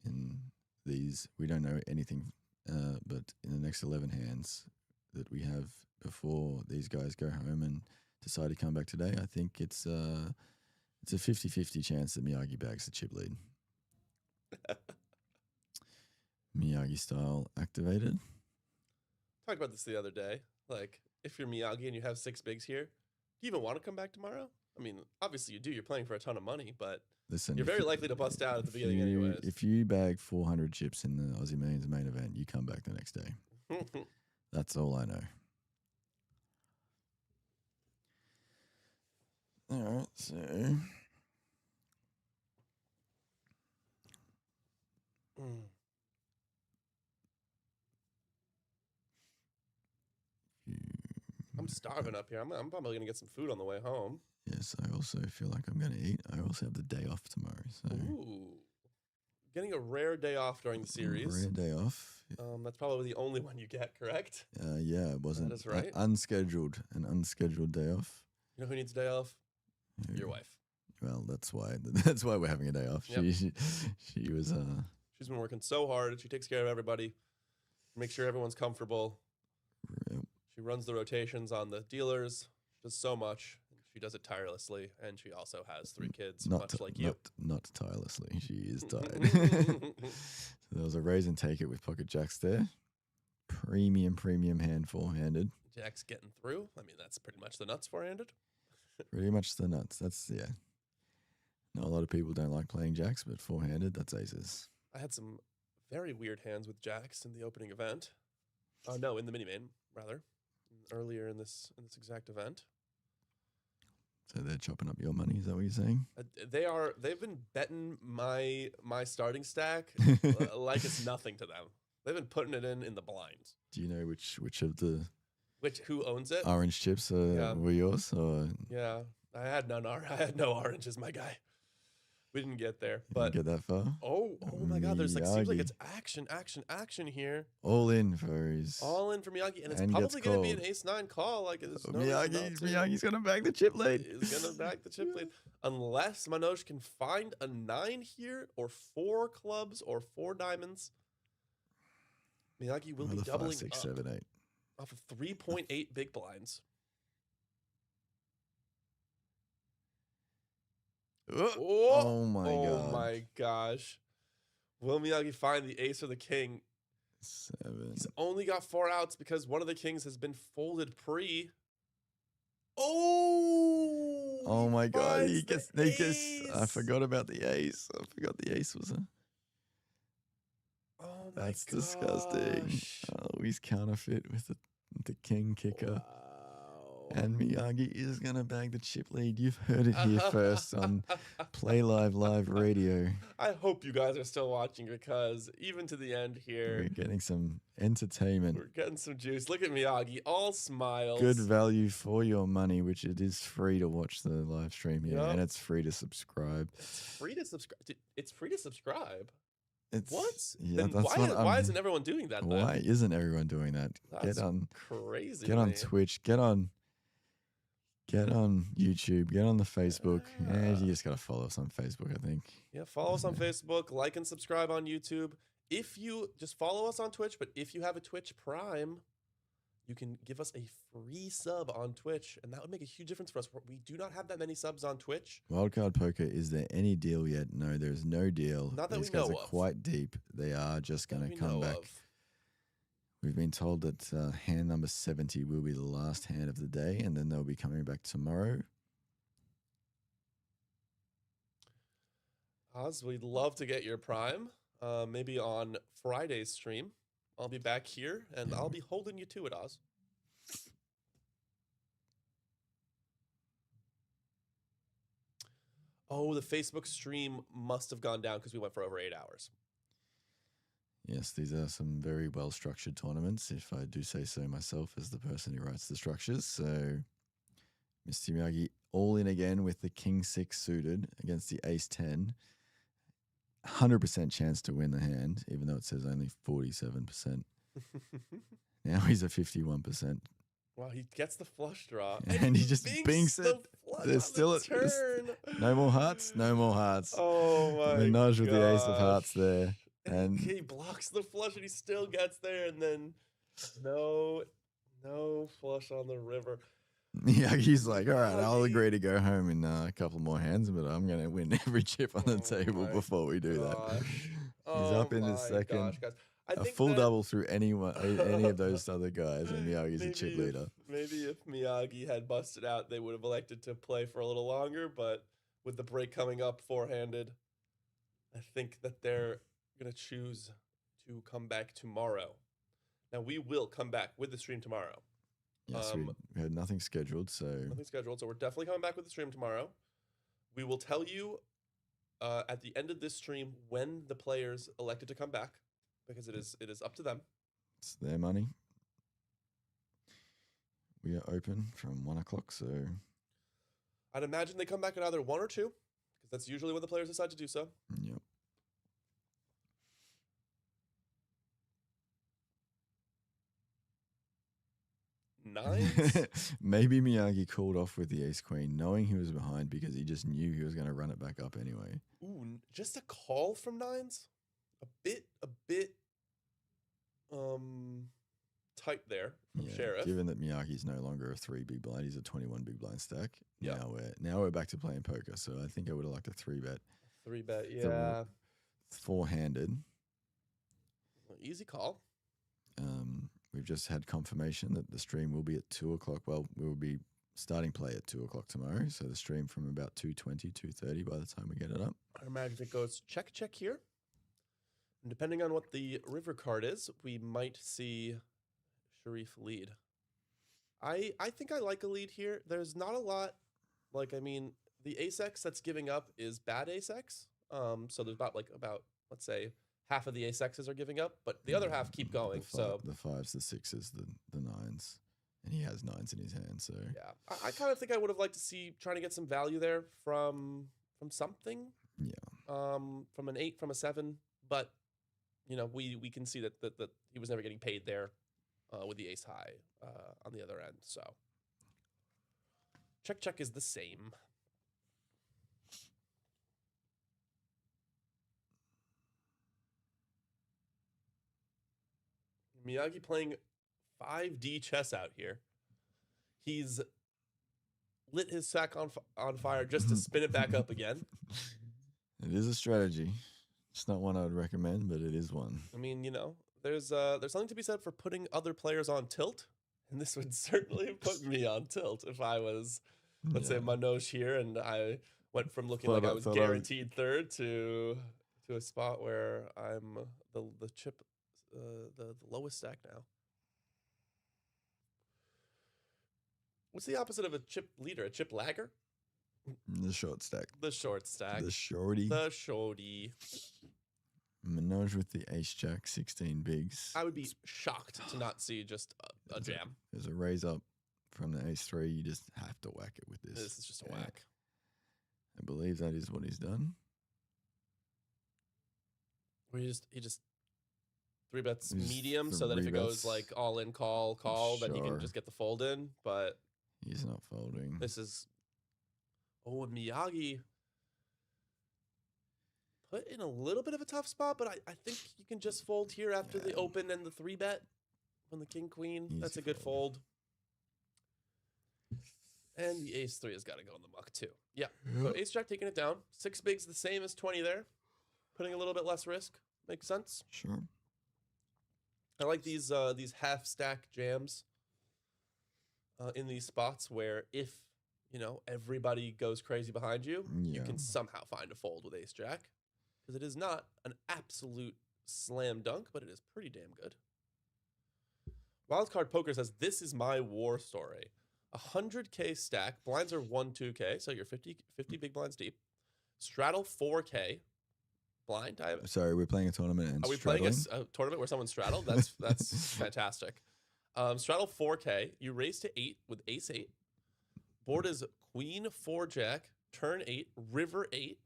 in these, we don't know anything, but in the next 11 hands that we have before these guys go home and decide to come back today, I think it's a 50-50 chance that Miyagi bags the chip lead. Miyagi style activated. Talked about this the other day. Like, if you're Miyagi and you have 6 bigs here, do you even want to come back tomorrow? I mean, obviously you do. You're playing for a ton of money, but Listen, you're if very you- likely to bust out at the if beginning you- anyways. If you bag 400 chips in the Aussie Millions main event, you come back the next day. That's all I know. All right, so I'm starving up here. I'm probably going to get some food on the way home. yes, I also feel like I'm going to eat. I also have the day off tomorrow, so Ooh. Getting a rare day off during the series. rare day off. That's probably the only one you get, correct? Yeah, it wasn't is right. an unscheduled day off. You know who needs a day off? Who- Your wife. Well, that's why we're having a day off. Yep. She was She's been working so hard. She takes care of everybody, make sure everyone's comfortable. yep. She runs the rotations on the dealers, does so much. She does it tirelessly, and she also has 3 kids, much like you. Not tirelessly. She is tired. So there was a raise and take it with pocket jacks there. Premium hand, 4-handed. Jack's getting through. I mean, that's pretty much the nuts 4-handed. Pretty much the nuts. That's, yeah. Not a lot of people don't like playing jacks, but 4-handed, that's aces. I had some very weird hands with jacks in the opening event. Oh no, in the mini main rather, earlier in this exact event. So they're chopping up your money, is that what you're saying? They've been betting my starting stack like it's nothing to them. They've been putting it in the blinds. Do you know which of the Who owns it? orange chips Yeah. were yours? Or Yeah, I had no oranges, my guy. We didn't get there, you but didn't get that far? oh my God, there's seems like Miyagi. it's action here. All in for his... All in for Miyagi, and it's And gets probably going to be an called. ace-9 call. Like there's no reason not to. Miyagi's going to bag the chip lead. Is going to back the chip lead. Unless Manoj can find a 9 here, or 4 clubs, or 4 diamonds. Miyagi will be Another doubling 5, 6, up 7, 8. off of 3.8 big blinds. Oh my Oh god. my gosh. Will Miyagi find the ace or the king? 7. He's only got 4 outs because one of the kings has been folded pre. Oh! Oh my god, he finds gets, the he gets. I ace. forgot about the ace. I forgot the ace was a. Oh my That's disgusting. gosh. Oh, he's counterfeit with the king kicker. Wow. And Miyagi is going to bag the chip lead. You've heard it here first on Playlive Live Radio. I hope you guys are still watching because even to the end here, We're getting some entertainment. we're getting some juice. Look at Miyagi, all smiles. Good value for your money, which it is free to watch the live stream here. Yup. And it's free to subscribe. It's free to subscribe. It's free to subscribe. It's, What? Yeah, Then that's what why I'm- isn't everyone doing that? Then? Why isn't everyone doing that? That's Get on crazy. Get to on me. Twitch. Get on YouTube. Get on the Facebook. Yeah, you just gotta follow us on Facebook, I think. Yeah, follow us on Facebook, like and subscribe on YouTube. If you just follow us on Twitch, but if you have a Twitch Prime, you can give us a free sub on Twitch, and that would make a huge difference for us. We do not have that many subs on Twitch. Wildcard Poker, is there any deal yet? No, there's no deal. Not that we These guys know are of. quite deep. They are just That gonna we come know back. of. We've been told that hand number 70 will be the last hand of the day, and then they'll be coming back tomorrow. Oz, we'd love to get your Prime. Maybe on Friday's stream. I'll be back here, and Yeah. I'll be holding you to it, Oz. Oh, the Facebook stream must have gone down because we went for over 8 hours. Yes, these are some very well structured tournaments, if I do say so myself, as the person who writes the structures. So, Mr. Miyagi all in again with the King 6 suited against the Ace 10. 100% chance to win the hand, even though it says only 47%. Now he's at 51%. Wow, he gets the flush draw. And he just binks the it. flush There's on still the a- there's- turn. No more hearts? No more hearts. Oh my The nudge with the ace of hearts gosh. there. And And he blocks the flush and he still gets there, and then no flush on the river. Miyagi's like, all right, I'll agree to go home in a couple more hands, but I'm going to win every chip on the Oh table my before we do that. gosh. He's up in his my second. gosh, guys. I A think full that double through any of those other guys, and Miyagi's a chip maybe leader. Maybe if Miyagi had busted out, they would have elected to play for a little longer, but with the break coming up four-handed, I think that they're going to choose to come back tomorrow. Now, we will come back with the stream tomorrow. Yes, we had nothing scheduled, so Nothing scheduled, so we're definitely coming back with the stream tomorrow. We will tell you at the end of this stream when the players elected to come back, because it is up to them. it's their money. We are open from 1 o'clock, so I'd imagine they come back at either 1 or 2, because that's usually when the players decide to do so. yep. Nines? Maybe Miyagi called off with the ace queen, knowing he was behind because he just knew he was going to run it back up anyway. Ooh, just a call from nines? A bit tight there from Sheriff. Given that Miyagi's no longer a 3 big blind, he's a 21 big blind stack. Yeah. Now we're back to playing poker, so I think I would have liked a 3-bet. 3-bet, So yeah. 4-handed. Easy call. We've just had confirmation that the stream will be at 2 o'clock. Well, we'll be starting play at 2 o'clock tomorrow. So the stream from about 2:20, 2:30 by the time we get it up. I imagine it goes check here. And depending on what the river card is, we might see Sharif lead. I think I like a lead here. There's not a lot. Like, I mean, the ace-x that's giving up is bad ace-x. So there's about let's say half of the ace-x's are giving up, but the other half keep going. The 5s, the 6s, the 9s. And he has 9s in his hand, so Yeah, I kind of think I would have liked to see trying to get some value there from something. yeah. From an 8, from a 7, but you know we can see that he was never getting paid there with the ace high on the other end. So check is the same. Miyagi playing 5D chess out here. He's lit his sack on fire just to spin it back up again. It is a strategy. It's not one I would recommend, but it is one. I mean, you know, there's something to be said for putting other players on tilt, and this would certainly put me on tilt if I was, let's say, Manoj here, and I went from looking like I was guaranteed third to a spot where I'm the chip, the lowest stack now. What's the opposite of a chip leader? A chip lagger? The short stack. The short stack. The shorty. The shorty. Manoj with the ace jack, 16 bigs. I would be shocked to not see just a jam. There's a raise up from the ace 3. You just have to whack it with this. This is just a whack. I believe that is what he's done. Where he just 3-bets He's medium so that if it goes like all in call, then you can just get the fold in. But he's not folding. this is and Miyagi put in a little bit of a tough spot, but I think you can just fold here after the open and the 3-bet on the king queen. That's a good fold. And the ace 3 has got to go in the muck too. Yeah. So ace jack taking it down. 6 bigs the same as 20 there. Putting a little bit less risk. Makes sense. Sure. I like these half stack jams in these spots where if, you know, everybody goes crazy behind you, you can somehow find a fold with ace jack. Because it is not an absolute slam dunk, but it is pretty damn good. Wildcard Poker says, this is my war story. 100K stack. Blinds are 1-2K, so you're 50 big blinds deep. Straddle 4K. Blind. Sorry, we're playing a tournament and are we playing a tournament where someone straddled? That's fantastic. Straddle 4K. You raise to 8 with ace 8. Board is queen 4 jack, turn 8, river 8.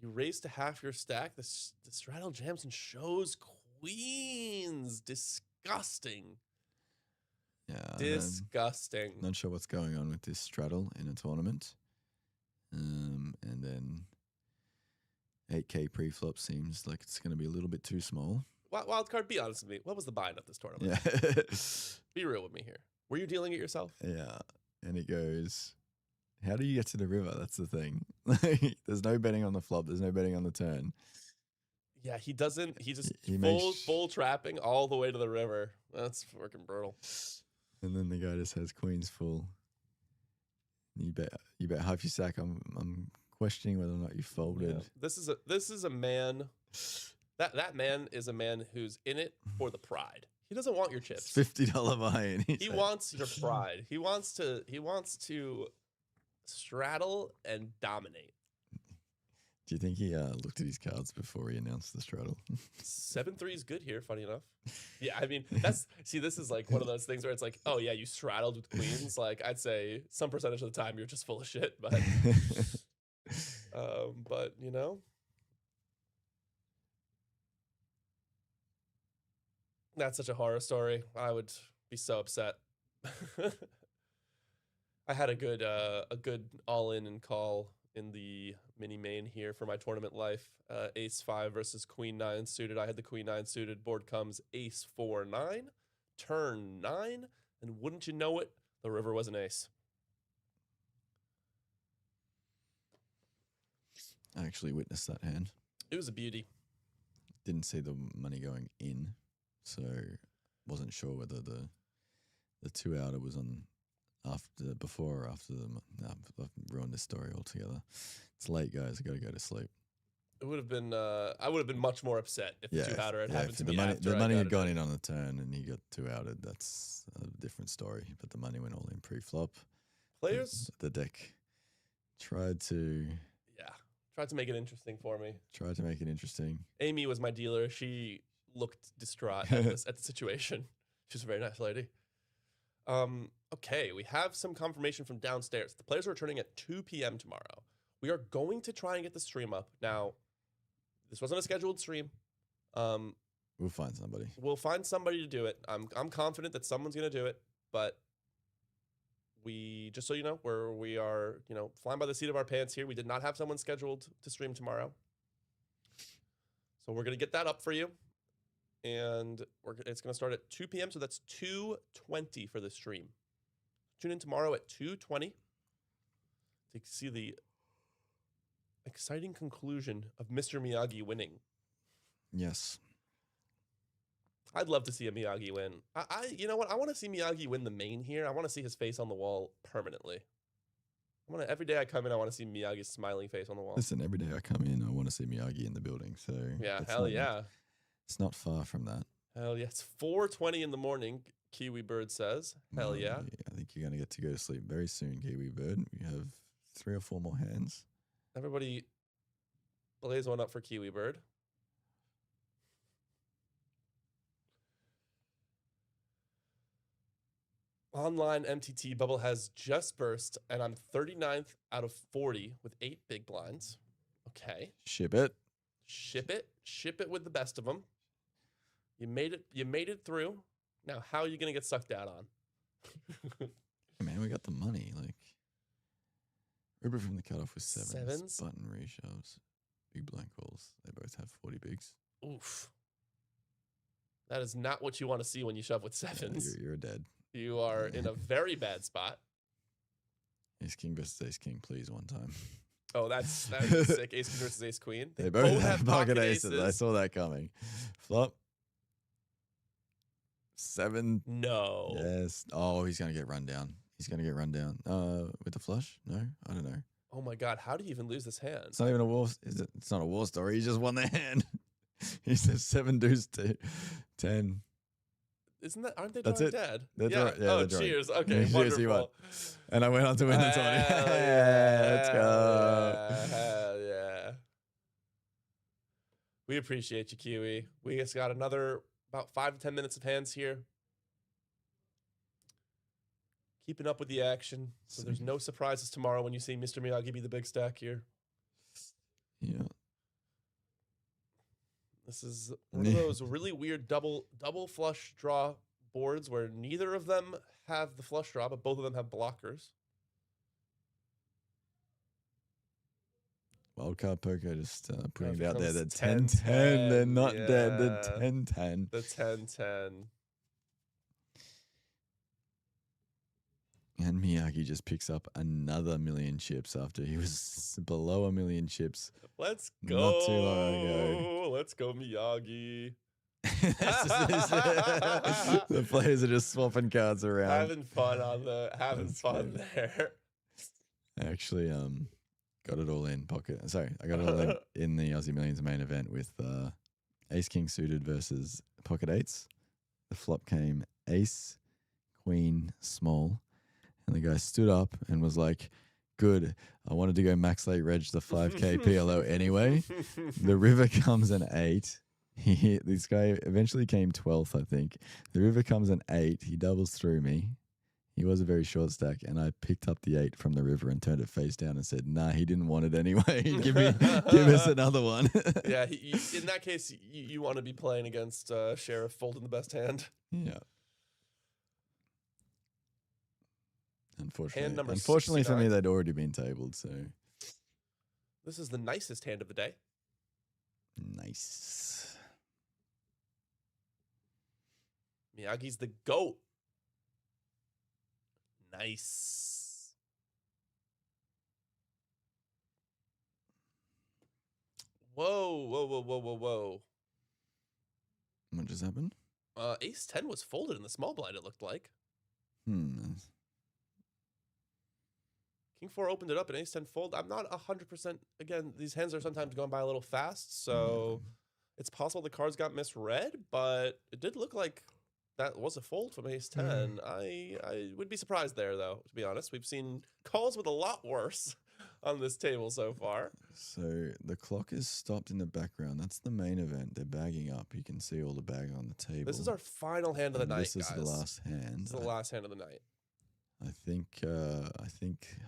You raise to half your stack. The straddle jams and shows queens. Disgusting. Yeah. Disgusting. Not sure what's going on with this straddle in a tournament. And then 8K pre-flop seems like it's going to be a little bit too small. Wildcard, be honest with me. What was the buy-in of this tournament? Yeah. Be real with me here. Were you dealing it yourself? Yeah. And it goes, how do you get to the river? That's the thing. There's no betting on the flop. There's no betting on the turn. Yeah, he doesn't. He just He full trapping all the way to the river. That's freaking brutal. And then the guy just has queens full. You bet half your stack. I'm questioning whether or not you folded. Yeah. This is a man. That man is a man who's in it for the pride. He doesn't want your chips. $50 buy-in. He wants your pride. He wants to straddle and dominate. Do you think he looked at his cards before he announced the straddle? 7-3 is good here, funny enough. Yeah, I mean, this is like one of those things where it's like, oh yeah, you straddled with queens. Like, I'd say some percentage of the time you're just full of shit, but you know. That's such a horror story. I would be so upset. I had a good all-in and call in the mini main here for my tournament life. Ace 5 versus Queen 9 suited. I had the Queen 9 suited. Board comes Ace 4 9, turn 9, and wouldn't you know it, the river was an ace. I actually witnessed that hand. It was a beauty. Didn't see the money going in, so wasn't sure whether the 2-outer was on before or after the. I've ruined this story altogether. It's late, guys. I got to go to sleep. It would have been. I would have been much more upset if the 2-outer had happened to me. The money had gone in on the turn and he got 2-outed. That's a different story. But the money went all in pre-flop. Players. The deck tried to make it interesting for me. Tried to make it interesting. Amy was my dealer. She looked distraught at the situation. She's a very nice lady. Okay, we have some confirmation from downstairs. The players are returning at 2 p.m. tomorrow. We are going to try and get the stream up. Now, this wasn't a scheduled stream. We'll find somebody. We'll find somebody to do it. I'm confident that someone's going to do it, but we, just so you know, we are, flying by the seat of our pants here. We did not have someone scheduled to stream tomorrow. So we're going to get that up for you. And it's going to start at 2 p.m. So that's 2:20 for the stream. Tune in tomorrow at 2:20 to see the exciting conclusion of Mr. Miyagi winning. Yes. I'd love to see a Miyagi win. You know what? I want to see Miyagi win the main here. I want to see his face on the wall permanently. Every day I come in, I want to see Miyagi's smiling face on the wall. Listen, every day I come in, I want to see Miyagi in the building. So Yeah, it's hell not- yeah. It's not far from that. Hell yeah. It's 4:20 in the morning, Kiwi Bird says. Hell yeah. I think you're going to get to go to sleep very soon, Kiwi Bird. We have 3 or 4 more hands. Everybody blaze one up for Kiwi Bird. Online MTT bubble has just burst, and I'm 39th out of 40 with 8 big blinds. Okay. Ship it. Ship it. Ship it with the best of them. You made it. You made it through. Now, how are you gonna get sucked out on? Man, we got the money. Like, Uber from the cutoff was 7s. Sevens? Button reshoves. Big blank calls. They both have 40 bigs. Oof. That is not what you want to see when you shove with Yeah, sevens. you're dead. You are in a very bad spot. Ace King versus Ace King, please, one time. Oh, that's sick. Ace King versus Ace Queen. They both have pocket aces. I saw that coming. Flop. 7. No. Yes. Oh, he's going to get run down. He's going to get run down. With the flush? No, I don't know. Oh my God. How do you even lose this hand? It's not even a war. It's not a war story. He just won the hand. He says 7 deuce to 10. Isn't that? Aren't they That's drawing it. dead? They're yeah. drawing- yeah, Oh, they're drawing. cheers. Okay. Cheers, Wonderful. you won. And I went on to win the 20. Hell Yeah, let's go. yeah, hell yeah. We appreciate you, Kiwi. We just got another about 5 to 10 minutes of hands here. Keeping up with the action. So there's no surprises tomorrow when you see Mr. Miyagi be the big stack here. Yeah. This is one of those really weird double flush draw boards where neither of them have the flush draw, but both of them have blockers. Wildcard Poker just putting here it out there. comes The 10-10. They're not dead. The yeah. 10-10. The 10-10. And Miyagi just picks up another 1,000,000 chips after he was below 1,000,000 chips. Let's go. Not too long ago. Let's go, Miyagi. The players are just swapping cards around. Having fun on the That's fun good. there. I actually got it all in pocket. Sorry, I got it all in the Aussie Millions main event with Ace King suited versus pocket eights. The flop came Ace, Queen, small, and the guy stood up and was like, "Good, I wanted to go max late reg the 5K PLO anyway." The river comes an 8. This guy eventually came 12th, I think. The river comes an 8. He doubles through me. He was a very short stack, and I picked up the 8 from the river and turned it face down and said, "Nah, he didn't want it anyway. give us another one." Yeah, in that case, you want to be playing against Sheriff folding the best hand. Yeah. Unfortunately, number for me, 69. they'd already been tabled. So This is the nicest hand of the day. nice. Miyagi's the GOAT. Nice. Whoa, whoa, whoa, whoa, whoa, whoa. What just happened? Ace 10 was folded in the small blind, it looked like. Hmm. King 4 opened it up and Ace 10 fold. I'm not 100%. Again, these hands are sometimes going by a little fast, so it's possible the cards got misread, but it did look like that was a fold from Ace 10. I would be surprised there, though, to be honest. We've seen calls with a lot worse on this table so far. So the clock is stopped in the background. That's the main event. They're bagging up. You can see all the bag on the table. This is our final hand of the And night, This is guys. the last hand. This is the last hand of the night. I think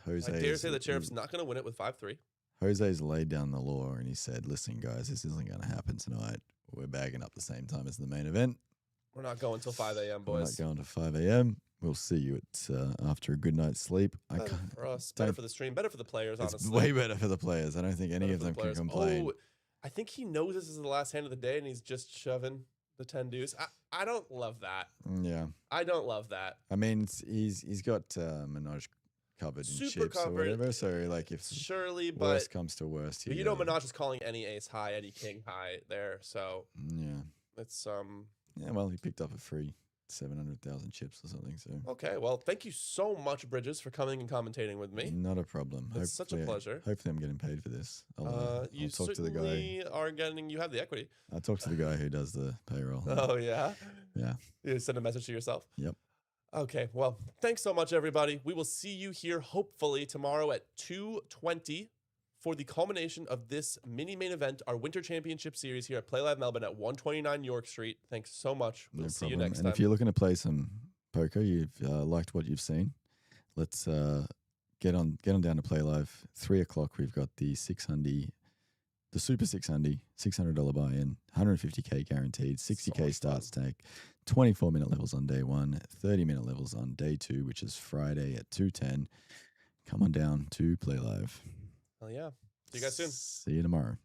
Jose. I dare say the Sheriff's not going to win it with 5-3. Jose's laid down the law and he said, "Listen, guys, this isn't going to happen tonight. We're bagging up the same time as the main event. We're not going till 5 a.m., We're boys. not going to 5 a.m. We'll see you at after a good night's sleep." Better for us, better don't- for the stream, better for the players, It's honestly. way better for the players. I don't think any Better of for the them can players. complain. Oh, I think he knows this is the last hand of the day and he's just shoving. The 10 deuce. I don't love that. Yeah. I don't love that. I mean, he's got Minaj covered in Super chips or covered. whatever. So like, if Surely, worst but comes to worst, you know, Minaj is calling any ace high, any king high there. So yeah, it's yeah. Well, he picked up a free 700,000 chips or something. So okay. Well, thank you so much, Bridges, for coming and commentating with me. not a problem. It's such a pleasure. Hopefully, I'm getting paid for this. I'll You talk to the guy. certainly are getting. You have the equity. I'll talk to the guy who does the payroll. Oh yeah. Yeah. You send a message to yourself. Yep. Okay. Well, thanks so much, everybody. We will see you here hopefully tomorrow at 2:20 for the culmination of this mini main event, our Winter Championship Series here at Playlive Melbourne at 129 York Street. Thanks so much. We'll see you next And time. if you're looking to play some poker, you've liked what you've seen, let's get on down to Playlive. 3 o'clock, we've got the 600, the Super 600, $600 buy-in, 150K guaranteed, 60K start stake, 24-minute levels on day 1, 30-minute levels on day 2, which is Friday at 2:10. Come on down to Playlive. Hell yeah. See you guys soon. See you tomorrow.